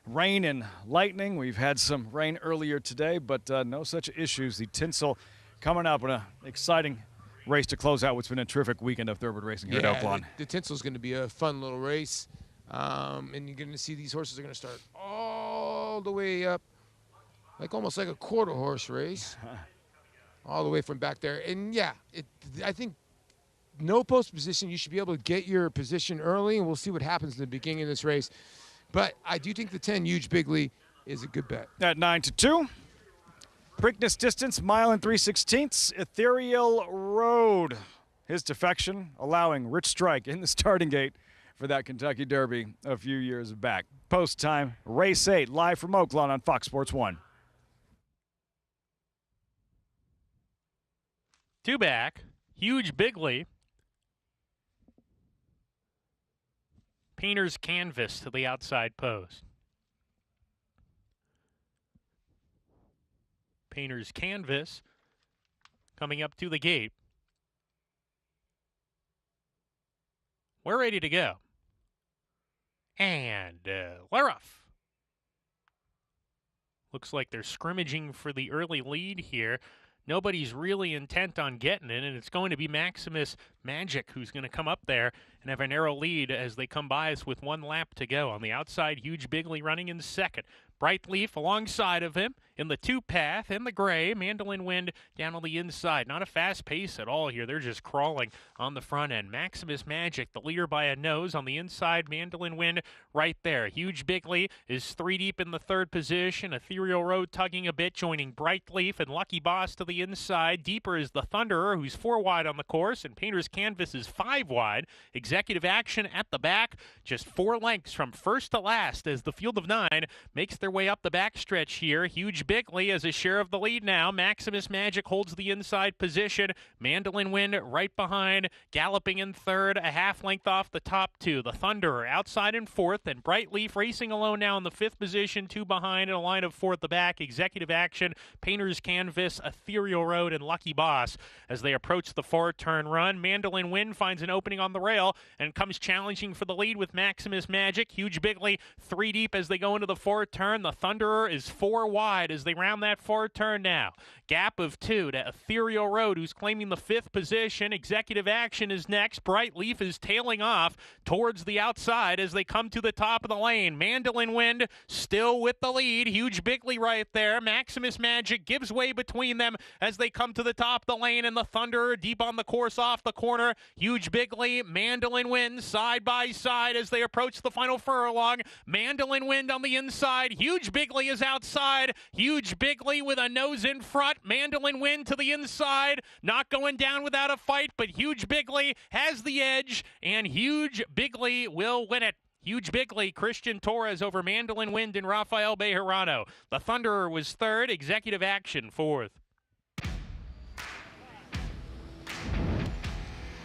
rain and lightning. We've had some rain earlier today, but no such issues. The Tinsel coming up in an exciting race to close out what's been a terrific weekend of thoroughbred racing here at Oaklawn. The Tinsel's going to be a fun little race, and you're going to see these horses are going to start all the way up, almost like a quarter horse race, all the way from back there. And I think no post position, you should be able to get your position early, and we'll see what happens in the beginning of this race. But I do think the 10, Huge Bigly, is a good bet. At 9-2. Preakness distance, 1 mile and 3/16. Ethereal Road. His defection allowing Rich Strike in the starting gate for that Kentucky Derby a few years back. Post time, race 8, live from Oaklawn on Fox Sports 1. 2 back, Huge Bigly. Painter's Canvas to the outside post. Painter's Canvas coming up to the gate. We're ready to go. And we're off. Looks like they're scrimmaging for the early lead here. Nobody's really intent on getting it, and it's going to be Maximus Magic who's going to come up there and have a narrow lead as they come by us with 1 lap to go. On the outside, Huge Bigley running in second. Bright Leaf alongside of him in the 2-path in the gray. Mandolin Wind down on the inside. Not a fast pace at all here. They're just crawling on the front end. Maximus Magic, the leader by a nose on the inside. Mandolin Wind right there. Huge Bigley is 3 deep in the 3rd position. Ethereal Road tugging a bit, joining Bright Leaf and Lucky Boss to the inside. Deeper is the Thunderer, who's 4 wide on the course, and Painter's Canvas is 5 wide. Executive Action at the back, just 4 lengths from first to last as the field of 9 makes their way up the backstretch here. Huge Bigley has a share of the lead now. Maximus Magic holds the inside position. Mandolin Wind right behind, galloping in 3rd, a half length off the top 2. The Thunderer outside in 4th, and Bright Leaf racing alone now in the 5th position, 2 behind, and a line of 4 at the back. Executive Action, Painter's Canvas, Ethereal Road, and Lucky Boss as they approach the 4-turn run. Mandolin Wind finds an opening on the rail and comes challenging for the lead with Maximus Magic. Huge Bigley 3 deep as they go into the 4-turn. The Thunderer is 4 wide as they round that 4-turn now. Gap of 2 to Ethereal Road, who's claiming the 5th position. Executive Action is next. Bright Leaf is tailing off towards the outside as they come to the top of the lane. Mandolin Wind still with the lead. Huge Bigley right there. Maximus Magic gives way between them as they come to the top of the lane, and the Thunderer deep on the course off the corner. Huge Bigley, Mandolin Wind side by side as they approach the final furlong. Mandolin Wind on the inside. Huge Bigley is outside. Huge Bigley with a nose in front. Mandolin Wind to the inside. Not going down without a fight, but Huge Bigley has the edge, and Huge Bigley will win it. Huge Bigley, Christian Torres over Mandolin Wind and Rafael Bejarano. The Thunderer was 3rd. Executive Action 4th.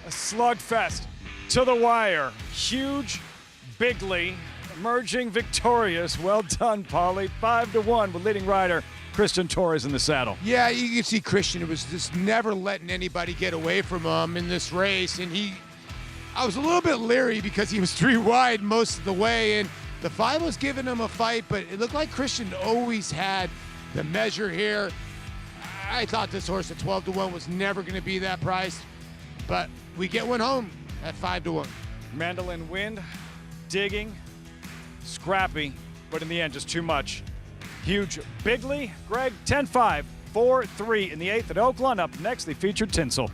A slugfest to the wire. Huge Bigley emerging victorious. Well done, Paulie. 5-1 with leading rider Christian Torres in the saddle. Yeah, you can see Christian was just never letting anybody get away from him in this race, and I was a little bit leery because he was 3 wide most of the way, and the 5 was giving him a fight, but it looked like Christian always had the measure here. I thought this horse at 12-1 was never going to be that price, but we get one home at 5-1. Mandolin Wind, digging, scrappy, but in the end, just too much. Huge Bigley, Greg, 10-5, 4-3 in the 8th at Oaklawn. Up next, the featured Tinsel.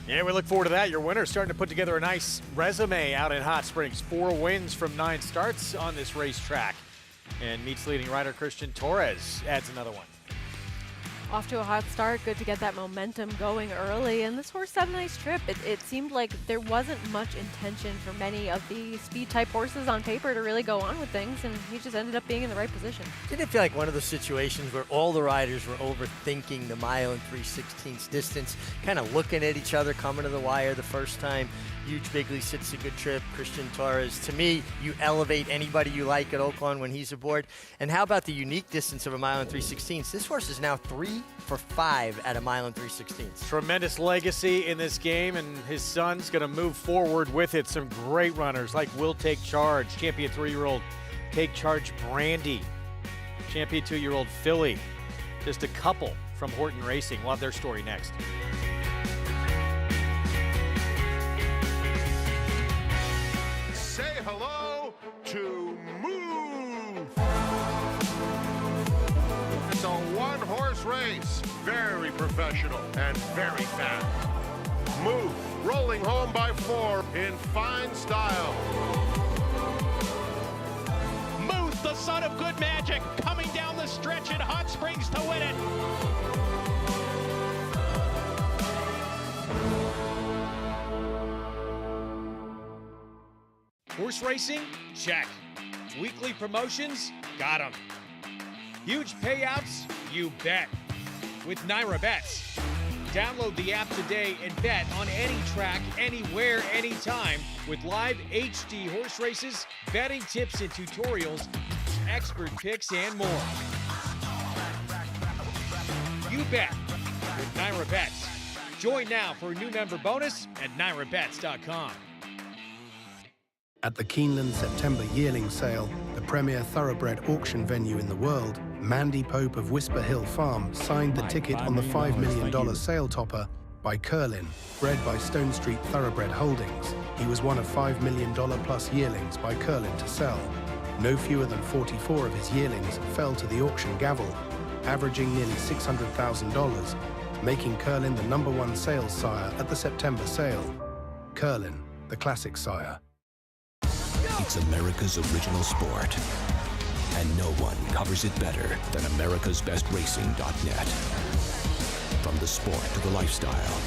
Yeah, we look forward to that. Your winner's starting to put together a nice resume out in Hot Springs. 4 wins from 9 starts on this racetrack. And meets leading rider Christian Torres adds another one. Off to a hot start. Good to get that momentum going early. And this horse had a nice trip. It seemed like there wasn't much intention for many of the speed-type horses on paper to really go on with things, and he just ended up being in the right position. Didn't it feel like one of those situations where all the riders were overthinking the mile and 3/16 distance, kind of looking at each other coming to the wire the first time? Huge Bigley sits a good trip. Christian Torres, to me, you elevate anybody you like at Oaklawn when he's aboard. And how about the unique distance of a mile and 3/16? This horse is now 3 for 5 at a mile and 3/16. Tremendous legacy in this game, and his son's going to move forward with it. Some great runners like Will Take Charge, champion 3-year-old Take Charge Brandy, champion 2-year-old Philly. Just a couple from Horton Racing. We'll have their story next. Say hello to Move. It's a one-horse race, very professional and very fast. Move, rolling home by 4 in fine style. Muth, the son of good magic, coming down the stretch in Hot Springs to win it. Horse racing? Check. Weekly promotions? Got them. Huge payouts? You bet. With Naira Bets. Download the app today and bet on any track, anywhere, anytime with live HD horse races, betting tips and tutorials, expert picks, and more. You bet with Naira Bets. Join now for a new member bonus at NairaBets.com. At the Keeneland September yearling sale, the premier thoroughbred auction venue in the world, Mandy Pope of Whisper Hill Farm signed the ticket on the $5 million sale topper by Curlin, bred by Stone Street Thoroughbred Holdings. He was one of $5 million plus yearlings by Curlin to sell. No fewer than 44 of his yearlings fell to the auction gavel, averaging nearly $600,000, making Curlin the #1 sales sire at the September sale. Curlin, the classic sire. It's America's original sport, and no one covers it better than americasbestracing.net. From the sport to the lifestyle,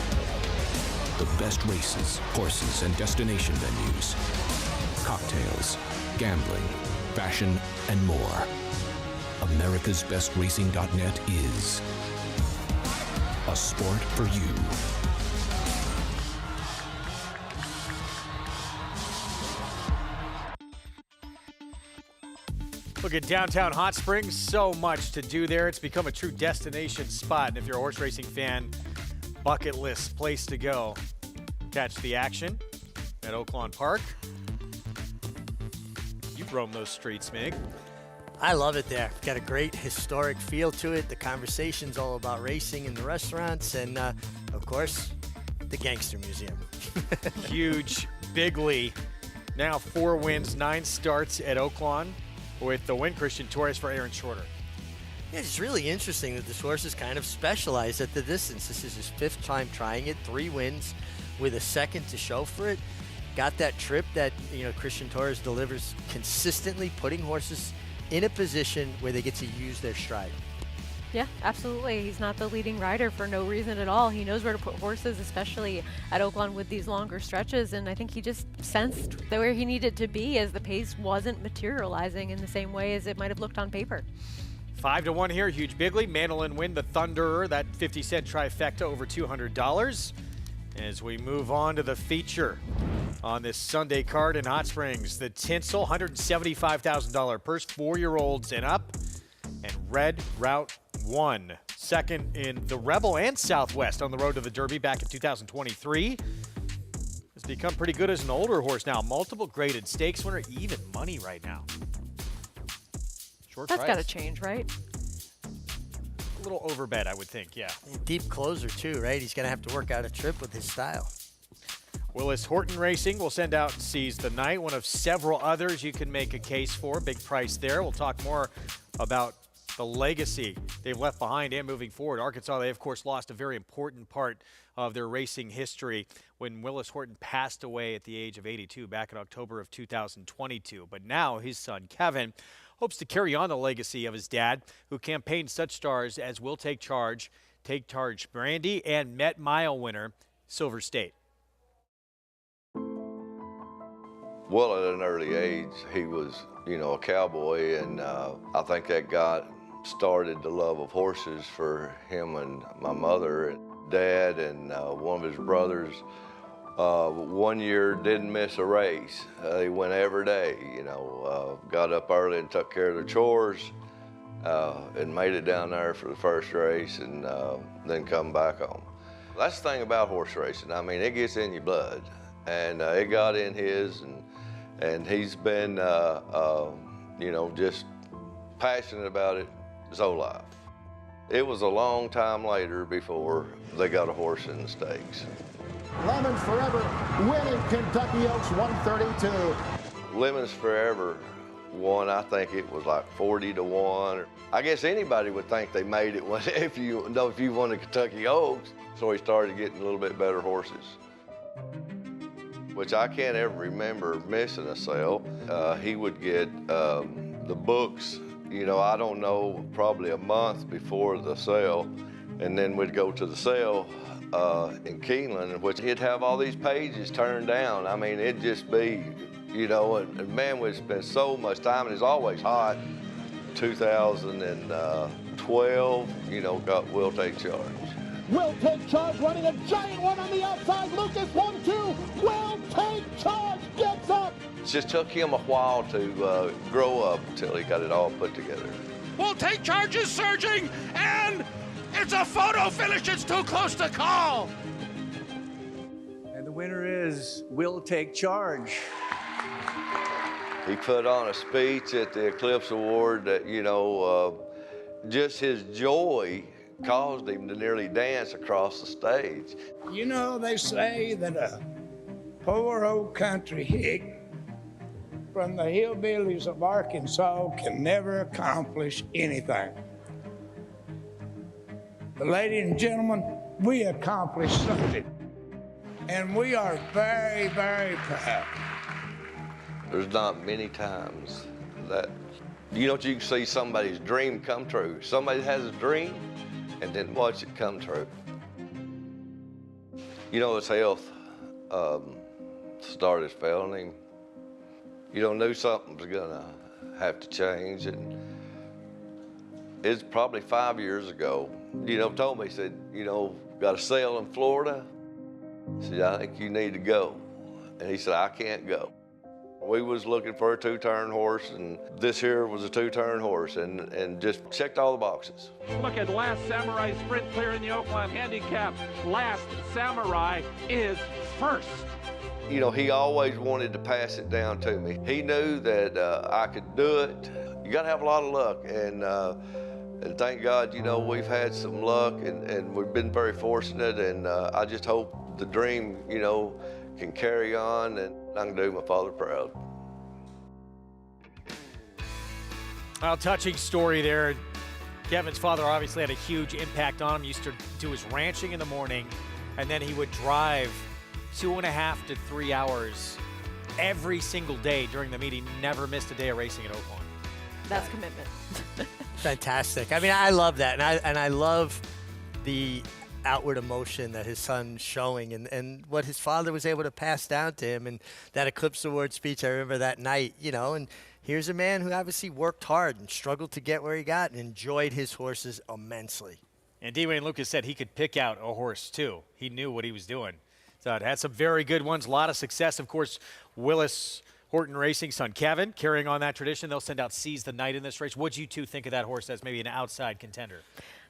the best races, horses, and destination venues, cocktails, gambling, fashion, and more. americasbestracing.net is a sport for you. Look at downtown Hot Springs, so much to do there. It's become a true destination spot. And if you're a horse racing fan, bucket list place to go. Catch the action at Oaklawn Park. You've roamed those streets, Mig. I love it there. Got a great historic feel to it. The conversation's all about racing in the restaurants and, of course, the Gangster Museum. Huge Bigley. Now 4 wins, 9 starts at Oaklawn. With the win, Christian Torres for Aaron Shorter. Yeah, it's really interesting that this horse is kind of specialized at the distance. This is his 5th time trying it, 3 wins with a 2nd to show for it. Got that trip that, Christian Torres delivers consistently, putting horses in a position where they get to use their stride. Yeah, absolutely. He's not the leading rider for no reason at all. He knows where to put horses, especially at Oaklawn with these longer stretches, and I think he just sensed where he needed to be as the pace wasn't materializing in the same way as it might have looked on paper. 5-1 here, Huge Bigley. Mandolin Win, the Thunderer, that 50-cent trifecta over $200. As we move on to the feature on this Sunday card in Hot Springs, the Tinsel, $175,000 purse, 4-year-olds and up, and Red Route 1. Second in the Rebel and Southwest on the road to the Derby back in 2023. Has become pretty good as an older horse now. Multiple graded stakes winner, even money right now. Short That's price. got to change, right? A little overbet, I would think, yeah. Deep closer, too, right? He's going to have to work out a trip with his style. Willis Horton Racing will send out Seize the Night, one of several others you can make a case for. Big price there. We'll talk more about the legacy they've left behind and moving forward. Arkansas, they of course lost a very important part of their racing history when Willis Horton passed away at the age of 82 back in October of 2022. But now his son Kevin hopes to carry on the legacy of his dad, who campaigned such stars as Will Take Charge Brandy, and Met Mile winner Silver State. Well, at an early age, he was, a cowboy, and I think that started the love of horses for him and my mother and dad and one of his brothers. One year didn't miss a race. They went every day, got up early and took care of their chores and made it down there for the first race and then come back home. That's the thing about horse racing. I mean, it gets in your blood, and it got in his, and he's been, just passionate about it his whole life. It was a long time later before they got a horse in the stakes. Lemons Forever winning Kentucky Oaks 132. Lemons Forever won, I think it was like 40-1. I guess anybody would think they made it if you won the Kentucky Oaks. So he started getting a little bit better horses, which I can't ever remember missing a sale. He would get the books, I don't know, probably a month before the sale, and then we'd go to the sale in Keeneland, in which he'd have all these pages turned down. I mean, it'd just be, and man, we'd spend so much time, and it's always hot. 2012, got Will Take Charge. Will Take Charge running a giant one on the outside. Lucas 1-2. Will Take Charge gets up. It just took him a while to grow up until he got it all put together. Will Take Charge is surging, and It's a photo finish. It's too close to call. And the winner is Will Take Charge. He put on a speech at the Eclipse Award that, just his joy caused him to nearly dance across the stage. You know, they say that a poor old country hick from the hillbillies of Arkansas can never accomplish anything. But ladies and gentlemen, we accomplished something. And we are very, very proud. There's not many times that, you can see somebody's dream come true. Somebody has a dream and then watch it come true. His health started failing him. Knew something was gonna have to change, and it's probably 5 years ago. Told me, he said, got a sale in Florida. He said, I think you need to go. And he said, I can't go. We was looking for a two-turn horse, and this here was a two-turn horse, and just checked all the boxes. Look at Last Samurai sprint clear in the Oaklawn Handicap. Last Samurai is first. He always wanted to pass it down to me. He knew that I could do it. You got to have a lot of luck, and thank God, we've had some luck, and we've been very fortunate, and I just hope the dream, can carry on, and I can do my father proud. Well, touching story there. Kevin's father obviously had a huge impact on him. Used to do his ranching in the morning, and then he would drive 2.5 to 3 hours every single day during the meet. He never missed a day of racing at Oaklawn. That's commitment. Fantastic. I mean, I love that, and I love the outward emotion that his son's showing, and what his father was able to pass down to him. And that Eclipse Award speech, I remember that night, and here's a man who obviously worked hard and struggled to get where he got and enjoyed his horses immensely. And D. Wayne Lucas said he could pick out a horse too. He knew what he was doing. So it had some very good ones, a lot of success. Of course, Willis Horton Racing, son Kevin, carrying on that tradition. They'll send out Seize the Night in this race. What'd you two think of that horse as maybe an outside contender?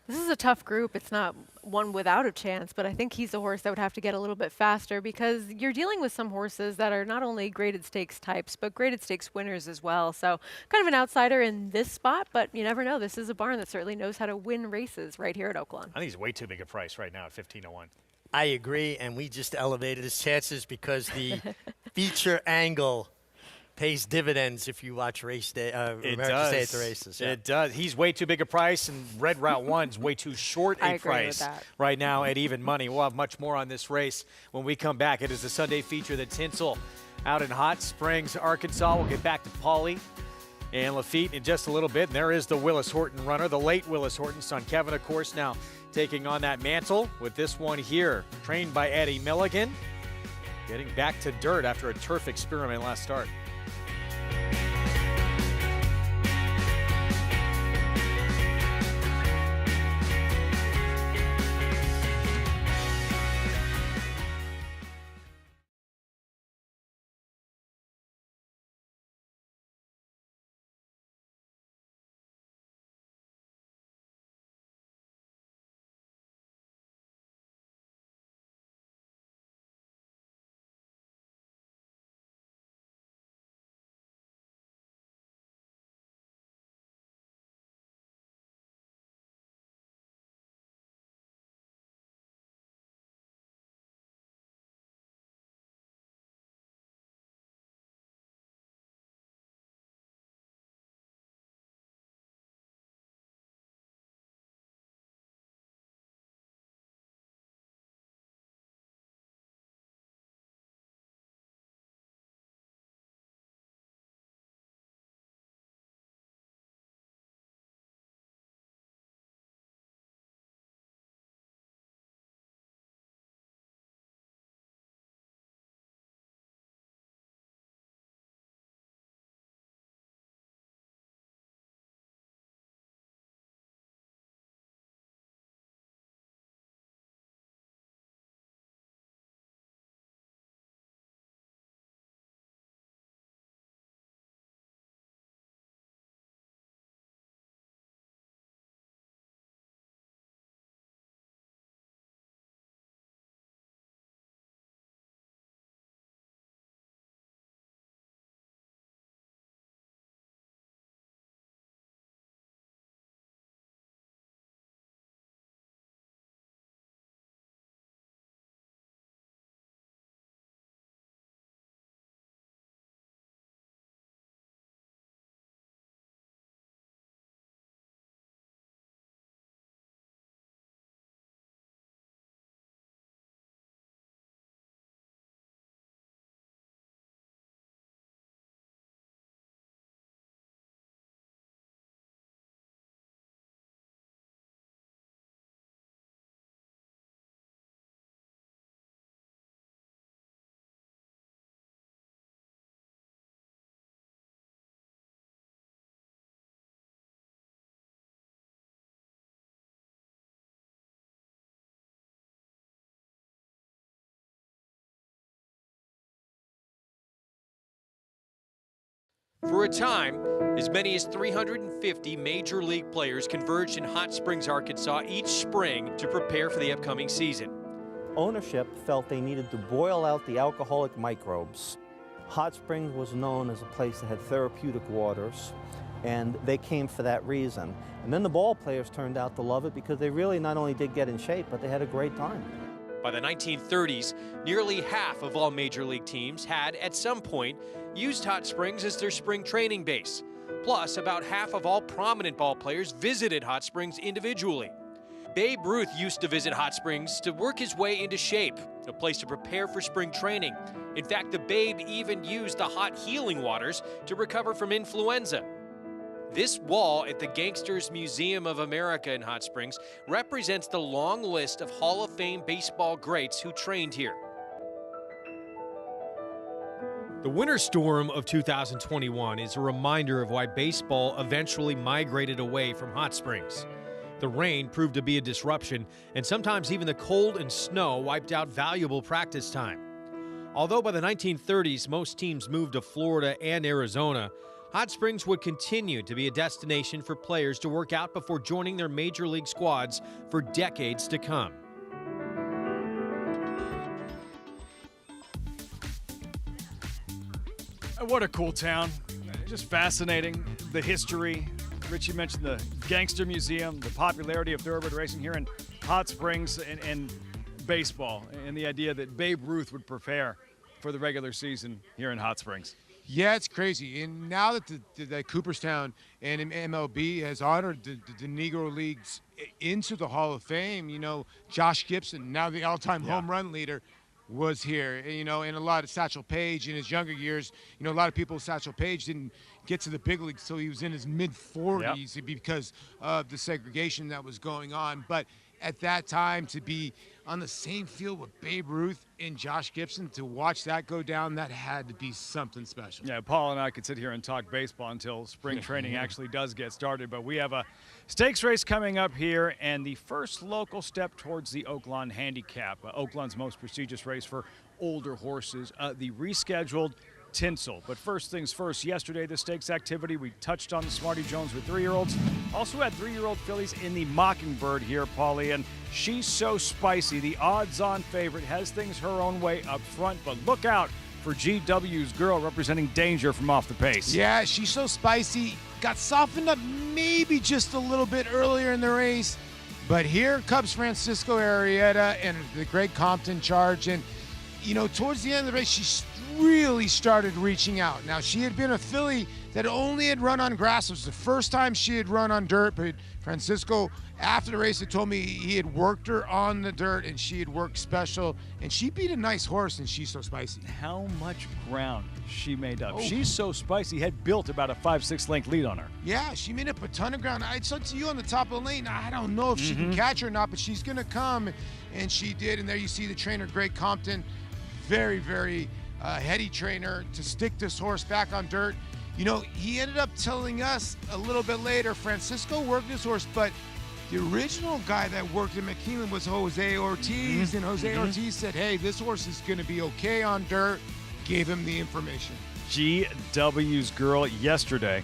This is a tough group. It's not one without a chance, but I think he's a horse that would have to get a little bit faster because you're dealing with some horses that are not only graded stakes types, but graded stakes winners as well. So kind of an outsider in this spot, but you never know. This is a barn that certainly knows how to win races right here at Oaklawn. I think he's way too big a price right now at $15.01. I agree, and we just elevated his chances because the feature angle pays dividends if you watch race day, America's Day at the races. Yeah. It does. He's way too big a price, and Red Route 1's way too short a price right now at even money. We'll have much more on this race when we come back. It is the Sunday feature, the Tinsel out in Hot Springs, Arkansas. We'll get back to Paulie and Lafitte in just a little bit. And there is the Willis Horton runner, the late Willis Horton, son Kevin, of course, now taking on that mantle with this one here, trained by Eddie Milligan, getting back to dirt after a turf experiment last start. For a time, as many as 350 major league players converged in Hot Springs, Arkansas each spring to prepare for the upcoming season. Ownership felt they needed to boil out the alcoholic microbes. Hot Springs was known as a place that had therapeutic waters, and they came for that reason. And then the ball players turned out to love it because they really not only did get in shape, but they had a great time. By the 1930s, nearly half of all major league teams had, at some point, used Hot Springs as their spring training base. Plus, about half of all prominent ball players visited Hot Springs individually. Babe Ruth used to visit Hot Springs to work his way into shape, a place to prepare for spring training. In fact, the Babe even used the hot healing waters to recover from influenza. This wall at the Gangsters Museum of America in Hot Springs represents the long list of Hall of Fame baseball greats who trained here. The winter storm of 2021 is a reminder of why baseball eventually migrated away from Hot Springs. The rain proved to be a disruption, and sometimes even the cold and snow wiped out valuable practice time. Although by the 1930s most teams moved to Florida and Arizona, Hot Springs would continue to be a destination for players to work out before joining their major league squads for decades to come. What a cool town. Just fascinating. The history. Richie mentioned the Gangster Museum, the popularity of thoroughbred racing here in Hot Springs, and baseball, and the idea that Babe Ruth would prepare for the regular season here in Hot Springs. Yeah, it's crazy. And now that the Cooperstown and MLB has honored the Negro Leagues into the Hall of Fame, you know, Josh Gibson, now the all-time home run leader, was here. You know, and a lot of Satchel Paige in his younger years, you know, a lot of people, Satchel Paige didn't get to the big leagues until he was in his mid-40s because of the segregation that was going on. But at that time, to be on the same field with Babe Ruth and Josh Gibson, to watch that go down, that had to be something special. Yeah, Paul and I could sit here and talk baseball until spring training actually does get started, but we have a stakes race coming up here and the first local step towards the Oaklawn Handicap, Oaklawn's most prestigious race for older horses, the rescheduled Tinsel. But first things first, yesterday the stakes activity, we touched on the Smarty Jones with 3-year-olds. Also had 3-year-old fillies in the Mockingbird here, Paulie, and she's so spicy. The odds-on favorite has things her own way up front, but look out for GW's Girl representing Danger from off the pace. Yeah, she's so spicy. Got softened up maybe just a little bit earlier in the race, but here comes Francisco Arrieta and the Greg Compton charge, and you know, towards the end of the race, she really started reaching out. Now, she had been a filly that only had run on grass. It was the first time she had run on dirt, but Francisco, after the race, had told me he had worked her on the dirt and she had worked special, and she beat a nice horse, and she's so spicy. How much ground she made up. She's so spicy, had built about a 5-6 length lead on her. Yeah, she made up a ton of ground. I said to you on the top of the lane, I don't know if she can catch her or not, but she's going to come, and she did. And there you see the trainer, Greg Compton, very, very heady trainer to stick this horse back on dirt. You know, he ended up telling us a little bit later, Francisco worked this horse, but the original guy that worked in McKeelan was Jose Ortiz, and Jose Ortiz said, hey, this horse is going to be okay on dirt, gave him the information. GW's Girl yesterday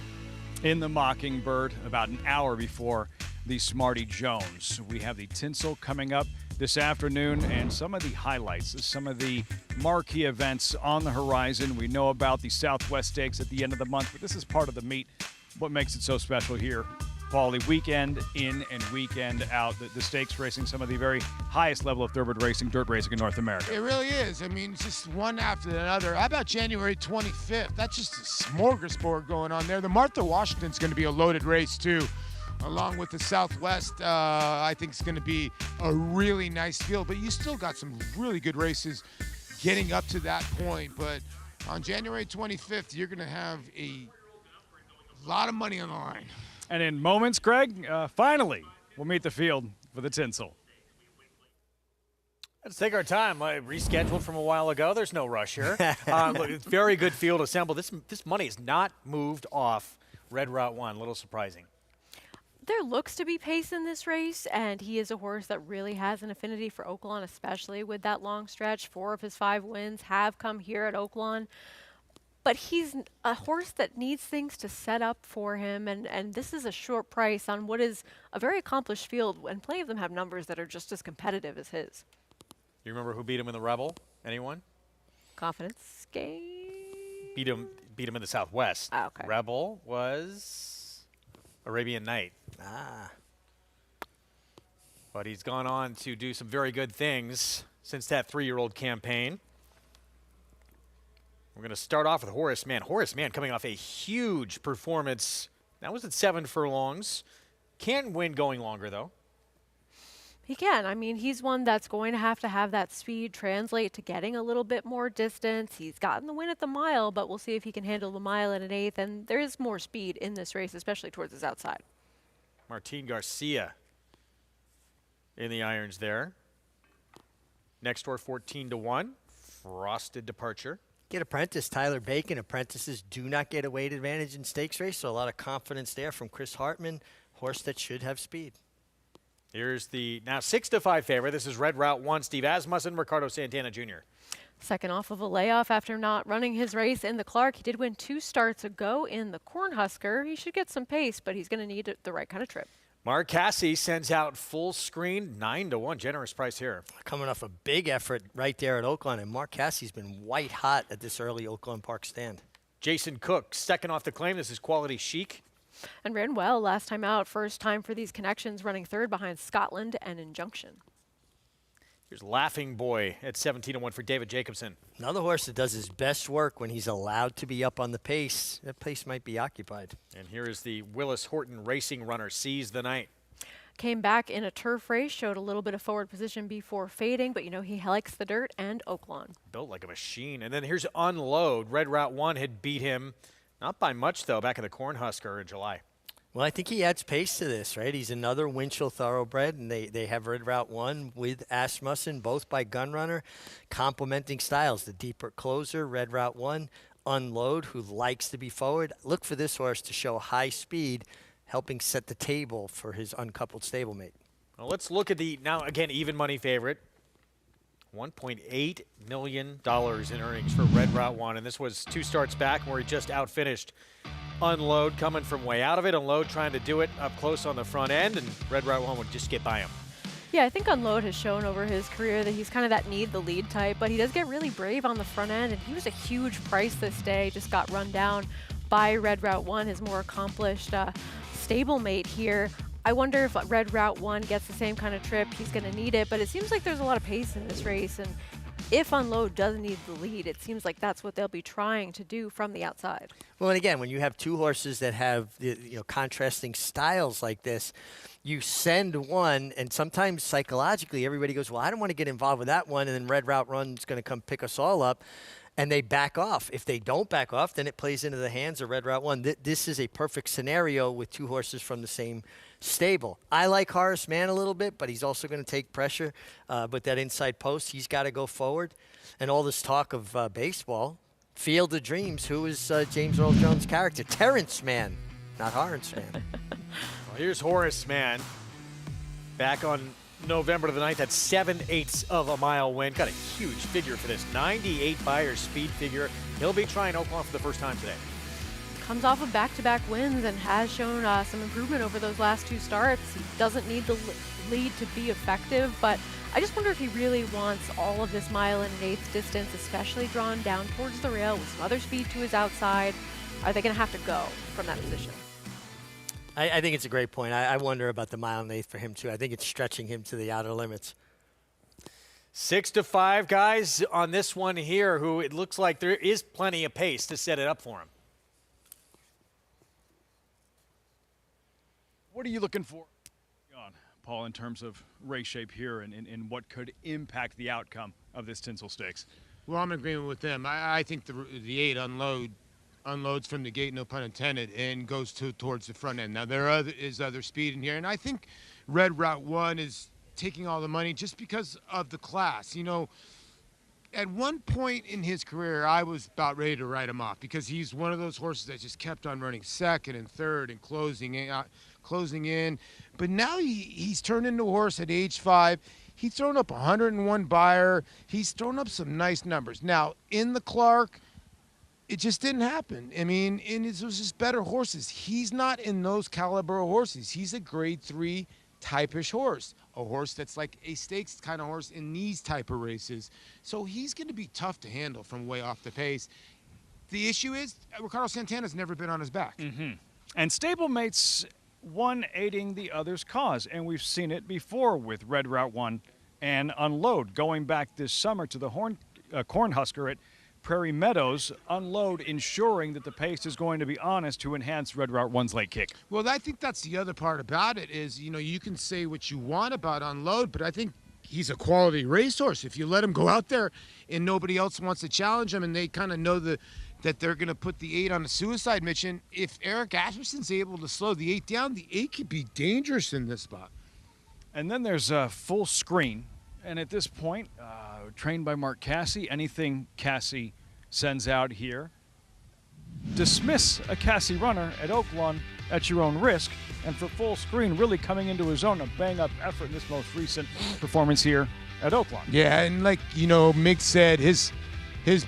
in the Mockingbird about an hour before the Smarty Jones. We have the Tinsel coming up this afternoon and some of the highlights, some of the marquee events on the horizon. We know about the Southwest Stakes at the end of the month, but this is part of the meet. What makes it so special here, Paulie, weekend in and weekend out, the stakes racing, some of the very highest level of thoroughbred racing, dirt racing in North America. It really is. I mean, it's just one after another. How about January 25th? That's just a smorgasbord going on there. The Martha Washington's going to be a loaded race, too. Along with the Southwest, I think it's going to be a really nice field. But you still got some really good races getting up to that point. But on January 25th, you're going to have a lot of money on the line. And in moments, Greg, finally, we'll meet the field for the Tinsel. Let's take our time. Rescheduled from a while ago. There's no rush here. Look, very good field assembled. This money is not moved off Red Route 1. A little surprising. There looks to be pace in this race, and he is a horse that really has an affinity for Oaklawn, especially with that long stretch. 4 of his 5 wins have come here at Oaklawn. But he's a horse that needs things to set up for him, and this is a short price on what is a very accomplished field, and plenty of them have numbers that are just as competitive as his. You remember who beat him in the Rebel? Anyone? Confidence game? Beat him in the Southwest. Ah, okay. Rebel was Arabian Night. Ah. But he's gone on to do some very good things since that 3-year-old campaign. We're going to start off with Horace Mann. Horace Mann coming off a huge performance. That was at 7 furlongs. Can't win going longer, though. He can. I mean, he's one that's going to have that speed translate to getting a little bit more distance. He's gotten the win at the mile, but we'll see if he can handle the mile at an 1/8. And there is more speed in this race, especially towards his outside. Martin Garcia in the irons there. Next door, 14-1. Frosted Departure. Get apprentice Tyler Bacon. Apprentices do not get a weight advantage in stakes race, so a lot of confidence there from Chris Hartman. Horse that should have speed. Here's the now 6-5 favorite. This is Red Route 1, Steve Asmussen, Ricardo Santana Jr. Second off of a layoff after not running his race in the Clark. He did win 2 starts ago in the Cornhusker. He should get some pace, but he's going to need the right kind of trip. Mark Cassie sends out full screen, 9-1, generous price here. Coming off a big effort right there at Oaklawn, and Mark Cassie's been white hot at this early Oaklawn Park stand. Jason Cook, second off the claim. This is Quality Chic. And ran well last time out. First time for these connections, running third behind Scotland and Injunction. Here's Laughing Boy at 17-1 for David Jacobson. Another horse that does his best work when he's allowed to be up on the pace. That pace might be occupied. And here is the Willis Horton Racing Runner, Seize the Night. Came back in a turf race, showed a little bit of forward position before fading, but you know he likes the dirt and Oaklawn. Built like a machine. And then here's Unload. Red Route 1 had beat him, not by much though, back in the Cornhusker in July. Well, I think he adds pace to this, right? He's another Winchell thoroughbred, and they have Red Route 1 with Asmussen, both by Gunrunner, complementing styles. The deeper closer, Red Route 1, Unload, who likes to be forward. Look for this horse to show high speed, helping set the table for his uncoupled stablemate. Well, let's look at the, now again, even money favorite. $1.8 million in earnings for Red Route 1, and this was 2 starts back where he just outfinished Unload, coming from way out of it. Unload trying to do it up close on the front end, and Red Route 1 would just get by him. Yeah, I think Unload has shown over his career that he's kind of that need the lead type, but he does get really brave on the front end, and he was a huge price this day, just got run down by Red Route 1, his more accomplished stablemate here. I wonder if Red Route 1 gets the same kind of trip. He's going to need it, but it seems like there's a lot of pace in this race, and if Unload does need the lead, it seems like that's what they'll be trying to do from the outside. Well, and again, when you have 2 horses that have contrasting styles like this, you send one, and sometimes psychologically everybody goes, well, I don't want to get involved with that one, and then Red Route 1's going to come pick us all up, and they back off. If they don't back off, then it plays into the hands of Red Route 1. This is a perfect scenario with 2 horses from the same stable. I like Horace Mann a little bit, but he's also going to take pressure. But that inside post, he's got to go forward. And all this talk of baseball, Field of Dreams, who is James Earl Jones' character? Terrence Mann, not Horace Mann. Well, here's Horace Mann back on November the 9th at 7/8 of a mile win. Got a huge figure for this, 98 Beyer speed figure. He'll be trying Oaklawn for the first time today. Comes off of back-to-back wins and has shown some improvement over those last 2 starts. He doesn't need the lead to be effective, but I just wonder if he really wants all of this mile and an 1/8 distance, especially drawn down towards the rail with some other speed to his outside. Are they going to have to go from that position? I think it's a great point. I wonder about the mile and 1/8 for him, too. I think it's stretching him to the outer limits. 6-5 guys on this one here, who it looks like there is plenty of pace to set it up for him. What are you looking for, Paul, in terms of race shape here and what could impact the outcome of this Tinsel Stakes? Well, I'm in agreement with them. I think the 8 unloads from the gate, no pun intended, and goes towards the front end. Now, there is other speed in here, and I think Red Route 1 is taking all the money just because of the class. You know, at one point in his career, I was about ready to write him off because he's one of those horses that just kept on running second and third and closing in. But now he's turned into a horse at age 5. He's thrown up 101 Beyer. He's thrown up some nice numbers. Now, in the Clark, it just didn't happen. I mean, and it was just better horses. He's not in those caliber of horses. He's a grade 3 type-ish horse, a horse that's like a stakes kind of horse in these type of races. So he's going to be tough to handle from way off the pace. The issue is Ricardo Santana's never been on his back. Mm-hmm. And stablemates, one aiding the other's cause, and we've seen it before with Red Route 1 and Unload. Going back this summer to the Cornhusker at Prairie Meadows, Unload ensuring that the pace is going to be honest to enhance Red Route 1's late kick. Well, I think that's the other part about it is, you know, you can say what you want about Unload, but I think he's a quality racehorse. If you let him go out there and nobody else wants to challenge him and they kind of know that they're going to put the 8 on the suicide mission, if Eric Asmussen's able to slow the 8 down, the 8 could be dangerous in this spot. And then there's a full screen. And at this point, trained by Mark Casse, anything Casse sends out here, dismiss a Casse runner at Oaklawn at your own risk. And for full screen, really coming into his own, a bang-up effort in this most recent performance here at Oaklawn. Yeah, and like, you know, Mick said, his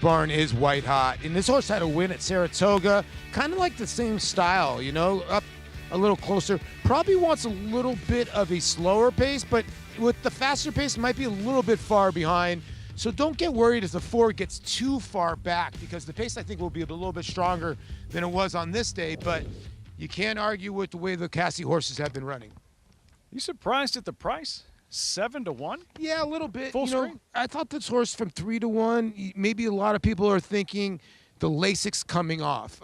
barn is white hot. And this horse had a win at Saratoga, kind of like the same style, you know, up a little closer. Probably wants a little bit of a slower pace, but with the faster pace, might be a little bit far behind. So don't get worried if the 4 gets too far back, because the pace, I think, will be a little bit stronger than it was on this day. But you can't argue with the way the Casse horses have been running. You surprised at the price? 7 to 1? Yeah, a little bit. Full screen. screen? I thought this horse from 3 to 1, maybe a lot of people are thinking the Lasix coming off.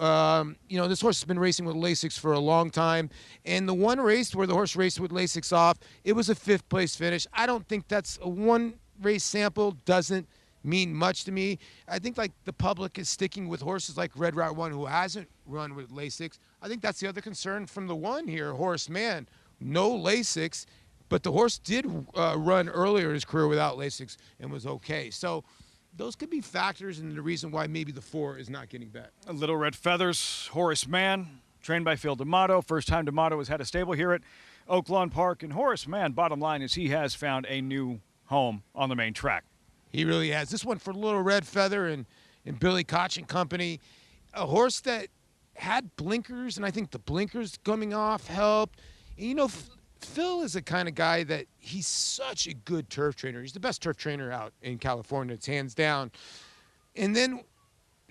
You know, this horse has been racing with Lasix for a long time. And the one race where the horse raced with Lasix off, it was a 5th place finish. I don't think that's a one race sample, doesn't mean much to me. I think like the public is sticking with horses like Red Route 1 who hasn't run with Lasix. I think that's the other concern from the one here, Horace Mann. No Lasix, but the horse did run earlier in his career without Lasix and was okay. So those could be factors in the reason why maybe the 4 is not getting bet. Little Red Feathers, Horace Mann, trained by Phil D'Amato. First time D'Amato has had a stable here at Oaklawn Park. And Horace Mann, bottom line is he has found a new home on the main track. He really has. This one for Little Red Feather and Billy Koch and company. A horse that had blinkers, and I think the blinkers coming off helped. And, you know, Phil is the kind of guy that he's such a good turf trainer. He's the best turf trainer out in California. It's hands down. And then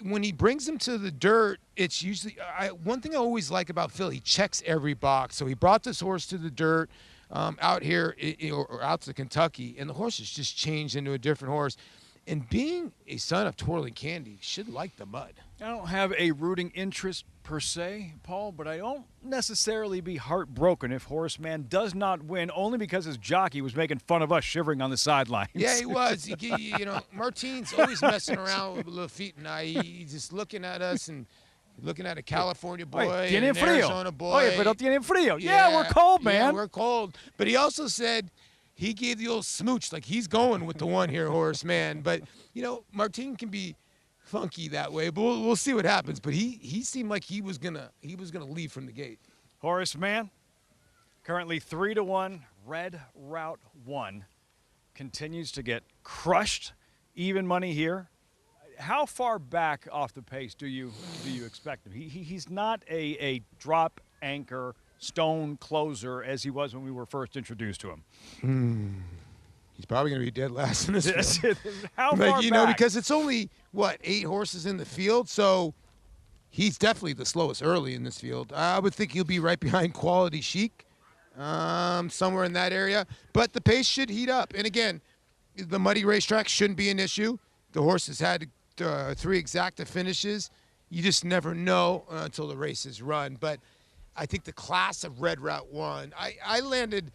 when he brings him to the dirt, it's usually one thing I always like about Phil, he checks every box. So he brought this horse to the dirt out here or out to Kentucky, and the horse has just changed into a different horse. And being a son of Twirling Candy, should like the mud. I don't have a rooting interest per se, Paul, but I don't necessarily be heartbroken if Horace Mann does not win, only because his jockey was making fun of us shivering on the sidelines. Yeah, he was. You know, Martine's always messing around with Lafitte and I. He's just looking at us and looking at a California boy and an Arizona boy. Oye, pero tienen frío. Yeah, we're cold, man. Yeah, we're cold. But he also said he gave the old smooch, like he's going with the one here, Horace Mann. But, you know, Martine can be funky that way, but we'll see what happens. But he seemed like he was gonna leave from the gate. Horace Mann, currently 3 to 1. Red Route 1 continues to get crushed. Even money here. How far back off the pace do you expect him? He's not a drop anchor stone closer as he was when we were first introduced to him. He's probably going to be dead last in this field. How far back? You know, because it's only, 8 horses in the field, so he's definitely the slowest early in this field. I would think he'll be right behind Quality Chic, somewhere in that area. But the pace should heat up. And again, the muddy racetrack shouldn't be an issue. The horse has had 3 exacta finishes. You just never know until the race is run. But I think the class of Red Route 1, I landed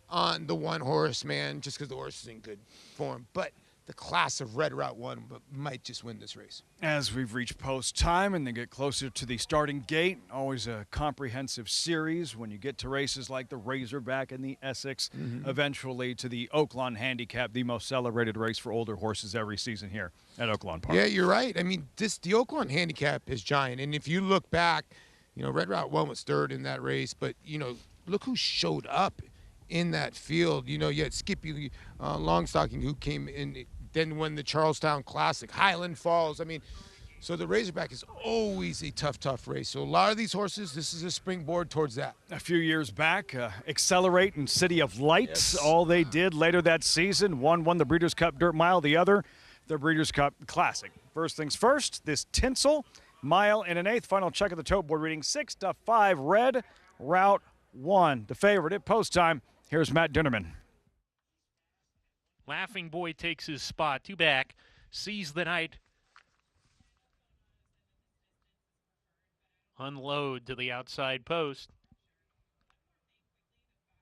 on the one Horace Mann just because the horse is in good form. But the class of Red Route 1 might just win this race. As we've reached post time and then get closer to the starting gate, always a comprehensive series when you get to races like the Razorback and the Essex, eventually to the Oaklawn Handicap, the most celebrated race for older horses every season here at Oaklawn Park. Yeah, you're right. I mean, the Oaklawn Handicap is giant. And if you look back, you know, Red Route 1 was 3rd in that race, but, you know, look who showed up in that field. You know, you had Skippy Longstocking who came in, then won the Charlestown Classic, Highland Falls. I mean, So the Razorback is always a tough race. So a lot of these horses, this is a springboard towards that. A few years back, Accelerate and City of Lights, all they did later that season. One won the Breeders' Cup Dirt Mile, the other the Breeders' Cup Classic. First things first, this Tinsel, mile and an eighth. Final check of the tote board reading 6-5, Red Route 1. The favorite at post time. Here's Matt Dinnerman. Laughing Boy takes his spot. Two back. Sees the Night. Unload to the outside post.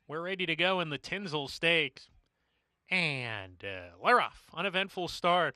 We're ready to go in the Tinsel Stakes. And we're off. Uneventful start.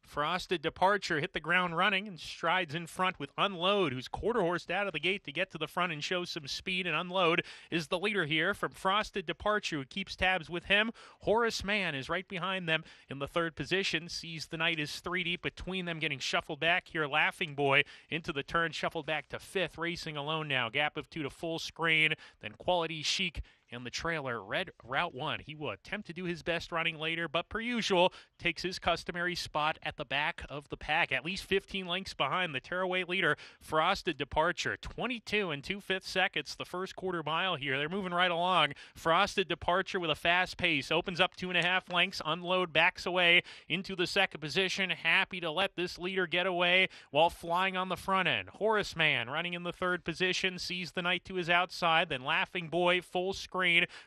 Frosted Departure hit the ground running and strides in front with Unload, who's quarter-horsed out of the gate to get to the front and show some speed. And Unload is the leader here from Frosted Departure, who keeps tabs with him. Horace Mann is right behind them in the third position. Sees the Night is 3 deep between them, getting shuffled back here. Laughing Boy into the turn, shuffled back to fifth, racing alone now. Gap of 2 to full screen. Then Quality Chic and the trailer, Red Route 1. He will attempt to do his best running later, but per usual, takes his customary spot at the back of the pack, at least 15 lengths behind the tearaway leader, Frosted Departure. 22 2/5 seconds, the first quarter mile here. They're moving right along. Frosted Departure with a fast pace, opens up 2.5 lengths. Unload backs away into the second position, happy to let this leader get away while flying on the front end. Horace Mann running in the third position, sees the Night to his outside, then Laughing Boy, full screen.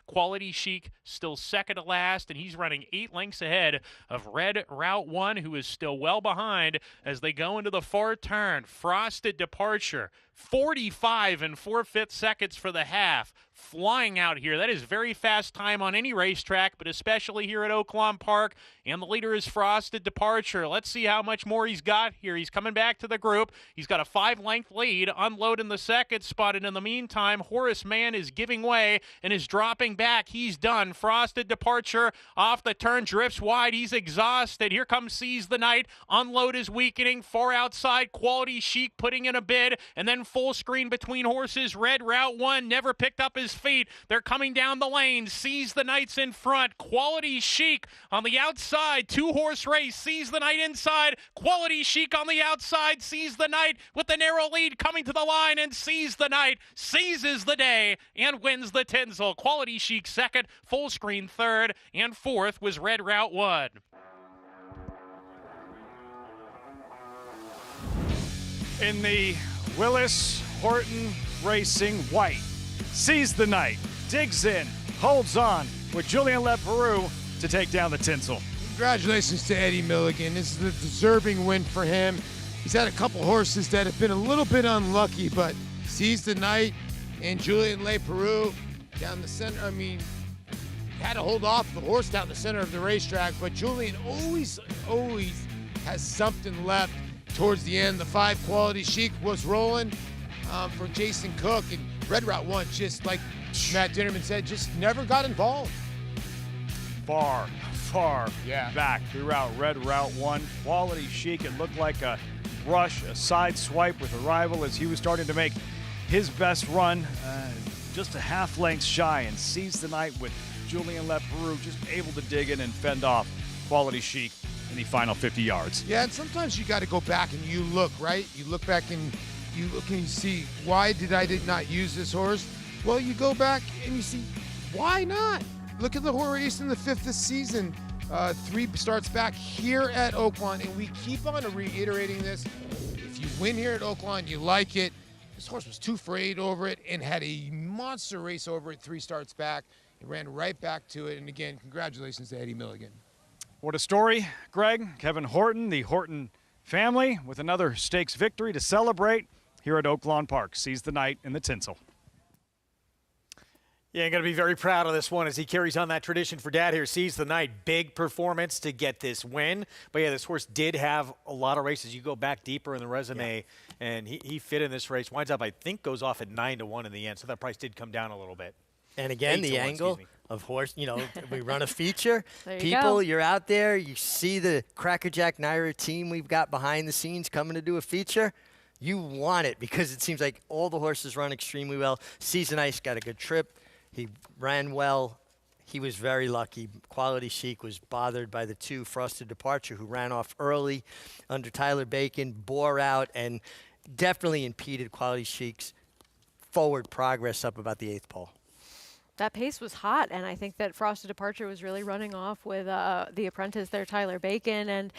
Quality Chic still second to last, and he's running 8 lengths ahead of Red Route 1, who is still well behind as they go into the far turn. Frosted Departure, 45 4/5 seconds for the half. Flying out here. That is very fast time on any racetrack, but especially here at Oaklawn Park. And the leader is Frosted Departure. Let's see how much more he's got here. He's coming back to the group. He's got a 5-length lead. Unload in the second spot. And in the meantime, Horace Mann is giving way and is dropping back. He's done. Frosted Departure off the turn, drifts wide. He's exhausted. Here comes Seize the Night. Unload is weakening. Far outside, Quality Chic putting in a bid. And then full screen between horses. Red Route 1 never picked up his feet. They're coming down the lane. Seize the Night's in front. Quality Chic on the outside. 2-horse race. Seize the Night inside. Quality Chic on the outside. Seize the Night with the narrow lead coming to the line, and Seize the Night seizes the day and wins the Tinsel. Quality Chic second. Full screen third, and fourth was Red Route 1. In the Willis Horton Racing White, Sees the Night, digs in, holds on with Julien Leperoux to take down the Tinsel. Congratulations to Eddie Milligan. This is a deserving win for him. He's had a couple horses that have been a little bit unlucky, but Sees the Night and Julien Leperoux down the center. I mean, had to hold off the horse down the center of the racetrack, but Julien always has something left towards the end. The 5 Quality Chic was rolling for Jason Cook, and Red Route 1, just like Matt Dinnerman said, just never got involved. Far back throughout Red Route 1. Quality Chic, it looked like a brush, a side swipe with a rival as he was starting to make his best run, just a half length shy, and Seize the Night with Julien Leperoux just able to dig in and fend off Quality Chic in the final 50 yards. Yeah, and sometimes you got to go back and you look, right? You look back and you look and you see, why did I not use this horse? Well, you go back and you see, why not? Look at the horse race in the 5th this season. 3 starts back here at Oaklawn, and we keep on reiterating this. If you win here at Oaklawn, you like it. This horse was 2 for 8 over it and had a monster race over it 3 starts back. It ran right back to it, and again, congratulations to Eddie Milligan. What a story, Greg. Kevin Horton, the Horton family, with another stakes victory to celebrate here at Oaklawn Park. Sees the Night in the Tinsel. Yeah, I'm going to be very proud of this one as he carries on that tradition for Dad here. Sees the Night, big performance to get this win. But yeah, this horse did have a lot of races. You go back deeper in the resume, and he fit in this race. Winds up, I think, goes off at 9-1 in the end, so that price did come down a little bit. And again, the angle of horse, we run a feature. People, you're out there, you see the Crackerjack Naira team we've got behind the scenes coming to do a feature. You want it because it seems like all the horses run extremely well. Season Ice got a good trip. He ran well. he was very lucky. Quality Chic was bothered by the 2 Frosted Departure, who ran off early under Tyler Bacon, bore out, and definitely impeded Quality Chic's forward progress up about the 8th pole. That pace was hot, and I think that Frosted Departure was really running off with the apprentice there, Tyler Bacon. And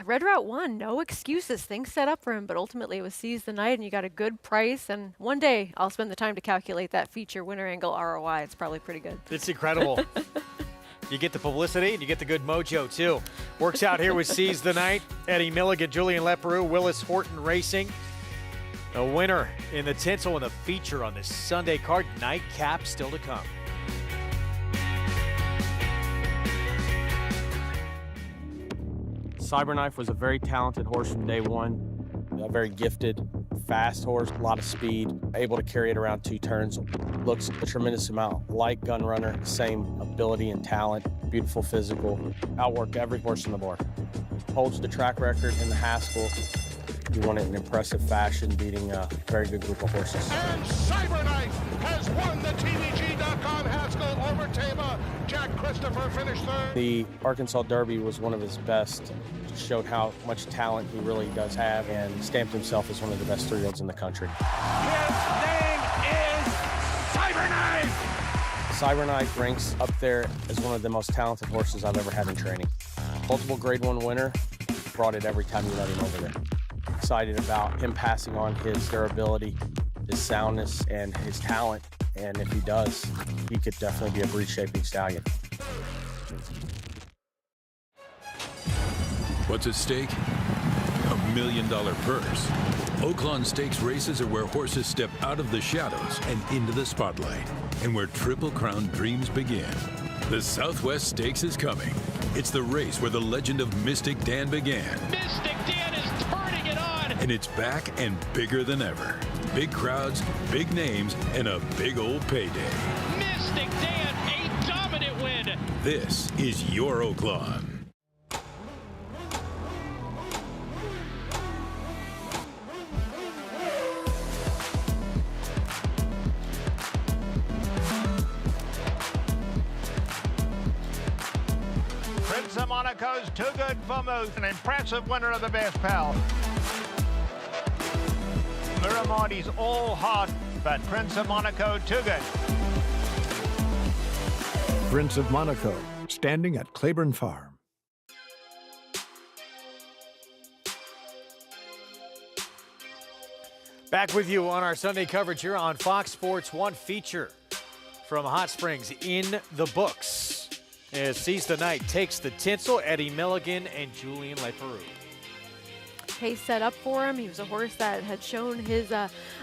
Red Route 1, no excuses. Things set up for him, but ultimately it was Seize the Night, and you got a good price. And one day I'll spend the time to calculate that feature winner angle ROI. It's probably pretty good. It's incredible. You get the publicity and you get the good mojo, too. Works out here with Seize the Night. Eddie Milligan, Julian Leperoux, Willis Horton Racing. A winner in the Tinsel and the feature on this Sunday card. Nightcap still to come. Cyberknife was a very talented horse from day one. A very gifted, fast horse, a lot of speed, able to carry it around 2 turns. Looks a tremendous amount like Gun Runner, same ability and talent, beautiful physical, outworked every horse on the board. Holds the track record in the Haskell. He won it in impressive fashion, beating a very good group of horses. And Cyberknife has won the TVG.com Haskell over Tama. Jack Christopher finished 3rd. The Arkansas Derby was one of his best. Showed how much talent he really does have and stamped himself as one of the best 3-year-olds in the country. His name is Cyberknife! Cyberknife ranks up there as one of the most talented horses I've ever had in training. Multiple Grade 1 winner, brought it every time you let him over there. Excited about him passing on his durability, his soundness, and his talent. And if he does, he could definitely be a breed-shaping stallion. What's at stake? $1 million purse. Oaklawn Stakes races are where horses step out of the shadows and into the spotlight, and where Triple Crown dreams begin. The Southwest Stakes is coming. It's the race where the legend of Mystic Dan began. Mystic Dan is turning it on. And it's back and bigger than ever. Big crowds, big names, and a big old payday. Mystic Dan, a dominant win. This is your Oaklawn. Prince of Monaco's Too Good for Moose, an impressive winner of the best pal. Miramondi's all hot, but Prince of Monaco Too Good. Prince of Monaco, standing at Claiborne Farm. Back with you on our Sunday coverage here on Fox Sports 1 feature from Hot Springs in the books. As Seize the Night takes the Tinsel, Eddie Milligan and Julian Leperoux. Pace set up for him. He was a horse that had shown his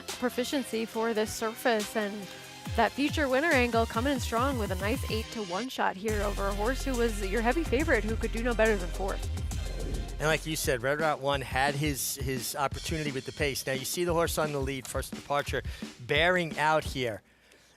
proficiency for this surface, and that future winner angle coming in strong with a nice 8-to-1 shot here over a horse who was your heavy favorite, who could do no better than 4th. And like you said, Red Route 1 had his opportunity with the pace. Now you see the horse on the lead, First Departure, bearing out here.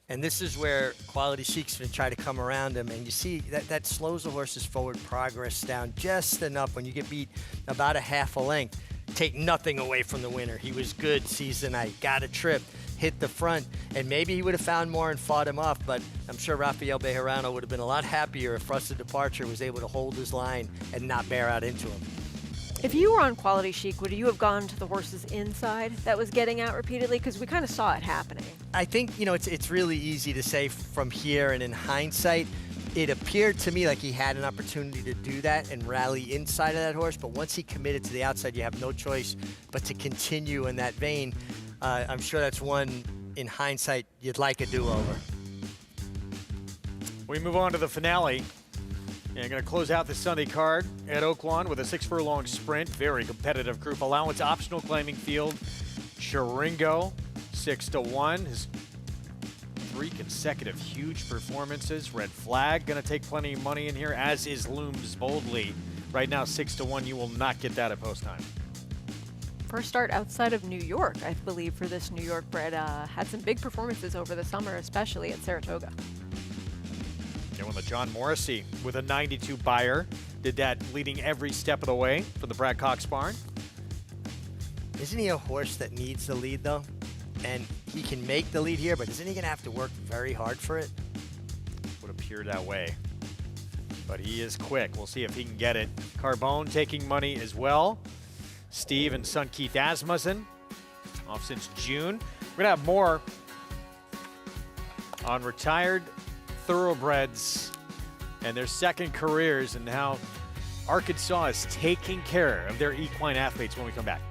And this is where Quality Chic's going to try to come around him. And you see that slows the horse's forward progress down just enough. When you get beat about a half a length, take nothing away from the winner. He was good, Seize the Night, got a trip, hit the front, and maybe he would have found more and fought him off, but I'm sure Rafael Bejarano would have been a lot happier if Frosted Departure was able to hold his line and not bear out into him. If you were on Quality Chic, would you have gone to the horse's inside that was getting out repeatedly? Because we kind of saw it happening. I think, it's really easy to say from here, and in hindsight, it appeared to me like he had an opportunity to do that and rally inside of that horse, but once he committed to the outside, you have no choice but to continue in that vein. I'm sure that's one, in hindsight, you'd like a do-over. We move on to the finale. And going to close out the Sunday card at Oaklawn with a 6-furlong sprint. Very competitive group allowance, optional claiming field. Chiringo, 6-1. His 3 consecutive huge performances. Red Flag going to take plenty of money in here, as is Looms Boldly. Right now, 6-1. You will not get that at post time. First start outside of New York, I believe, for this New York bred. Had some big performances over the summer, especially at Saratoga. And when the John Morrissey with a 92 buyer did that leading every step of the way for the Brad Cox barn. Isn't he a horse that needs the lead, though? And he can make the lead here, but isn't he going to have to work very hard for it? Would appear that way. But he is quick. We'll see if he can get it. Carbone taking money as well. Steve and son Keith Asmussen, off since June. We're going to have more on retired thoroughbreds and their second careers and how Arkansas is taking care of their equine athletes when we come back.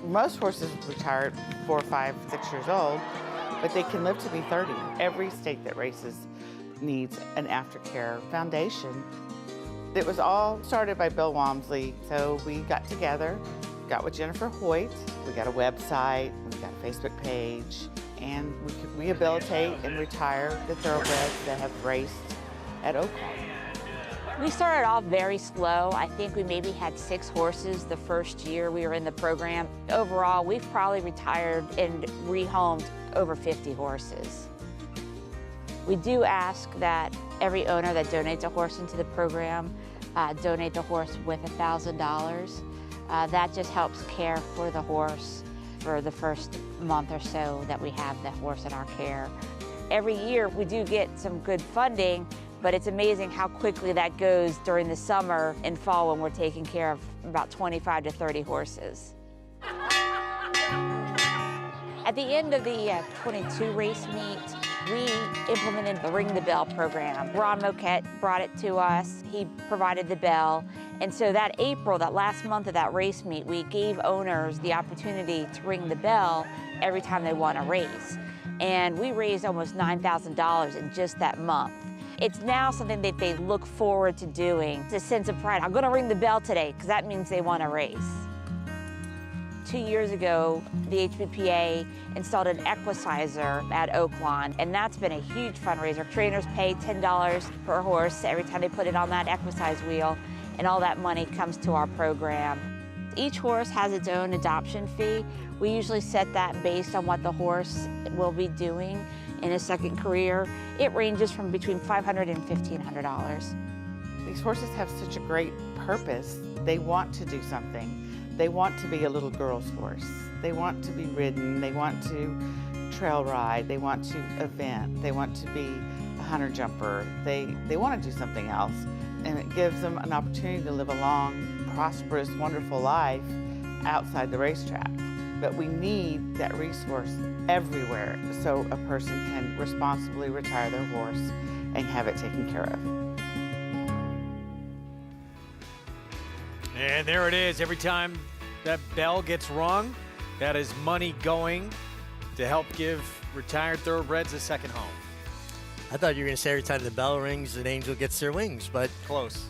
Most horses retire 4, 5, 6 years old, but they can live to be 30. Every stake that races needs an aftercare foundation. It was all started by Bill Walmsley, so we got together, got with Jennifer Hoyt, we got a website, we got a Facebook page, and we could rehabilitate and retire the thoroughbreds that have raced at Oaklawn. We started off very slow. I think we maybe had 6 horses the first year we were in the program. Overall, we've probably retired and rehomed over 50 horses. We do ask that every owner that donates a horse into the program donate the horse with $1,000. That just helps care for the horse for the first month or so that we have the horse in our care. Every year we do get some good funding, but it's amazing how quickly that goes during the summer and fall when we're taking care of about 25 to 30 horses. At the end of the 22 race meet, we implemented the Ring the Bell program. Ron Moquette brought it to us. He provided the bell. And so that April, that last month of that race meet, we gave owners the opportunity to ring the bell every time they won a race. And we raised almost $9,000 in just that month. It's now something that they look forward to doing. It's a sense of pride. I'm gonna ring the bell today because that means they won a race. 2 years ago, the HBPA installed an equicizer at Oaklawn, and that's been a huge fundraiser. Trainers pay $10 per horse every time they put it on that equicize wheel, and all that money comes to our program. Each horse has its own adoption fee. We usually set that based on what the horse will be doing. in his second career. It ranges from between $500 and $1,500. These horses have such a great purpose. They want to do something. They want to be a little girl's horse. They want to be ridden. They want to trail ride. They want to event. They want to be a hunter jumper. They want to do something else. And it gives them an opportunity to live a long, prosperous, wonderful life outside the racetrack. But we need that resource everywhere so a person can responsibly retire their horse and have it taken care of. And there it is. Every time that bell gets rung, that is money going to help give retired thoroughbreds a second home. I thought you were going to say every time the bell rings, an angel gets their wings, but close.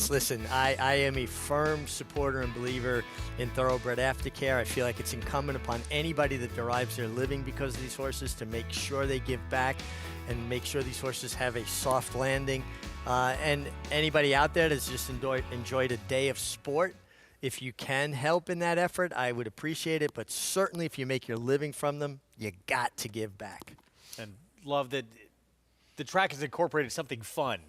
Listen, I am a firm supporter and believer in thoroughbred aftercare. I feel like it's incumbent upon anybody that derives their living because of these horses to make sure they give back and make sure these horses have a soft landing. And anybody out there that's just enjoyed a day of sport, if you can help in that effort, I would appreciate it. But certainly if you make your living from them, you got to give back. And love that the track has incorporated something fun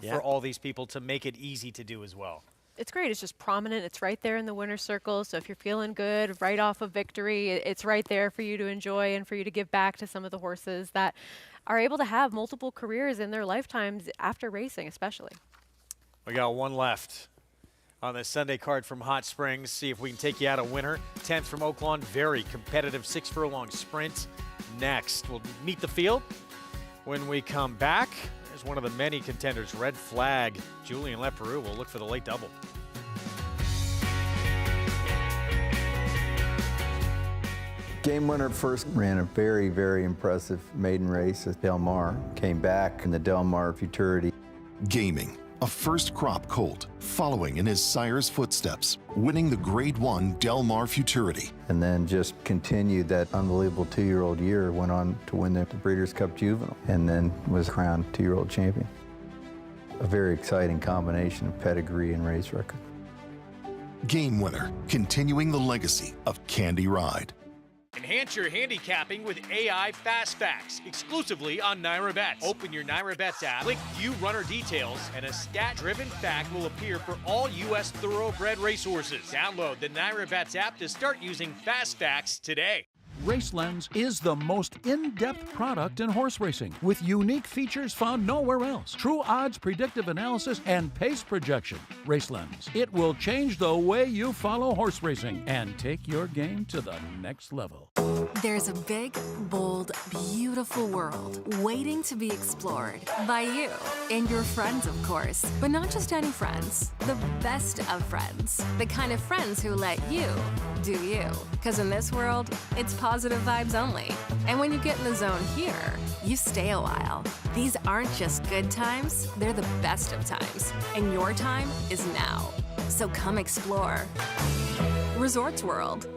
for all these people to make it easy to do as well. It's great. It's just prominent. It's right there in the winner's circle. So if you're feeling good right off of victory, it's right there for you to enjoy and for you to give back to some of the horses that are able to have multiple careers in their lifetimes after racing, especially. We got one left on the Sunday card from Hot Springs. See if we can take you out a winner. 10th from Oaklawn, very competitive 6-furlong sprint. Next, we'll meet the field. When we come back, there's one of the many contenders, Red Flag. Julian Leperoux will look for the late double. Game winner first ran a very, very impressive maiden race at Del Mar. Came back in the Del Mar Futurity. Gaming, a first crop colt, following in his sire's footsteps, winning the Grade 1 Del Mar Futurity. And then just continued that unbelievable 2-year-old year, went on to win the Breeders' Cup Juvenile, and then was crowned 2-year-old champion. A very exciting combination of pedigree and race record. Game winner, continuing the legacy of Candy Ride. Enhance your handicapping with AI Fast Facts, exclusively on Naira Bets. Open your Naira Bets app, click View Runner Details, and a stat-driven fact will appear for all U.S. thoroughbred racehorses. Download the Naira Bets app to start using Fast Facts today. RaceLens is the most in-depth product in horse racing, with unique features found nowhere else. True odds, predictive analysis, and pace projection. RaceLens. It will change the way you follow horse racing and take your game to the next level. There's a big, bold, beautiful world waiting to be explored by you and your friends, of course. But not just any friends, the best of friends. The kind of friends who let you do you. Because in this world, it's positive vibes only. And when you get in the zone here, you stay a while. These aren't just good times, they're the best of times. And your time is now. So come explore. Resorts World.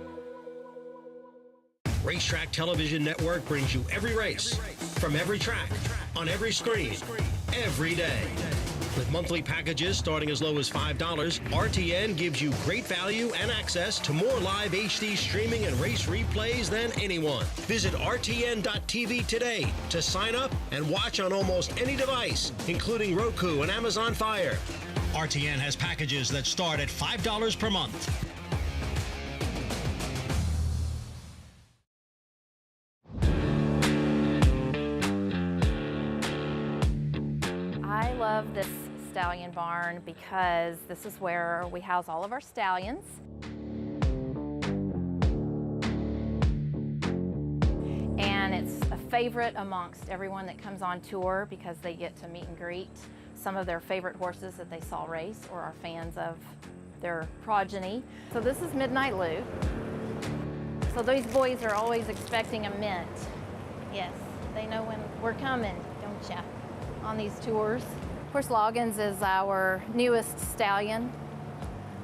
Racetrack Television Network brings you every race, from every track, on every screen, every day. With monthly packages starting as low as $5, RTN gives you great value and access to more live HD streaming and race replays than anyone. Visit RTN.tv today to sign up and watch on almost any device, including Roku and Amazon Fire. RTN has packages that start at $5 per month. I love this stallion barn because this is where we house all of our stallions. And it's a favorite amongst everyone that comes on tour because they get to meet and greet some of their favorite horses that they saw race or are fans of their progeny. So this is Midnight Lou. So these boys are always expecting a mint. Yes, they know when we're coming, don't ya, on these tours. Of course, Loggins is our newest stallion.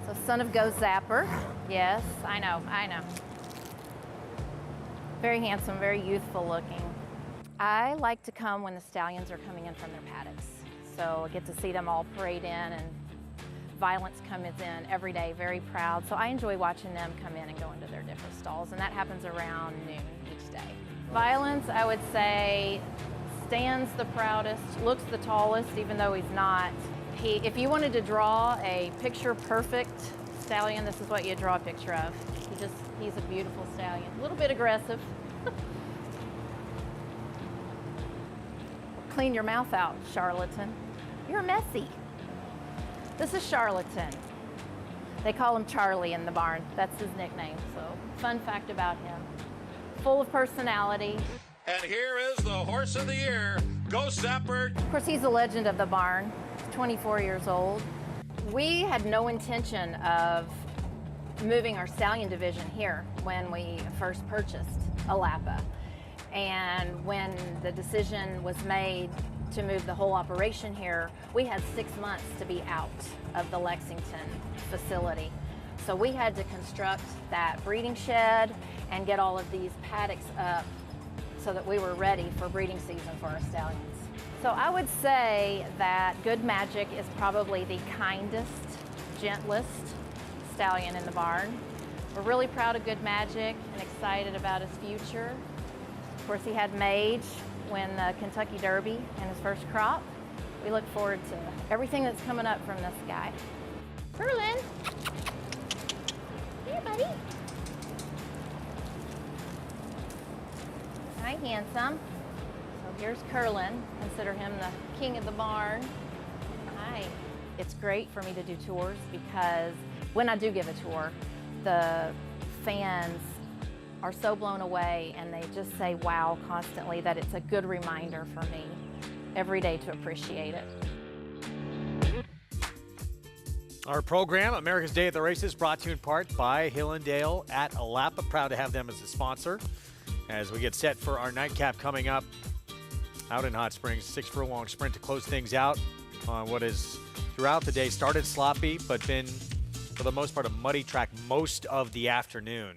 So son of Go Zapper. Yes, I know. Very handsome, very youthful looking. I like to come when the stallions are coming in from their paddocks. So I get to see them all parade in, and Violence comes in every day, very proud. So I enjoy watching them come in and go into their different stalls, and that happens around noon each day. Violence, I would say, stands the proudest, looks the tallest, even though he's not. If you wanted to draw a picture-perfect stallion, this is what you'd draw a picture of. He's a beautiful stallion. A little bit aggressive. Clean your mouth out, charlatan. You're messy. This is Charlatan. They call him Charlie in the barn. That's his nickname. So, fun fact about him. Full of personality. And here is the horse of the year, Go Sapper. Of course, he's a legend of the barn. 24 years old. We had no intention of moving our stallion division here when we first purchased Alapa. And when the decision was made to move the whole operation here, we had 6 months to be out of the Lexington facility. So we had to construct that breeding shed and get all of these paddocks up so that we were ready for breeding season for our stallions. So I would say that Good Magic is probably the kindest, gentlest stallion in the barn. We're really proud of Good Magic and excited about his future. Of course, he had Mage win the Kentucky Derby in his first crop. We look forward to everything that's coming up from this guy. Curlin! Here, buddy. Hi, handsome. So here's Curlin. Consider him the king of the barn. Hi. It's great for me to do tours because when I do give a tour, the fans are so blown away and they just say wow constantly that it's a good reminder for me every day to appreciate it. Our program, America's Day at the Races, brought to you in part by Hillendale at Alapa. Proud to have them as a sponsor as we get set for our nightcap coming up out in Hot Springs. 6 furlong sprint to close things out on what is throughout the day started sloppy but been for the most part a muddy track most of the afternoon.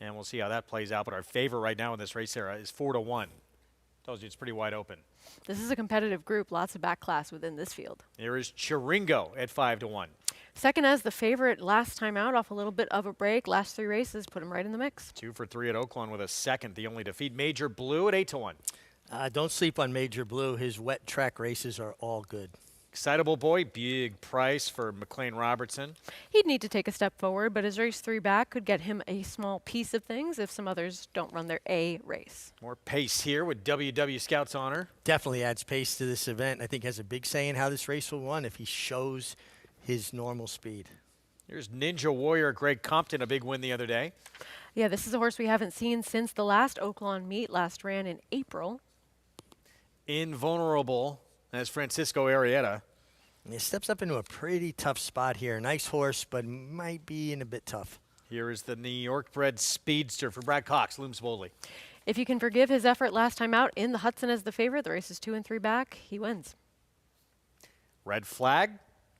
And we'll see how that plays out. But our favorite right now in this race era is 4-1. Tells you it's pretty wide open. This is a competitive group. Lots of back class within this field. There is Chiringo at 5-1. Second as the favorite last time out off a little bit of a break. Last 3 races put him right in the mix. 2 for 3 at Oaklawn with a second. The only defeat. Major Blue at 8-1. Don't sleep on Major Blue. His wet track races are all good. Excitable Boy, big price for McLean Robertson. He'd need to take a step forward, but his race 3 back could get him a small piece of things if some others don't run their A race. More pace here with WW Scouts Honor. Definitely adds pace to this event. I think has a big say in how this race will run if he shows his normal speed. Here's Ninja Warrior Greg Compton, a big win the other day. Yeah, this is a horse we haven't seen since the last Oaklawn meet. Last ran in April. Invulnerable as Francisco Arrieta. He steps up into a pretty tough spot here. Nice horse, but might be in a bit tough. Here is the New York-bred speedster for Brad Cox, looms boldly. If you can forgive his effort last time out in the Hudson as the favorite, the race is 2 and 3 back, he wins. Red Flag,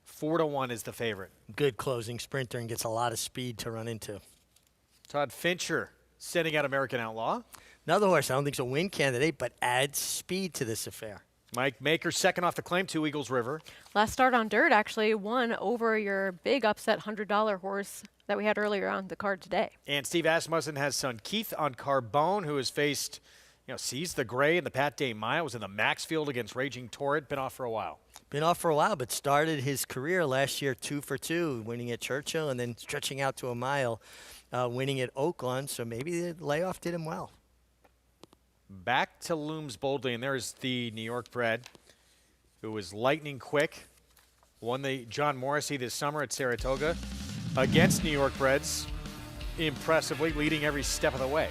4-1 is the favorite. Good closing sprinter and gets a lot of speed to run into. Todd Fincher sending out American Outlaw. Another horse I don't think is a win candidate, but adds speed to this affair. Mike Maker second off the claim, 2 Eagles River. Last start on dirt actually won over your big upset $100 horse that we had earlier on the card today. And Steve Asmussen has son Keith on Carbone, who has faced, Seize the Gray in the Pat Day Mile. Was in the Maxfield against Raging Torrent. Been off for a while. Been off for a while, but started his career last year 2 for 2, winning at Churchill and then stretching out to a mile, winning at Oaklawn. So maybe the layoff did him well. Back to looms boldly, and there's the New York bred who was lightning quick. Won the John Morrissey this summer at Saratoga against New York breds, impressively leading every step of the way.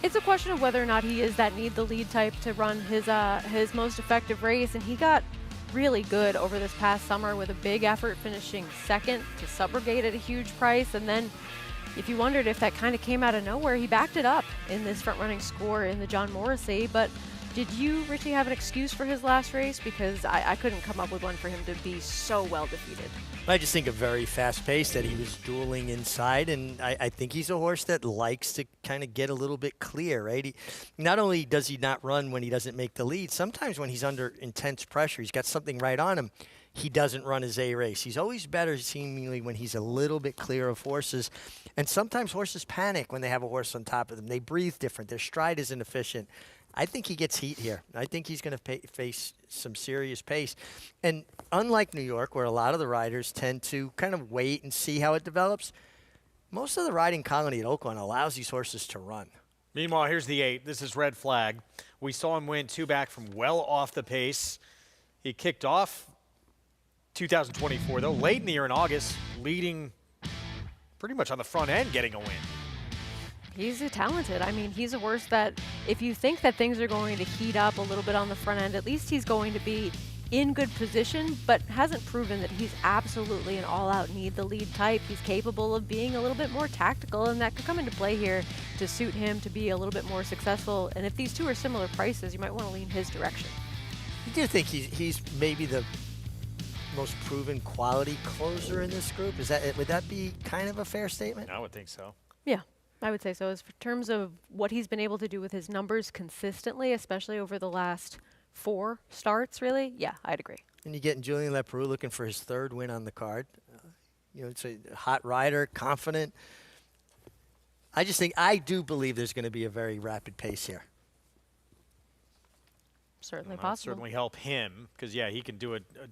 It's a question of whether or not he is that need the lead type to run his most effective race, and he got really good over this past summer with a big effort, finishing second to Subrogate at a huge price, and then if you wondered if that kind of came out of nowhere, he backed it up in this front-running score in the John Morrissey. But did you, Richie, have an excuse for his last race? Because I couldn't come up with one for him to be so well defeated. I just think a very fast pace that he was dueling inside, and I think he's a horse that likes to kind of get a little bit clear, right? Not only does he not run when he doesn't make the lead, sometimes when he's under intense pressure, he's got something right on him, he doesn't run his A race. He's always better seemingly when he's a little bit clear of horses. And sometimes horses panic when they have a horse on top of them. They breathe different. Their stride isn't efficient. I think he gets heat here. I think he's going to face some serious pace. And unlike New York, where a lot of the riders tend to kind of wait and see how it develops, most of the riding colony at Oaklawn allows these horses to run. Meanwhile, here's the 8. This is Red Flag. We saw him win 2 back from well off the pace. He kicked off 2024, though, late in the year in August, leading pretty much on the front end, getting a win. He's talented. I mean, he's a horse that if you think that things are going to heat up a little bit on the front end, at least he's going to be in good position, but hasn't proven that he's absolutely an all-out need the lead type. He's capable of being a little bit more tactical, and that could come into play here to suit him to be a little bit more successful. And if these two are similar prices, you might want to lean his direction. You do think he's maybe the most proven quality closer in this group? Would that be kind of a fair statement? I would think so. Yeah, I would say so. As for terms of what he's been able to do with his numbers consistently, especially over the last 4 starts, really, yeah, I'd agree. And you're getting Julian Leperoux looking for his 3rd win on the card. It's a hot rider, confident. I do believe there's going to be a very rapid pace here. Certainly That'll possible. certainly help him because, yeah, he can do it a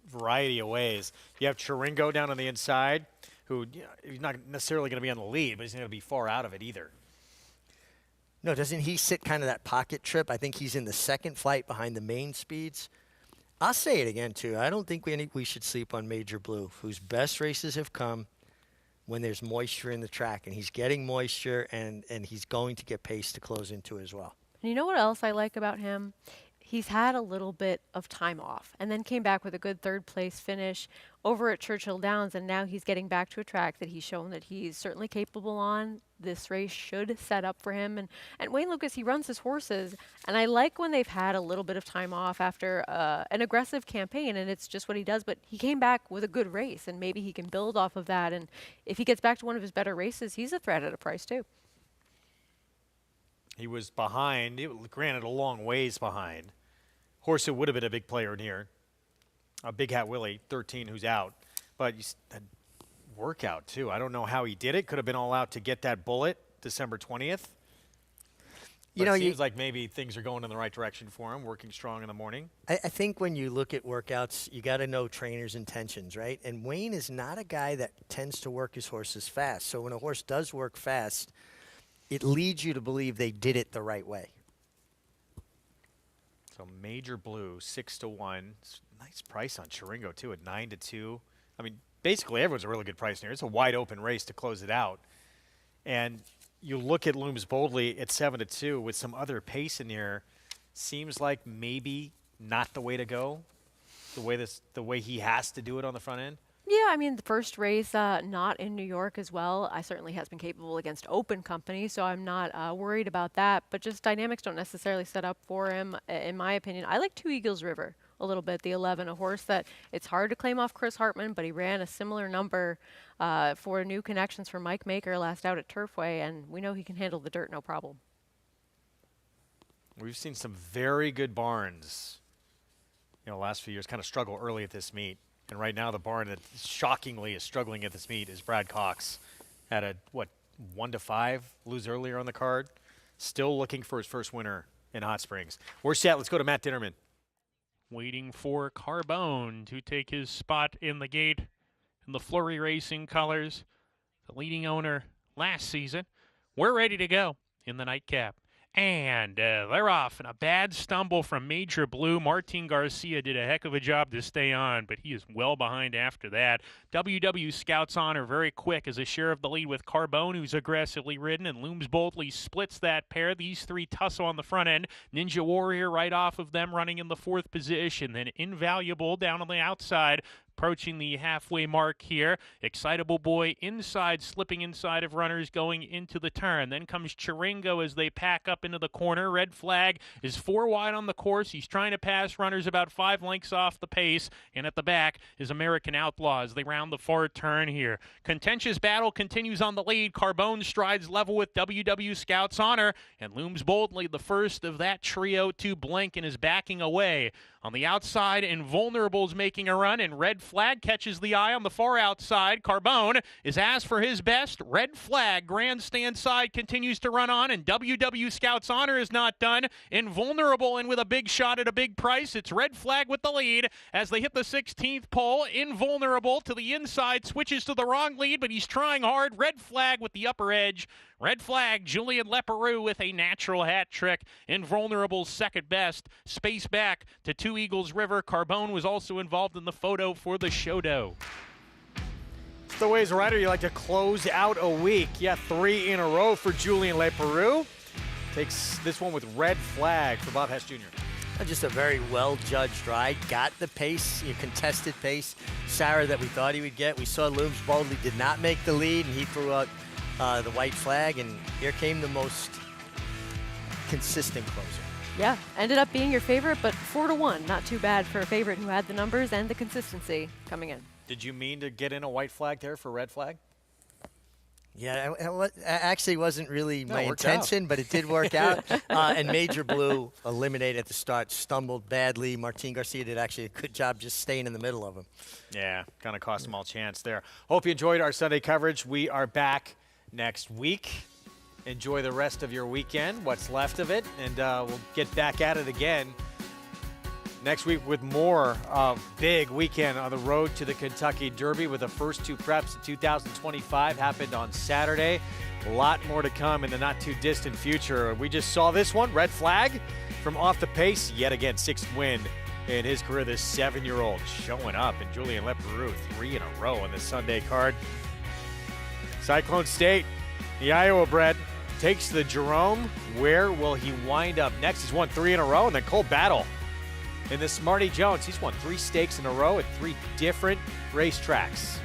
variety of ways. You have Chiringo down on the inside, who he's not necessarily going to be on the lead, but he's not going to be far out of it either. No, doesn't he sit kind of that pocket trip? I think he's in the 2nd flight behind the main speeds. I'll say it again, too. I don't think we should sleep on Major Blue, whose best races have come when there's moisture in the track, and he's getting moisture, and he's going to get pace to close into as well. And you know what else I like about him? He's had a little bit of time off and then came back with a good 3rd place finish over at Churchill Downs, and now he's getting back to a track that he's shown that he's certainly capable on. This race should set up for him. And Wayne Lukas, he runs his horses, and I like when they've had a little bit of time off after an aggressive campaign, and it's just what he does. But he came back with a good race, and maybe he can build off of that. And if he gets back to one of his better races, he's a threat at a price, too. He was behind, granted a long ways behind. Horse who would have been a big player in here. Big Hat Willie, 13, who's out. But that workout, too. I don't know how he did it. Could have been all out to get that bullet December 20th. But it seems like maybe things are going in the right direction for him, working strong in the morning. I think when you look at workouts, you got to know trainers' intentions, right? And Wayne is not a guy that tends to work his horses fast. So when a horse does work fast, it leads you to believe they did it the right way. So Major Blue, 6-1. Nice price on Chiringo, too, at 9-2. I mean, basically everyone's a really good price here. It's a wide open race to close it out. And you look at Looms Boldly at 7-2 with some other pace in here. Seems like maybe not the way to go, the way he has to do it on the front end. Yeah, I mean, the first race, not in New York as well. I certainly has been capable against open company, so I'm not worried about that. But just dynamics don't necessarily set up for him, in my opinion. I like 2 Eagles River a little bit, the 11, a horse that it's hard to claim off Chris Hartman, but he ran a similar number for new connections for Mike Maker last out at Turfway, and we know he can handle the dirt no problem. We've seen some very good barns, last few years kind of struggle early at this meet. And right now the barn that shockingly is struggling at this meet is Brad Cox at a, 1-5, lose earlier on the card. Still looking for his first winner in Hot Springs. We're set. Let's go to Matt Dinnerman. Waiting for Carbone to take his spot in the gate in the Flurry Racing colors, the leading owner last season. We're ready to go in the nightcap. And they're off. And a bad stumble from Major Blue. Martin Garcia did a heck of a job to stay on, but he is well behind after that. WW Scouts Honor very quick as a share of the lead with Carbone, who's aggressively ridden, and Looms Boldly splits that pair. These 3 tussle on the front end. Ninja Warrior right off of them running in the 4th position. Then Invaluable down on the outside. approaching the halfway mark here. Excitable Boy inside, slipping inside of runners going into the turn. Then comes Chiringo as they pack up into the corner. Red Flag is 4 wide on the course. He's trying to pass runners about 5 lengths off the pace. And at the back is American Outlaw as they round the far turn here. Contentious battle continues on the lead. Carbone strides level with WW Scout's Honor and looms boldly, the first of that trio to blink, and is backing away. On the outside, Invulnerable's making a run, and Red Flag catches the eye on the far outside. Carbone is asked for his best. Red Flag, grandstand side, continues to run on, and WW Scout's Honor is not done. Invulnerable and with a big shot at a big price. It's Red Flag with the lead as they hit the 16th pole. Invulnerable to the inside, switches to the wrong lead, but he's trying hard. Red Flag with the upper edge. Red Flag, Julian Leperoux with a natural hat trick. Invulnerable's second best. Space back to Two Eagles River. Carbone was also involved in the photo for the Shodo. It's the way as a rider you like to close out a week. Yeah, 3 in a row for Julian Leperoux. Takes this one with Red Flag for Bob Hess Jr. Just a very well-judged ride. Got the pace, contested pace, Sarah, that we thought he would get. We saw Looms boldly did not make the lead, and he threw out the white flag, and here came the most consistent closer. Yeah, ended up being your favorite, but 4-1. Not too bad for a favorite who had the numbers and the consistency coming in. Did you mean to get in a white flag there for Red Flag? Yeah, it actually wasn't really my intention, but it did work out. And Major Blue eliminated at the start, stumbled badly. Martin Garcia did actually a good job just staying in the middle of him. Yeah, kind of cost them all chance there. Hope you enjoyed our Sunday coverage. We are back next week. Enjoy the rest of your weekend, what's left of it, and we'll get back at it again next week with more big weekend on the road to the Kentucky Derby, with the first 2 preps in 2025 happened on Saturday. A lot more to come in the not-too-distant future. We just saw this one, Red Flag, from off the pace, yet again, 6th win in his career. This 7-year-old showing up, and Julian Leperoux, 3 in a row on the Sunday card. Cyclone State, the Iowa bred, takes the Jerome. Where will he wind up next? He's won 3 in a row, and then Cole Battle in the Smarty Jones. He's won 3 stakes in a row at 3 different racetracks.